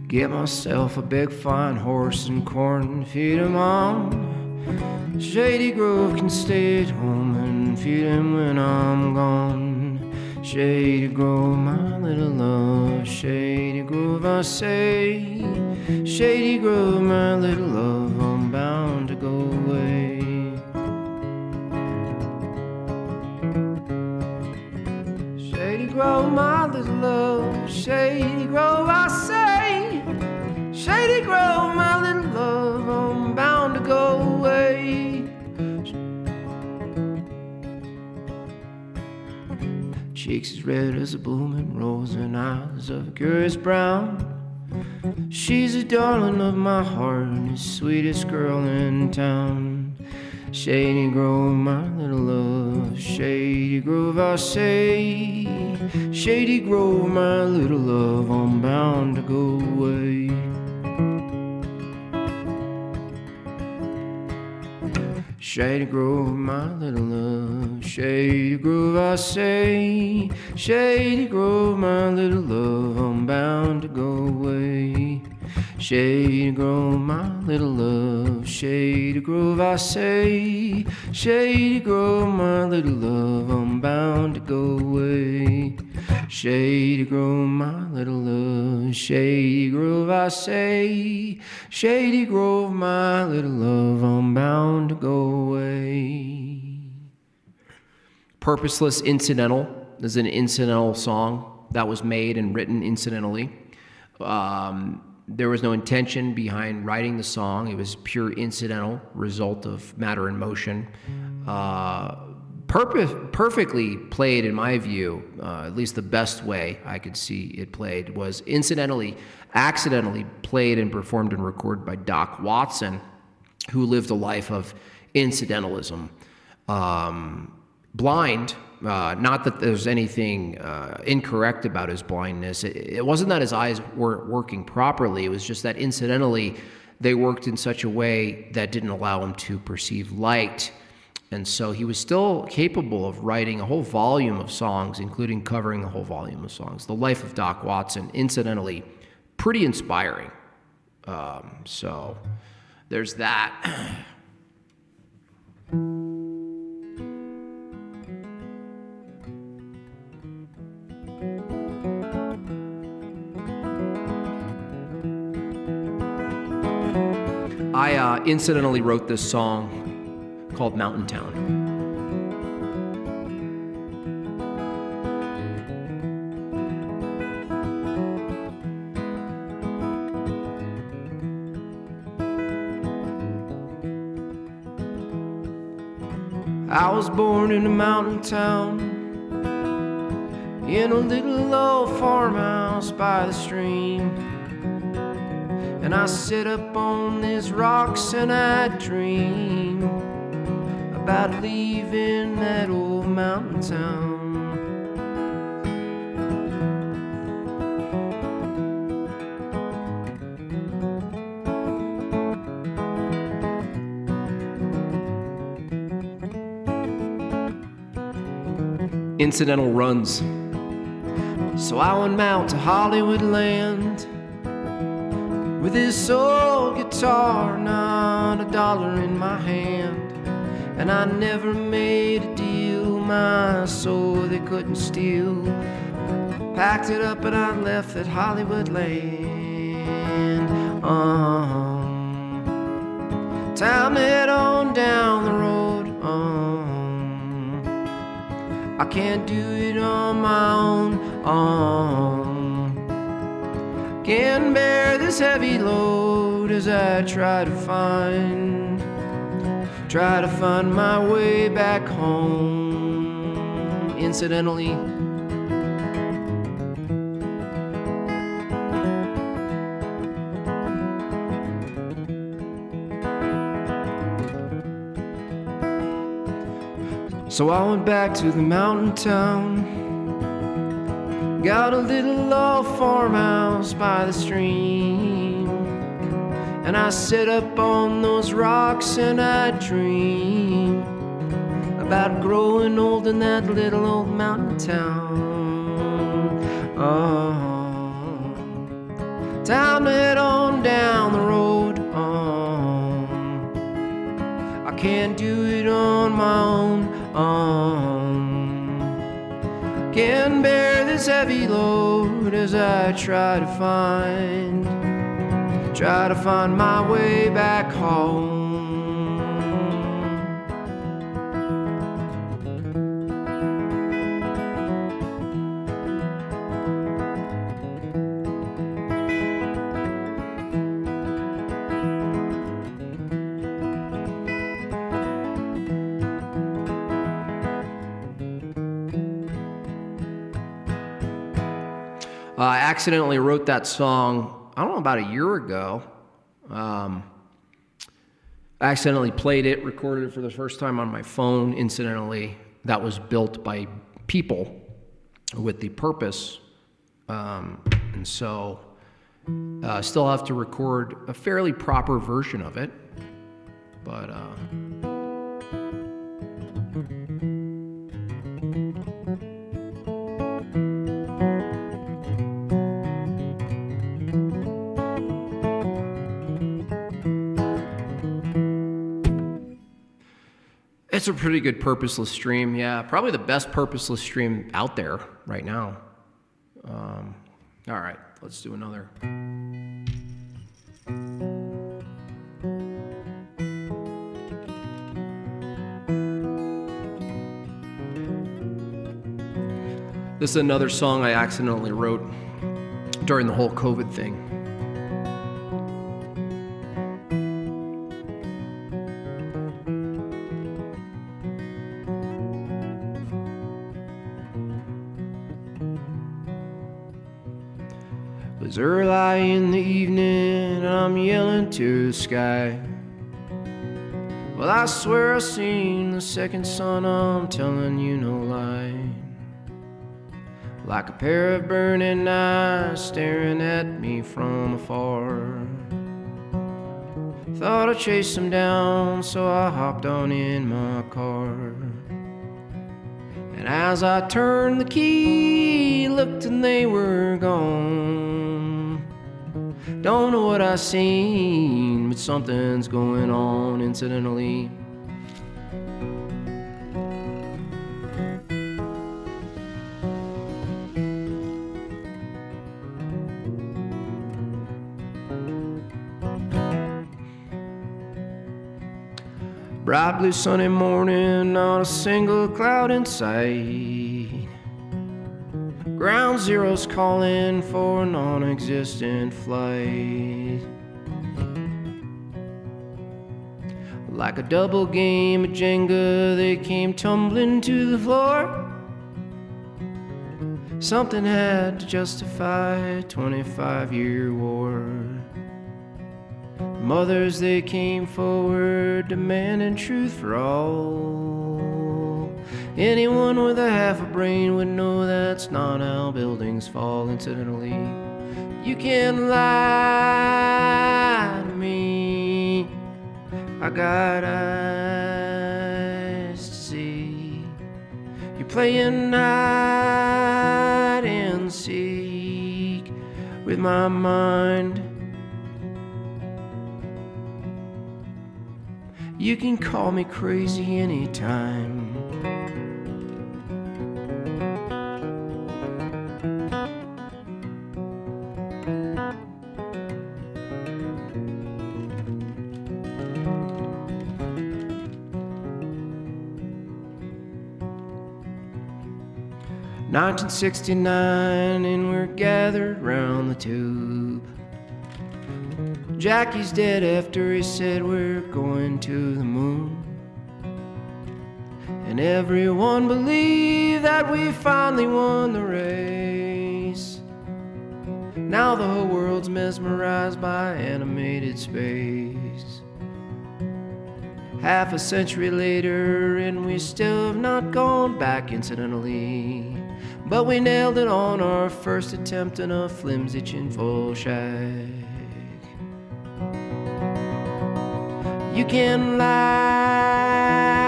Get myself a big fine horse and corn, feed him on. Shady Grove can stay at home and feed him when I'm gone. Shady Grove, my little love, Shady Grove, I say. Shady Grove, my little love, I'm bound to go away. Shady Grove, my little love, Shady Grove, I say. Shady Grove, my little love, I'm bound to go away. Cheeks as red as a blooming rose and eyes of a curious brown. She's the darling of my heart and the sweetest girl in town. Shady Grove, my little love, Shady Grove, I say. Shady Grove, my little love, I'm bound to go away. Shady Grove, my little love, Shady Grove, I say. Shady Grove, my little love, I'm bound to go away. Shady Grove, my little love, Shady Grove, I say. Shady Grove, my little love, I'm bound to go away. Shady Grove, my little love, Shady Grove, I say. Shady Grove, my little love, I'm bound to go away. Purposeless Incidental is an incidental song that was made and written incidentally. There was no intention behind writing the song. It was pure incidental result of matter in motion. Perfectly played, in my view, at least the best way I could see it played was accidentally played and performed and recorded by Doc Watson, who lived a life of incidentalism. Blind, not that there's anything incorrect about his blindness. It wasn't that his eyes weren't working properly. It was just that incidentally they worked in such a way that didn't allow him to perceive light. And so he was still capable of writing a whole volume of songs, including covering a whole volume of songs. The Life of Doc Watson, incidentally, pretty inspiring. So there's that. I incidentally wrote this song called Mountain Town. I was born in a mountain town, in a little old farmhouse by the stream. And I sit up on these rocks and I dream about leaving that old mountain town. Incidental runs. So I went out to Hollywood land with this old guitar, not a dollar in my hand. And I never made a deal, my soul they couldn't steal. Packed it up and I left that Hollywood land. Time head on down the road. I can't do it on my own. Can't bear this heavy load as I try to find my way back home. Incidentally, so I went back to the mountain town. Got a little old farmhouse by the stream, and I sit up on those rocks and I dream about growing old in that little old mountain town. Time to head on down the road. I can't do it on my own. Can't bear this heavy load as I try to find my way back home. I accidentally wrote that song, I don't know, about a year ago. I accidentally played it, recorded it for the first time on my phone. Incidentally, that was built by people with the purpose. And so I still have to record a fairly proper version of it. But it's a pretty good purposeless stream, yeah. Probably the best purposeless stream out there right now. All right, let's do another. This is another song I accidentally wrote during the whole COVID thing. It was early in the evening and I'm yelling to the sky. Well, I swear I've seen the second sun, I'm telling you no lie. Like a pair of burning eyes staring at me from afar. Thought I'd chase them down, so I hopped on in my car. And as I turned the key, looked and they were gone. Don't know what I seen, but something's going on. Incidentally, bright blue sunny morning, not a single cloud in sight. Ground Zero's calling for a non-existent flight. Like a double game of Jenga, they came tumbling to the floor. Something had to justify a 25-year war. Mothers, they came forward, demanding truth for all. Anyone with a half a brain would know that's not how buildings fall. Incidentally, you can lie to me. I got eyes to see. You're playing hide and seek with my mind. You can call me crazy anytime. "1969 and we're gathered round the tube. Jackie's dead after he said we're going to the moon. And everyone believed that we finally won the race. Now the whole world's mesmerized by animated space. Half a century later and we still have not gone back incidentally. But we nailed it on our first attempt in a flimsy chinful shack. You can lie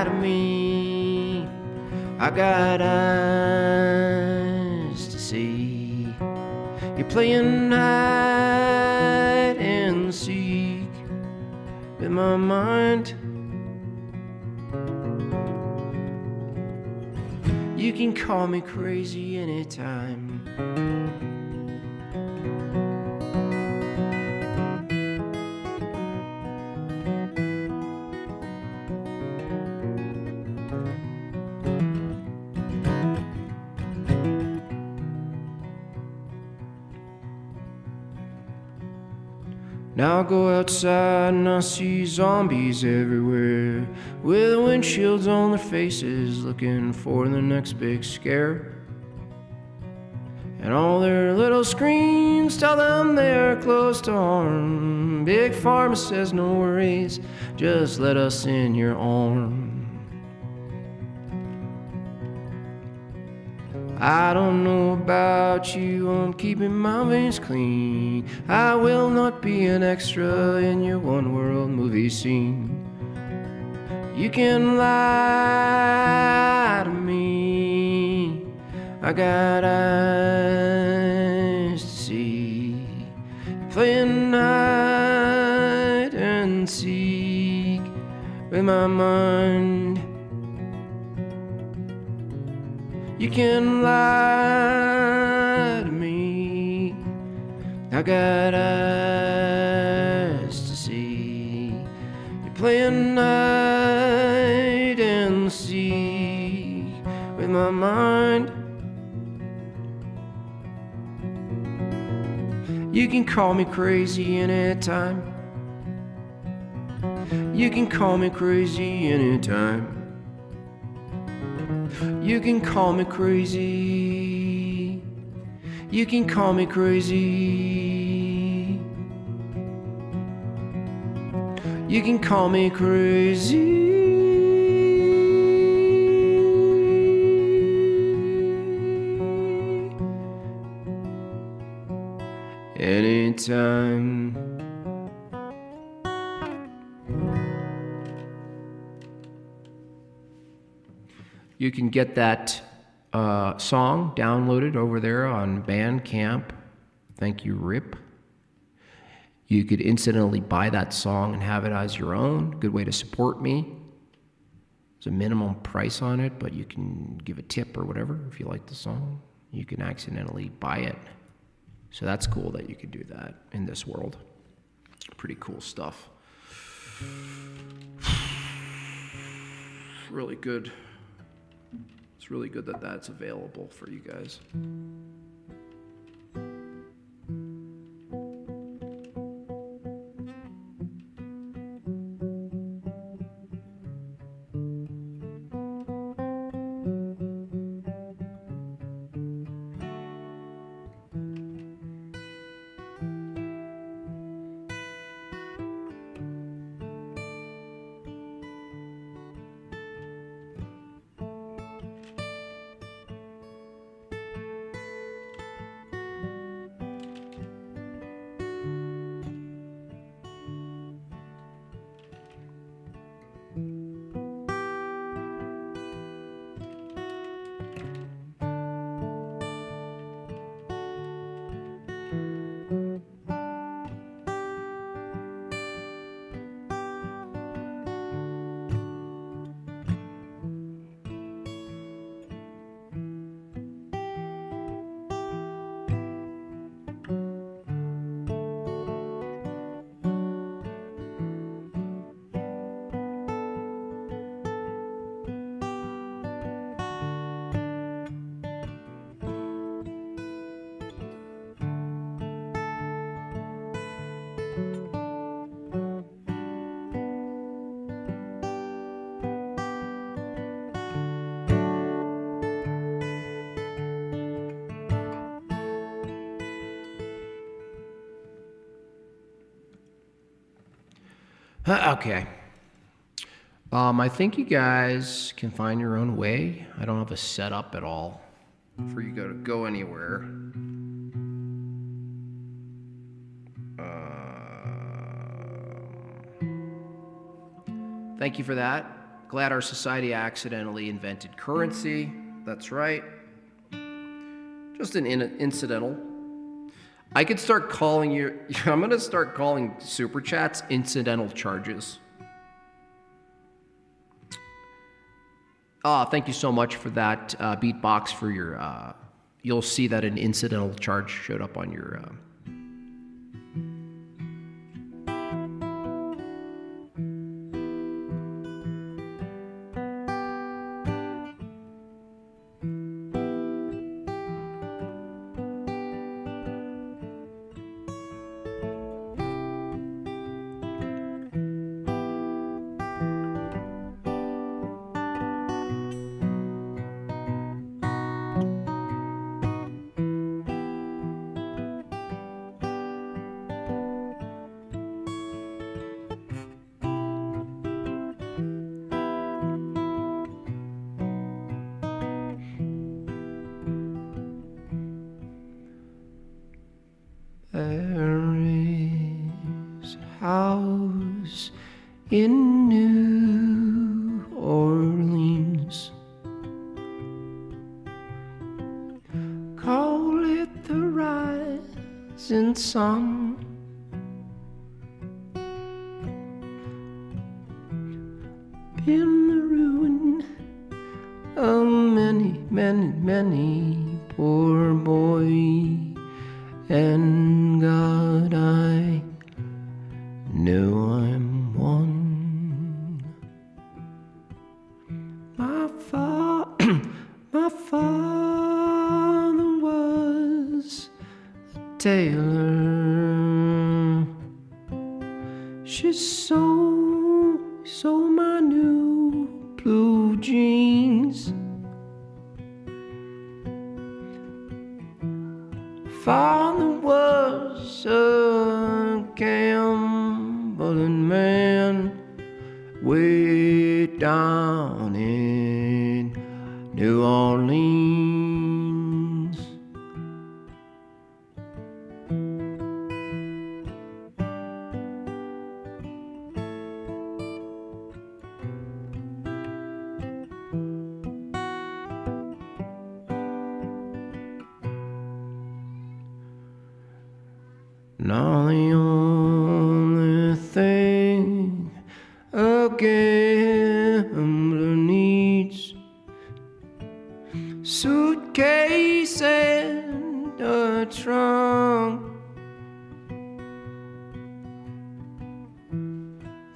to me, I got eyes to see. You're playing hide and seek with my mind. You can call me crazy anytime. Now I go outside and I see zombies everywhere, with windshields on their faces, looking for the next big scare. And all their little screens tell them they're close to harm. Big Pharma says no worries, just let us in your arm. I don't know about you, I'm keeping my veins clean. I will not be an extra in your one world movie scene. You can lie to me, I got eyes to see. Playing hide and seek with my mind. You can lie to me, I got eyes to see. You're playing hide and seek with my mind. You can call me crazy anytime. You can call me crazy anytime. You can call me crazy. You can call me crazy. You can call me crazy. Anytime. You can get that song downloaded over there on Bandcamp. Thank you, Rip. You could incidentally buy that song and have it as your own. Good way to support me. There's a minimum price on it, but you can give a tip or whatever if you like the song. You can accidentally buy it. So that's cool that you could do that in this world. Pretty cool stuff. Really good. It's really good that that's available for you guys. Okay. I think you guys can find your own way. I don't have a setup at all for you to go anywhere. Thank you for that. Glad our society accidentally invented currency. That's right. Just an incidental. I could start calling you, I'm going to start calling super chats incidental charges. Thank you so much for that beatbox for your, you'll see that an incidental charge showed up on your, There is a house in New Orleans. Call it the rising sun. Been the ruin of many, many, many poor boy. And God, I know I'm one. My father was a tailor. She sewed my new blue jeans. Father was a gambling man way down in New Orleans. Now the only thing a gambler needs, suitcase and a trunk.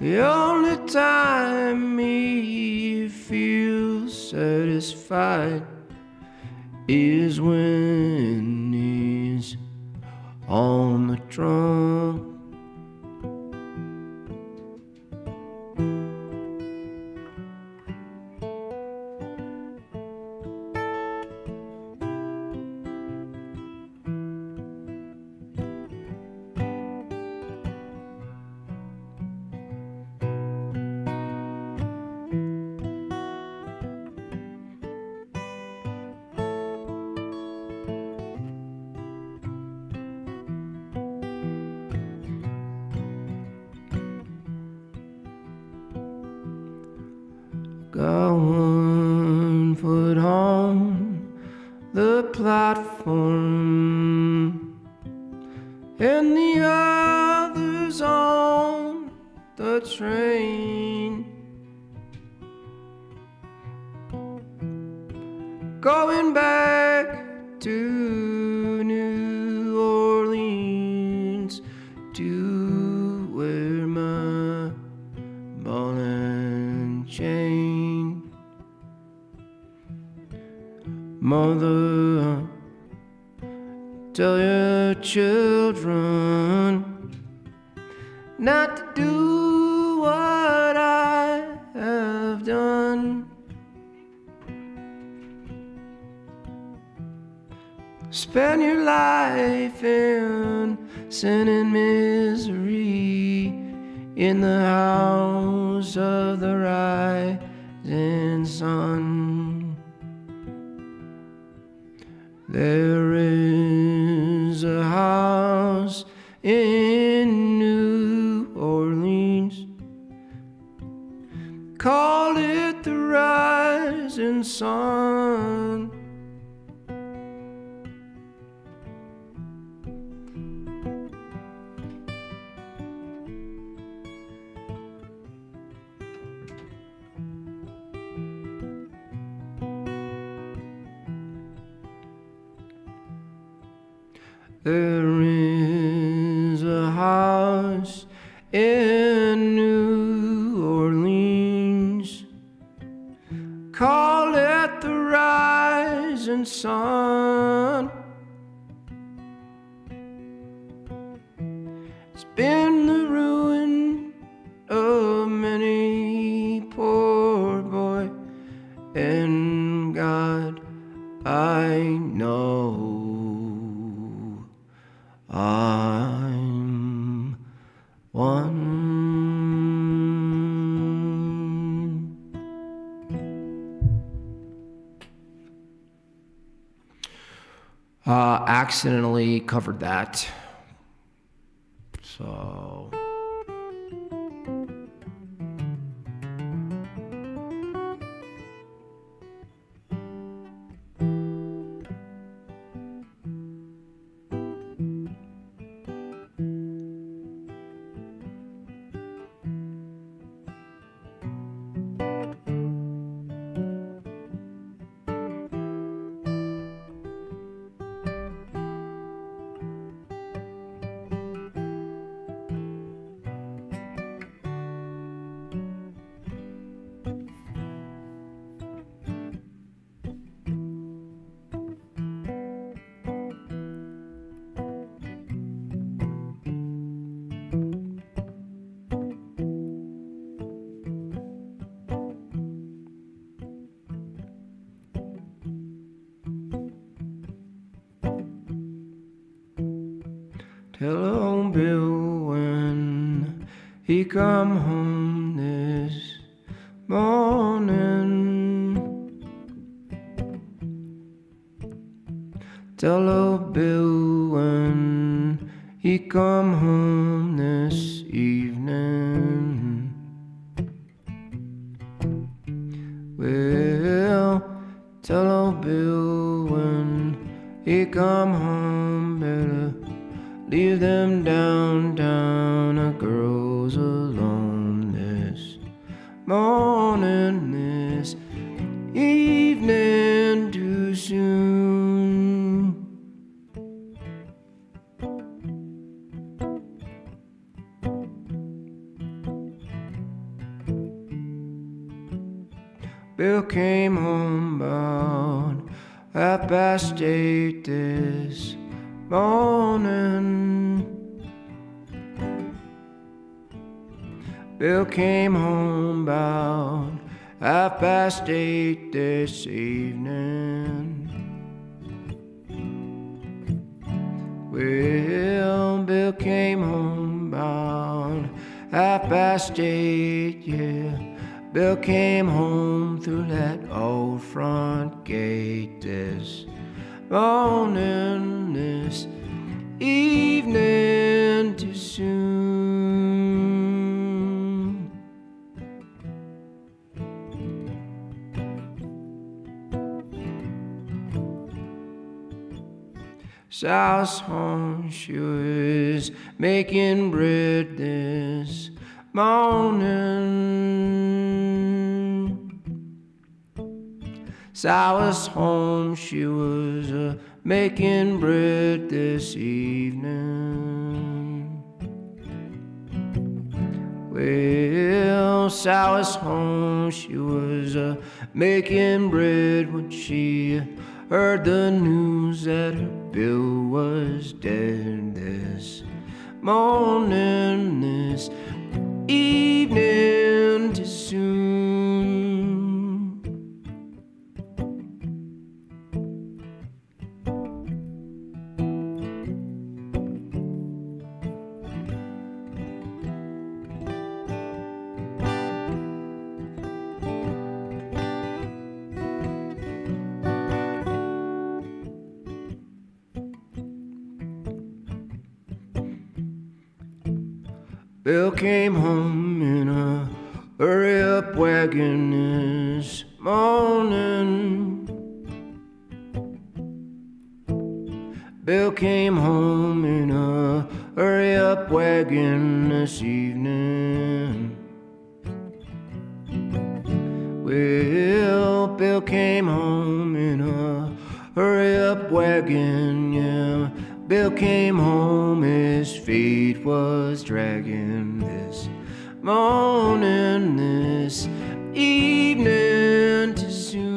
The only time he feels satisfied is when he's on the trunk. Got one foot on the platform and the other's on the train, going back to New Orleans to wear my ball and chain. Mother, tell your children not to do what I have done. Spend your life in sin and misery. in the house of the rising sun. There is a house in New Orleans, call it the rising sun. There is a house in New Orleans, call it the rising sun. It's been the ruin of many poor boy, and God, I know I'm one. Accidentally covered that. So tell old Bill when he come home this morning. Tell old Bill when he come home this evening. Well, tell old Bill when he come home, better leave them downtown, the girls alone this morning, this evening too soon. Bill came home about 8:30 this morning. Bill came home about 8:30 this evening. Well, Bill came home about 8:30, yeah. Bill came home through that old front gate this morning, this evening too soon. Sal's home, she was making bread this morning. Sal was home, she was making bread this evening. Well, Sal was home, she was making bread when she heard the news that her Bill was dead this morning, this evening too soon. Bill came home in a hurry-up wagon this morning. Bill came home in a hurry-up wagon this evening. Well, Bill came home in a hurry-up wagon, yeah. Bill came home, his feet was dragging this morning, this evening too soon.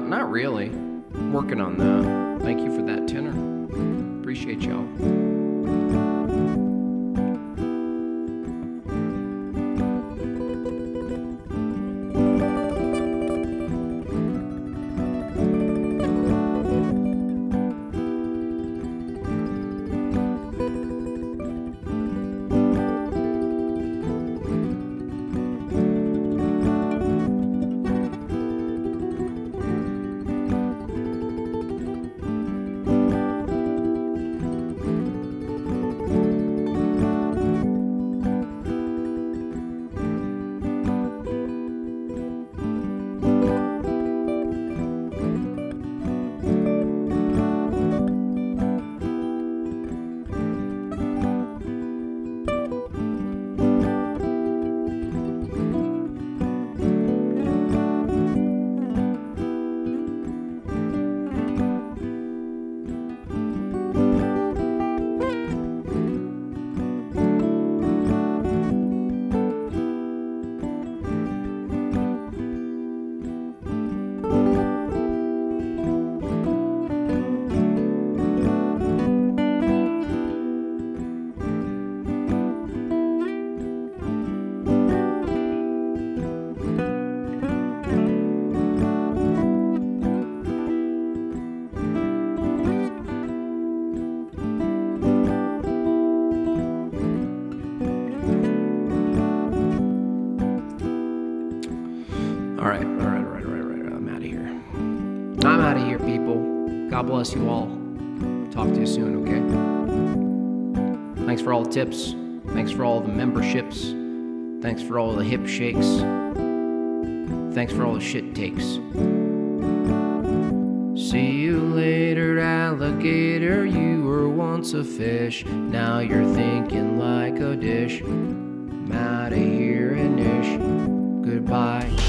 Not really. Working on that. Thank you for that tenor. Appreciate y'all. bless you all. Talk to you soon, okay? Thanks for all the tips. Thanks for all the memberships. Thanks for all the hip shakes. Thanks for all the shit takes. See you later, alligator. You were once a fish. Now you're thinking like a dish. I'm outta here and ish. Goodbye.